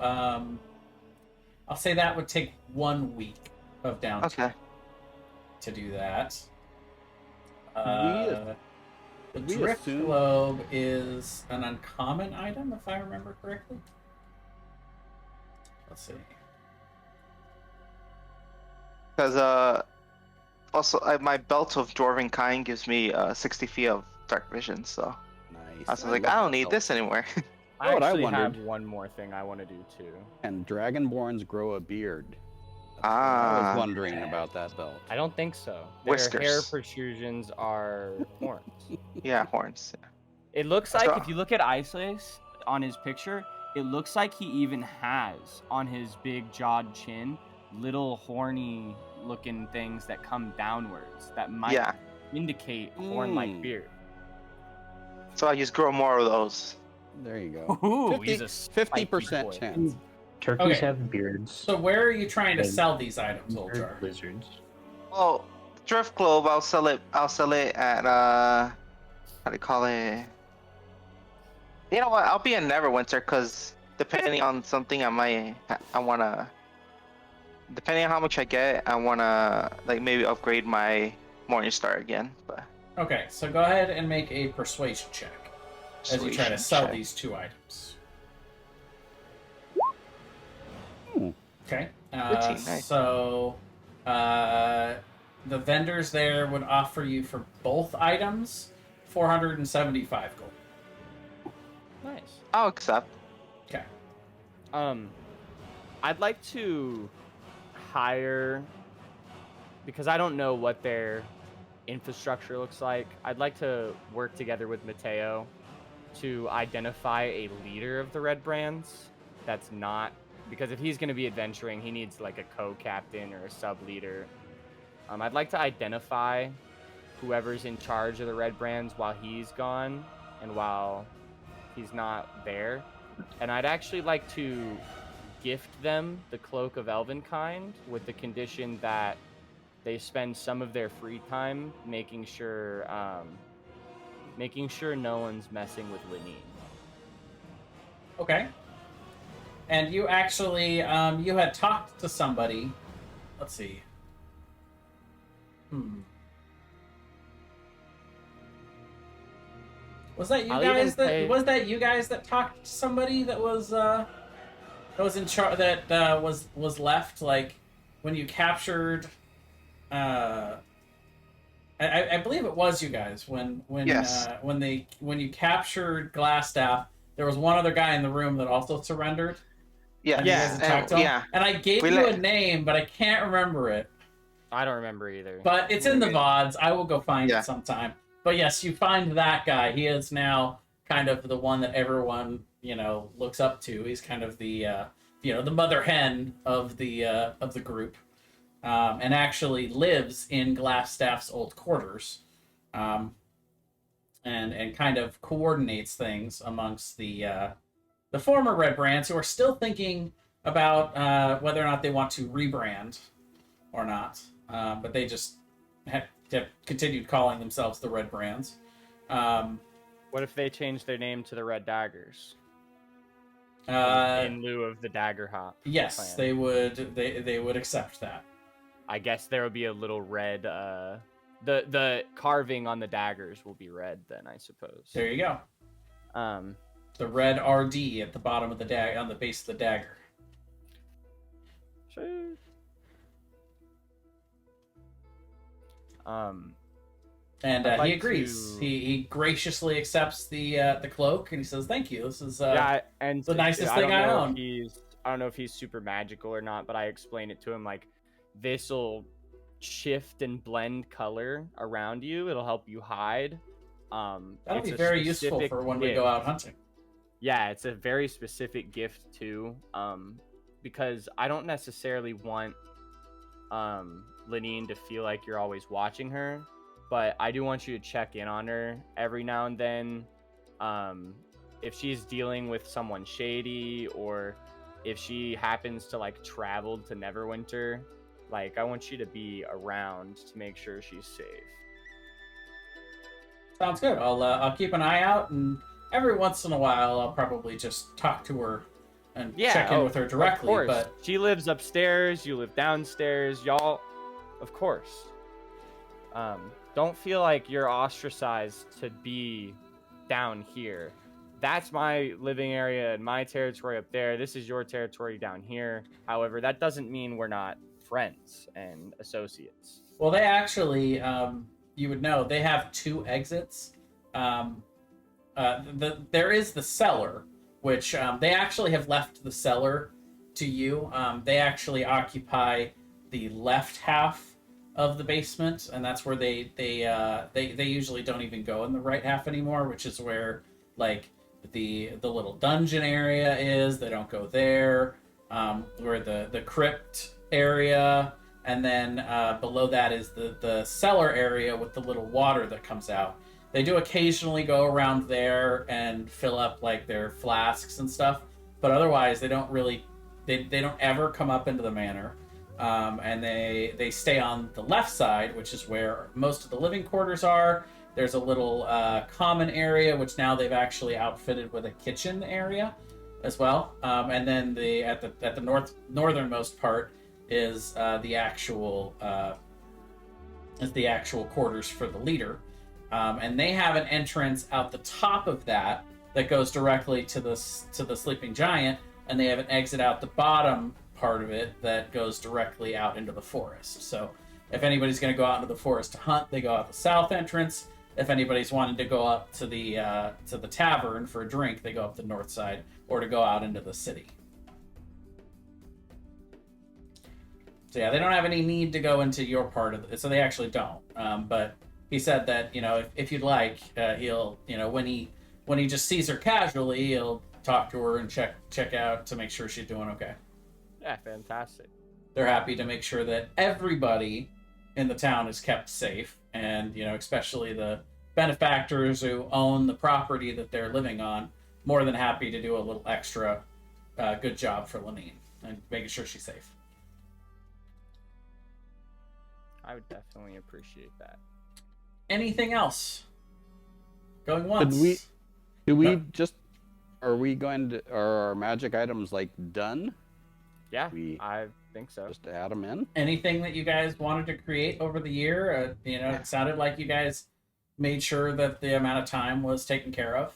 Speaker 1: I'll say that would take 1 week of downtime.
Speaker 2: Okay.
Speaker 1: To do that.
Speaker 4: We
Speaker 1: The drift globe is an uncommon item, if I remember correctly. Let's see.
Speaker 2: Because also my belt of dwarven kind gives me 60 feet of dark vision. So.
Speaker 4: Nice.
Speaker 2: I was
Speaker 4: I
Speaker 2: like,
Speaker 4: love
Speaker 2: I don't
Speaker 4: that
Speaker 2: need
Speaker 4: belt.
Speaker 2: this anymore.
Speaker 3: I
Speaker 8: what I
Speaker 3: actually have
Speaker 8: wondered.
Speaker 3: one more thing I want to do too.
Speaker 8: And Dragonborns grow a beard. I
Speaker 2: Ah,
Speaker 8: was wondering about that belt.
Speaker 3: I don't think so. Their
Speaker 2: Whiskers.
Speaker 3: hair protrusions are horns.
Speaker 2: yeah, horns.
Speaker 3: It looks
Speaker 2: I
Speaker 3: like,
Speaker 2: saw-
Speaker 3: if you look at Islace on his picture, it looks like he even has on his big jawed chin little horny looking things that come downwards that might
Speaker 2: Yeah,
Speaker 3: indicate horn-like
Speaker 8: Mm.
Speaker 3: beard.
Speaker 2: so I just grow more of those.
Speaker 8: There you go.
Speaker 3: Ooh, he's a spiky
Speaker 8: 50%
Speaker 3: boy.
Speaker 8: chance.
Speaker 5: Turkeys
Speaker 1: Okay.
Speaker 5: have beards.
Speaker 1: So where are you trying to
Speaker 5: And-
Speaker 1: sell these items,
Speaker 5: They're
Speaker 1: Oljar?
Speaker 5: lizards.
Speaker 2: Oh, Drift Globe, I'll sell it at how do you call it? You know what? I'll be in Neverwinter because depending on something, I wanna. Depending on how much I get, I wanna like maybe upgrade my Morningstar again. But
Speaker 1: Okay, so go ahead and make a persuasion check as you try to
Speaker 2: persuasion
Speaker 1: sell
Speaker 2: check.
Speaker 1: these two items.
Speaker 8: Hmm.
Speaker 1: Okay.
Speaker 2: 13, nice.
Speaker 1: So the vendors there would offer you for both items 475 gold.
Speaker 3: Nice.
Speaker 2: I'll accept.
Speaker 1: Okay.
Speaker 3: I'd like to hire, because I don't know what their infrastructure looks like. I'd like to work together with Mateo to identify a leader of the Red Brands that's not, because if he's going to be adventuring, he needs like a co-captain or a sub-leader. I'd like to identify whoever's in charge of the Red Brands while he's gone and while he's not there. And I'd actually like to gift them the Cloak of Elvenkind with the condition that they spend some of their free time making sure no one's messing with Lenine.
Speaker 1: Okay. And you actually, you had talked to somebody. Let's see. Was that you
Speaker 3: I'll
Speaker 1: guys
Speaker 3: even
Speaker 1: that
Speaker 3: pay-
Speaker 1: was that you guys that talked to somebody that was in charge that was left like when you captured I believe it was you guys when
Speaker 2: Yes.
Speaker 1: when you captured Glassstaff, there was one other guy in the room that also surrendered.
Speaker 2: Yeah.
Speaker 1: And you guys had talked to him.
Speaker 2: Yeah.
Speaker 1: And I gave
Speaker 2: We
Speaker 1: you
Speaker 2: let-
Speaker 1: a name, but I can't remember it.
Speaker 3: I don't remember either.
Speaker 1: But it's in the VODs. I will go find
Speaker 2: Yeah.
Speaker 1: it sometime. But yes, you find that guy. He is now kind of the one that everyone, looks up to. He's kind of the the mother hen of the group. And actually lives in Glassstaff's old quarters. And kind of coordinates things amongst the former Red Brands who are still thinking about whether or not they want to rebrand or not. But they just have continued calling themselves the Red Brands.
Speaker 3: What if they change their name to the Red Daggers in lieu of the Dagger Hop?
Speaker 1: Yes,
Speaker 3: plan?
Speaker 1: they would. They would accept that.
Speaker 3: I guess there would be a little red. The carving on the daggers will be red then, I suppose.
Speaker 1: There you go.
Speaker 3: Um,
Speaker 1: The red RD at the bottom of the on the base of the dagger.
Speaker 3: sure.
Speaker 1: And
Speaker 3: I'd
Speaker 1: he
Speaker 3: like
Speaker 1: agrees.
Speaker 3: to-
Speaker 1: He graciously accepts the cloak, and he says, "Thank you. This is
Speaker 3: Yeah, and
Speaker 1: the nicest
Speaker 3: I
Speaker 1: thing
Speaker 3: don't
Speaker 1: I
Speaker 3: know
Speaker 1: own."
Speaker 3: if I don't know if he's super magical or not, but I explained it to him like this'll shift and blend color around you. It'll help you hide.
Speaker 1: That'll
Speaker 3: It's
Speaker 1: be
Speaker 3: a
Speaker 1: very useful
Speaker 3: specific
Speaker 1: for when we
Speaker 3: gift.
Speaker 1: go out hunting.
Speaker 3: Yeah, it's a very specific gift too. Because I don't necessarily want Lenine to feel like you're always watching her, but I do want you to check in on her every now and then. If she's dealing with someone shady, or if she happens to like travel to Neverwinter, like I want you to be around to make sure she's safe.
Speaker 1: Sounds good. I'll keep an eye out, and every once in a while, I'll probably just talk to her and check in with her directly.
Speaker 3: Of course.
Speaker 1: But
Speaker 3: She lives upstairs, you live downstairs, y'all. Of course. Don't feel like you're ostracized to be down here. That's my living area and my territory up there. This is your territory down here. However, that doesn't mean we're not friends and associates.
Speaker 1: well, they actually, you would know, they have two exits there is the cellar, which they actually have left the cellar to you. They actually occupy the left half of the basement, and that's where they usually don't even go in the right half anymore, which is where like the little dungeon area is. They don't go there. Where the crypt area, and then below that is the cellar area with the little water that comes out. They do occasionally go around there and fill up like their flasks and stuff, but otherwise they don't really they don't ever come up into the manor. And they stay on the left side, which is where most of the living quarters are. There's a little common area, which now they've actually outfitted with a kitchen area as well. And then at the northernmost part is the actual quarters for the leader. And they have an entrance out the top of that goes directly to the sleeping giant, and they have an exit out the bottom part of it that goes directly out into the forest. So if anybody's going to go out into the forest to hunt, they go out the south entrance. If anybody's wanting to go up to the tavern for a drink, they go up the north side, or to go out into the city. So yeah, they don't have any need to go into your part of it, so they actually don't. But he said that, if you'd like, he'll, when he just sees her casually, he'll talk to her and check out to make sure she's doing okay.
Speaker 3: Yeah, fantastic.
Speaker 1: They're happy to make sure that everybody in the town is kept safe, and especially the benefactors who own the property that they're living on, more than happy to do a little extra good job for Lenine and making sure she's safe.
Speaker 3: I would definitely appreciate that.
Speaker 1: Anything else? Going once.
Speaker 8: Are we going to? Are our magic items like done?
Speaker 3: Yeah, I think so.
Speaker 8: Just add them in.
Speaker 1: Anything that you guys wanted to create over the year? It sounded like you guys made sure that the amount of time was taken care of.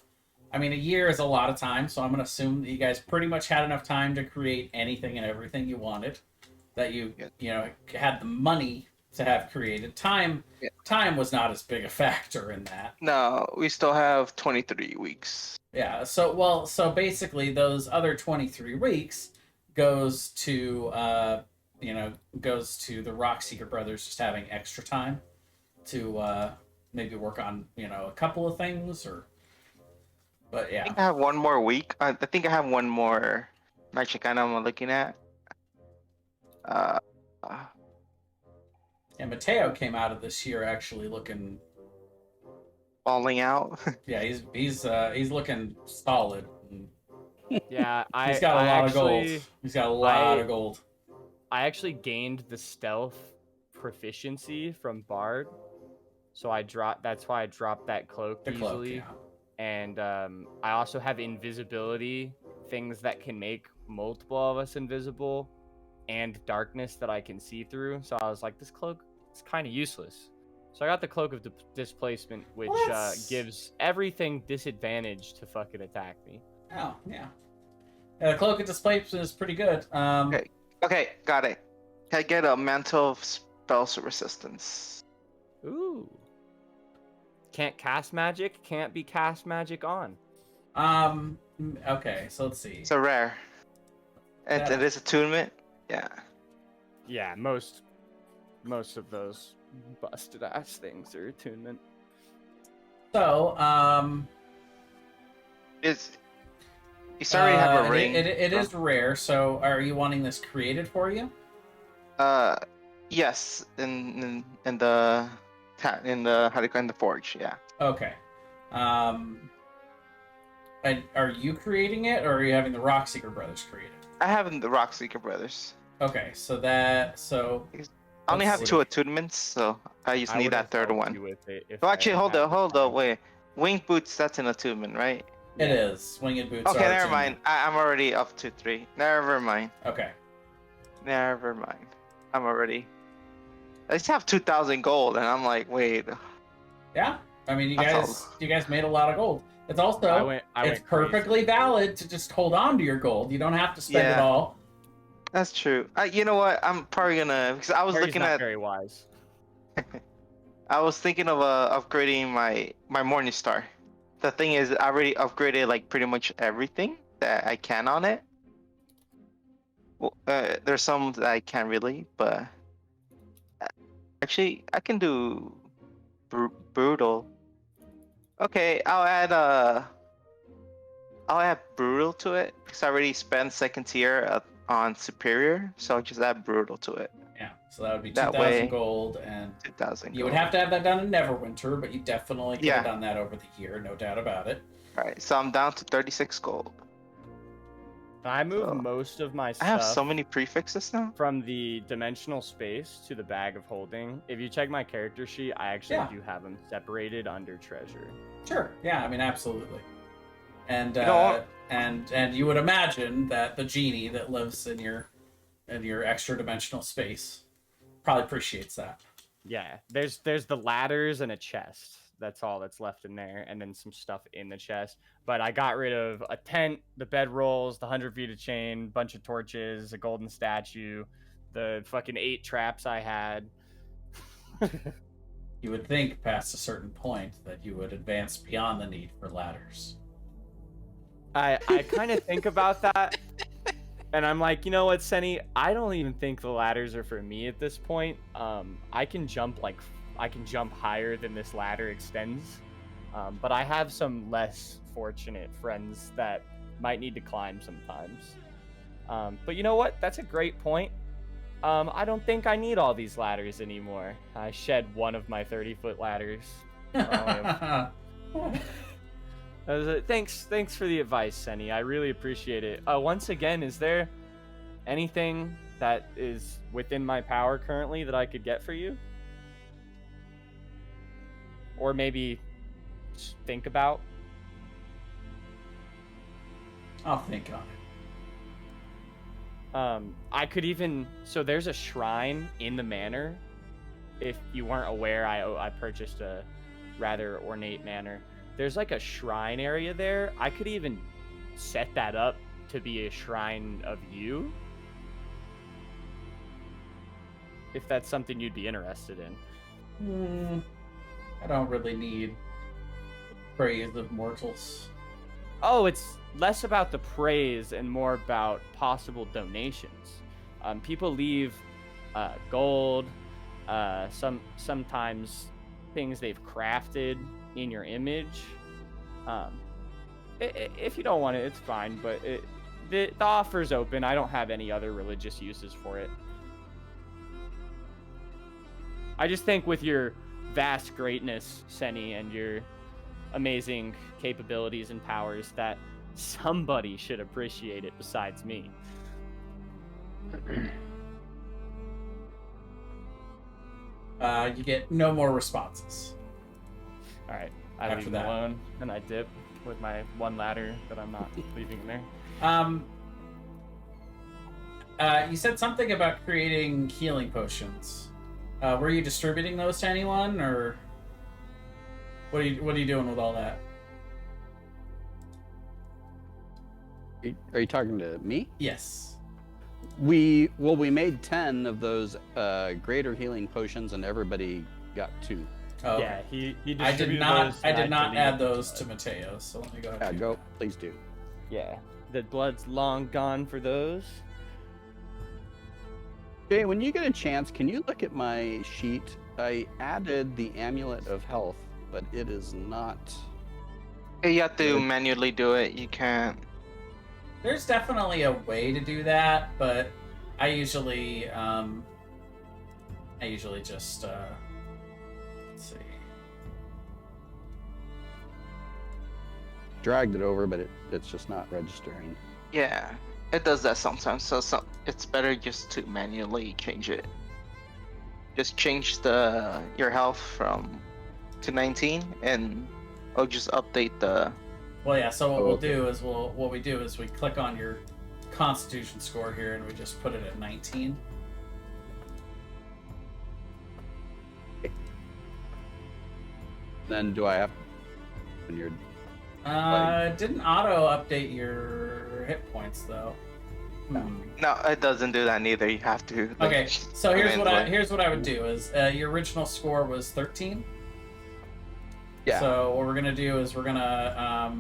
Speaker 1: I mean, a year is a lot of time, so I'm going to assume that you guys pretty much had enough time to create anything and everything you wanted, that you had the money to have created. Time was not as big a factor in that.
Speaker 2: No, we still have 23 weeks.
Speaker 1: Yeah, so basically those other 23 weeks goes to the Rockseeker brothers just having extra time to maybe work on a couple of things, but yeah.
Speaker 2: I think I have one more week. I think I have one more magic item I'm looking at.
Speaker 1: And Mateo came out of this year actually looking
Speaker 2: falling out.
Speaker 1: Yeah, he's looking solid.
Speaker 3: Yeah,
Speaker 1: he's got a lot of gold. He's got a lot of gold.
Speaker 3: I actually gained the stealth proficiency from Bard, so that's why I dropped that cloak easily.
Speaker 1: Yeah.
Speaker 3: And I also have invisibility, things that can make multiple of us invisible, and darkness that I can see through. So I was like, this cloak is kind of useless. So I got the Cloak of Displacement, which gives everything disadvantage to fucking attack me.
Speaker 1: Oh, yeah. The Cloak of Displacement is pretty good.
Speaker 2: Okay, got it. Can I get a Mantle of Spells Resistance?
Speaker 3: Ooh. Can't cast magic, can't be cast magic on.
Speaker 1: Okay, so let's see.
Speaker 2: It's a rare. It is attunement? Yeah.
Speaker 3: Yeah, most of those busted ass things are attunement.
Speaker 1: So,
Speaker 2: you already have a ring.
Speaker 1: It is rare. So, are you wanting this created for you?
Speaker 2: Yes, in the in the forge, yeah.
Speaker 1: Okay. And are you creating it, or are you having the Rockseeker brothers create it?
Speaker 2: I have the Rockseeker brothers.
Speaker 1: Okay,
Speaker 2: I only have 2 attunements, so I just need that third one. Actually, hold on, wait. Winged boots, that's an attunement, right?
Speaker 1: It is. Winged boots.
Speaker 2: Okay, never mind. I'm already up to 3. Never mind.
Speaker 1: Okay.
Speaker 2: Never mind. I'm already. I just have 2,000 gold, and I'm like, wait.
Speaker 1: Yeah, I mean, you guys made a lot of gold. It's also it's perfectly valid to just hold on to your gold. You don't have to spend it all.
Speaker 2: That's true. You know what? I'm probably gonna, because I was looking at
Speaker 3: very wise.
Speaker 2: I was thinking of upgrading my Morning Star the thing is, I already upgraded like pretty much everything that I can on it. Well, there's some that I can't really, but actually I can do brutal. Okay, I'll add brutal to it because I already spent second tier on superior, so I'll just add brutal to it.
Speaker 1: Yeah, so that would be
Speaker 2: That
Speaker 1: 2,000
Speaker 2: way-
Speaker 1: gold, and
Speaker 2: 2,000.
Speaker 1: you would have to have that done in Neverwinter, but you definitely could
Speaker 2: Yeah.
Speaker 1: have done that over the year, no doubt about it.
Speaker 2: All right, so I'm down to 36 gold.
Speaker 3: I moved
Speaker 2: So,
Speaker 3: most of my
Speaker 2: I
Speaker 3: stuff
Speaker 2: have so many prefixes now.
Speaker 3: from the dimensional space to the bag of holding. If you check my character sheet, I actually
Speaker 1: Yeah.
Speaker 3: do have them separated under treasure.
Speaker 1: Sure. Yeah, I mean, absolutely. And
Speaker 3: You know,
Speaker 1: and you would imagine that the genie that lives in your extra dimensional space probably appreciates that.
Speaker 3: Yeah, there's the ladders and a chest. That's all that's left in there, and then some stuff in the chest. But I got rid of a tent, the bedrolls, the 100 feet of chain, bunch of torches, a golden statue, the fucking 8 traps I had.
Speaker 1: You would think past a certain point that you would advance beyond the need for ladders.
Speaker 3: I kind of think about that, and I'm like, you know what, Senny? I don't even think the ladders are for me at this point. I can jump higher than this ladder extends, but I have some less fortunate friends that might need to climb sometimes. But you know what? That's a great point. I don't think I need all these ladders anymore. I shed one of my 30-foot ladders. Thanks for the advice, Senny. I really appreciate it. Once again, is there anything that is within my power currently that I could get for you? Or maybe think about?
Speaker 1: I'll think on it.
Speaker 3: I could even... So there's a shrine in the manor. If you weren't aware, I purchased a rather ornate manor. There's like a shrine area there. I could even set that up to be a shrine of you. If that's something you'd be interested in.
Speaker 1: I don't really need praise of mortals.
Speaker 3: Oh, it's less about the praise and more about possible donations. People leave gold, sometimes things they've crafted in your image. If you don't want it, it's fine, but the offer's open. I don't have any other religious uses for it. I just think with your vast greatness, Senny, and your amazing capabilities and powers, that somebody should appreciate it besides me.
Speaker 1: You get no more responses.
Speaker 3: All right, I
Speaker 1: After
Speaker 3: leave him
Speaker 1: that.
Speaker 3: alone, and I dip with my one ladder that I'm not leaving in there.
Speaker 1: You said something about creating healing potions. Were you distributing those to anyone, or what are you doing with all that?
Speaker 8: Are you talking to me?
Speaker 1: Yes.
Speaker 8: We made 10 of those greater healing potions, and everybody got 2.
Speaker 1: Oh,
Speaker 3: Yeah, he
Speaker 1: I did
Speaker 3: distributed
Speaker 1: not.
Speaker 3: those,
Speaker 1: I
Speaker 3: and
Speaker 1: did not
Speaker 3: deleted
Speaker 1: add
Speaker 3: the
Speaker 1: those
Speaker 3: blood.
Speaker 1: to Mateo. So let me go ahead.
Speaker 8: Yeah,
Speaker 1: and
Speaker 8: go. Please do.
Speaker 3: Yeah, the blood's long gone for those.
Speaker 8: Jay, when you get a chance, can you look at my sheet? I added the Amulet of Health, but it is not...
Speaker 2: You have to
Speaker 8: Good.
Speaker 2: manually do it. You can't.
Speaker 1: There's definitely a way to do that, but I usually just let's see.
Speaker 8: Dragged it over, but it's just not registering.
Speaker 2: Yeah, it does that sometimes. So it's better just to manually change it. Just change your health to 19, and I'll just update the.
Speaker 1: Well, yeah. So what
Speaker 8: Oh,
Speaker 1: we'll
Speaker 8: okay.
Speaker 1: do is we click on your Constitution score here, and we just put it at 19.
Speaker 8: Then do I have... When you're...
Speaker 1: It didn't auto update your hit points though.
Speaker 2: No, it doesn't do that neither. You have to.
Speaker 1: Okay, so
Speaker 2: manually.
Speaker 1: here's what I would do is your original score was 13.
Speaker 8: Yeah.
Speaker 1: So what we're gonna do is we're gonna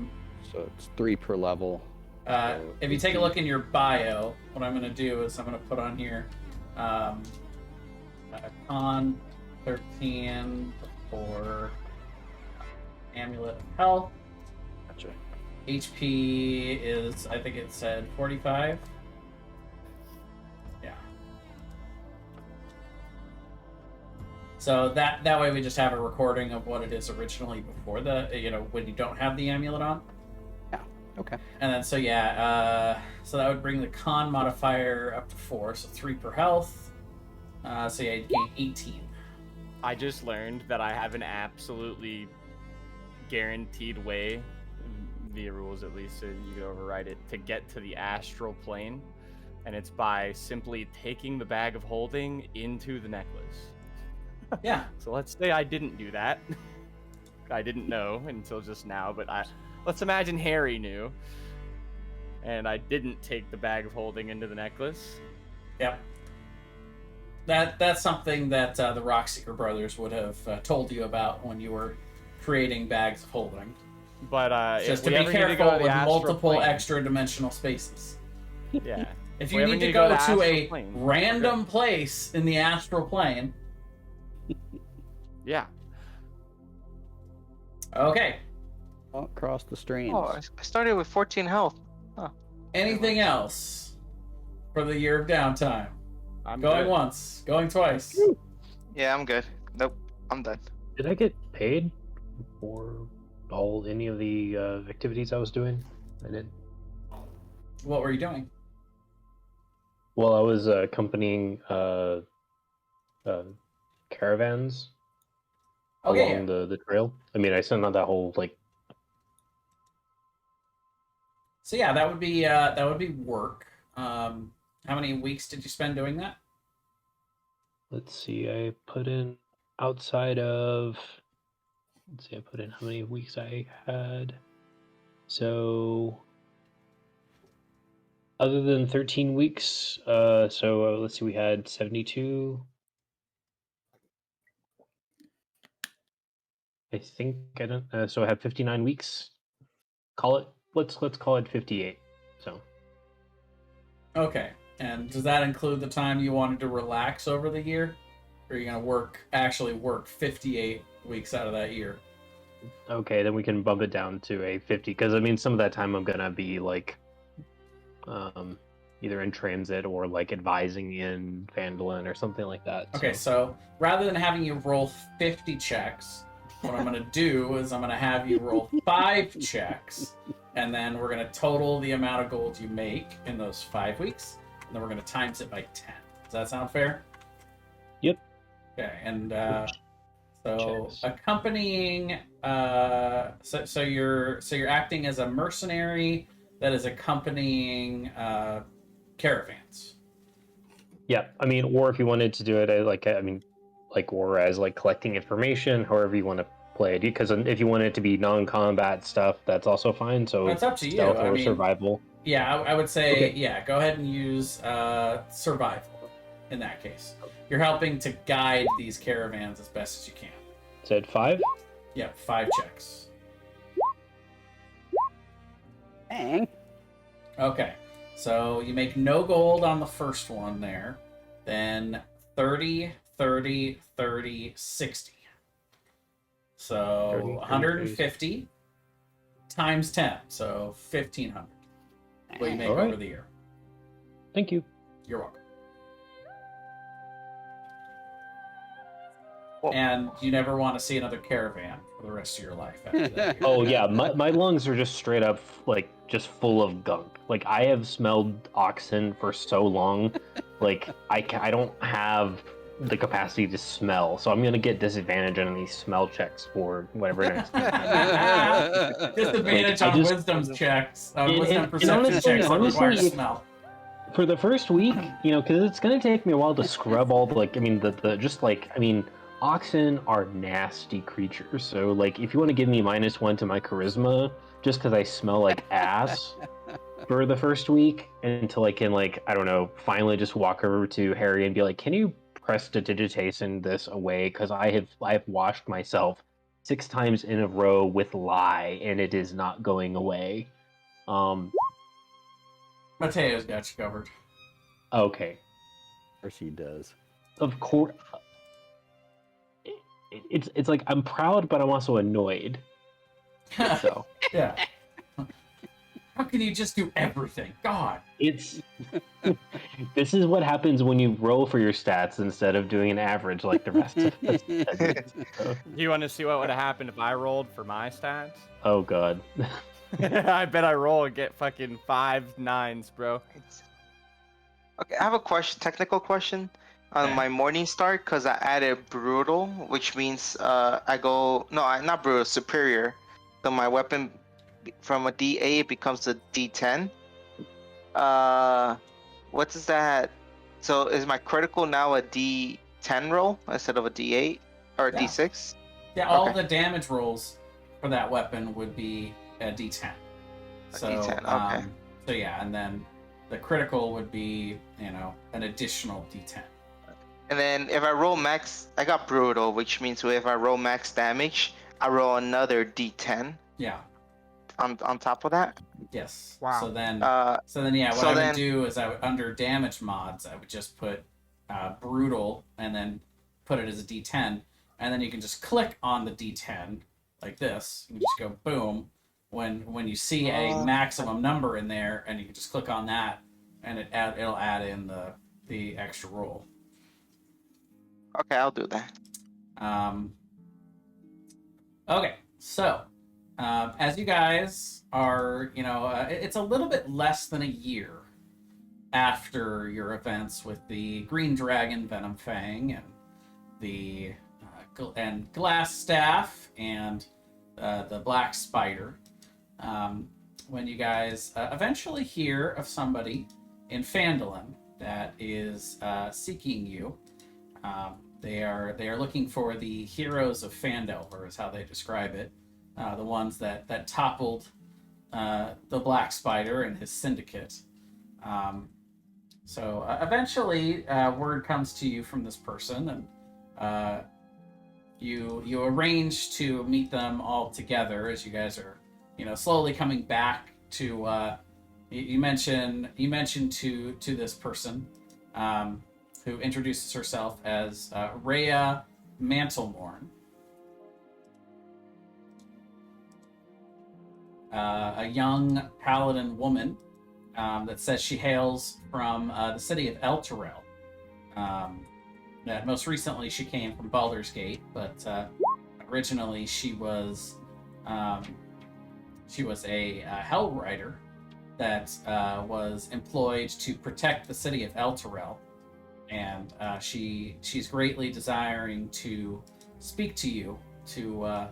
Speaker 8: So it's 3 per level.
Speaker 1: if you take a look in your bio, what I'm gonna do is I'm gonna put on here con 13 for Amulet of Health.
Speaker 8: Gotcha.
Speaker 1: HP is, I think it said 45. Yeah. So that way we just have a recording of what it is originally before the, when you don't have the amulet on.
Speaker 8: Yeah. Okay.
Speaker 1: And then, so so that would bring the con modifier up to 4, so 3 per health. So yeah, you'd gain 18.
Speaker 3: I just learned that I have an absolutely guaranteed way, via rules at least, so you could override it, to get to the astral plane, and it's by simply taking the bag of holding into the necklace.
Speaker 1: Yeah.
Speaker 3: So let's say I didn't do that. I didn't know until just now, but let's imagine Harry knew, and I didn't take the bag of holding into the necklace.
Speaker 1: Yep. That's something that the Rockseeker brothers would have told you about when you were creating bags of holding.
Speaker 3: But
Speaker 1: just
Speaker 3: if
Speaker 1: to
Speaker 3: we
Speaker 1: be
Speaker 3: ever need to
Speaker 1: careful
Speaker 3: go to the
Speaker 1: with
Speaker 3: astral
Speaker 1: multiple
Speaker 3: plane,
Speaker 1: extra dimensional spaces.
Speaker 3: Yeah.
Speaker 1: If
Speaker 3: we
Speaker 1: you
Speaker 3: ever
Speaker 1: need to go to
Speaker 3: astral
Speaker 1: a
Speaker 3: plane,
Speaker 1: random place in the astral plane.
Speaker 3: Yeah.
Speaker 1: Okay.
Speaker 8: Across the streams.
Speaker 2: Oh, I started with 14 health. Huh.
Speaker 1: Anything else for the year of downtime?
Speaker 3: I'm
Speaker 1: Going
Speaker 3: good.
Speaker 1: once, going twice.
Speaker 2: Yeah, I'm good. Nope, I'm done.
Speaker 5: Did I get paid for any of the activities I was doing? I did.
Speaker 1: What were you doing?
Speaker 5: Well, I was accompanying caravans
Speaker 1: Okay,
Speaker 5: along the trail. I mean, I sent out that whole
Speaker 1: so yeah, that would be work. How many weeks did you spend doing that?
Speaker 5: let's see, I put in outside of, let's see, I put in how many weeks I had. So other than 13 weeks, let's see, we had 72. I think I don't. So I have 59 weeks. Call it. Let's call it 58. So.
Speaker 1: Okay, and does that include the time you wanted to relax over the year? Or are you gonna actually work 58 weeks out of that year?
Speaker 5: Okay, then we can bump it down to a 50, because I mean, some of that time I'm gonna be like, either in transit or like advising in Vandalin or something like that.
Speaker 1: Okay, so rather than having you roll 50 checks, what I'm going to do is I'm going to have you roll 5 checks, and then we're going to total the amount of gold you make in those 5 weeks, and then we're going to times it by 10. Does that sound fair?
Speaker 5: Yep.
Speaker 1: Okay, and so
Speaker 5: Checks.
Speaker 1: accompanying, so you're acting as a mercenary that is accompanying caravans.
Speaker 5: Yeah, I mean, or if you wanted to do it, or as like collecting information, however you want to play it. Because if you want it to be non-combat stuff, that's also fine. So
Speaker 1: It's up to you.
Speaker 5: stealth
Speaker 1: I
Speaker 5: or
Speaker 1: mean,
Speaker 5: survival.
Speaker 1: Yeah, I would say,
Speaker 5: Okay.
Speaker 1: yeah, go ahead and use survival in that case. You're helping to guide these caravans as best as you can.
Speaker 5: Said 5.
Speaker 1: Yeah, 5 checks.
Speaker 8: Dang.
Speaker 1: Okay, so you make no gold on the first one there. Then 30, 30, 30, 60. So
Speaker 5: 30, 30,
Speaker 1: 150 times 10, so 1,500. What you make
Speaker 5: All right.
Speaker 1: over the year.
Speaker 5: Thank you.
Speaker 1: You're welcome.
Speaker 2: Well-
Speaker 1: And you never want to see another caravan for the rest of your life after that.
Speaker 5: Oh yeah, my lungs are just straight up like just full of gunk. Like I have smelled oxen for so long, like I don't have the capacity to smell, so I'm gonna get disadvantage on these smell checks for whatever next.
Speaker 1: Disadvantage
Speaker 5: I
Speaker 1: on
Speaker 5: just-
Speaker 1: wisdom checks,
Speaker 5: And-
Speaker 1: wisdom
Speaker 5: and
Speaker 1: perception
Speaker 5: honestly-
Speaker 1: checks that require
Speaker 5: honestly, if-
Speaker 1: smell.
Speaker 5: For the first week, because it's gonna take me a while to scrub all the oxen are nasty creatures. So like, if you want to give me -1 to my charisma, just because I smell like ass for the first week, until I can I don't know, finally just walk over to Harry and be like, can you prestidigitation this away? Because I have washed myself 6 times in a row with lie, and it is not going away.
Speaker 1: Mateo's got you covered.
Speaker 5: Okay.
Speaker 8: Of course he does.
Speaker 5: Of course. It's like I'm proud, but I'm also annoyed. So
Speaker 1: Yeah. How can you just do everything? God.
Speaker 5: it's this is what happens when you roll for your stats instead of doing an average like the rest of us. So,
Speaker 3: Do you want to see what would have happened if I rolled for my stats?
Speaker 5: oh god.
Speaker 3: I bet I roll and get fucking 5 9s, bro.
Speaker 2: Okay, I have a technical question on
Speaker 1: Okay.
Speaker 2: my morning start because I added brutal, which means not brutal, superior. So my weapon from a D8 becomes a D10. What does that? So is my critical now a D10 roll instead of a D8 or a
Speaker 1: Yeah.
Speaker 2: D6?
Speaker 1: Yeah, all
Speaker 2: Okay.
Speaker 1: the damage rolls for that weapon would be a D10. So,
Speaker 2: D10, okay.
Speaker 1: So yeah, and then the critical would be, an additional D10.
Speaker 2: And then if I roll max, I got brutal, which means if I roll max damage, I roll another D10
Speaker 1: Yeah.
Speaker 2: on top of that.
Speaker 1: Yes.
Speaker 3: Wow.
Speaker 1: So then, yeah, what
Speaker 2: so
Speaker 1: I
Speaker 2: then-
Speaker 1: would do is under damage mods, I would just put brutal and then put it as a D10, and then you can just click on the D10 like this. You can just go boom when you see a maximum number in there, and you can just click on that, and it'll add in the extra roll.
Speaker 2: Okay, I'll do that.
Speaker 1: Okay, so as you guys are, it's a little bit less than a year after your events with the Green Dragon Venom Fang and the Glass Staff and the Black Spider. When you guys eventually hear of somebody in Phandalin that is seeking you. They are looking for the heroes of Phandelver, is how they describe it. The ones that toppled the Black Spider and his syndicate. So eventually, word comes to you from this person, and you arrange to meet them all together as you guys are, slowly coming back to. You mention to this person, who introduces herself as Rhea Mantlemorn. A young paladin woman that says she hails from the city of Elturel. That most recently she came from Baldur's Gate, but originally she was a Hell Rider that was employed to protect the city of Elturel. And she's greatly desiring to speak to you to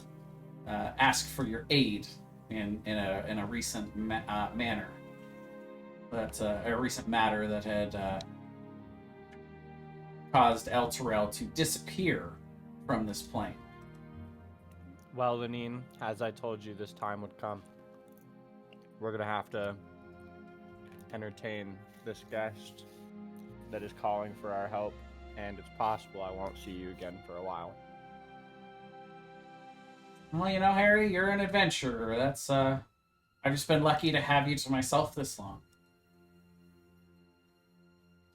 Speaker 1: ask for your aid in a recent manner. That's a recent matter that had caused Elturel to disappear from this plane.
Speaker 3: Well, Lenine, as I told you, this time would come. We're gonna have to entertain this guest that is calling for our help, and it's possible I won't see you again for a while.
Speaker 1: Well, Harry, you're an adventurer. That's I've just been lucky to have you to myself this long.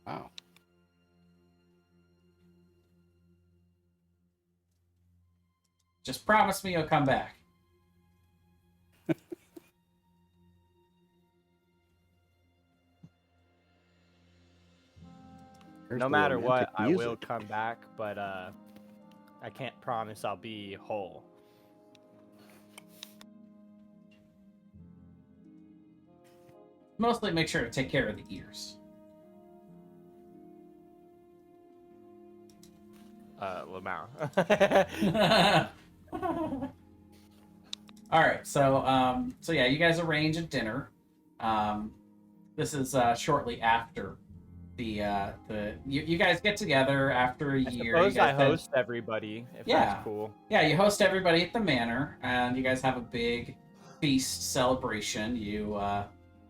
Speaker 8: Wow.
Speaker 1: Just promise me you'll come back.
Speaker 3: No matter what, I will come back, but I can't promise I'll be whole.
Speaker 1: Mostly make sure to take care of the ears.
Speaker 3: Lamau.
Speaker 1: All right, so yeah, you guys arrange a dinner. This is shortly after you guys get together after a year.
Speaker 3: Suppose I host everybody, if that's cool.
Speaker 1: Yeah, you host everybody at the manor, and you guys have a big feast celebration.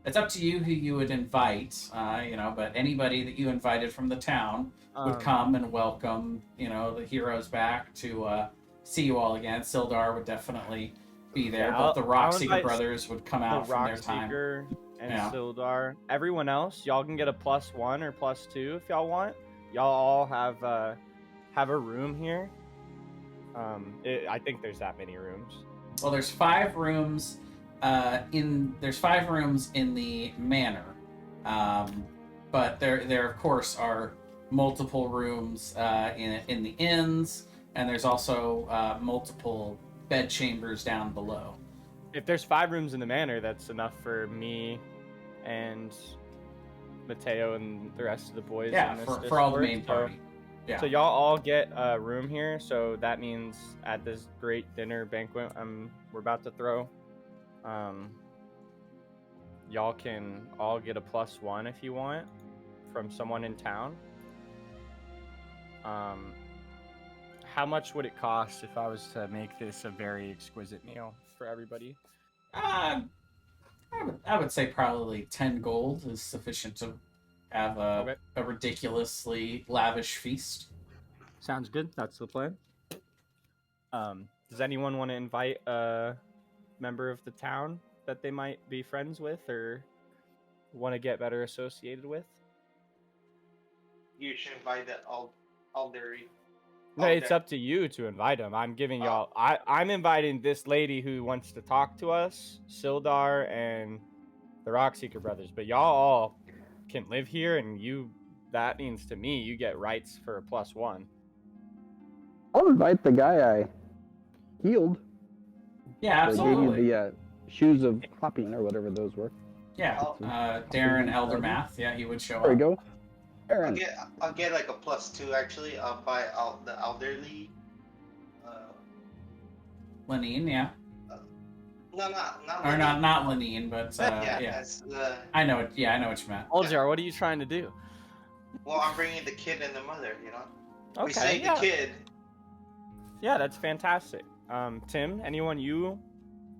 Speaker 1: It's up to you who you would invite, but anybody that you invited from the town would come and welcome, the heroes back to see you all again. Sildar would definitely be there.
Speaker 3: Yeah,
Speaker 1: Both the
Speaker 3: I'll
Speaker 1: Rockseeker
Speaker 3: invite
Speaker 1: brothers would come
Speaker 3: The
Speaker 1: out from their time.
Speaker 3: Rockseeker and
Speaker 1: Yeah.
Speaker 3: Sildar. Everyone else, y'all can get a +1 or +2 if y'all want. Y'all all have a room here. I think there's that many rooms.
Speaker 1: Well, there's 5 rooms. There's 5 rooms in the manor, but there of course are multiple rooms in the inns, and there's also multiple bed chambers down below.
Speaker 3: If there's 5 rooms in the manor, that's enough for me and Mateo and the rest of the boys.
Speaker 1: Yeah,
Speaker 3: in this
Speaker 1: for all the
Speaker 3: Discord.
Speaker 1: main party. Yeah.
Speaker 3: So y'all all get a room here. So that means at this great dinner banquet we're about to throw, y'all can all get a +1 if you want from someone in town. How much would it cost if I was to make this a very exquisite meal for everybody?
Speaker 1: I would say probably 10 gold is sufficient to have a ridiculously lavish feast.
Speaker 3: Sounds good. That's the plan. Does anyone want to invite a member of the town that they might be friends with or want to get better associated with?
Speaker 2: You should invite the Aldery.
Speaker 3: No, it's up to you to invite them. I'm giving y'all. I'm inviting this lady who wants to talk to us, Sildar and the Rockseeker brothers. But y'all all can live here, and that means to me you get rights for a +1.
Speaker 8: I'll invite the guy I healed.
Speaker 1: Yeah, absolutely.
Speaker 8: They gave you the shoes of clapping or whatever those were.
Speaker 1: Yeah, Darren Eldermath. Yeah, he would show
Speaker 8: There we
Speaker 1: up.
Speaker 8: go. Aaron.
Speaker 2: I'll get like a +2 actually. I'll buy the elderly.
Speaker 1: Lenine, yeah.
Speaker 2: No, not.
Speaker 1: Or not Lenine, but
Speaker 2: yeah.
Speaker 1: yeah.
Speaker 2: That's the.
Speaker 1: I know what you meant.
Speaker 3: Oljar, what are you trying to do?
Speaker 2: Well, I'm bringing the kid and the mother. You know.
Speaker 3: Okay,
Speaker 2: We saved the kid.
Speaker 3: Yeah, that's fantastic. Tim, anyone you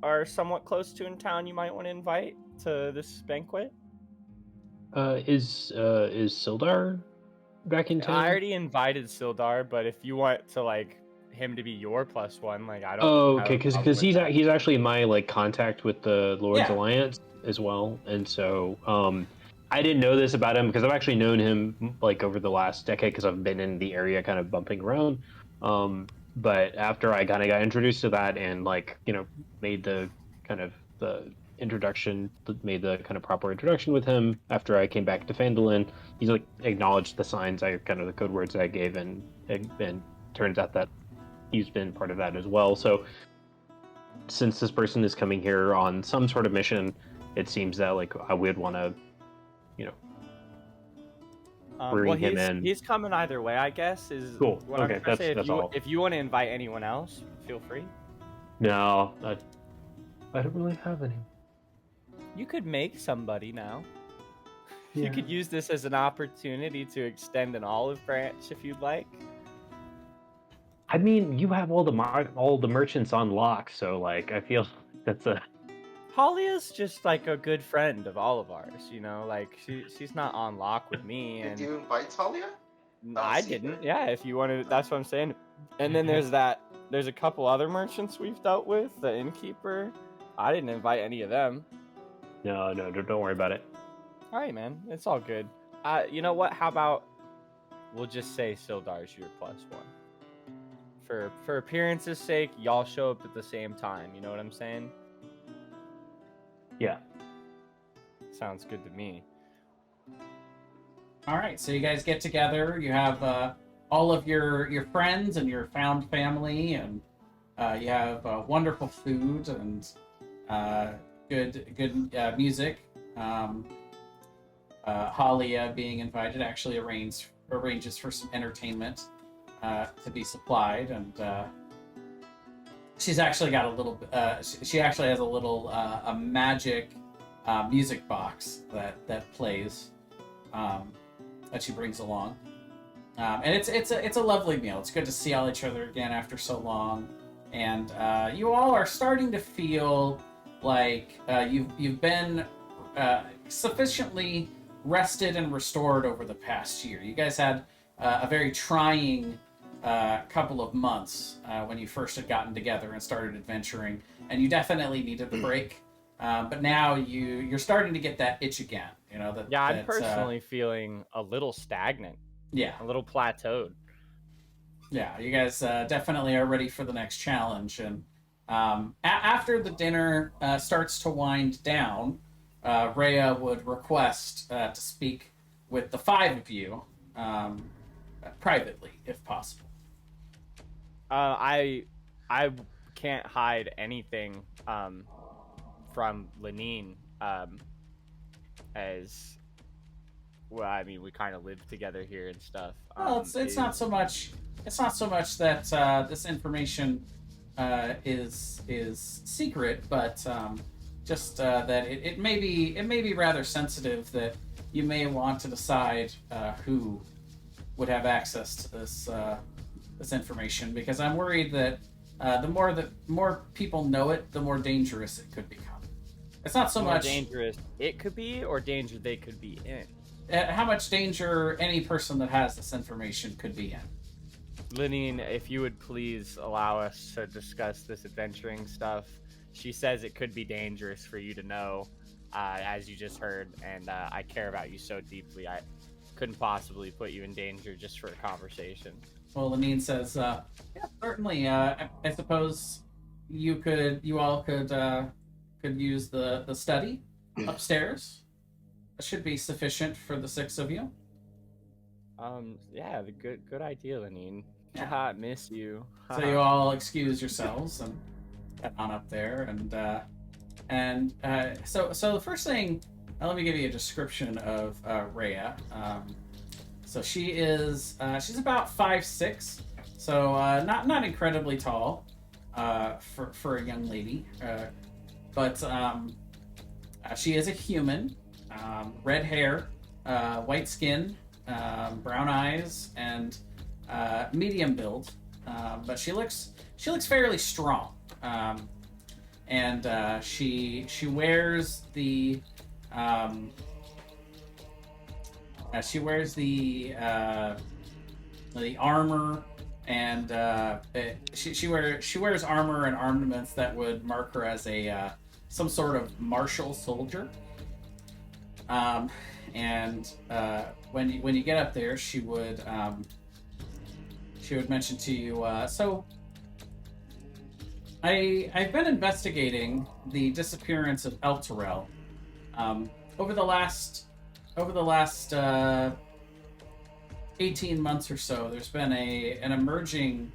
Speaker 3: are somewhat close to in town you might want to invite to this banquet?
Speaker 5: Is Sildar back in town?
Speaker 3: I already invited Sildar, but if you want to him to be your +1, I don't.
Speaker 5: Oh,
Speaker 3: have
Speaker 5: okay,
Speaker 3: a problem
Speaker 5: because
Speaker 3: with that.
Speaker 5: he's actually my contact with the Lord's
Speaker 1: Yeah.
Speaker 5: Alliance as well, and so I didn't know this about him because I've actually known him over the last decade because I've been in the area kind of bumping around. But after I kind of got introduced to that and made the kind of the introduction, made the kind of proper introduction with him after I came back to Phandalin, he's acknowledged the signs, the code words I gave, and turns out that he's been part of that as well. So since this person is coming here on some sort of mission, it seems that I would want to bring him in.
Speaker 3: He's coming either way, I guess. Is
Speaker 5: cool.
Speaker 3: What
Speaker 5: Okay,
Speaker 3: I'm trying to say.
Speaker 5: that's all.
Speaker 3: If you want to invite anyone else, feel free.
Speaker 5: No, I don't really have any.
Speaker 3: You could make somebody now.
Speaker 5: Yeah.
Speaker 3: You could use this as an opportunity to extend an olive branch if you'd like.
Speaker 5: I mean, you have all the merchants on lock, so I feel that's a.
Speaker 3: Halia's just a good friend of all of ours, she's not on lock with me.
Speaker 2: Did
Speaker 3: And
Speaker 2: you invite Talia?
Speaker 3: No, I didn't. Yeah, if you wanted, that's what I'm saying. And then there's a couple other merchants we've dealt with, the innkeeper. I didn't invite any of them.
Speaker 5: No, don't worry about it.
Speaker 3: All right, man, it's all good. You know what? How about we'll just say Sildar's your +1. For appearance's sake, y'all show up at the same time. You know what I'm saying?
Speaker 5: Yeah.
Speaker 3: Sounds good to me.
Speaker 1: All right, so you guys get together. You have all of your friends and your found family, and you have wonderful food and good music. Halia, being invited, actually arranges for some entertainment to be supplied, and she's actually got a little. She actually has a little a magic music box that plays. That she brings along, and it's a lovely meal. It's good to see all each other again after so long, and you all are starting to feel like you've been sufficiently rested and restored over the past year. You guys had a very trying couple of months when you first had gotten together and started adventuring, and you definitely needed a break. But now you're starting to get that itch again. You know that.
Speaker 3: Yeah, I'm
Speaker 1: that,
Speaker 3: personally feeling a little stagnant.
Speaker 1: Yeah.
Speaker 3: A little plateaued.
Speaker 1: Yeah, you guys definitely are ready for the next challenge. And after the dinner starts to wind down, Rhea would request to speak with the 5 of you privately, if possible.
Speaker 3: I can't hide anything from Lenine, as well. I mean, we kind of live together here and stuff.
Speaker 1: Well, it's not so much. It's not so much that this information is secret, but just that it may be rather sensitive. That you may want to decide who would have access to this information, because I'm worried that the more people know it, the more dangerous it could become. It's not so
Speaker 3: more
Speaker 1: much
Speaker 3: dangerous it could be, or danger they could be in.
Speaker 1: How much danger any person that has this information could be in.
Speaker 3: Lenine, if you would please allow us to discuss this adventuring stuff. She says it could be dangerous for you to know, as you just heard, and I care about you so deeply. I couldn't possibly put you in danger just for a conversation.
Speaker 1: Well, Lenine says, yeah, certainly. I suppose you all could use the study upstairs. That should be sufficient for the 6 of you.
Speaker 3: Yeah, the good idea, Lenine.
Speaker 1: Yeah.
Speaker 3: I miss you.
Speaker 1: So you all excuse yourselves and get on up there, and so the first thing, let me give you a description of Rhea. So she's about 5'6", so not incredibly tall for a young lady, but she is a human, red hair, white skin, brown eyes, and medium build, but she looks fairly strong, and she wears the armor, and she wears armor and armaments that would mark her as a some sort of martial soldier. And when you get up there, she would mention to you, so I've been investigating the disappearance of Elturel. Over the last 18 months or so, there's been an emerging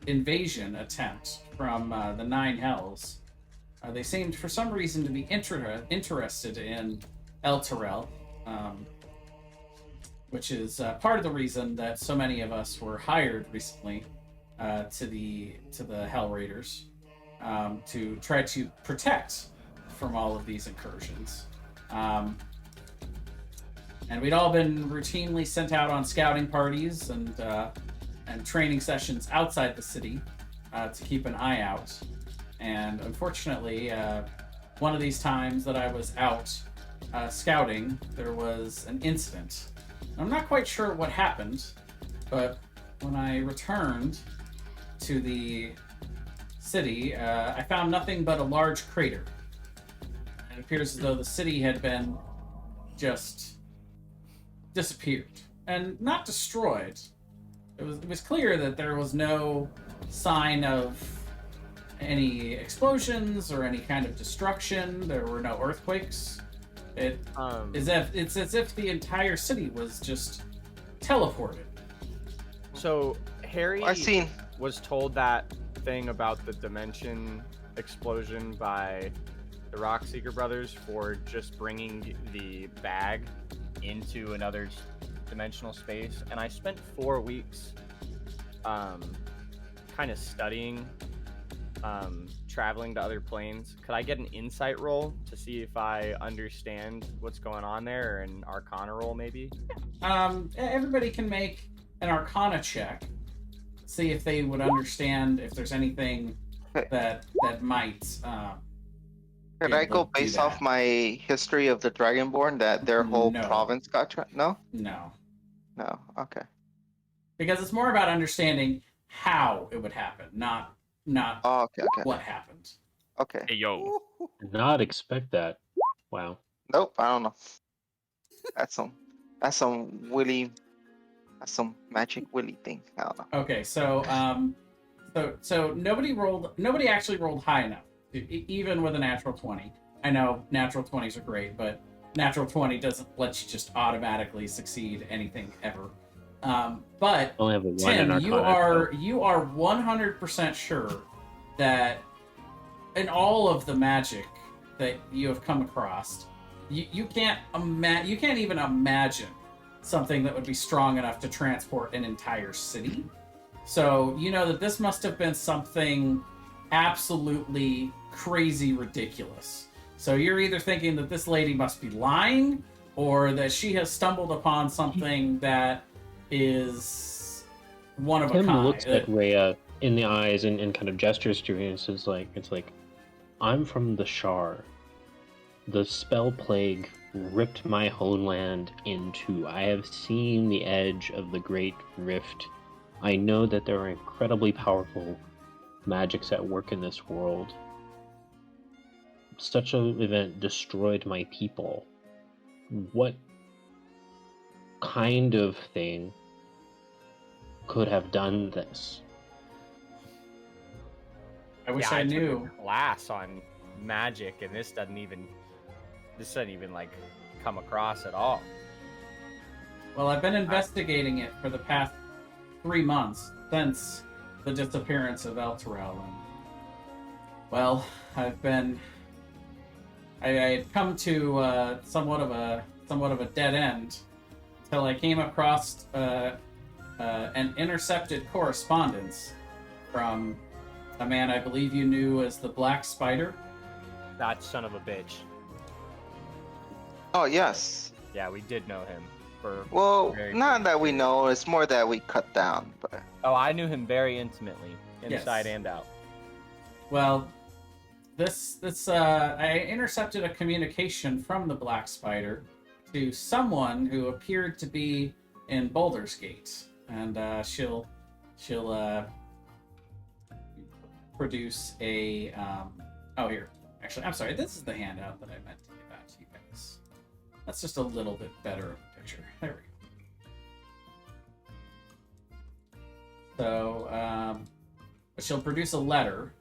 Speaker 1: invasion attempt from the Nine Hells. They seemed, for some reason, to be interested in Elturel, which is part of the reason that so many of us were hired recently to the Hell Raiders, to try to protect from all of these incursions. And we'd all been routinely sent out on scouting parties and training sessions outside the city to keep an eye out. And unfortunately, one of these times that I was out scouting, there was an incident. I'm not quite sure what happened, but when I returned to the city, I found nothing but a large crater. It appears as though the city had been just disappeared, and not destroyed. It was clear that there was no sign of any explosions or any kind of destruction. There were no earthquakes. It's as if the entire city was just teleported.
Speaker 3: So Harry
Speaker 2: I seen.
Speaker 3: was told that thing about the dimension explosion by the Rockseeker brothers for just bringing the bag into another dimensional space, and I spent 4 weeks kind of studying traveling to other planes. Could I get an insight roll to see if I understand what's going on there, or an Arcana roll maybe?
Speaker 1: Everybody can make an Arcana check. See if they would understand if there's anything that might.
Speaker 2: Could I go based off my history of the Dragonborn that their whole
Speaker 1: No.
Speaker 2: province got no?
Speaker 1: No.
Speaker 2: No. Okay.
Speaker 1: Because it's more about understanding how it would happen, not
Speaker 2: Oh, okay. Okay.
Speaker 1: what happened.
Speaker 2: Okay.
Speaker 3: Hey, yo.
Speaker 5: Did not expect that. Wow.
Speaker 2: Nope. I don't know. That's some. That's some Willy. That's some magic Willy thing. I don't know.
Speaker 1: Okay, so nobody actually rolled high enough, even with a natural 20. I know natural 20s are great, but natural 20 doesn't let you just automatically succeed anything ever. But
Speaker 5: Only have a 1 in
Speaker 1: Tim,
Speaker 5: Arcana,
Speaker 1: you are 100% sure that in all of the magic that you have come across, you can't even imagine something that would be strong enough to transport an entire city. So you know that this must have been something absolutely crazy ridiculous. So you're either thinking that this lady must be lying, or that she has stumbled upon something that is one of a
Speaker 5: Tim
Speaker 1: kind.
Speaker 5: looks at Rhea in the eyes and kind of gestures to her and says, it's like, I'm from the Shar. The spell plague ripped my homeland in two. I have seen the edge of the Great Rift. I know that there are incredibly powerful magics at work in this world. Such an event destroyed my people. What kind of thing could have done this?
Speaker 1: I wish
Speaker 3: Yeah,
Speaker 1: I
Speaker 3: took a
Speaker 1: knew.
Speaker 3: class on magic, and this doesn't even like come across at all.
Speaker 1: Well, I've been investigating it for the past 3 months since the disappearance of Elturel, and well, I had come to somewhat of a dead end until I came across an intercepted correspondence from a man I believe you knew as the Black Spider.
Speaker 3: That son of a bitch.
Speaker 2: Oh yes.
Speaker 3: Yeah, we did know him for.
Speaker 2: Well,
Speaker 3: very
Speaker 2: not
Speaker 3: brief
Speaker 2: that we
Speaker 3: period.
Speaker 2: know. It's more that we cut down. But
Speaker 3: Oh, I knew him very intimately, inside
Speaker 1: Yes.
Speaker 3: and out.
Speaker 1: Well, I intercepted a communication from the Black Spider to someone who appeared to be in Baldur's Gate, and she'll produce a oh, here. Actually, I'm sorry. This is the handout that I meant to give out to you guys. That's just a little bit better of a picture. There we go. So, she'll produce a letter.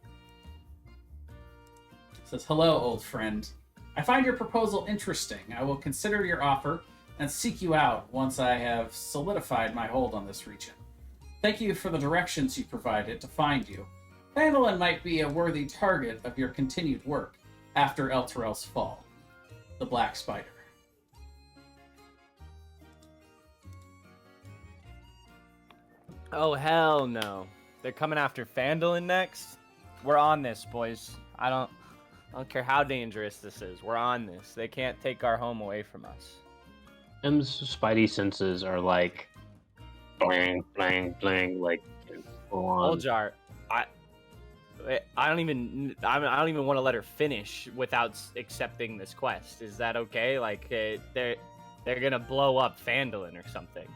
Speaker 1: It says, "Hello, old friend. I find your proposal interesting. I will consider your offer and seek you out once I have solidified my hold on this region. Thank you for the directions you provided to find you. Phandalin might be a worthy target of your continued work after Elturel's fall. The Black Spider."
Speaker 3: Oh hell no! They're coming after Phandalin next. We're on this, boys. I don't care how dangerous this is. We're on this. They can't take our home away from us.
Speaker 5: Tim's spidey senses are like, blang, blang, blang, like full on.
Speaker 3: Oljar, I don't even want to let her finish without accepting this quest. Is that okay? Like they're gonna blow up Phandalin or something.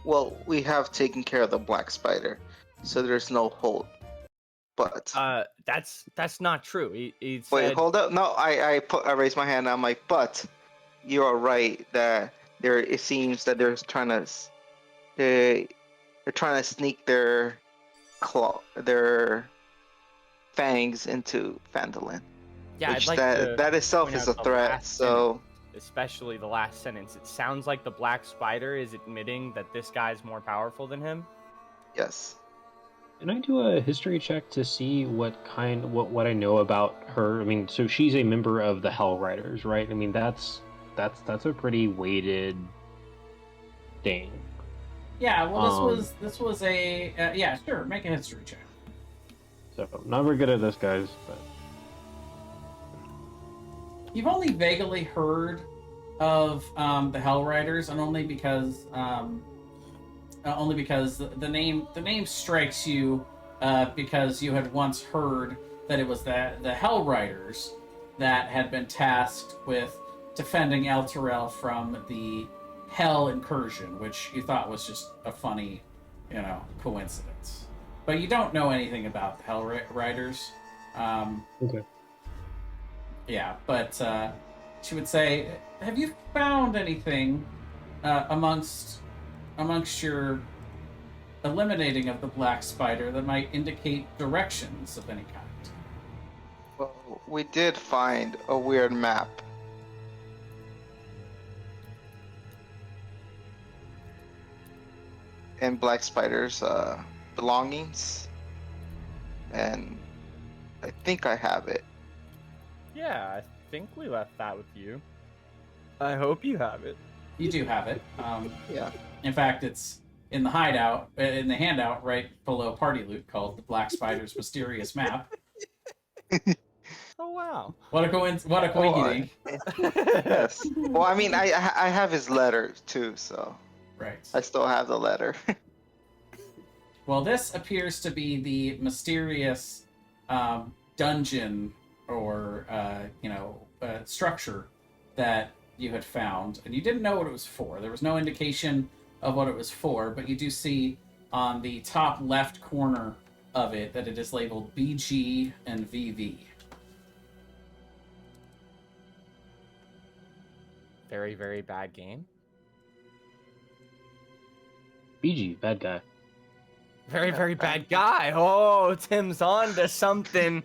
Speaker 2: well, we have taken care of the Black Spider, so there's no hold. But
Speaker 3: That's not true. He
Speaker 2: wait,
Speaker 3: said,
Speaker 2: hold up. No, I raised my hand. I'm like, but you are right that there. It seems that they're trying to sneak their fangs into Phandalin.
Speaker 3: yeah,
Speaker 2: Which
Speaker 3: I'd like to
Speaker 2: that itself
Speaker 3: point
Speaker 2: is
Speaker 3: out
Speaker 2: a
Speaker 3: the
Speaker 2: threat.
Speaker 3: last
Speaker 2: So
Speaker 3: especially the last sentence. It sounds like the Black Spider is admitting that this guy's more powerful than him.
Speaker 2: yes.
Speaker 5: Can I do a history check to see what I know about her? I mean, so she's a member of the Hell Riders, right? I mean, that's a pretty weighted thing.
Speaker 1: Yeah, well, this was a yeah, sure. Make a history check.
Speaker 5: So not very good at this, guys. But
Speaker 1: You've only vaguely heard of the Hell Riders, and only because the name strikes you because you had once heard that it was the Hell Riders that had been tasked with defending Elturel from the hell incursion, which you thought was just a funny, coincidence. But you don't know anything about the Hell Riders.
Speaker 5: Okay.
Speaker 1: Yeah, but she would say, "Have you found anything amongst your eliminating of the black spider that might indicate directions of any kind?"
Speaker 2: Well, we did find a weird map. And Black Spider's belongings. And I think I have it.
Speaker 3: Yeah, I think we left that with you. I hope you have it.
Speaker 1: You do have it.
Speaker 2: Yeah.
Speaker 1: In fact, it's in the handout right below party loot called the Black Spider's Mysterious Map.
Speaker 3: Oh wow!
Speaker 1: What a coinky
Speaker 2: Yes. Well, I mean, I have his letter too, so
Speaker 1: Right.
Speaker 2: I still have the letter.
Speaker 1: Well, this appears to be the mysterious dungeon or structure that you had found, and you didn't know what it was for. There was no indication of what it was for, but you do see on the top left corner of it that it is labeled BG and VV.
Speaker 3: Very, very bad game.
Speaker 5: BG, bad guy.
Speaker 3: Very, very bad guy. Oh, Tim's on to something.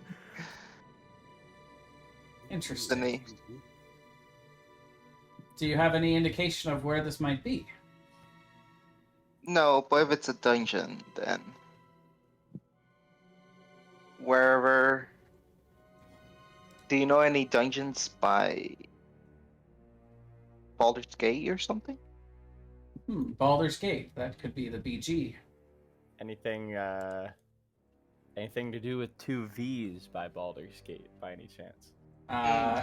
Speaker 1: Interesting. Do you have any indication of where this might be?
Speaker 2: No, but if it's a dungeon, then wherever. Do you know any dungeons by Baldur's Gate or something?
Speaker 1: Baldur's Gate. That could be the BG.
Speaker 3: Anything to do with 2 V's by Baldur's Gate, by any chance?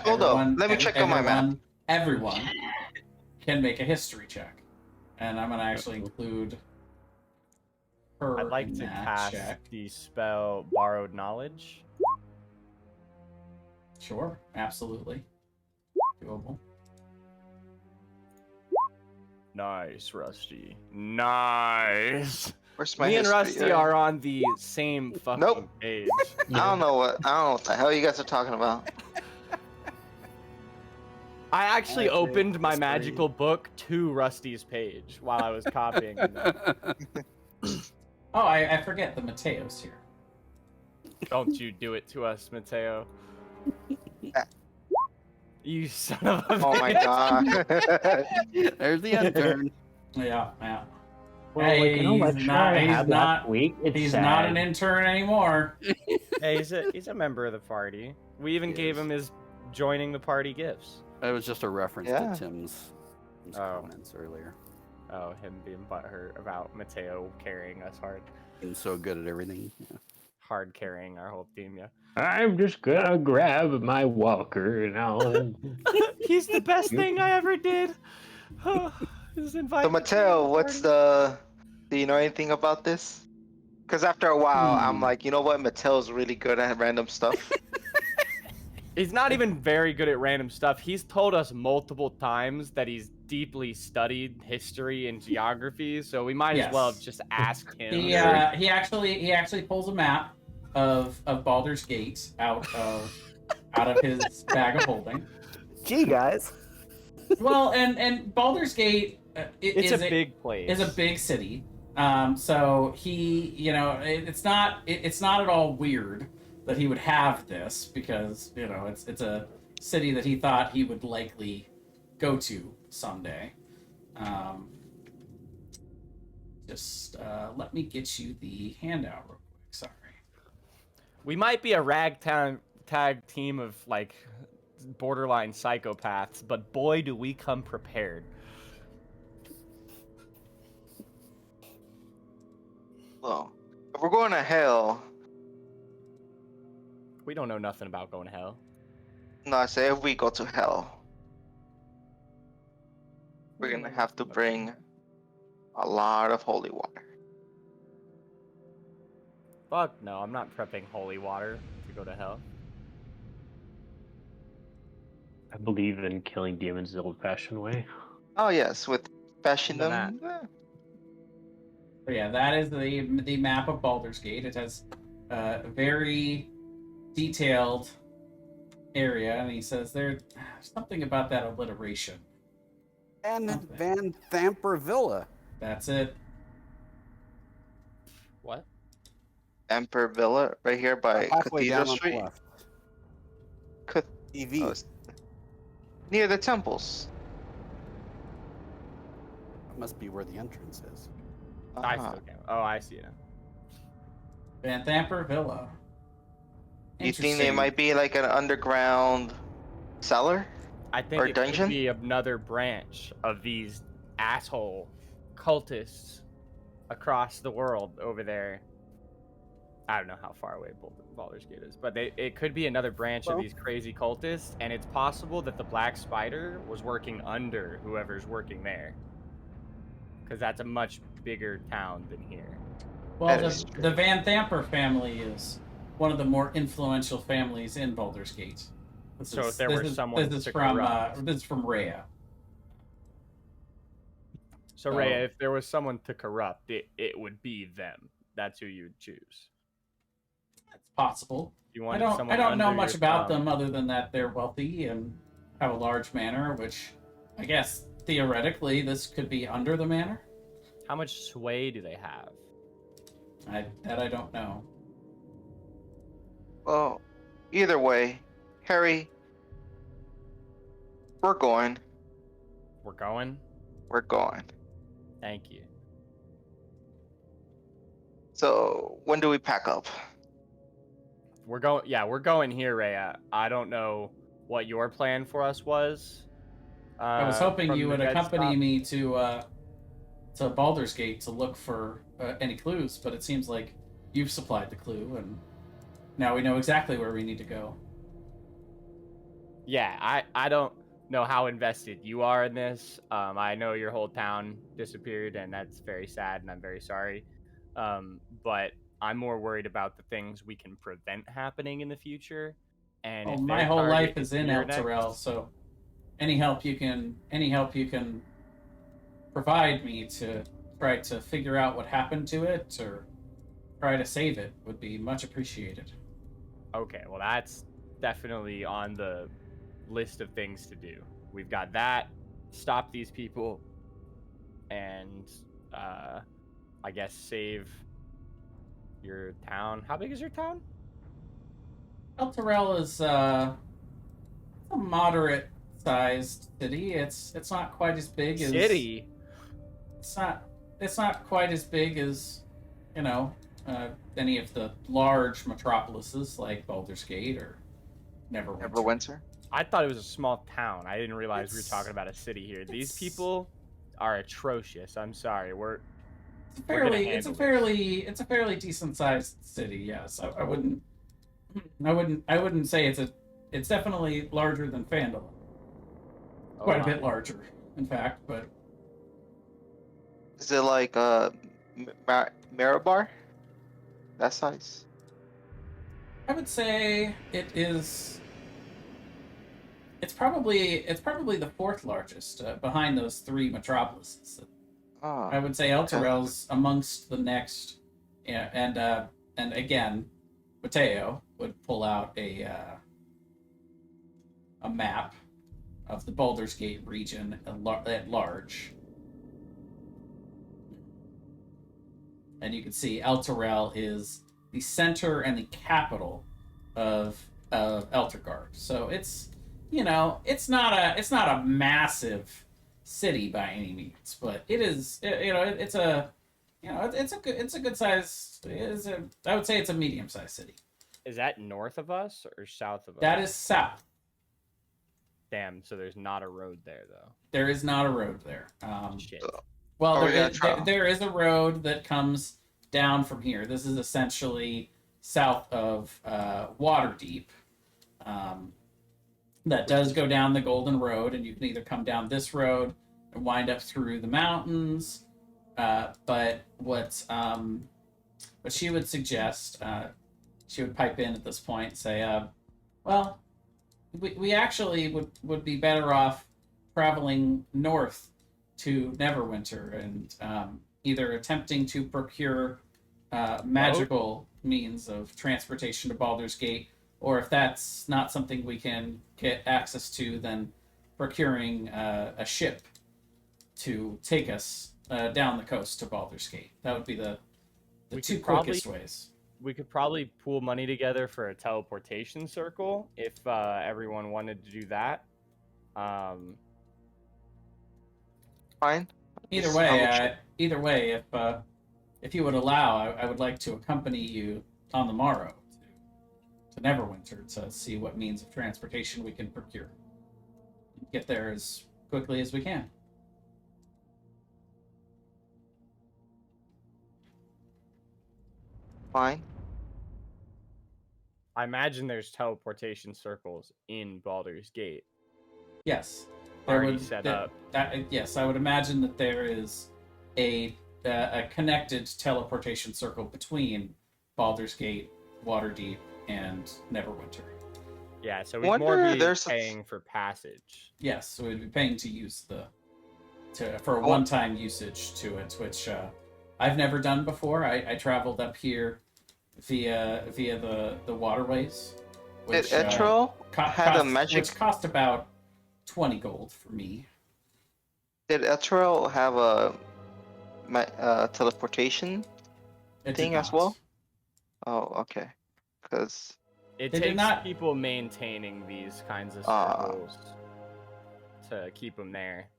Speaker 2: Hold on. Let me check on my map.
Speaker 1: Everyone can make a history check. And I'm going to actually include her
Speaker 3: I'd like
Speaker 1: in
Speaker 3: to
Speaker 1: that
Speaker 3: cast
Speaker 1: check.
Speaker 3: the spell Borrowed Knowledge.
Speaker 1: Sure, absolutely. Doable.
Speaker 3: Nice, Rusty. Nice.
Speaker 2: Where's my
Speaker 3: Me and
Speaker 2: history?
Speaker 3: Rusty are on the same fucking
Speaker 2: Nope.
Speaker 3: page.
Speaker 2: I don't know what the hell you guys are talking about.
Speaker 3: I actually
Speaker 4: Okay,
Speaker 3: opened my
Speaker 4: history.
Speaker 3: magical book to Rusty's page while I was copying them.
Speaker 1: Oh, I forget the Mateo's here.
Speaker 3: Don't you do it to us, Mateo. You son of a
Speaker 2: Oh my
Speaker 3: bitch.
Speaker 2: god.
Speaker 4: There's the intern.
Speaker 1: Yeah.
Speaker 5: Well,
Speaker 1: Hey,
Speaker 5: like an election I
Speaker 1: he's
Speaker 5: had
Speaker 1: not-
Speaker 5: last week. It's
Speaker 1: He's
Speaker 5: sad.
Speaker 1: not an intern anymore.
Speaker 3: Hey, he's a member of the party. We even
Speaker 4: He
Speaker 3: gave
Speaker 4: is.
Speaker 3: him his joining the party gifts.
Speaker 4: It was just a reference
Speaker 2: Yeah.
Speaker 4: to Tim's
Speaker 3: Oh.
Speaker 4: comments earlier.
Speaker 3: Oh, him being butthurt about Mateo carrying us hard.
Speaker 4: He's so good at everything. Yeah.
Speaker 3: Hard carrying our whole team, yeah.
Speaker 5: I'm just gonna grab my walker and I'll.
Speaker 3: He's the best thing I ever did. Just invite
Speaker 2: So
Speaker 3: me to
Speaker 2: Mateo,
Speaker 3: the
Speaker 2: what's
Speaker 3: party.
Speaker 2: do you know anything about this? Because after a while, I'm like, you know what? Mateo's really good at random stuff.
Speaker 3: He's not even very good at random stuff. He's told us multiple times that he's deeply studied history and geography, so we might as well
Speaker 1: Yes.
Speaker 3: just ask him.
Speaker 1: He actually pulls a map of Baldur's Gate out of his bag of holding.
Speaker 9: Gee, guys.
Speaker 1: Well, and Baldur's Gate
Speaker 3: It's a big place.
Speaker 1: is a big city. So he, it's not at all weird that he would have this because it's a city that he thought he would likely go to someday. Just let me get you the handout real quick. Sorry.
Speaker 3: We might be a ragtag team of like borderline psychopaths, but boy, do we come prepared.
Speaker 2: Well, if we're going to hell,
Speaker 3: We don't know nothing about going to hell.
Speaker 2: no, I say if we go to hell, we're gonna have to bring a lot of holy water.
Speaker 3: Fuck no, I'm not prepping holy water to go to hell.
Speaker 5: I believe in killing demons the old-fashioned way.
Speaker 2: Oh yes, with Bashing
Speaker 3: The map.
Speaker 2: them.
Speaker 1: But yeah, that is the map of Baldur's Gate. It has a very detailed area, and he says there's something about that alliteration.
Speaker 4: And
Speaker 1: Something.
Speaker 4: Van Thamper Villa.
Speaker 1: That's it.
Speaker 3: What?
Speaker 2: Emperor Villa, right here by
Speaker 4: Halfway
Speaker 2: Cathedral
Speaker 4: down on the
Speaker 2: Street.
Speaker 4: left.
Speaker 2: Cath-
Speaker 4: EV.
Speaker 2: oh, it's near the temples.
Speaker 4: That must be where the entrance is.
Speaker 3: I
Speaker 2: Uh-huh.
Speaker 3: still can't. Oh, I see it now.
Speaker 1: Van Thamper Villa.
Speaker 2: You think they
Speaker 1: Interesting.
Speaker 2: might be like an underground cellar?
Speaker 3: I think
Speaker 2: Or
Speaker 3: it
Speaker 2: dungeon?
Speaker 3: could be another branch of these asshole cultists across the world over there. I don't know how far away Baldur's Gate is, but it could be another branch of these crazy cultists, and it's possible that the Black Spider was working under whoever's working there. Because that's a much bigger town than here.
Speaker 1: Well,
Speaker 2: That is
Speaker 1: the Van Thamper family is one of the more influential families in Baldur's Gate.
Speaker 3: So if there were someone
Speaker 1: this is
Speaker 3: to
Speaker 1: from
Speaker 3: corrupt.
Speaker 1: this is from Rhea.
Speaker 3: So, Rhea, if there was someone to corrupt, it would be them. That's who you would choose.
Speaker 1: It's possible.
Speaker 3: You
Speaker 1: I
Speaker 3: want
Speaker 1: don't know much about them other than that they're wealthy and have a large manor, which I guess theoretically this could be under the manor.
Speaker 3: How much sway do they have?
Speaker 1: I don't know.
Speaker 2: Well, either way, Harry, we're going.
Speaker 3: We're going?
Speaker 2: We're going.
Speaker 3: Thank you.
Speaker 2: So when do we pack up?
Speaker 3: We're going here, Rhea. I don't know what your plan for us was.
Speaker 1: I was hoping
Speaker 3: from
Speaker 1: you
Speaker 3: the
Speaker 1: would
Speaker 3: dead
Speaker 1: accompany
Speaker 3: stop.
Speaker 1: me to Baldur's Gate to look for any clues, but it seems like you've supplied the clue, and now we know exactly where we need to go.
Speaker 3: Yeah, I don't know how invested you are in this. I know your whole town disappeared, and that's very sad, and I'm very sorry. But I'm more worried about the things we can prevent happening in the future. And
Speaker 1: Well,
Speaker 3: if
Speaker 1: my
Speaker 3: their
Speaker 1: whole
Speaker 3: target
Speaker 1: life is in
Speaker 3: here
Speaker 1: El Terrell,
Speaker 3: next-
Speaker 1: so any help you can provide me to try to figure out what happened to it or try to save it would be much appreciated.
Speaker 3: Okay, well, that's definitely on the list of things to do. We've got that, stop these people, and I guess save your town. How big is your town?
Speaker 1: El Terrell is a moderate-sized city. It's not quite as big as
Speaker 3: City?
Speaker 1: It's not quite as big as any of the large metropolises like Baldur's Gate or Neverwinter.
Speaker 2: Neverwinter?
Speaker 3: I thought it was a small town. I didn't realize we were
Speaker 1: It's-
Speaker 3: talking about a city here. These
Speaker 1: it's-
Speaker 3: people are atrocious. I'm sorry.
Speaker 1: It's a
Speaker 3: We're gonna
Speaker 1: fairly
Speaker 3: handle
Speaker 1: it's a fairly decent sized city. Yes, I wouldn't say it's definitely larger than Phandalin. Quite a bit larger, in fact. But
Speaker 2: Is it like Marabar? That size?
Speaker 1: I would say it is. It's probably the fourth largest behind those three metropolises.
Speaker 2: Oh,
Speaker 1: I would say El Terrell's amongst the next. Yeah, and again, Mateo would pull out a map of the Baldur's Gate region at large. And you can see El Terrell is the center and the capital of Eltergard. So it's it's not a massive city by any means, but it is it's a good size. I would say it's a medium sized city.
Speaker 3: Is that north of us or south of us?
Speaker 1: That is south.
Speaker 3: Damn, so there's not a road there, though.
Speaker 1: There is not a road there.
Speaker 3: Shit.
Speaker 1: Well,
Speaker 2: Oh, yeah,
Speaker 1: there is a road that comes down from here. This is essentially south of Waterdeep. That does go down the Golden Road, and you can either come down this road and wind up through the mountains. But what she would suggest, she would pipe in at this point and say, well, we actually would be better off traveling north to Neverwinter and either attempting to procure magical means of transportation to Baldur's Gate, or if that's not something we can get access to, then procuring a ship to take us down the coast to Baldur's Gate. That would be the two quickest ways.
Speaker 3: We could probably pool money together for a teleportation circle if everyone wanted to do that.
Speaker 2: Fine.
Speaker 1: Either way, if you would allow, I would like to accompany you on the morrow to Neverwinter to see what means of transportation we can procure. Get there as quickly as we can.
Speaker 2: Fine.
Speaker 3: I imagine there's teleportation circles in Baldur's Gate.
Speaker 1: Yes.
Speaker 3: Already set up.
Speaker 1: Yes, I would imagine that there is a connected teleportation circle between Baldur's Gate, Waterdeep, and Neverwinter.
Speaker 3: Yeah, so we'd more be paying for passage.
Speaker 1: Yes, so we'd be paying to use for a one-time usage to it, which I've never done before. I traveled up here via the waterways.
Speaker 2: Did Etril had a magic?
Speaker 1: Which cost about 20 gold for me.
Speaker 2: Did Etril have a teleportation thing as well? Oh, okay. Because
Speaker 3: it takes people maintaining these kinds of circles to keep them there.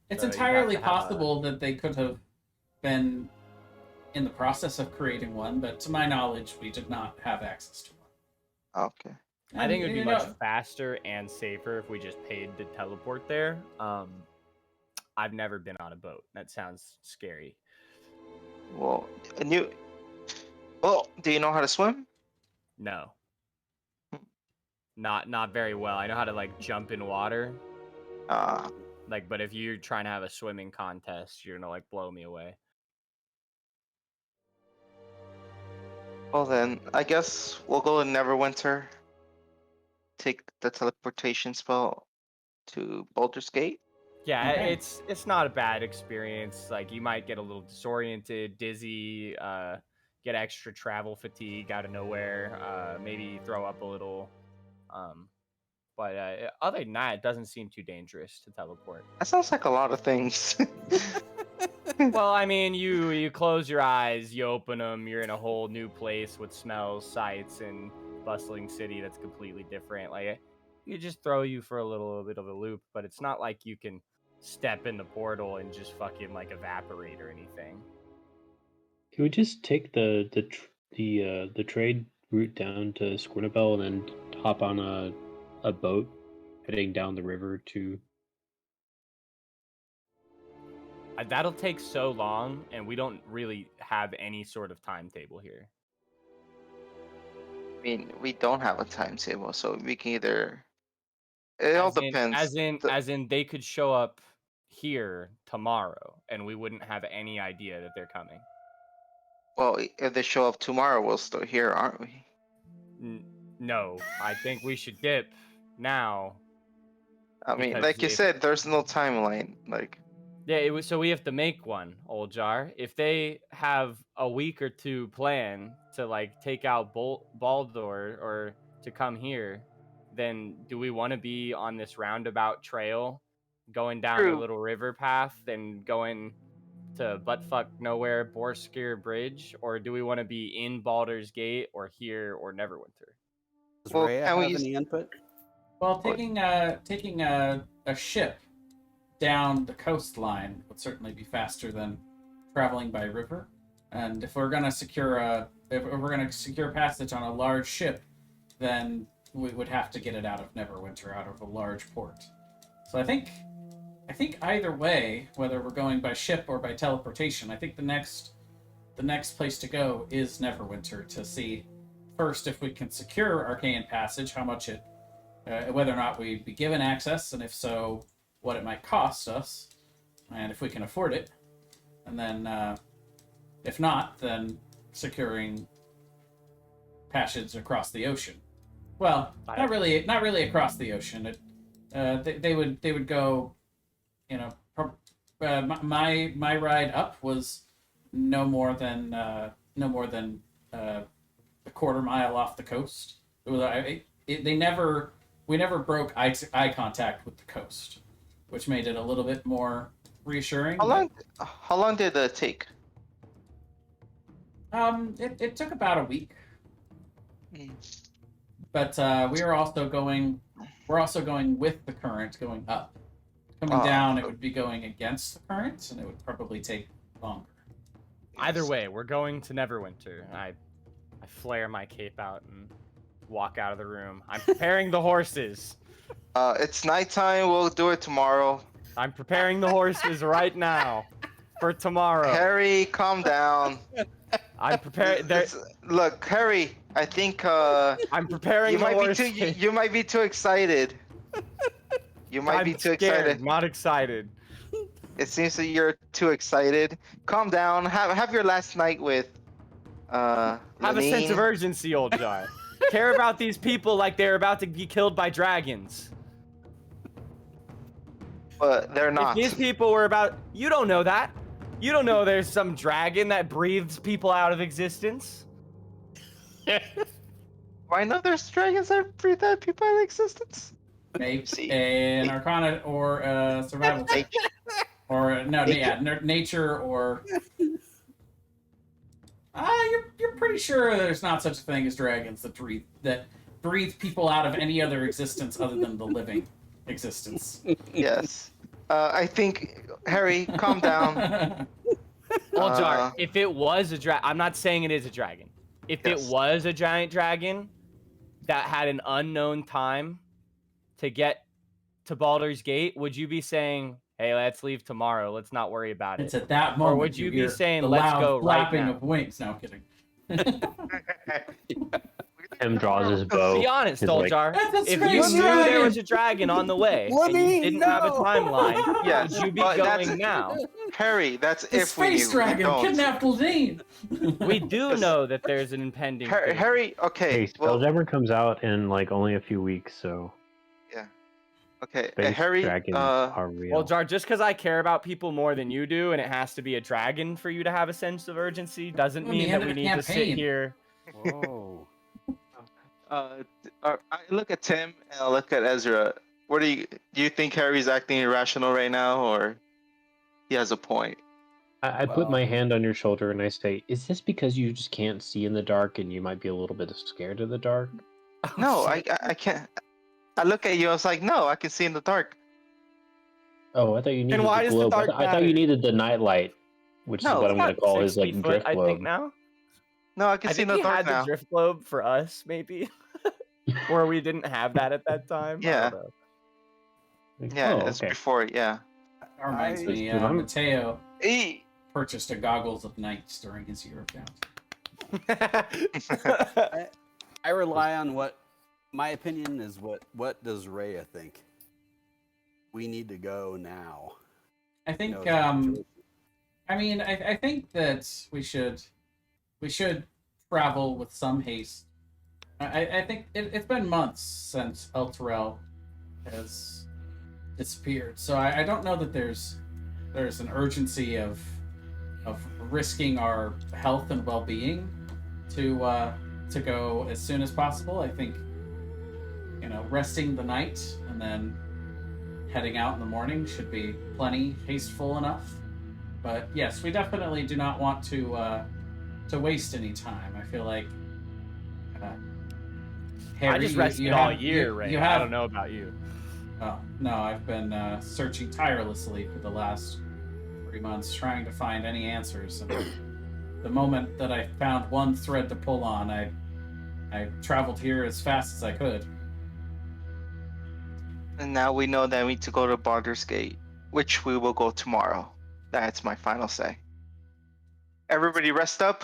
Speaker 1: It's entirely possible that they could have been in the process of creating one, but to my knowledge, we did not have access to one.
Speaker 2: Okay.
Speaker 3: I think it would be much faster and safer if we just paid to teleport there. I've never been on a boat. That sounds scary.
Speaker 2: Well, do you know how to swim?
Speaker 3: No. Not very well. I know how to like jump in water. But if you're trying to have a swimming contest, you're gonna like blow me away.
Speaker 2: Well then, I guess we'll go to Neverwinter. Take the teleportation spell to Baldur's Gate.
Speaker 3: Yeah, okay. It's not a bad experience. Like you might get a little disoriented, dizzy, get extra travel fatigue out of nowhere, maybe throw up a little. But other than that, it doesn't seem too dangerous to teleport.
Speaker 2: That sounds like a lot of things.
Speaker 3: Well, I mean, you close your eyes, you open them, you're in a whole new place with smells, sights, and bustling city that's completely different. Like it just throw you for a little bit of a loop, but it's not like you can step in the portal and just fucking like evaporate or anything.
Speaker 7: Can we just take the trade route down to Squirnabel and then hop on a boat heading down the river to?
Speaker 3: That'll take so long, and we don't really have any sort of timetable here.
Speaker 2: I mean, we don't have a timetable, so we can either. It all depends.
Speaker 3: As in, they could show up here tomorrow, and we wouldn't have any idea that they're coming.
Speaker 2: Well, if they show up tomorrow, we'll still here, aren't we?
Speaker 3: No, I think we should dip now.
Speaker 2: I mean, like you said, there's no timeline. Like.
Speaker 3: Yeah, so we have to make one, Old Jar. If they have a week or two plan to like take out Baldur or to come here, then do we want to be on this roundabout trail, going down a little river path, then going to buttfuck nowhere Borskir Bridge, or do we want to be in Baldur's Gate or here or Neverwinter?
Speaker 8: Does Rhea have any input?
Speaker 1: Well, taking a ship down the coastline would certainly be faster than traveling by river. And if we're gonna secure passage on a large ship, then we would have to get it out of Neverwinter, out of a large port. So I think either way, whether we're going by ship or by teleportation, I think the next place to go is Neverwinter to see first if we can secure Arcane Passage, how much it, whether or not we'd be given access, and if so, what it might cost us, and if we can afford it, and then if not, then securing passage across the ocean. Well, not really across the ocean. They would go, my ride up was no more than a quarter mile off the coast. It was we never broke eye contact with the coast, which made it a little bit more reassuring.
Speaker 2: How long did it take?
Speaker 1: It took about a week.
Speaker 2: Mm.
Speaker 1: But we're also going with the current going up. Coming down, it would be going against the current, and it would probably take longer.
Speaker 3: Either way, we're going to Neverwinter. I flare my cape out and walk out of the room. I'm preparing the horses.
Speaker 2: It's nighttime. We'll do it tomorrow.
Speaker 3: I'm preparing the horses right now for tomorrow.
Speaker 2: Harry, calm down.
Speaker 3: I'm preparing.
Speaker 2: Look, Harry, I think
Speaker 3: I'm preparing
Speaker 2: you
Speaker 3: the
Speaker 2: might
Speaker 3: horses.
Speaker 2: be too. You might be too excited. You might be too
Speaker 3: scared,
Speaker 2: excited.
Speaker 3: Not excited.
Speaker 2: It seems that you're too excited. Calm down. Have your last night with.
Speaker 3: Have a sense of urgency, old Jar. Care about these people like they're about to be killed by dragons.
Speaker 2: But they're not.
Speaker 3: If these people were about, you don't know that. You don't know there's some dragon that breathes people out of existence.
Speaker 2: Why not? There's dragons that breathe out people out of existence.
Speaker 1: Make an Arcana or survival check. Or nature or. You're pretty sure there's not such a thing as dragons that breathe people out of any other existence other than the living existence.
Speaker 2: Yes. I think Harry, calm down.
Speaker 3: Well, Jar, if it was a dragon, I'm not saying it is a dragon. If it was a giant dragon that had an unknown time to get to Baldur's Gate, would you be saying, "Hey, let's leave tomorrow. Let's not worry about it"?
Speaker 1: It's at that moment.
Speaker 3: Or would you be
Speaker 1: hear
Speaker 3: saying,
Speaker 1: the
Speaker 3: "Let's
Speaker 1: loud
Speaker 3: go right
Speaker 1: flapping
Speaker 3: now"?
Speaker 1: of wings? No, I'm kidding.
Speaker 5: Tim draws his bow.
Speaker 3: Be honest,
Speaker 5: He's like,
Speaker 3: Doljar.
Speaker 1: That's a
Speaker 3: If
Speaker 1: space
Speaker 3: you knew
Speaker 1: dragon!
Speaker 3: there was a dragon on the way and you didn't have a timeline,
Speaker 2: Yes,
Speaker 3: would you be
Speaker 2: but that's-
Speaker 3: going now?
Speaker 2: Harry, that's
Speaker 1: The
Speaker 2: if we knew.
Speaker 1: space dragon
Speaker 2: We don't.
Speaker 1: kidnapped Ladine.
Speaker 3: We do know that there's an impending. doom.
Speaker 2: Harry, okay.
Speaker 5: Hey,
Speaker 2: Well,
Speaker 5: Spelljammer comes out in like only a few weeks, so
Speaker 2: okay.
Speaker 5: space
Speaker 2: Harry,
Speaker 5: dragons are real.
Speaker 3: Well, Jar, just because I care about people more than you do, and it has to be a dragon for you to have a sense of urgency, doesn't
Speaker 1: Well,
Speaker 3: mean
Speaker 1: the
Speaker 3: that
Speaker 1: end
Speaker 3: we
Speaker 1: of the
Speaker 3: need to sit
Speaker 1: campaign.
Speaker 3: here.
Speaker 4: Whoa.
Speaker 2: I look at Tim and I look at Ezra. What do you think Harry's acting irrational right now, or he has a point?
Speaker 5: I put my hand on your shoulder and I say, "Is this because you just can't see in the dark and you might be a little bit scared of the dark?"
Speaker 2: No, I can't. I look at you. I was like, no, I can see in the dark.
Speaker 5: Oh, I thought you needed
Speaker 3: why
Speaker 5: the
Speaker 3: does the
Speaker 5: globe.
Speaker 3: dark
Speaker 5: I thought
Speaker 3: matter?
Speaker 5: you needed the nightlight, which
Speaker 2: No,
Speaker 5: is what I'm going to call his like
Speaker 3: 60 foot,
Speaker 5: drift
Speaker 3: I
Speaker 5: globe.
Speaker 3: think now.
Speaker 2: No, I can
Speaker 3: I
Speaker 2: see in
Speaker 3: think
Speaker 2: the
Speaker 3: he
Speaker 2: dark
Speaker 3: had
Speaker 2: now.
Speaker 3: the drift globe for us, maybe, or we didn't have that at that time. I
Speaker 2: Yeah.
Speaker 3: don't know.
Speaker 5: Like,
Speaker 2: Yeah,
Speaker 5: oh,
Speaker 2: it's
Speaker 5: okay.
Speaker 2: before. Yeah.
Speaker 1: That reminds me,
Speaker 5: Dude, I'm-
Speaker 1: Mateo
Speaker 2: E-
Speaker 1: purchased a goggles of nights during his year of downtime.
Speaker 4: I rely on what my opinion is. What does Rhea think? We need to go now.
Speaker 1: I think,
Speaker 4: You know,
Speaker 1: I mean, I think that we should travel with some haste. I think it's been months since El Terrell has disappeared, so I don't know that there's an urgency of risking our health and well-being to go as soon as possible. I think, resting the night and then heading out in the morning should be plenty hasteful enough. But yes, we definitely do not want to waste any time. I feel like Harry,
Speaker 3: I just rested all year, Ray. I don't know about you.
Speaker 1: Oh, no, I've been searching tirelessly for the last 3 months, trying to find any answers. And the moment that I found one thread to pull on, I traveled here as fast as I could.
Speaker 2: And now we know that we need to go to Baldur's Gate, which we will go tomorrow. That's my final say. Everybody rest up.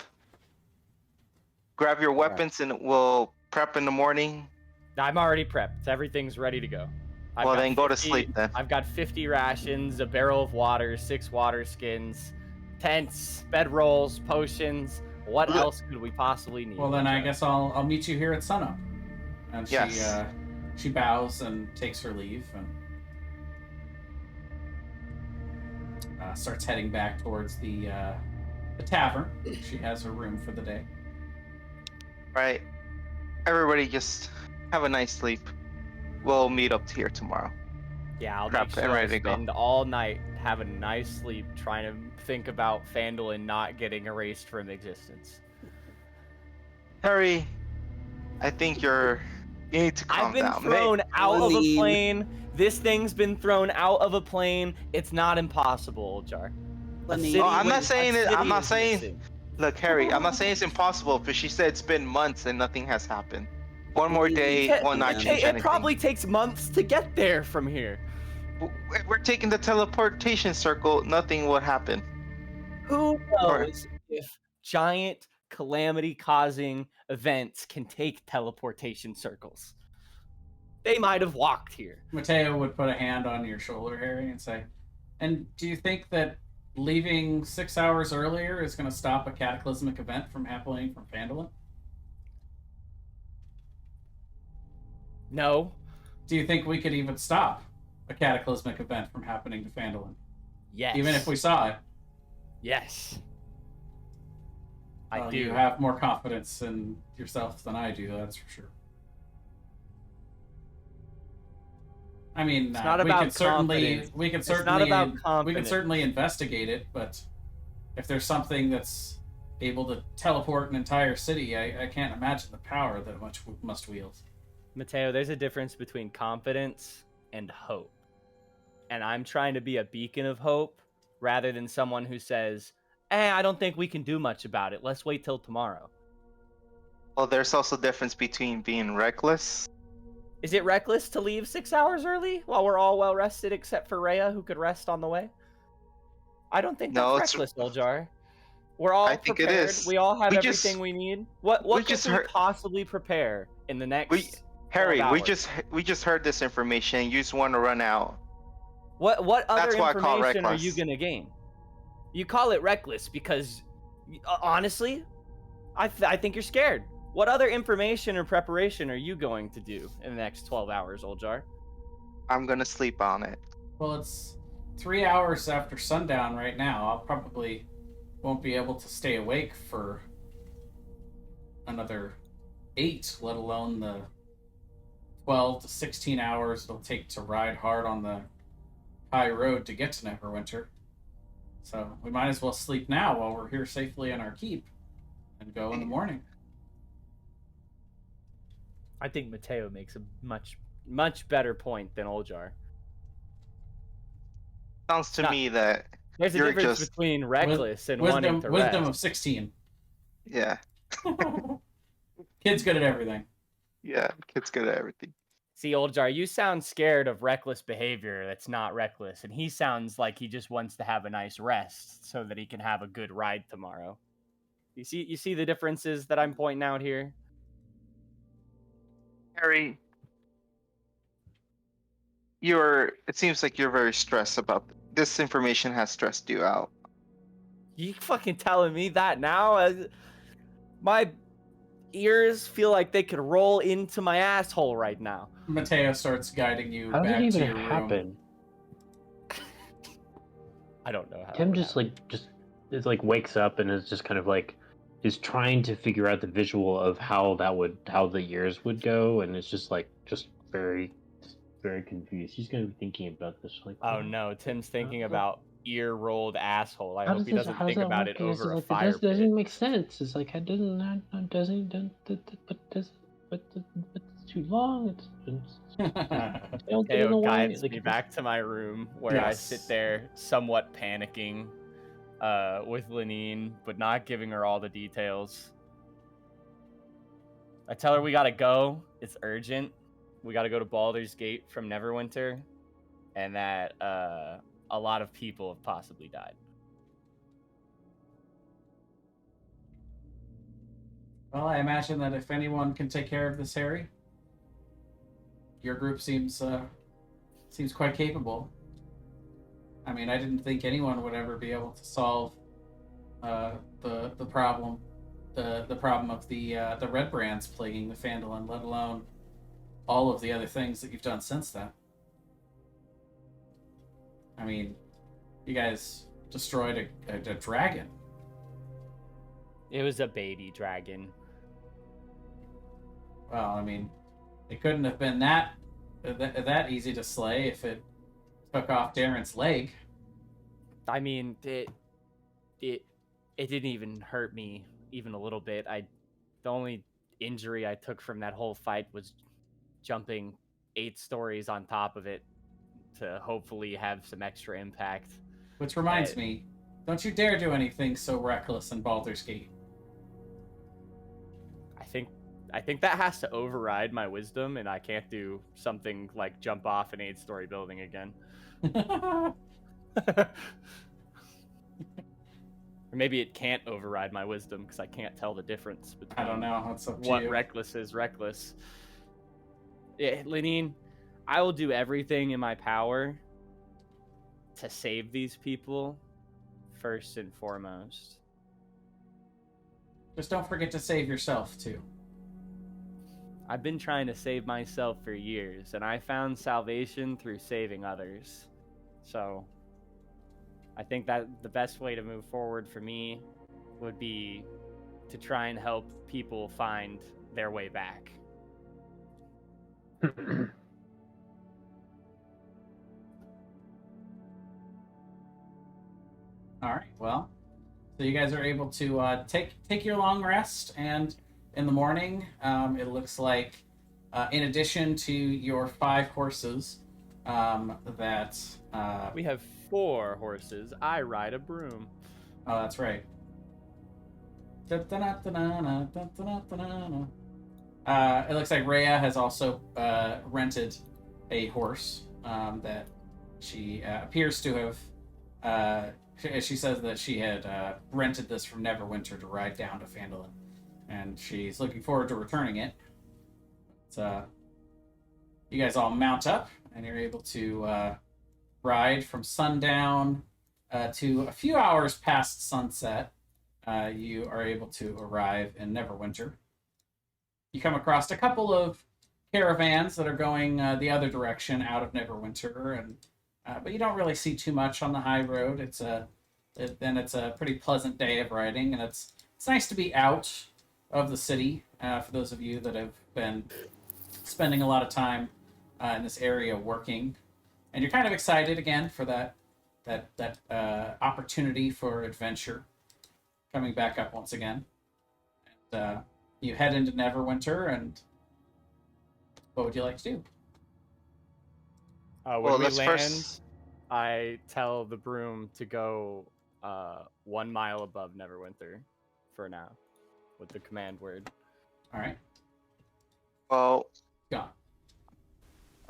Speaker 2: Grab your weapons and we'll prep in the morning.
Speaker 3: I'm already prepped. Everything's ready to go. I've
Speaker 2: Well,
Speaker 3: got
Speaker 2: then go to sleep then.
Speaker 3: I've got 50 rations, a barrel of water, 6 water skins, tents, bedrolls, potions. What else could we possibly need?
Speaker 1: Well, then I guess I'll meet you here at sunup. And
Speaker 2: Yes.
Speaker 1: she bows and takes her leave. And starts heading back towards the tavern. She has her room for the day.
Speaker 2: Right. Everybody just have a nice sleep. We'll meet up here tomorrow.
Speaker 3: Yeah, I'll
Speaker 2: Crap,
Speaker 3: make
Speaker 2: and
Speaker 3: sure I
Speaker 2: ready to go.
Speaker 3: spend all night having a nice sleep trying to think about Fandolin not getting erased from existence.
Speaker 2: Harry, I think you need to calm
Speaker 3: I've been
Speaker 2: down.
Speaker 3: thrown out of a
Speaker 8: Lean.
Speaker 3: plane. This thing's been thrown out of a plane. It's not impossible, Jar. A
Speaker 8: Lean.
Speaker 3: city
Speaker 2: Oh, I'm not
Speaker 3: with- a
Speaker 2: saying it. I'm
Speaker 3: city
Speaker 2: not
Speaker 3: is
Speaker 2: saying.
Speaker 3: missing.
Speaker 2: Look, Harry, I'm not saying it's impossible, but she said it's been months and nothing has happened. One more day
Speaker 3: It-
Speaker 2: will not
Speaker 8: it-
Speaker 2: change
Speaker 3: It
Speaker 2: anything.
Speaker 3: probably takes months to get there from here.
Speaker 2: We're taking the teleportation circle. Nothing will happen.
Speaker 3: Who
Speaker 2: Or-
Speaker 3: knows if giant calamity-causing events can take teleportation circles? They might have walked here.
Speaker 1: Mateo would put a hand on your shoulder, Harry, and say, "And do you think that leaving 6 hours earlier is going to stop a cataclysmic event from happening from Phandalin?
Speaker 3: No.
Speaker 1: Do you think we could even stop a cataclysmic event from happening to Phandalin,
Speaker 3: Yes.
Speaker 1: even if we saw it?"
Speaker 3: Yes. I
Speaker 1: Well,
Speaker 3: do.
Speaker 1: You have more confidence in yourself than I do, that's for sure. I mean,
Speaker 3: It's not
Speaker 1: we
Speaker 3: about
Speaker 1: could certainly
Speaker 3: confidence.
Speaker 1: we could
Speaker 3: It's not
Speaker 1: certainly
Speaker 3: about
Speaker 1: we could
Speaker 3: confidence.
Speaker 1: certainly investigate it, but if there's something that's able to teleport an entire city, I can't imagine the power that much must wield.
Speaker 3: Mateo, there's a difference between confidence and hope. And I'm trying to be a beacon of hope rather than someone who says, I don't think we can do much about it. Let's wait till tomorrow.
Speaker 2: Well, there's also a difference between being reckless.
Speaker 3: Is it reckless to leave 6 hours early while we're all well rested except for Rhea, who could rest on the way? I don't think that's
Speaker 2: No, it's-
Speaker 3: reckless, Oljar. We're all
Speaker 2: I think it
Speaker 3: prepared.
Speaker 2: is.
Speaker 3: We all have
Speaker 2: We
Speaker 3: everything
Speaker 2: just-
Speaker 3: we need. What
Speaker 2: we
Speaker 3: could
Speaker 2: just
Speaker 3: we
Speaker 2: heard-
Speaker 3: possibly prepare in the next
Speaker 2: Harry,
Speaker 3: 12
Speaker 2: we
Speaker 3: hours?
Speaker 2: just heard this information. You just want to run out.
Speaker 3: What other
Speaker 2: That's why I call it
Speaker 3: information are you
Speaker 2: reckless.
Speaker 3: gonna gain? You call it reckless because, honestly, I think you're scared. What other information or preparation are you going to do in the next 12 hours, Oljar?
Speaker 2: I'm gonna sleep on it.
Speaker 1: Well, it's 3 hours after sundown right now. I'll probably won't be able to stay awake for another 8, let alone the 12 to 16 hours it'll take to ride hard on the high road to get to Neverwinter. So we might as well sleep now while we're here safely in our keep and go in the morning.
Speaker 3: I think Mateo makes a much better point than Oljar.
Speaker 2: Sounds to
Speaker 3: Not-
Speaker 2: me that
Speaker 3: There's a
Speaker 2: You're
Speaker 3: difference
Speaker 2: just-
Speaker 3: between reckless and wanting to
Speaker 1: Wisdom
Speaker 3: rest.
Speaker 1: of 16.
Speaker 2: yeah,
Speaker 1: Kid's good at everything.
Speaker 2: kid's good at everything.
Speaker 3: See, Oljar, you sound scared of reckless behavior that's not reckless, and he sounds like he just wants to have a nice rest so that he can have a good ride tomorrow. You see the differences that I'm pointing out here?
Speaker 2: Harry, it seems like you're very stressed about this information has stressed you out.
Speaker 3: You fucking telling me that now? My ears feel like they could roll into my asshole right now.
Speaker 1: Mateo starts guiding you
Speaker 7: How
Speaker 1: back
Speaker 7: did it
Speaker 1: to
Speaker 7: even
Speaker 1: your
Speaker 7: happen?
Speaker 3: I don't know how.
Speaker 7: Tim
Speaker 3: it
Speaker 7: just
Speaker 3: happened.
Speaker 7: it's like wakes up and is just kind of like is trying to figure out the visual of how the years would go, and it's just very confused. He's gonna be thinking about this like.
Speaker 3: Oh no, Tim's thinking about ear-rolled asshole. I
Speaker 7: How
Speaker 3: hope
Speaker 7: does
Speaker 3: he
Speaker 7: this-
Speaker 3: doesn't
Speaker 7: how does
Speaker 3: think
Speaker 7: that
Speaker 3: about
Speaker 7: work?
Speaker 3: it
Speaker 7: It's
Speaker 3: over a
Speaker 7: like,
Speaker 3: fire
Speaker 7: It doesn't
Speaker 3: pit.
Speaker 7: make sense. It's like it doesn't but it's too long.
Speaker 3: Teo guides me back to my room where I
Speaker 1: Yes.
Speaker 3: sit there somewhat panicking with Lenine, but not giving her all the details. I tell her we gotta go. It's urgent. We gotta go to Baldur's Gate from Neverwinter, and that a lot of people have possibly died.
Speaker 1: Well, I imagine that if anyone can take care of this, Harry, your group seems quite capable. I mean, I didn't think anyone would ever be able to solve the problem of the red brands plaguing the Phandalin, let alone all of the other things that you've done since then. I mean, you guys destroyed a dragon.
Speaker 3: It was a baby dragon.
Speaker 1: Well, I mean, it couldn't have been that easy to slay if it took off Darren's leg.
Speaker 3: I mean, it didn't even hurt me even a little bit. The only injury I took from that whole fight was jumping 8 stories on top of it to hopefully have some extra impact.
Speaker 1: Which reminds me, don't you dare do anything so reckless in Baldur's Gate.
Speaker 3: I think that has to override my wisdom, and I can't do something like jump off an 8-story building again. Or maybe it can't override my wisdom because I can't tell the difference between
Speaker 1: I don't know. That's up to
Speaker 3: what
Speaker 1: you.
Speaker 3: reckless is reckless. Yeah, Lenine, I will do everything in my power to save these people first and foremost.
Speaker 1: Just don't forget to save yourself, too.
Speaker 3: I've been trying to save myself for years, and I found salvation through saving others. So I think that the best way to move forward for me would be to try and help people find their way back.
Speaker 1: All right, well, so you guys are able to take your long rest, and in the morning, it looks like, in addition to your 5 horses, that...
Speaker 3: We have 4 horses. I ride a broom.
Speaker 1: Oh, that's right. It looks like Rhea has also rented a horse that she appears to have... she says that she had rented this from Neverwinter to ride down to Phandalin, and she's looking forward to returning it. So, you guys all mount up, and you're able to ride from sundown to a few hours past sunset. You are able to arrive in Neverwinter. You come across a couple of caravans that are going the other direction out of Neverwinter, and but you don't really see too much on the high road. It's a pretty pleasant day of riding, and it's nice to be out of the city for those of you that have been spending a lot of time in this area working, and you're kind of excited again for that opportunity for adventure coming back up once again. And you head into Neverwinter, and what would you like to do?
Speaker 3: When we land, I tell the broom to go 1 mile above Neverwinter for now with the command word.
Speaker 1: All right.
Speaker 2: Well,
Speaker 1: Gone.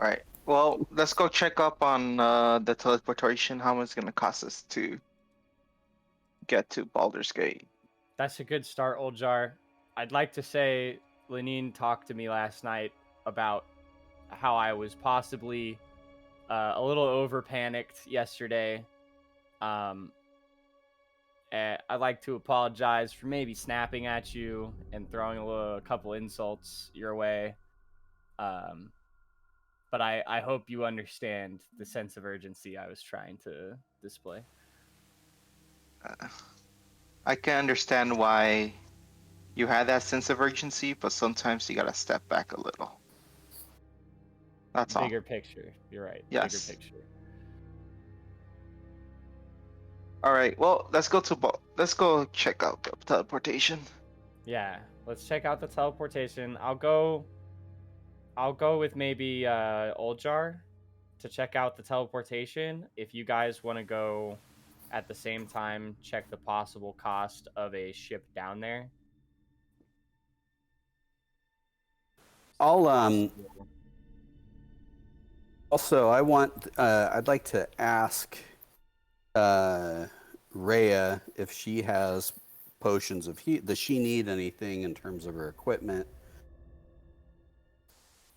Speaker 2: all right. Well, let's go check up on the teleportation. How much it's going to cost us to get to Baldur's Gate?
Speaker 3: That's a good start, Old Jar. I'd like to say Lenine talked to me last night about how I was possibly a little over panicked yesterday. And I'd like to apologize for maybe snapping at you and throwing a couple insults your way. But I hope you understand the sense of urgency I was trying to display.
Speaker 2: I can understand why you had that sense of urgency, but sometimes you gotta step back a little. That's all.
Speaker 3: Bigger picture. You're right.
Speaker 2: Yes.
Speaker 3: Bigger picture.
Speaker 2: All right. Well, let's go check out the teleportation.
Speaker 3: Yeah, let's check out the teleportation. I'll go with maybe Old Jar to check out the teleportation. If you guys want to go at the same time, check the possible cost of a ship down there.
Speaker 8: I'll also I'd like to ask Rhea if she has potions of heat. Does she need anything in terms of her equipment,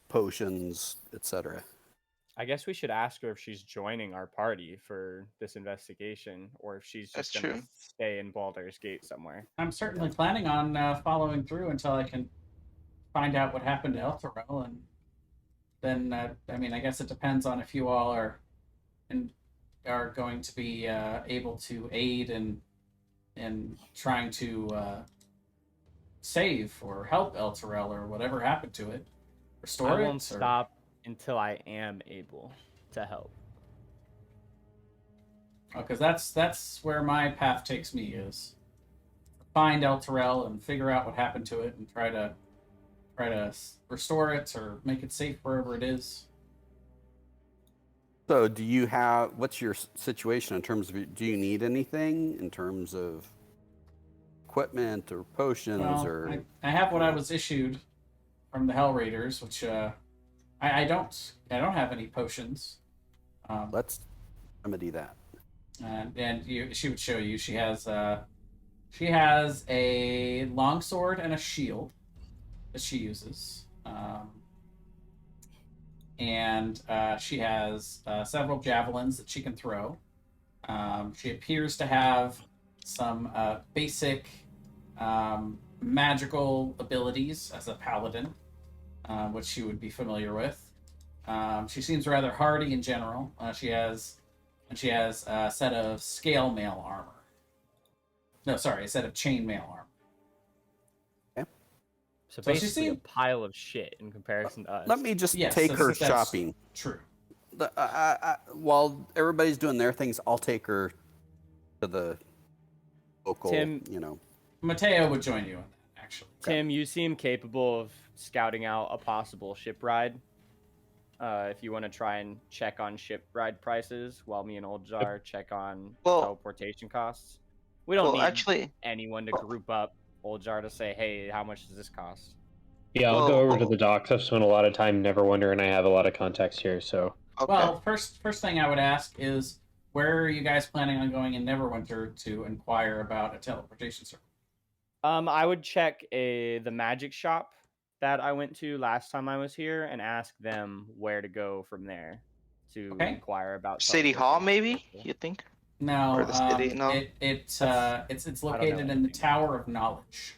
Speaker 8: potions, etc.?
Speaker 3: I guess we should ask her if she's joining our party for this investigation, or if she's just
Speaker 2: That's
Speaker 3: going to
Speaker 2: true.
Speaker 3: stay in Baldur's Gate somewhere.
Speaker 1: I'm certainly planning on following through until I can find out what happened to Elturel, and then I mean, I guess it depends on if you all are are going to be able to aid in trying to save or help El Terrell or whatever happened to it, restore
Speaker 3: I
Speaker 1: it.
Speaker 3: won't stop until I am able to help.
Speaker 1: Because that's where my path takes me, is find El Terrell and figure out what happened to it and try to restore it or make it safe wherever it is.
Speaker 8: So, what's your situation in terms of, do you need anything in terms of equipment or potions
Speaker 1: Well, I have what I was issued from the Hell Raiders, which I don't have any potions.
Speaker 8: Let's remedy that.
Speaker 1: She would show you. She has a longsword and a shield that she uses. And she has several javelins that she can throw. She appears to have some basic magical abilities as a paladin, which she would be familiar with. She seems rather hardy in general. She has a set of scale mail armor. No, sorry, a set of chain mail armor.
Speaker 3: So
Speaker 1: So she
Speaker 3: basically a
Speaker 1: seemed-
Speaker 3: pile of shit in comparison to us.
Speaker 8: Let me just
Speaker 1: Yes,
Speaker 8: take her
Speaker 1: that's
Speaker 8: shopping.
Speaker 1: True.
Speaker 8: While everybody's doing their things, I'll take her to the local,
Speaker 3: Tim-
Speaker 1: Mateo would join you in that, actually.
Speaker 3: Tim, you seem capable of scouting out a possible ship ride. If you want to try and check on ship ride prices, while me and Oldjar check on teleportation costs. We don't need anyone to group up. Oldjar to say, hey, how much does this cost?
Speaker 5: Yeah, I'll go over to the docks. I've spent a lot of time Neverwinter, and I have a lot of contacts here, so...
Speaker 2: Okay.
Speaker 1: Well, first thing I would ask is, where are you guys planning on going in Neverwinter to inquire about a teleportation circle?
Speaker 3: I would check the magic shop that I went to last time I was here and ask them where to go from there to inquire about
Speaker 2: City Hall, maybe? You think?
Speaker 1: No,
Speaker 2: Or the city, no?
Speaker 1: it's located in the Tower of Knowledge.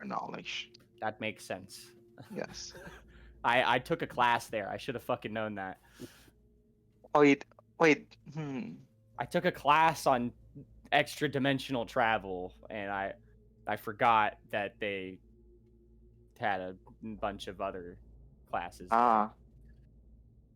Speaker 2: Knowledge.
Speaker 3: That makes sense.
Speaker 2: Yes.
Speaker 3: I took a class there. I should have fucking known that.
Speaker 2: Oh, wait.
Speaker 3: I took a class on extra dimensional travel, and I forgot that they had a bunch of other classes.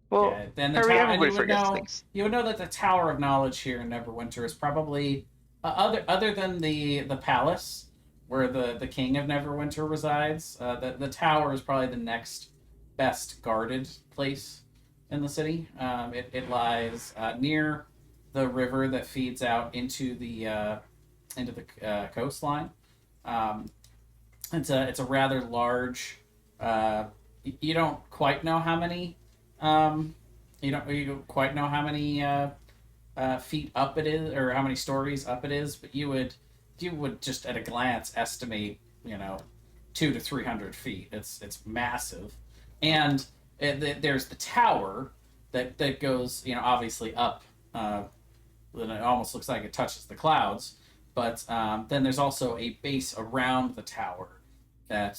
Speaker 2: Well,
Speaker 1: yeah, then
Speaker 2: everybody forgets things.
Speaker 1: You would know that the Tower of Knowledge here in Neverwinter is probably other than the palace where the king of Neverwinter resides. The tower is probably the next best guarded place in the city. It lies near the river that feeds out into the coastline. It's a rather large. You don't quite know how many. You don't quite know how many feet up it is, or how many stories up it is, but you would just at a glance estimate, 200 to 300 feet. It's massive, and there's the tower that goes, obviously up. Then it almost looks like it touches the clouds, but then there's also a base around the tower that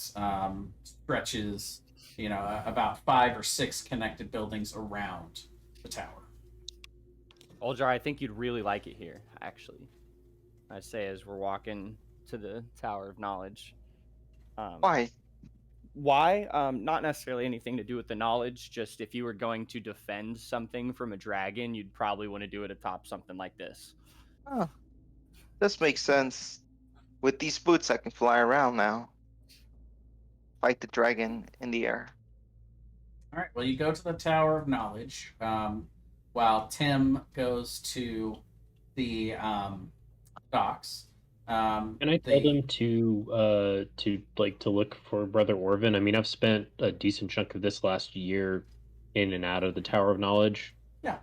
Speaker 1: stretches, about 5 or 6 connected buildings around the tower.
Speaker 3: Oldjar, I think you'd really like it here, actually. I'd say as we're walking to the Tower of Knowledge.
Speaker 2: Why?
Speaker 3: Why? Not necessarily anything to do with the knowledge, just if you were going to defend something from a dragon, you'd probably want to do it atop something like this.
Speaker 2: Oh, this makes sense. With these boots, I can fly around now. Fight the dragon in the air.
Speaker 1: All right. Well, you go to the Tower of Knowledge, while Tim goes to the docks.
Speaker 5: Can I tell them to look for Brother Orvin? I mean, I've spent a decent chunk of this last year in and out of the Tower of Knowledge.
Speaker 1: Yeah.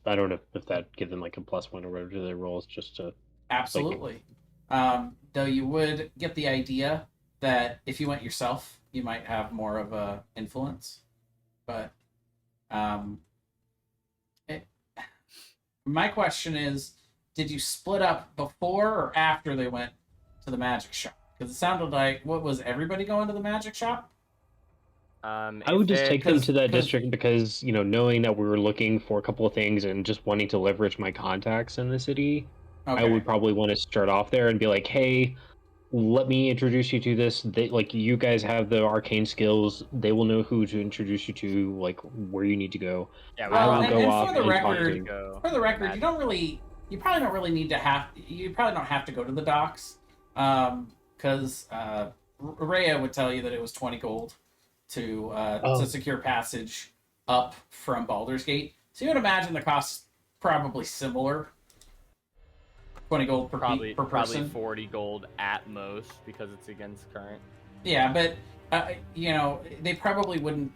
Speaker 5: I don't know if that give them like a +1 or whatever to their rolls, just to.
Speaker 1: Absolutely. Though you would get the idea that if you went yourself, you might have more of a influence. But my question is, did you split up before or after they went to the magic shop? Because it sounded like, what was everybody going to the magic shop?
Speaker 7: I would just take them to that district because, knowing that we were looking for a couple of things and just wanting to leverage my contacts in the city, I
Speaker 1: Okay.
Speaker 7: would probably want to start off there and be like, hey, let me introduce you to this. You guys have the arcane skills. They will know who to introduce you to, like where you need to go.
Speaker 3: Yeah,
Speaker 1: Well,
Speaker 7: I will go
Speaker 1: and
Speaker 7: off
Speaker 1: for the
Speaker 7: and talk
Speaker 1: record,
Speaker 7: to.
Speaker 1: for the record, you probably don't really need to have. You probably don't have to go to the docks, because Rhea would tell you that it was 20 gold to secure passage up from Baldur's Gate. So you would imagine the cost probably similar. 20 gold per person.
Speaker 3: Probably 40 gold at most because it's against current.
Speaker 1: Yeah, but they probably wouldn't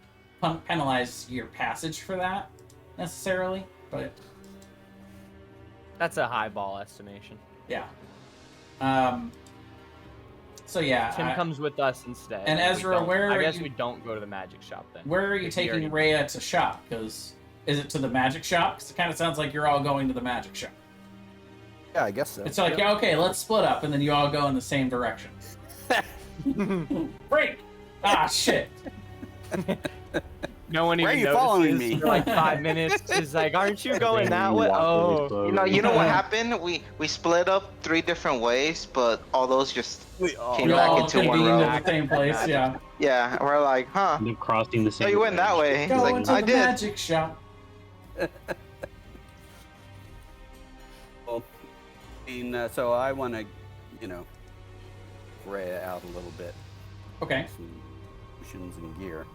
Speaker 1: penalize your passage for that necessarily. But
Speaker 3: that's a highball estimation.
Speaker 1: Yeah. So yeah,
Speaker 3: Tim comes with us instead.
Speaker 1: And Ezra,
Speaker 3: I guess we don't go to the magic shop then.
Speaker 1: Where are you taking Rhea to shop? Because is it to the magic shop? Because it kind of sounds like you're all going to the magic shop.
Speaker 8: Yeah, I guess so.
Speaker 1: It's like, okay, let's split up, and then you all go in the same direction. Break! Ah, shit.
Speaker 3: No one even
Speaker 8: notices. Why are you following me?
Speaker 3: For like 5 minutes. It's like, aren't you going that way? Oh.
Speaker 2: You know what happened? We split up 3 different ways, but all those just came back into one road.
Speaker 1: The same place, yeah.
Speaker 2: Yeah, we're like, huh?
Speaker 7: They're crossing the same.
Speaker 2: Oh, you went that way. He's
Speaker 1: Going
Speaker 2: like,
Speaker 1: to
Speaker 2: I
Speaker 1: the
Speaker 2: did.
Speaker 1: magic shop.
Speaker 8: Well, so I want to, Rhea out a little bit.
Speaker 1: Okay.
Speaker 8: Some potions and gear.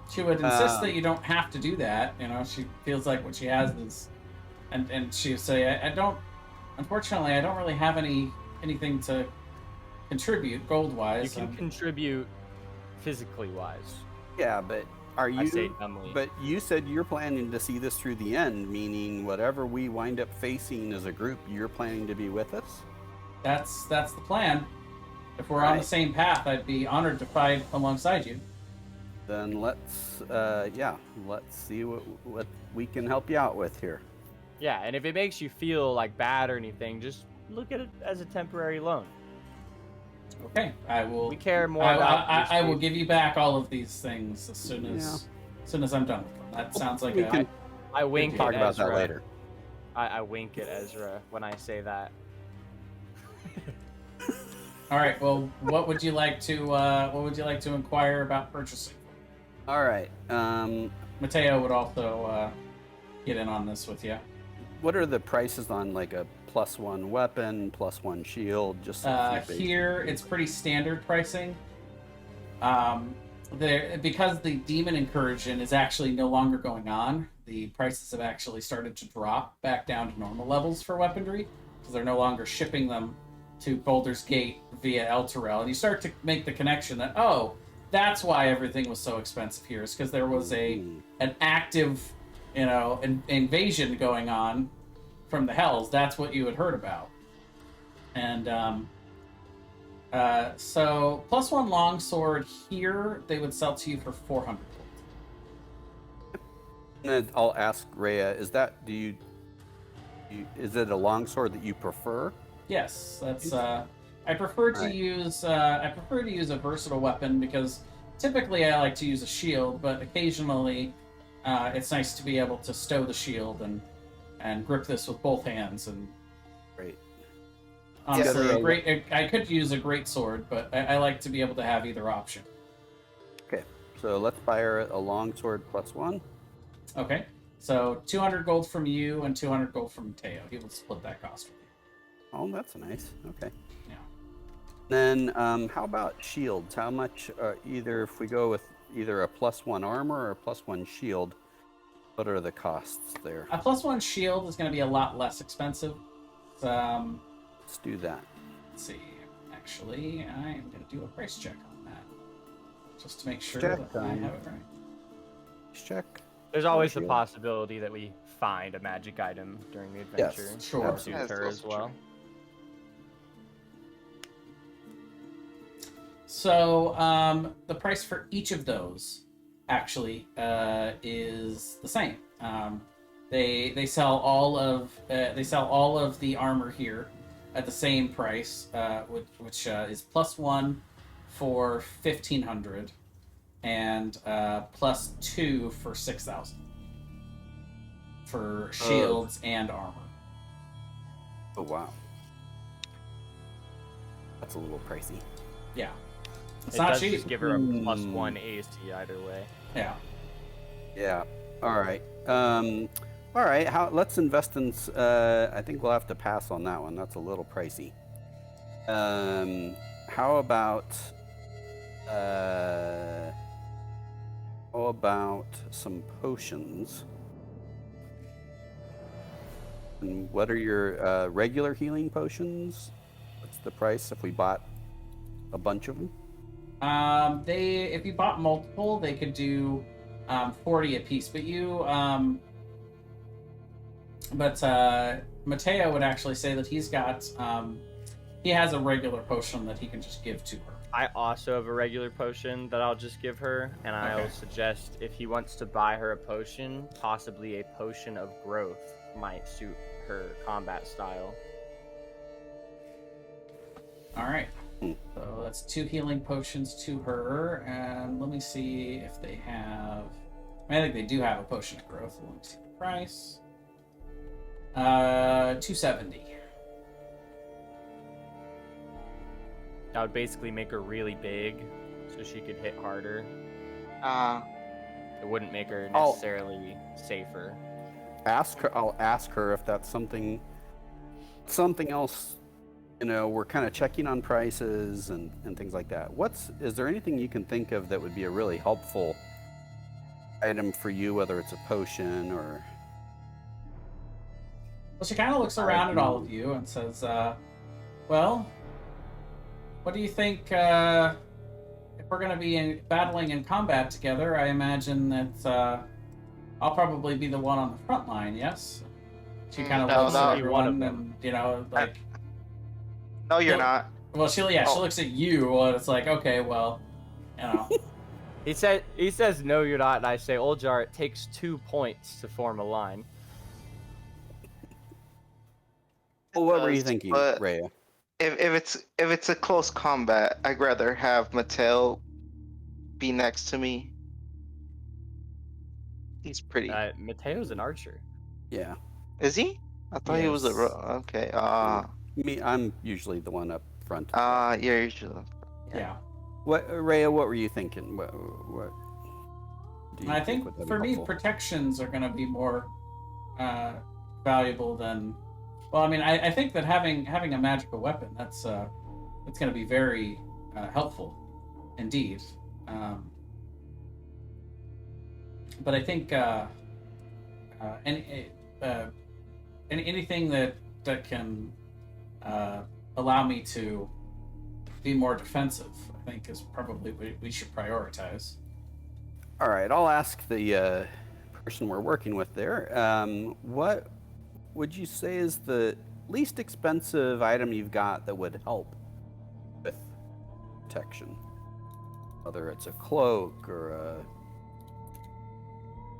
Speaker 1: She would insist that you don't have to do that. She feels like what she has is, and she would say, unfortunately, I don't really have anything to contribute gold-wise.
Speaker 3: You can contribute physically wise.
Speaker 8: Yeah, but are you?
Speaker 3: I say dumbly.
Speaker 8: But you said you're planning to see this through the end, meaning whatever we wind up facing as a group, you're planning to be with us.
Speaker 1: That's the plan. If we're on the same path, I'd be honored to fight alongside you.
Speaker 8: Then let's see what we can help you out with here.
Speaker 3: Yeah, and if it makes you feel like bad or anything, just look at it as a temporary loan.
Speaker 1: Okay, I will.
Speaker 3: We care more about.
Speaker 1: I will give you back all of these things as soon as I'm done with them. That sounds like
Speaker 3: I wink.
Speaker 8: Talk
Speaker 3: at
Speaker 8: about
Speaker 3: Ezra.
Speaker 8: that later.
Speaker 3: I wink at Ezra when I say that.
Speaker 1: All right. Well, what would you like to inquire about purchasing?
Speaker 8: All right.
Speaker 1: Mateo would also get in on this with you.
Speaker 8: What are the prices on like a +1 weapon, +1 shield? Just
Speaker 1: here, it's pretty standard pricing. Because the demon incursion is actually no longer going on, the prices have actually started to drop back down to normal levels for weaponry because they're no longer shipping them to Baldur's Gate via Elturel, and you start to make the connection that that's why everything was so expensive here, is because there was an active, invasion going on from the Hells. That's what you had heard about, and so +1 longsword here they would sell to you for 400 gold.
Speaker 8: And I'll ask Rhea: is it a longsword that you prefer?
Speaker 1: Yes, that's. I prefer to use a versatile weapon because typically I like to use a shield, but occasionally it's nice to be able to stow the shield and grip this with both hands. And
Speaker 8: great.
Speaker 1: Honestly, I could use a great sword, but I like to be able to have either option.
Speaker 8: Okay, so let's buy her a longsword +1.
Speaker 1: Okay, so 200 gold from you and 200 gold from Mateo. He will split that cost with you.
Speaker 8: Oh, that's nice. Okay.
Speaker 1: Yeah.
Speaker 8: Then how about shields? How much, either if we go with either a +1 armor or a +1 shield, what are the costs there?
Speaker 1: A +1 shield is going to be a lot less expensive.
Speaker 8: Let's do that.
Speaker 1: Let's see. Actually, I am going to do a price check on that. Just to make sure
Speaker 8: Check
Speaker 1: that I have it right.
Speaker 8: Let's check.
Speaker 3: There's always the possibility that we find a magic item during the adventure.
Speaker 8: Yes,
Speaker 1: sure.
Speaker 3: That suits her as well.
Speaker 1: So the price for each of those actually is the same. They sell all of the armor here at the same price, which is +1 for 1,500, and +2 for 6,000 for shields and armor.
Speaker 8: Oh wow, that's a little pricey.
Speaker 1: Yeah, it's
Speaker 3: It
Speaker 1: not
Speaker 3: does
Speaker 1: cheap.
Speaker 3: just give her a +1 AC either way.
Speaker 1: Yeah.
Speaker 8: Yeah. All right. All right. Let's invest in. I think we'll have to pass on that one. That's a little pricey. How about? How about some potions? And what are your regular healing potions? What's the price if we bought a bunch of them?
Speaker 1: If you bought multiple, they could do 40 a piece. But Mateo would actually say that he's got he has a regular potion that he can just give to her.
Speaker 3: I also have a regular potion that I'll just give her, and I'll suggest if he wants to buy her a potion, possibly a potion of growth might suit her combat style.
Speaker 1: All right. So that's 2 healing potions to her, and let me see if they have. I think they do have a potion of growth. Let me see the price. 270.
Speaker 3: That would basically make her really big, so she could hit harder. It wouldn't make her necessarily safer.
Speaker 8: I'll ask her if that's something else. You know, we're kind of checking on prices and things like that. Is there anything you can think of that would be a really helpful item for you, whether it's a potion or?
Speaker 1: Well, she kind of looks around at all of you and says, well, what do you think, if we're going to be battling in combat together? I imagine that I'll probably be the one on the front line, yes? She kind of looks at everyone and, you know, like...
Speaker 2: No, you're not.
Speaker 1: Well, she looks at you and it's like, okay, well, you know.
Speaker 3: He says, no, you're not, and I say, Oljar, it takes 2 points to form a line.
Speaker 8: Well, what were you thinking, Rhea?
Speaker 2: If it's a close combat, I'd rather have Mattel be next to me. He's pretty.
Speaker 3: Mateo's an archer.
Speaker 8: Yeah.
Speaker 2: Is he? I thought he was okay.
Speaker 8: I'm usually the one up front.
Speaker 2: Yeah, usually.
Speaker 1: Yeah.
Speaker 8: Rhea, what were you thinking? What do you
Speaker 1: I think
Speaker 8: would be
Speaker 1: for me,
Speaker 8: helpful?
Speaker 1: protections are going to be more valuable than. Well, I mean, I think that having a magical weapon that's going to be very helpful, indeed. But I think anything that can allow me to be more defensive, I think, is probably what we should prioritize.
Speaker 8: All right, I'll ask the person we're working with there. What would you say is the least expensive item you've got that would help with protection? Whether it's a cloak or a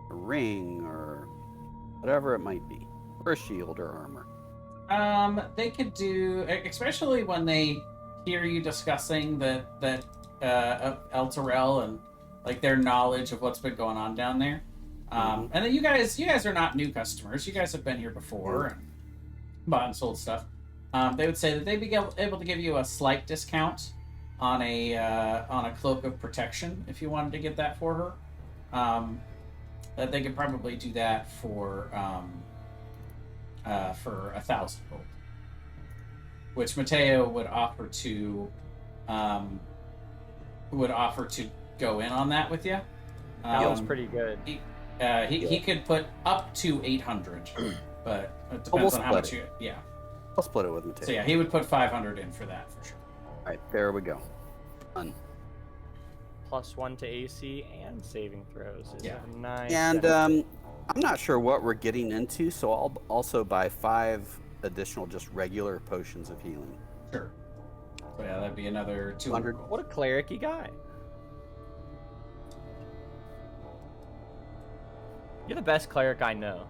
Speaker 8: ring or whatever it might be, or a shield or armor.
Speaker 1: They could do, especially when they hear you discussing that El Terrell and like their knowledge of what's been going on down there. And then you guys are not new customers. You guys have been here before and bought and sold stuff. They would say that they'd be able to give you a slight discount on a cloak of protection if you wanted to get that for her. That they could probably do that for 1,000 gold, which Mateo would offer to go in on that with you.
Speaker 3: Feels pretty good.
Speaker 1: He could put up to 800, but it depends on how much you. Yeah,
Speaker 8: I'll split it with Mateo.
Speaker 1: so yeah, he would put 500 in for that for sure.
Speaker 8: All right, there we go. Done.
Speaker 3: +1 to AC and saving throws. Is
Speaker 1: Yeah.
Speaker 3: a nice.
Speaker 8: And I'm not sure what we're getting into, so I'll also buy 5 additional just regular potions of healing.
Speaker 1: Sure. So yeah, that'd be another 200.
Speaker 3: What a cleric-y guy. You're the best cleric I know.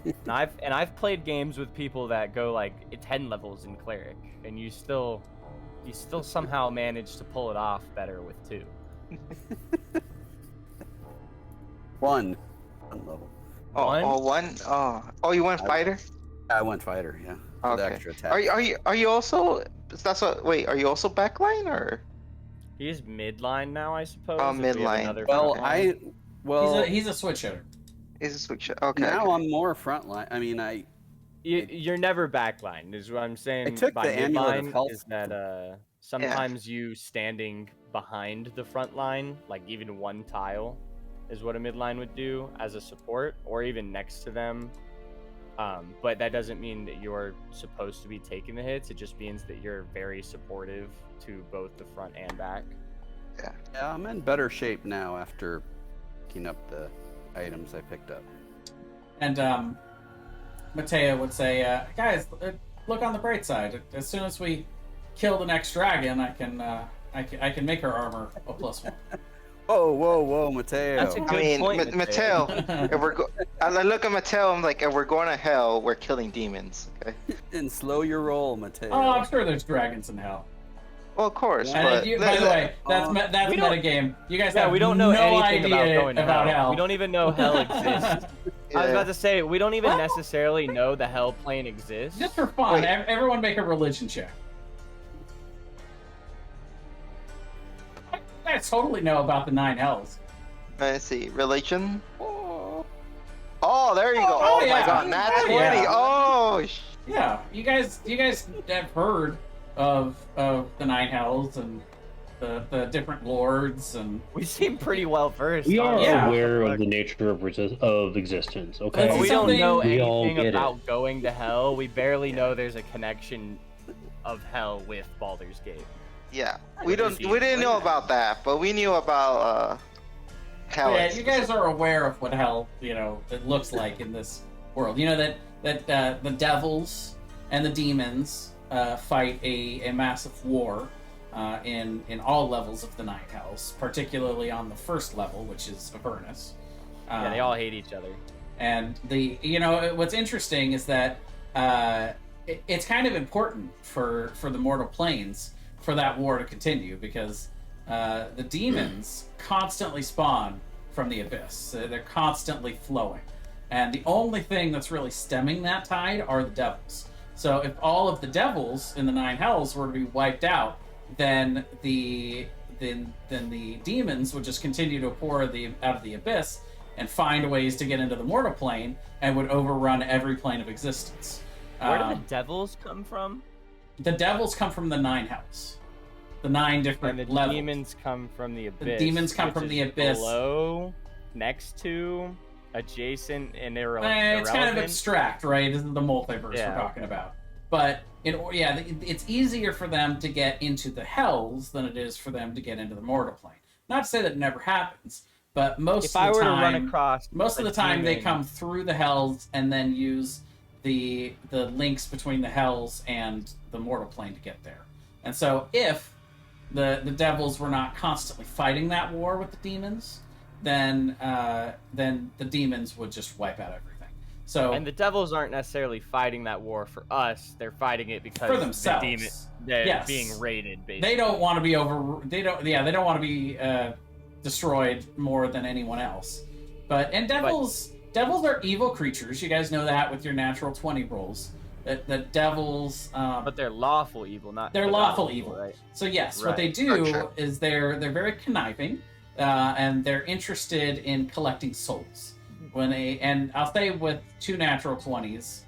Speaker 3: and I've played games with people that go like 10 levels in cleric, and you still somehow manage to pull it off better with 2.
Speaker 8: One level.
Speaker 2: Oh,
Speaker 3: One?
Speaker 2: one. Oh, you went fighter.
Speaker 8: I went fighter, yeah. For the
Speaker 2: Okay.
Speaker 8: extra attack.
Speaker 2: Are you also? That's what. Wait, are you also backline or?
Speaker 3: He's midline now, I suppose.
Speaker 2: Oh,
Speaker 3: if we have
Speaker 2: midline.
Speaker 3: another
Speaker 8: Well,
Speaker 3: frontline.
Speaker 1: He's a switch hitter.
Speaker 2: Is a switch? Okay.
Speaker 8: now
Speaker 2: okay.
Speaker 8: I'm more frontline. I mean,
Speaker 3: You're never backline, is what I'm saying.
Speaker 8: I took
Speaker 3: by
Speaker 8: the Amulet of
Speaker 3: midline
Speaker 8: Health.
Speaker 3: is that sometimes you standing behind the front line, like even one tile, is what a midline would do as a support, or even next to them. But that doesn't mean that you're supposed to be taking the hits. It just means that you're very supportive to both the front and back.
Speaker 8: Yeah, I'm in better shape now after picking up the items I picked up.
Speaker 1: And Mateo would say, guys, look on the bright side. As soon as we kill the next dragon, I can make her armor a +1.
Speaker 8: Whoa, Mateo.
Speaker 3: That's a
Speaker 2: I
Speaker 3: good
Speaker 2: mean,
Speaker 3: point,
Speaker 2: Mateo. I look at Mateo. I'm like, if we're going to hell, we're killing demons. Okay.
Speaker 8: And slow your roll, Mateo.
Speaker 1: Oh, I'm sure there's dragons in hell.
Speaker 2: Well, of course.
Speaker 1: And
Speaker 2: But
Speaker 1: by the way, that's
Speaker 3: we don't-
Speaker 1: metagame. You guys
Speaker 3: Yeah,
Speaker 1: have
Speaker 3: we don't know
Speaker 1: no
Speaker 3: anything
Speaker 1: idea
Speaker 3: about going to
Speaker 1: about hell.
Speaker 3: We don't even know hell exists. I was about to say, we don't even necessarily know the hell plane exists.
Speaker 1: Just for fun,
Speaker 2: Wait.
Speaker 1: everyone make a religion check. I totally know about the 9 hells.
Speaker 2: Let's see. Religion. Oh, there you go.
Speaker 1: Oh,
Speaker 2: Oh,
Speaker 1: yeah.
Speaker 2: my God, nat
Speaker 1: Oh,
Speaker 2: 20.
Speaker 1: yeah.
Speaker 2: Oh,
Speaker 1: Yeah, you guys have heard of the 9 hells and the different lords and.
Speaker 3: We seem pretty well versed.
Speaker 5: We are
Speaker 1: Yeah.
Speaker 5: aware of the nature of existence. Okay.
Speaker 1: Let's
Speaker 3: We
Speaker 1: see
Speaker 3: don't know
Speaker 5: We all
Speaker 3: anything
Speaker 5: get it.
Speaker 3: about going to hell. We barely know there's a connection of hell with Baldur's Gate.
Speaker 2: yeah. We didn't know about that, but we knew about hell.
Speaker 1: Yeah, you guys are aware of what hell, it looks like in this world. You know that the devils and the demons fight a massive war in all levels of the 9 hells, particularly on the first level, which is Avernus.
Speaker 3: Yeah, they all hate each other.
Speaker 1: And what's interesting is that it's kind of important for the mortal planes for that war to continue, because the demons constantly spawn from the abyss. They're constantly flowing, and the only thing that's really stemming that tide are the devils. So if all of the devils in the 9 hells were to be wiped out, then the demons would just continue to pour out of the abyss and find ways to get into the mortal plane, and would overrun every plane of existence.
Speaker 3: Where do the devils come from?
Speaker 1: The devils come from the 9 hells. The 9 different
Speaker 3: And the
Speaker 1: levels.
Speaker 3: demons come from the abyss.
Speaker 1: The demons come
Speaker 3: which
Speaker 1: from
Speaker 3: is
Speaker 1: the abyss.
Speaker 3: Below, next to, adjacent, and irrelevant.
Speaker 1: It's kind of abstract, right? This is the multiverse
Speaker 3: Yeah.
Speaker 1: we're talking about. But it's easier for them to get into the hells than it is for them to get into the mortal plane. Not to say that it never happens, but most of the time they come through the hells and then use the links between the hells and the mortal plane to get there. And so if the devils were not constantly fighting that war with the demons, then the demons would just wipe out everything. So,
Speaker 3: and the devils aren't necessarily fighting that war for us. They're fighting it because
Speaker 1: for themselves,
Speaker 3: they're being raided. Basically,
Speaker 1: they don't want to be They don't want to be destroyed more than anyone else. And devils are evil creatures. You guys know that with your natural 20 rolls. That devils.
Speaker 3: But they're lawful evil, not.
Speaker 1: They're lawful evil,
Speaker 3: right?
Speaker 1: So yes,
Speaker 3: Right.
Speaker 1: what they do is they're very conniving, and they're interested in collecting souls. And I'll say with 2 natural 20s,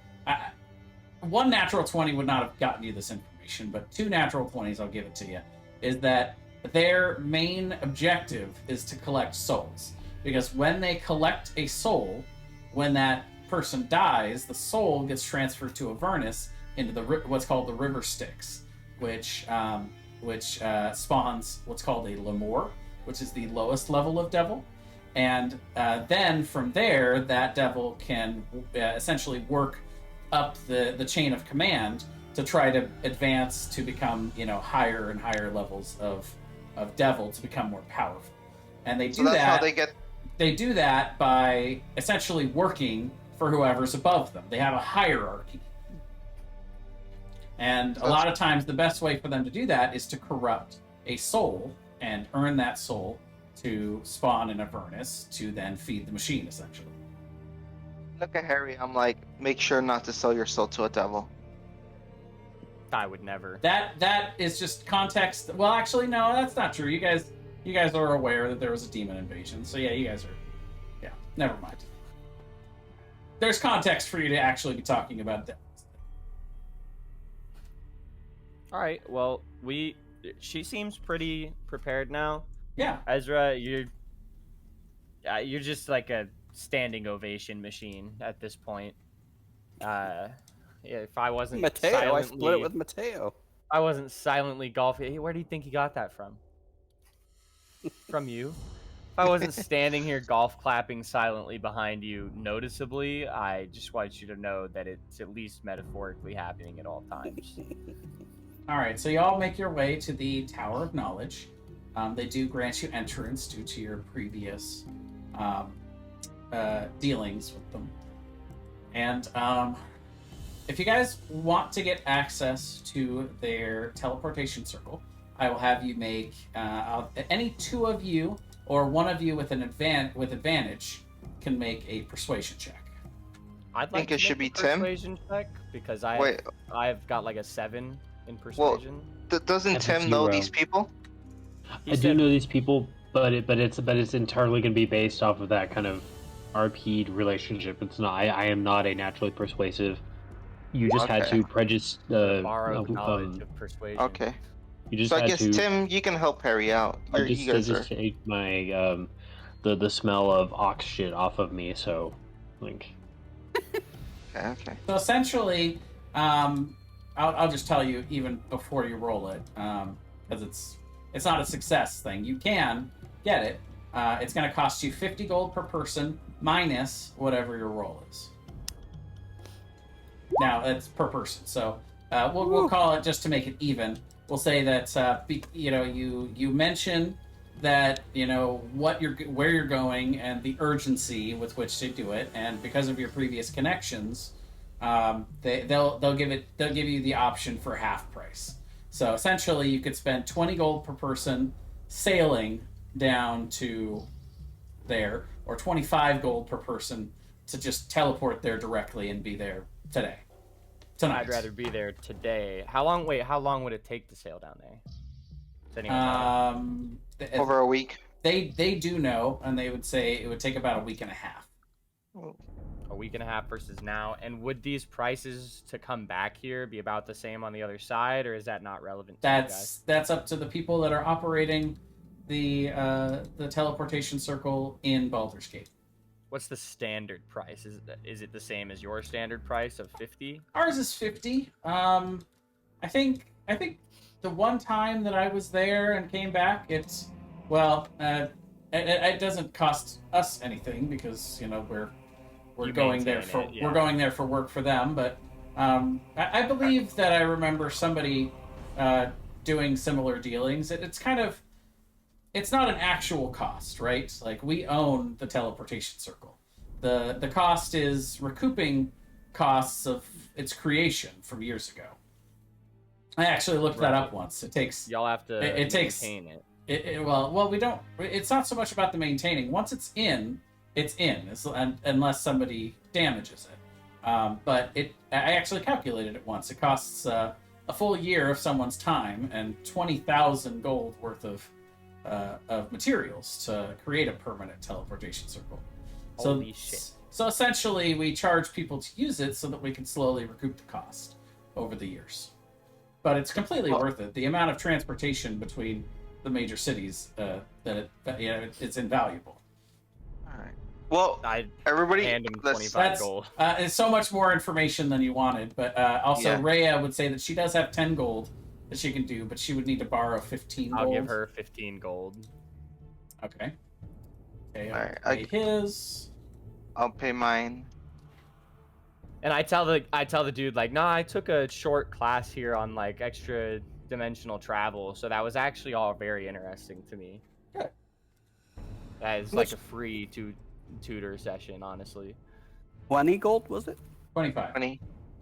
Speaker 1: 1 natural 20 would not have gotten you this information, but 2 natural 20s, I'll give it to you, is that their main objective is to collect souls. Because when they collect a soul, when that person dies, the soul gets transferred to Avernus into what's called the River Styx, which spawns what's called a Lemur, which is the lowest level of devil. And then from there, that devil can essentially work up the chain of command to try to advance to become higher and higher levels of devil to become more powerful. And they do that. They do that by essentially working for whoever's above them. They have a hierarchy. And a lot of times the best way for them to do that is to corrupt a soul and earn that soul to spawn in Avernus to then feed the machine, essentially.
Speaker 2: Look at Harry. I'm like, make sure not to sell your soul to a devil.
Speaker 3: I would never.
Speaker 1: That is just context. Well, actually, no, that's not true. You guys are aware that there was a demon invasion, so yeah, you guys are. Yeah, never mind. There's context for you to actually be talking about that.
Speaker 3: All right. Well, she seems pretty prepared now.
Speaker 1: Yeah.
Speaker 3: Ezra, you're just like a standing ovation machine at this point. Yeah, if I wasn't
Speaker 8: Mateo, I split it with Mateo.
Speaker 3: I wasn't silently golfing. Hey, where do you think you got that from? From you? If I wasn't standing here golf clapping silently behind you noticeably, I just want you to know that it's at least metaphorically happening at all times.
Speaker 1: All right, so you all make your way to the Tower of Knowledge. They do grant you entrance due to your previous dealings with them. And if you guys want to get access to their teleportation circle, I will have you make any two of you or one of you with advantage can make a persuasion check.
Speaker 3: I'd
Speaker 2: think it should be Tim?
Speaker 3: persuasion check because I've got like a 7 in persuasion.
Speaker 2: Doesn't
Speaker 5: That's a
Speaker 2: Tim know
Speaker 5: 0.
Speaker 2: these people?
Speaker 3: He
Speaker 5: I do
Speaker 3: said-
Speaker 5: know these people, but it's entirely going to be based off of that kind of RP relationship. It's not. I am not a naturally persuasive. You just had
Speaker 2: Okay.
Speaker 5: to prejudice.
Speaker 3: borrowed knowledge of persuasion.
Speaker 2: Okay.
Speaker 5: You just
Speaker 2: So I
Speaker 5: had
Speaker 2: guess
Speaker 5: to.
Speaker 2: Tim, you can help Harry out.
Speaker 5: I
Speaker 2: You guys are.
Speaker 5: just take my the smell of ox shit off of me. So, like.
Speaker 2: Okay.
Speaker 1: So essentially, I'll just tell you even before you roll it, because it's not a success thing. You can get it. It's going to cost you 50 gold per person minus whatever your roll is. Now it's per person, so we'll call it just to make it even. We'll say that you mention that where you're going and the urgency with which to do it, and because of your previous connections, they'll give you the option for half price. So essentially, you could spend 20 gold per person sailing down to there, or 25 gold per person to just teleport there directly and be there tonight.
Speaker 3: I'd rather be there today. How long would it take to sail down there? Does anyone know?
Speaker 2: Over a week.
Speaker 1: They do know, and they would say it would take about a week and a half.
Speaker 3: A week and a half versus now. And would these prices to come back here be about the same on the other side, or is that not relevant to you guys?
Speaker 1: That's up to the people that are operating the teleportation circle in Baldur's Gate.
Speaker 3: What's the standard price? Is it the same as your standard price of 50?
Speaker 1: Ours is 50. I think the one time that I was there and came back, it doesn't cost us anything because we're going there for work for them. But I believe that I remember somebody doing similar dealings. It's not an actual cost, right? Like, we own the teleportation circle. The cost is recouping costs of its creation from years ago. I actually looked that up once. It takes
Speaker 3: Y'all have to maintain it.
Speaker 1: Well, we don't. It's not so much about the maintaining. Once it's in, unless somebody damages it. But I actually calculated it once. It costs a full year of someone's time and 20,000 gold worth of materials to create a permanent teleportation circle.
Speaker 3: Holy shit.
Speaker 1: So essentially, we charge people to use it so that we can slowly recoup the cost over the years. But it's completely worth it. The amount of transportation between the major cities, it's invaluable.
Speaker 2: All right. Well, everybody,
Speaker 3: hand him 25 gold.
Speaker 1: It's so much more information than you wanted. But also, Rhea would say that she does have 10 gold that she can do, but she would need to borrow 15 gold.
Speaker 3: I'll give her 15 gold.
Speaker 1: Okay. Okay,
Speaker 2: All right,
Speaker 1: I'll pay his.
Speaker 2: I'll pay mine.
Speaker 3: And I tell the dude, like, nah, I took a short class here on like extra dimensional travel, so that was actually all very interesting to me.
Speaker 1: Good.
Speaker 3: That is like a free tutor session, honestly.
Speaker 8: 20 gold, was it?
Speaker 1: 25.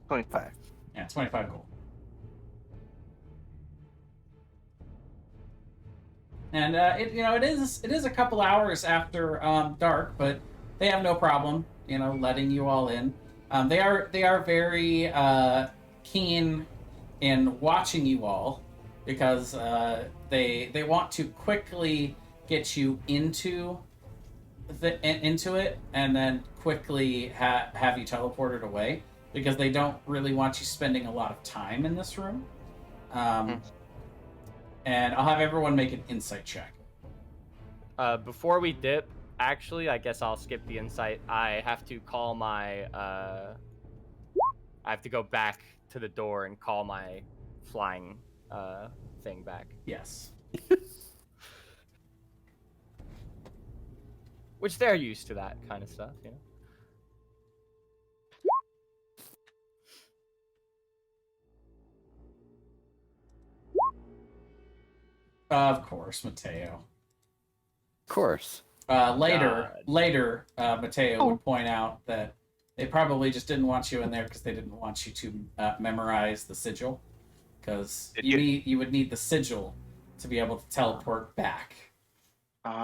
Speaker 2: 25.
Speaker 1: Yeah, 25 gold. And it is a couple hours after dark, but they have no problem, letting you all in. They are very keen in watching you all because they want to quickly get you into it and then quickly have you teleported away because they don't really want you spending a lot of time in this room. And I'll have everyone make an insight check.
Speaker 3: Before we dip, actually, I guess I'll skip the insight. I have to call my. I have to go back to the door and call my flying thing back.
Speaker 1: Yes.
Speaker 3: Which they're used to that kind of stuff,
Speaker 1: Of course, Mateo.
Speaker 8: Of course.
Speaker 1: Later, Mateo would point out that they probably just didn't want you in there because they didn't want you to memorize the sigil, because you would need the sigil to be able to teleport back.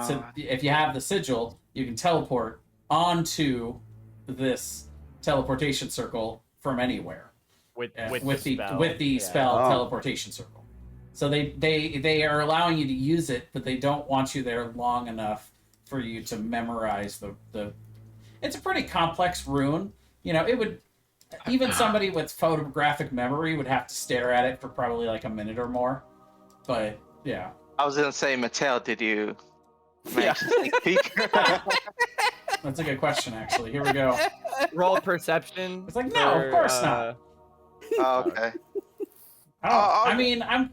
Speaker 1: So if you have the sigil, you can teleport onto this teleportation circle from anywhere
Speaker 3: with
Speaker 1: the spell teleportation circle. So they are allowing you to use it, but they don't want you there long enough for you to memorize the. It's a pretty complex rune. It would even somebody with photographic memory would have to stare at it for probably like a minute or more. But yeah.
Speaker 2: I was gonna say, Mattel, did you manage to sneak peek?
Speaker 1: That's a good question, actually. Here we go.
Speaker 3: Roll perception.
Speaker 1: It's like, no, of course not.
Speaker 2: Oh, okay.
Speaker 1: I'm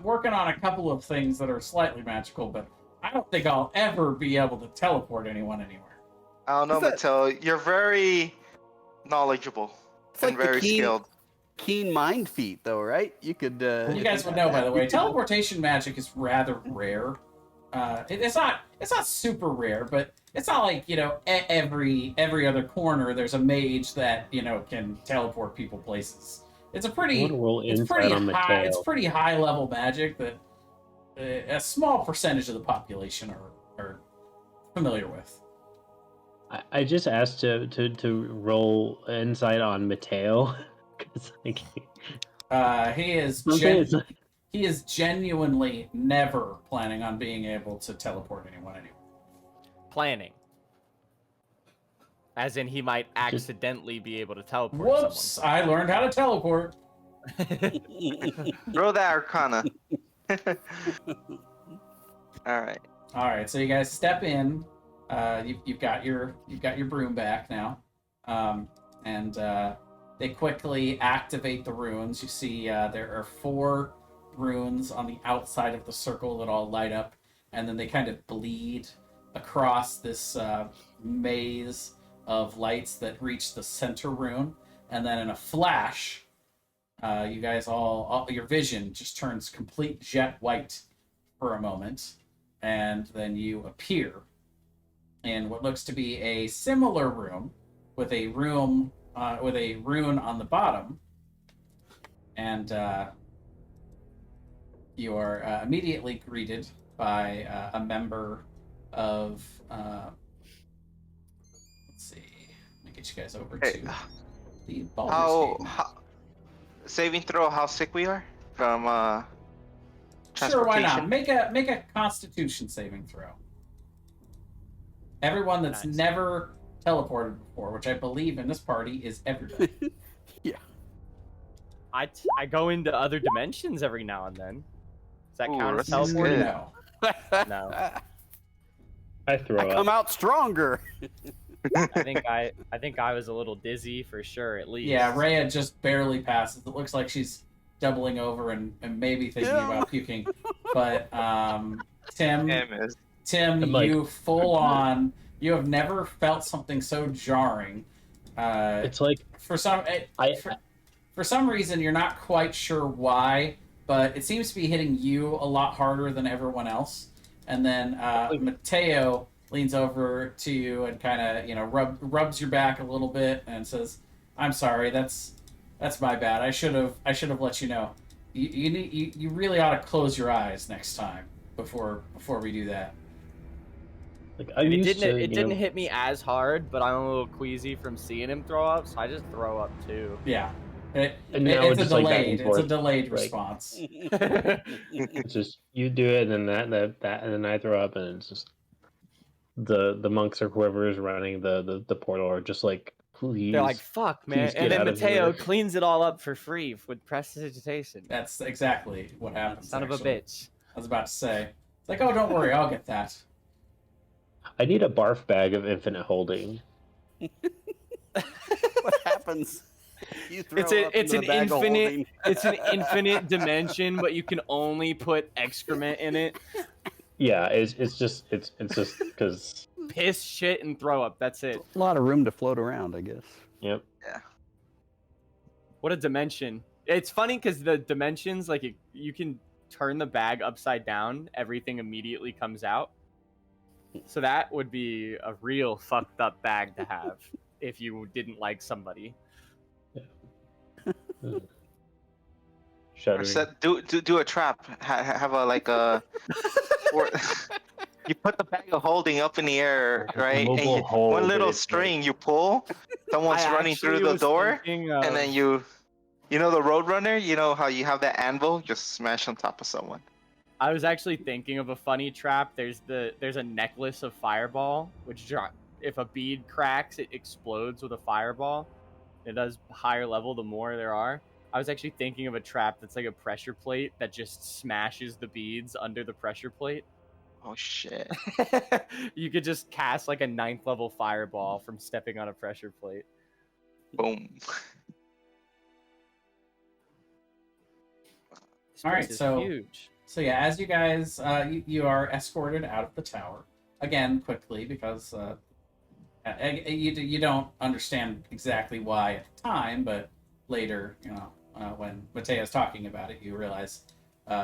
Speaker 1: working on a couple of things that are slightly magical, but I don't think I'll ever be able to teleport anyone anywhere.
Speaker 2: I don't know, Mattel. You're very knowledgeable and very skilled.
Speaker 8: Keen mind feat, though, right? You could.
Speaker 1: You guys would know, by the way. Teleportation magic is rather rare. It's not super rare, but it's not like every other corner there's a mage that can teleport people places. It's pretty high level magic that a small percentage of the population are familiar with.
Speaker 7: I just asked to roll insight on Mateo because
Speaker 1: he is genuinely never planning on being able to teleport anyone anywhere.
Speaker 3: Planning. As in, he might accidentally be able to teleport.
Speaker 1: Whoops!
Speaker 3: Someone.
Speaker 1: I learned how to teleport.
Speaker 2: Roll that Arcana. All right.
Speaker 1: So you guys step in. You've got your broom back now, and they quickly activate the runes. You see, there are 4 runes on the outside of the circle that all light up, and then they kind of bleed across this maze of lights that reach the center rune, and then in a flash, you guys all your vision just turns complete jet white for a moment, and then you appear in what looks to be a similar room with a rune on the bottom, and you are immediately greeted by a member of. Let's see. Let me get you guys over to the Baldur's Gate.
Speaker 2: Saving throw how sick we are from
Speaker 1: Sure, why not?
Speaker 2: transportation?
Speaker 1: Make a Constitution saving throw. Everyone that's never teleported before, which I believe in this party is everybody.
Speaker 8: Yeah.
Speaker 3: I go into other dimensions every now and then. Does that count as
Speaker 2: this is
Speaker 3: teleporting?
Speaker 2: good.
Speaker 1: No.
Speaker 3: No.
Speaker 7: I throw
Speaker 8: I come
Speaker 7: up.
Speaker 8: out stronger.
Speaker 3: I think I was a little dizzy for sure, at least.
Speaker 1: Yeah, Rhea just barely passes. It looks like she's doubling over and maybe thinking about puking. But Tim,
Speaker 2: Tim,
Speaker 1: you full on. You have never felt something so jarring.
Speaker 7: It's like
Speaker 1: For some reason, you're not quite sure why, but it seems to be hitting you a lot harder than everyone else. And then Mateo leans over to you and kind of, rubs your back a little bit and says, "I'm sorry, that's my bad. I should have let you know. You really ought to close your eyes next time." before we do that.
Speaker 7: Like I
Speaker 3: It
Speaker 7: used
Speaker 3: didn't.
Speaker 7: to,
Speaker 3: It didn't hit me as hard, but I'm a little queasy from seeing him throw up, so I just throw up too.
Speaker 1: Yeah.
Speaker 7: And now
Speaker 1: It's a
Speaker 7: it's just, like, back and
Speaker 1: delayed. It's a
Speaker 7: forth,
Speaker 1: delayed
Speaker 7: like-
Speaker 1: response.
Speaker 7: It's just you do it, and then that, and then I throw up, and it's just the monks or whoever is running the portal are just like, please.
Speaker 3: They're like, "Fuck, man!"
Speaker 7: please
Speaker 3: And
Speaker 7: get
Speaker 3: then
Speaker 7: out of
Speaker 3: Mateo
Speaker 7: here.
Speaker 3: cleans it all up for free with prestidigitation.
Speaker 1: That's exactly what happens.
Speaker 3: Son of a
Speaker 1: actually.
Speaker 3: bitch.
Speaker 1: I was about to say. It's like, oh, don't worry, I'll get that.
Speaker 7: I need a barf bag of infinite holding.
Speaker 8: What happens? You throw
Speaker 3: It's
Speaker 8: up into
Speaker 3: an
Speaker 8: the bag of
Speaker 3: infinite
Speaker 8: holding.
Speaker 3: it's an infinite dimension, but you can only put excrement in it.
Speaker 7: Yeah, it's just because
Speaker 3: Piss, shit, and throw up. That's it.
Speaker 8: A lot of room to float around, I guess.
Speaker 7: yep.
Speaker 3: What a dimension. It's funny because the dimensions, like you can turn the bag upside down, everything immediately comes out. So that would be a real fucked up bag to have if you didn't like somebody.
Speaker 2: Or
Speaker 7: Shuddering.
Speaker 2: do a trap. Have a like a. Or, you put the bag of holding up in the air, right? And
Speaker 7: Mobile hole,
Speaker 2: one
Speaker 7: but
Speaker 2: little
Speaker 7: it's
Speaker 2: string you pull. Someone's
Speaker 3: I
Speaker 2: running through
Speaker 3: actually
Speaker 2: the
Speaker 3: was
Speaker 2: door,
Speaker 3: thinking
Speaker 2: and then
Speaker 3: of-
Speaker 2: you know the Roadrunner. You know how you have that anvil, just smash on top of someone.
Speaker 3: I was actually thinking of a funny trap. There's a necklace of fireball, which if a bead cracks, it explodes with a fireball. It does higher level the more there are. I was actually thinking of a trap that's like a pressure plate that just smashes the beads under the pressure plate.
Speaker 2: Oh shit!
Speaker 3: You could just cast like a 9th level fireball from stepping on a pressure plate.
Speaker 2: Boom.
Speaker 3: This
Speaker 1: All right,
Speaker 3: place is
Speaker 1: so-
Speaker 3: huge.
Speaker 1: So yeah, as you guys, you are escorted out of the tower again quickly because you don't understand exactly why at the time, but later, when Mateo's talking about it, you realize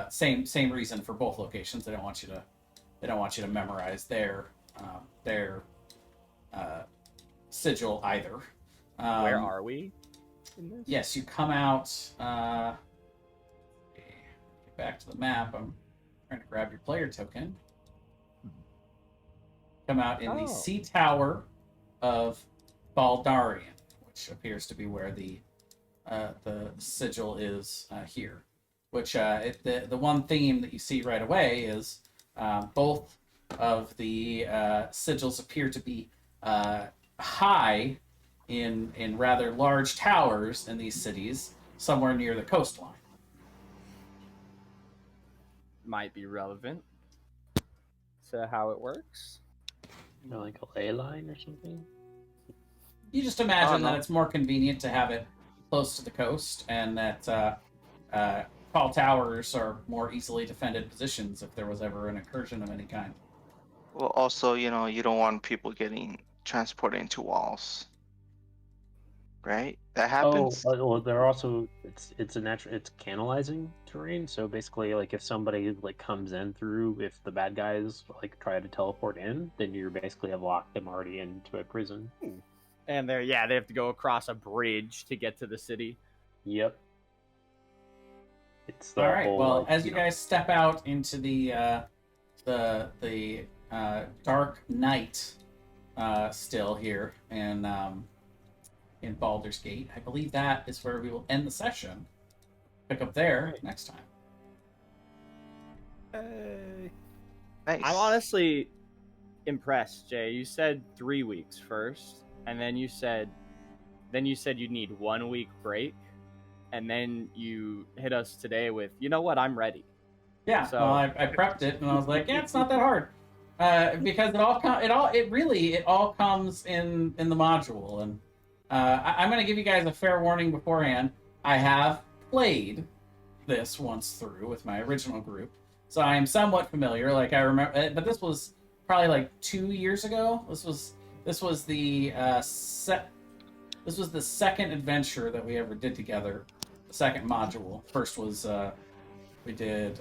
Speaker 1: same reason for both locations. They don't want you to memorize their sigil either.
Speaker 3: Where are we in this?
Speaker 1: Yes, you come out. Get back to the map. I'm trying to grab your player token. Come out in the sea tower of Baldarian, which appears to be where the sigil is here. Which the one theme that you see right away is both of the sigils appear to be high in rather large towers in these cities, somewhere near the coastline.
Speaker 3: Might be relevant to how it works.
Speaker 7: Like a ley line or something.
Speaker 1: You just imagine
Speaker 2: no.
Speaker 1: that it's more convenient to have it close to the coast, and that tall towers are more easily defended positions if there was ever an incursion of any kind.
Speaker 2: Well, also, you don't want people getting transported into walls, right? That happens.
Speaker 7: Well, they're also it's canalizing terrain. So basically, like if somebody like comes in through, if the bad guys like try to teleport in, then you basically have locked them already into a prison.
Speaker 3: And they have to go across a bridge to get to the city.
Speaker 7: Yep. It's the
Speaker 1: All right.
Speaker 7: whole,
Speaker 1: Well,
Speaker 7: like,
Speaker 1: as you guys step out into the dark night, still here in Baldur's Gate, I believe that is where we will end the session. Pick up there next time.
Speaker 8: Hey.
Speaker 2: Nice.
Speaker 3: I'm honestly impressed, Jay. You said 3 weeks first, and then you said you'd need 1 week break, and then you hit us today with, you know what, I'm ready.
Speaker 1: Yeah.
Speaker 3: So-
Speaker 1: Well, I prepped it, and I was like, yeah, it's not that hard. Because it all comes in the module, and I'm going to give you guys a fair warning beforehand. I have played this once through with my original group, so I am somewhat familiar. Like I remember, but this was probably like 2 years ago. This was the This was the second adventure that we ever did together. The second module. First was we did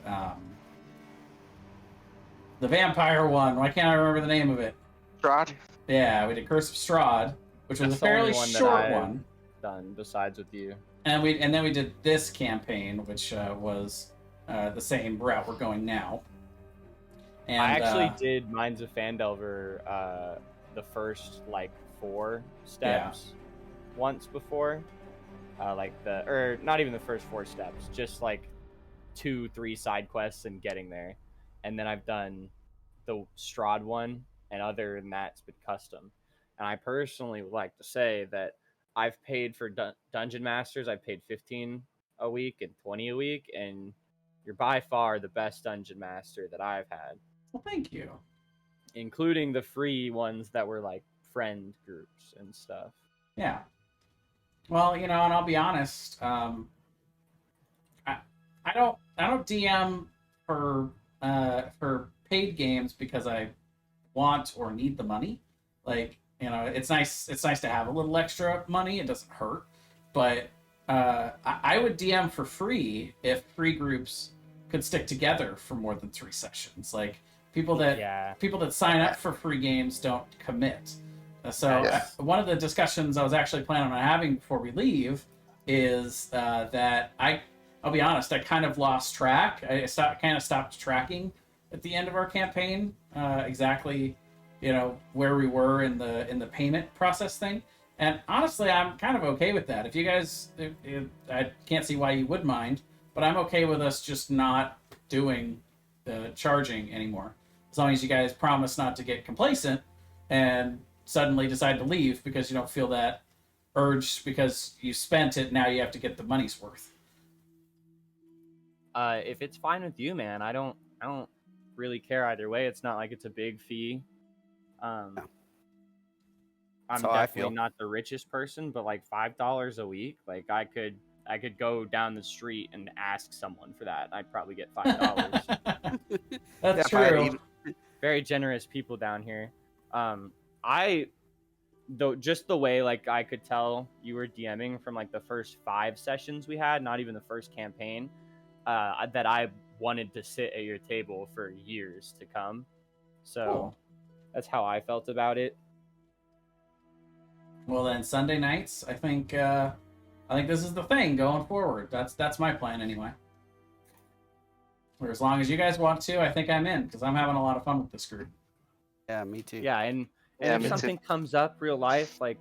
Speaker 1: the vampire one. Why can't I remember the name of it?
Speaker 2: Strahd?
Speaker 1: Yeah, we did Curse of Strahd, which was
Speaker 3: That's
Speaker 1: a
Speaker 3: the only
Speaker 1: fairly
Speaker 3: one that
Speaker 1: short
Speaker 3: I've
Speaker 1: one.
Speaker 3: Done besides with you.
Speaker 1: And then we did this campaign, which was the same route we're going now. And
Speaker 3: I actually did Minds of Fandelver the first like 4 steps once before. Or not even the first 4 steps, just like 2-3 side quests and getting there. And then I've done the Strahd one, and other than that, it's been custom. And I personally would like to say that I've paid for Dungeon Masters. I've paid 15 a week and 20 a week, and you're by far the best Dungeon Master that I've had.
Speaker 1: Well, thank you.
Speaker 3: Including the free ones that were like friend groups and stuff.
Speaker 1: Yeah. Well, and I'll be honest. I don't DM for paid games because I want or need the money. Like, it's nice to have a little extra money. It doesn't hurt. But I would DM for free if free groups could stick together for more than 3 sessions. Like, people that sign up for free games don't commit. One of the discussions I was actually planning on having before we leave is that I'll be honest, I kind of lost track. I stopped tracking at the end of our campaign exactly, where we were in the payment process thing. And honestly, I'm kind of okay with that. If you guys, I can't see why you would mind, but I'm okay with us just not doing the charging anymore. As long as you guys promise not to get complacent and suddenly decide to leave because you don't feel that urge because you spent it, now you have to get the money's worth.
Speaker 3: If it's fine with you, man, I don't really care either way. It's not like it's a big fee. I'm definitely not the richest person, but like $5 a week, like I could go down the street and ask someone for that. I'd probably get $5.
Speaker 1: That's true.
Speaker 3: Very generous people down here. Just the way like I could tell you were DMing from like the first 5 sessions we had, not even the first campaign, that I wanted to sit at your table for years to come. So
Speaker 1: cool.
Speaker 3: That's how I felt about it.
Speaker 1: Well then, Sunday nights, I think this is the thing going forward. That's my plan anyway. Or as long as you guys want to, I think I'm in because I'm having a lot of fun with this group.
Speaker 8: Yeah, me too.
Speaker 3: Yeah, and if something comes up real life, like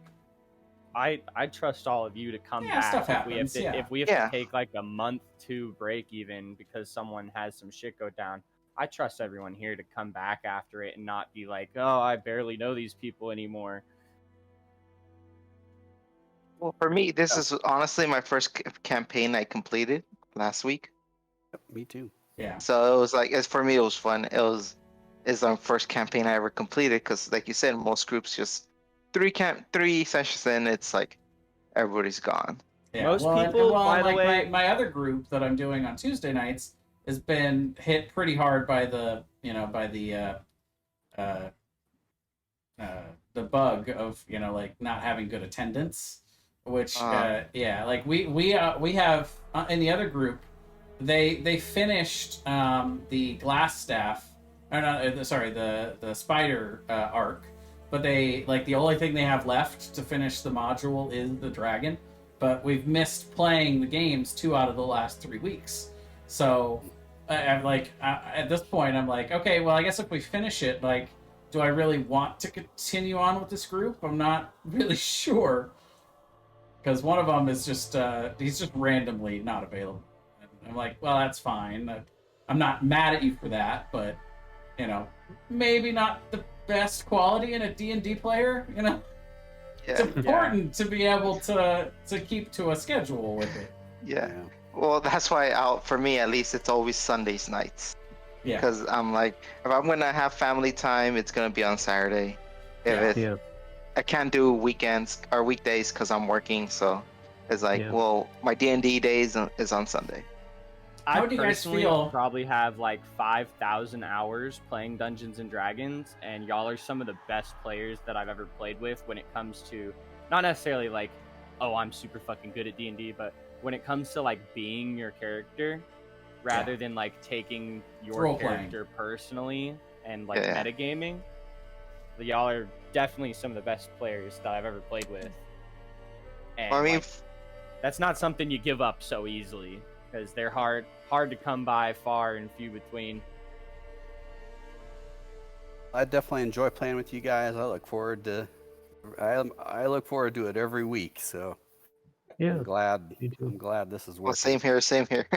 Speaker 3: I trust all of you to come back.
Speaker 1: Stuff happens,
Speaker 3: if we have to take like a month to break even because someone has some shit go down, I trust everyone here to come back after it and not be like, oh, I barely know these people anymore.
Speaker 2: Well, for me, this is honestly my first campaign I completed last week.
Speaker 8: Yep, me too.
Speaker 1: Yeah.
Speaker 2: So it was like, for me, it was fun. It's our first campaign I ever completed because, like you said, most groups just 3 sessions in, it's like everybody's gone.
Speaker 1: Yeah.
Speaker 3: Most people, by the way,
Speaker 1: my other group that I'm doing on Tuesday nights has been hit pretty hard by the bug of like not having good attendance. Which like we have in the other group, they finished the glass staff, the spider arc, but they like the only thing they have left to finish the module is the dragon. But we've missed playing the games 2 out of the last 3 weeks, so I'm like at this point I'm like, okay, well I guess if we finish it, like, do I really want to continue on with this group? I'm not really sure. Because one of them is just, he's just randomly not available. And I'm like, well, that's fine. I'm not mad at you for that, but, maybe not the best quality in a D&D player,
Speaker 2: Yeah.
Speaker 1: It's important to be able to keep to a schedule with it.
Speaker 2: Yeah. Well, that's why for me, at least, it's always Sundays nights.
Speaker 1: Yeah.
Speaker 2: Because I'm like, if I'm going to have family time, it's going to be on Saturday. I can't do weekends or weekdays because I'm working, so it's like, well, my D&D days is on Sunday.
Speaker 1: How do you guys feel?
Speaker 3: Probably have like 5,000 hours playing Dungeons and Dragons, and y'all are some of the best players that I've ever played with when it comes to not necessarily like, oh, I'm super fucking good at D&D, but when it comes to like being your character rather than like taking your character personally and like metagaming. Y'all are definitely some of the best players that I've ever played with. And
Speaker 2: I mean,
Speaker 3: that's not something you give up so easily because they're hard to come by, far and few between.
Speaker 8: I definitely enjoy playing with you guys. I look forward to it every week. So
Speaker 7: Yeah,
Speaker 8: I'm glad.
Speaker 7: me too.
Speaker 8: I'm glad this is
Speaker 2: Well,
Speaker 8: working.
Speaker 2: same here, same here.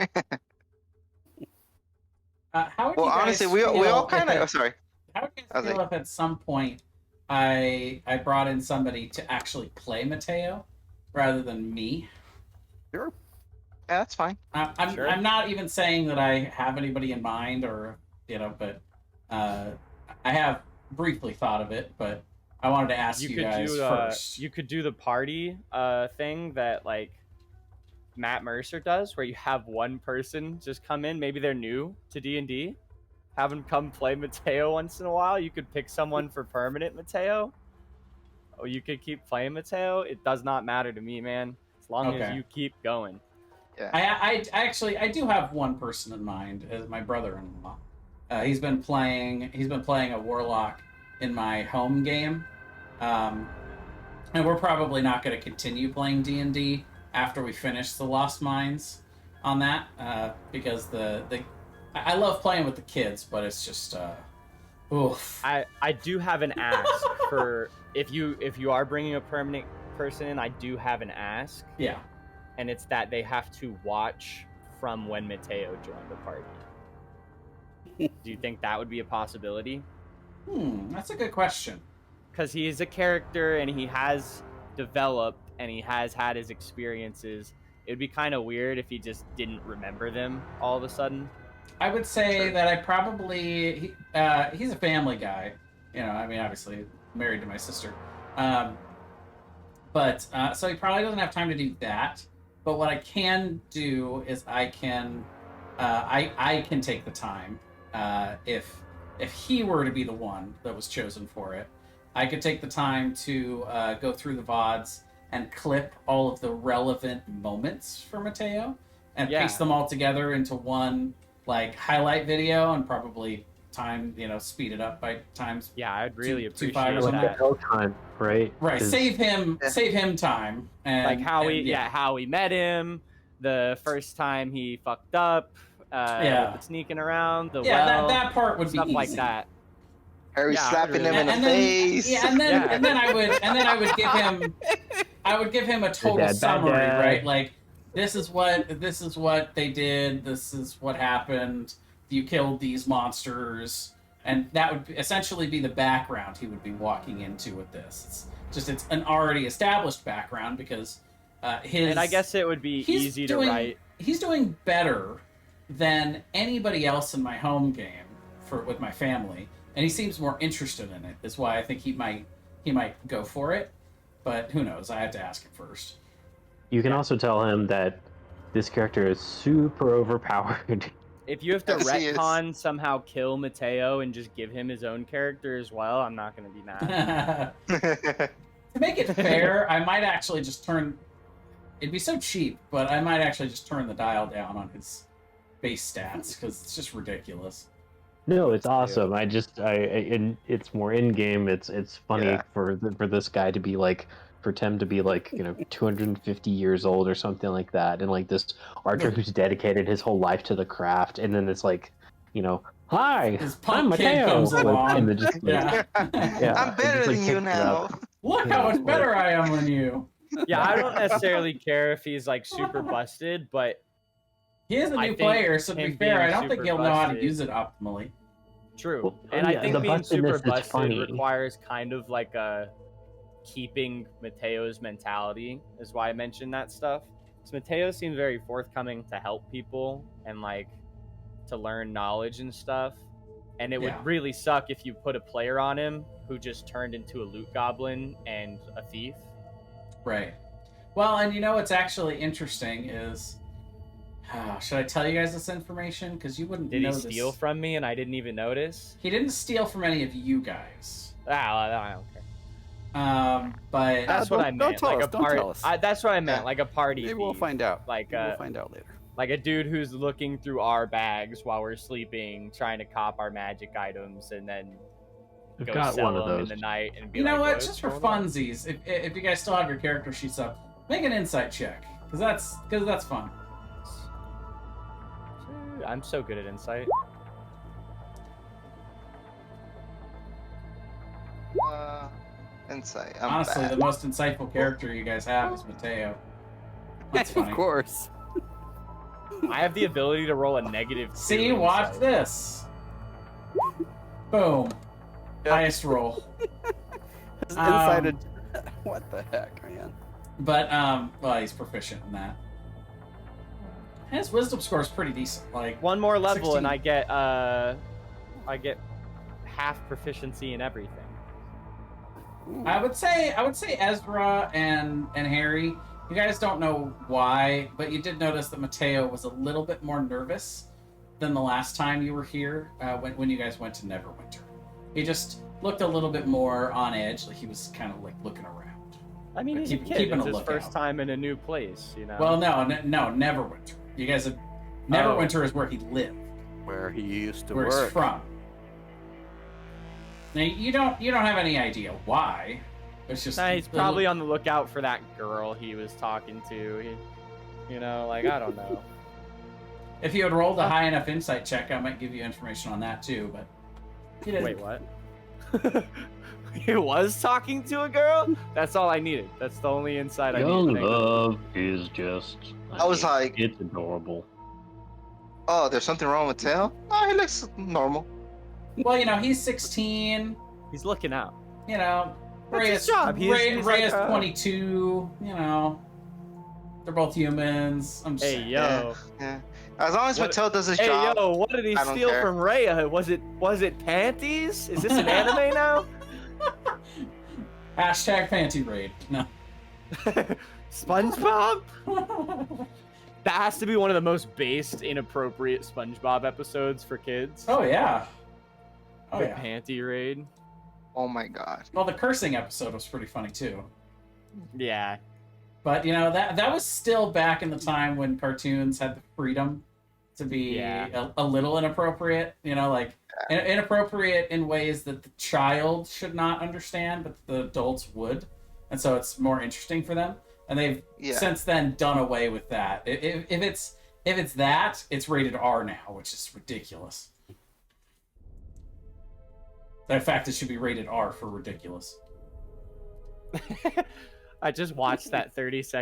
Speaker 1: How would
Speaker 2: Well,
Speaker 1: you guys
Speaker 2: honestly,
Speaker 1: feel
Speaker 2: we all
Speaker 1: if
Speaker 2: kind of. Oh,
Speaker 1: it,
Speaker 2: sorry.
Speaker 1: how would you
Speaker 2: I
Speaker 1: guys
Speaker 2: was
Speaker 1: feel
Speaker 2: like,
Speaker 1: if at some point I brought in somebody to actually play Mateo rather than me?
Speaker 8: Sure.
Speaker 2: yeah, that's fine.
Speaker 3: Sure.
Speaker 1: I'm not even saying that I have anybody in mind, or but I have briefly thought of it, but I wanted to ask you guys first.
Speaker 3: You could do the party thing that like Matt Mercer does, where you have one person just come in. Maybe they're new to D&D. Have them come play Mateo once in a while. You could pick someone for permanent Mateo. Or you could keep playing Mateo. It does not matter to me, man. As long as
Speaker 1: Okay.
Speaker 3: you keep going.
Speaker 2: Yeah.
Speaker 1: I actually I do have one person in mind as my brother-in-law. He's been playing a warlock in my home game, and we're probably not going to continue playing D&D after we finish the Lost Mines on that, because I love playing with the kids, but it's just oof.
Speaker 3: I do have an ask for if you are bringing a permanent person in. I do have an ask,
Speaker 1: Yeah.
Speaker 3: and it's that they have to watch from when Mateo joined the party. Do you think that would be a possibility?
Speaker 1: That's a good question.
Speaker 3: Because he is a character and he has developed and he has had his experiences. It'd be kind of weird if he just didn't remember them all of a sudden.
Speaker 1: I would say that I probably he's a family guy. I mean, obviously married to my sister, but so he probably doesn't have time to do that. But what I can do is I can take the time if he were to be the one that was chosen for it. I could take the time to go through the VODs and clip all of the relevant moments for Mateo and paste them all together into one like highlight video, and probably speed it up by times.
Speaker 3: Yeah, I'd really appreciate
Speaker 1: that.
Speaker 7: Time, right?
Speaker 1: Right, save him time, and
Speaker 3: like how he met him, the first time he fucked up, with the sneaking around,
Speaker 1: that part would be
Speaker 3: stuff
Speaker 1: easy.
Speaker 3: like that.
Speaker 2: Harry slapping him in the face.
Speaker 1: And then I would give him a total summary, right? Like, this is what they did. This is what happened. You killed these monsters, and that would essentially be the background he would be walking into with this. It's an already established background because
Speaker 3: And I guess it would be easy to write.
Speaker 1: He's doing better than anybody else in my home game with my family, and he seems more interested in it. Is why I think he might go for it. But who knows? I have to ask him first.
Speaker 7: You can also tell him that this character is super overpowered.
Speaker 3: If you have to retcon somehow kill Mateo and just give him his own character as well, I'm not going to be mad.
Speaker 1: To make it fair, I might actually just turn... It'd be so cheap, but I might actually just turn the dial down on his base stats, because it's just ridiculous.
Speaker 7: No, it's awesome. It's more in-game. It's funny for this guy to be like... for Tim to be like 250 years old or something like that, and like this archer who's dedicated his whole life to the craft, and then it's like hi, I'm Mateo,
Speaker 1: comes along.
Speaker 7: and then just,
Speaker 2: I'm better than you now.
Speaker 1: Look how much better I am than you.
Speaker 3: Yeah, I don't necessarily care if he's like super busted, but
Speaker 1: he is a new player, so to be fair, I don't think he'll know how to use it optimally.
Speaker 3: True, and I think being super busted requires kind of like a keeping Mateo's mentality, is why I mentioned that stuff. So Mateo seems very forthcoming to help people and like to learn knowledge and stuff, and it would really suck if you put a player on him who just turned into a loot goblin and a thief.
Speaker 1: Right. Well, and what's actually interesting is, should I tell you guys this information? Because you wouldn't know this.
Speaker 3: Did he steal from me and I didn't even notice?
Speaker 1: He didn't steal from any of you guys.
Speaker 3: I don't care.
Speaker 1: But
Speaker 3: that's what I meant.
Speaker 8: Don't tell us.
Speaker 3: That's what I meant. Like a party.
Speaker 8: Maybe we'll find out.
Speaker 3: Like
Speaker 8: we'll find out later.
Speaker 3: Like a dude who's looking through our bags while we're sleeping, trying to cop our magic items, and then go sell them in the night. And be
Speaker 1: you know
Speaker 3: like,
Speaker 1: what? Just for funsies, if you guys still have your character sheets up, make an insight check, because that's fun.
Speaker 3: I'm so good at insight.
Speaker 2: Insight. I'm
Speaker 1: Honestly,
Speaker 2: bad.
Speaker 1: the most insightful character you guys have is Mateo. That's funny.
Speaker 8: Of course.
Speaker 3: I have the ability to roll a -2.
Speaker 1: See, watch
Speaker 3: insight.
Speaker 1: this. Boom.
Speaker 8: Yep.
Speaker 1: Highest roll.
Speaker 8: His insight. What the heck, man?
Speaker 1: But well, he's proficient in that. His wisdom score is pretty decent. Like
Speaker 3: One more level
Speaker 1: 16.
Speaker 3: and I get half proficiency in everything.
Speaker 8: Ooh.
Speaker 1: I would say Ezra and Harry. You guys don't know why, but you did notice that Mateo was a little bit more nervous than the last time you were here when you guys went to Neverwinter. He just looked a little bit more on edge, like he was kind of like looking around.
Speaker 3: I mean,
Speaker 1: But
Speaker 3: he's a kid.
Speaker 1: keeping
Speaker 3: It's
Speaker 1: a
Speaker 3: his
Speaker 1: lookout.
Speaker 3: first time in a new place, you know.
Speaker 1: Well, no, Neverwinter. You guys have Neverwinter is where he lived,
Speaker 8: Where he used to
Speaker 1: where
Speaker 8: work.
Speaker 1: he's from. Now you don't have any idea why. It's just
Speaker 3: Nah, he's probably on the lookout for that girl he was talking to. You know, like, I don't know.
Speaker 1: If you had rolled a high enough insight check, I might give you information on that too. But he didn't.
Speaker 3: Wait, what? He was talking to a girl? That's all I needed. That's the only insight I
Speaker 7: Young
Speaker 3: needed.
Speaker 7: love is just.
Speaker 2: I was like,
Speaker 7: it's adorable.
Speaker 2: oh, there's something wrong with Tail? No, he looks normal.
Speaker 1: Well, he's 16.
Speaker 3: He's looking out.
Speaker 1: Ray
Speaker 3: his
Speaker 1: is,
Speaker 3: job. He's
Speaker 1: Ray
Speaker 3: like,
Speaker 1: is 22. They're both humans. I'm just
Speaker 3: Hey,
Speaker 1: saying.
Speaker 3: yo.
Speaker 2: Yeah. As long as
Speaker 3: What-
Speaker 2: Mattel does his
Speaker 3: Hey,
Speaker 2: job.
Speaker 3: yo, what did he
Speaker 2: I don't
Speaker 3: steal
Speaker 2: care.
Speaker 3: from Rhea? Was it panties? Is this an anime now?
Speaker 1: Hashtag panty raid. No.
Speaker 3: SpongeBob? That has to be one of the most based, inappropriate SpongeBob episodes for kids.
Speaker 1: Oh yeah. Oh
Speaker 3: The
Speaker 1: yeah.
Speaker 3: panty raid.
Speaker 2: Oh my god.
Speaker 1: Well, the cursing episode was pretty funny too.
Speaker 3: Yeah.
Speaker 1: But that was still back in the time when cartoons had the freedom to be a little inappropriate. Inappropriate in ways that the child should not understand, but the adults would, and so it's more interesting for them. And they've since then done away with that. If it's that, it's rated R now, which is ridiculous. In fact, it should be rated R for ridiculous.
Speaker 3: I just watched that 30-second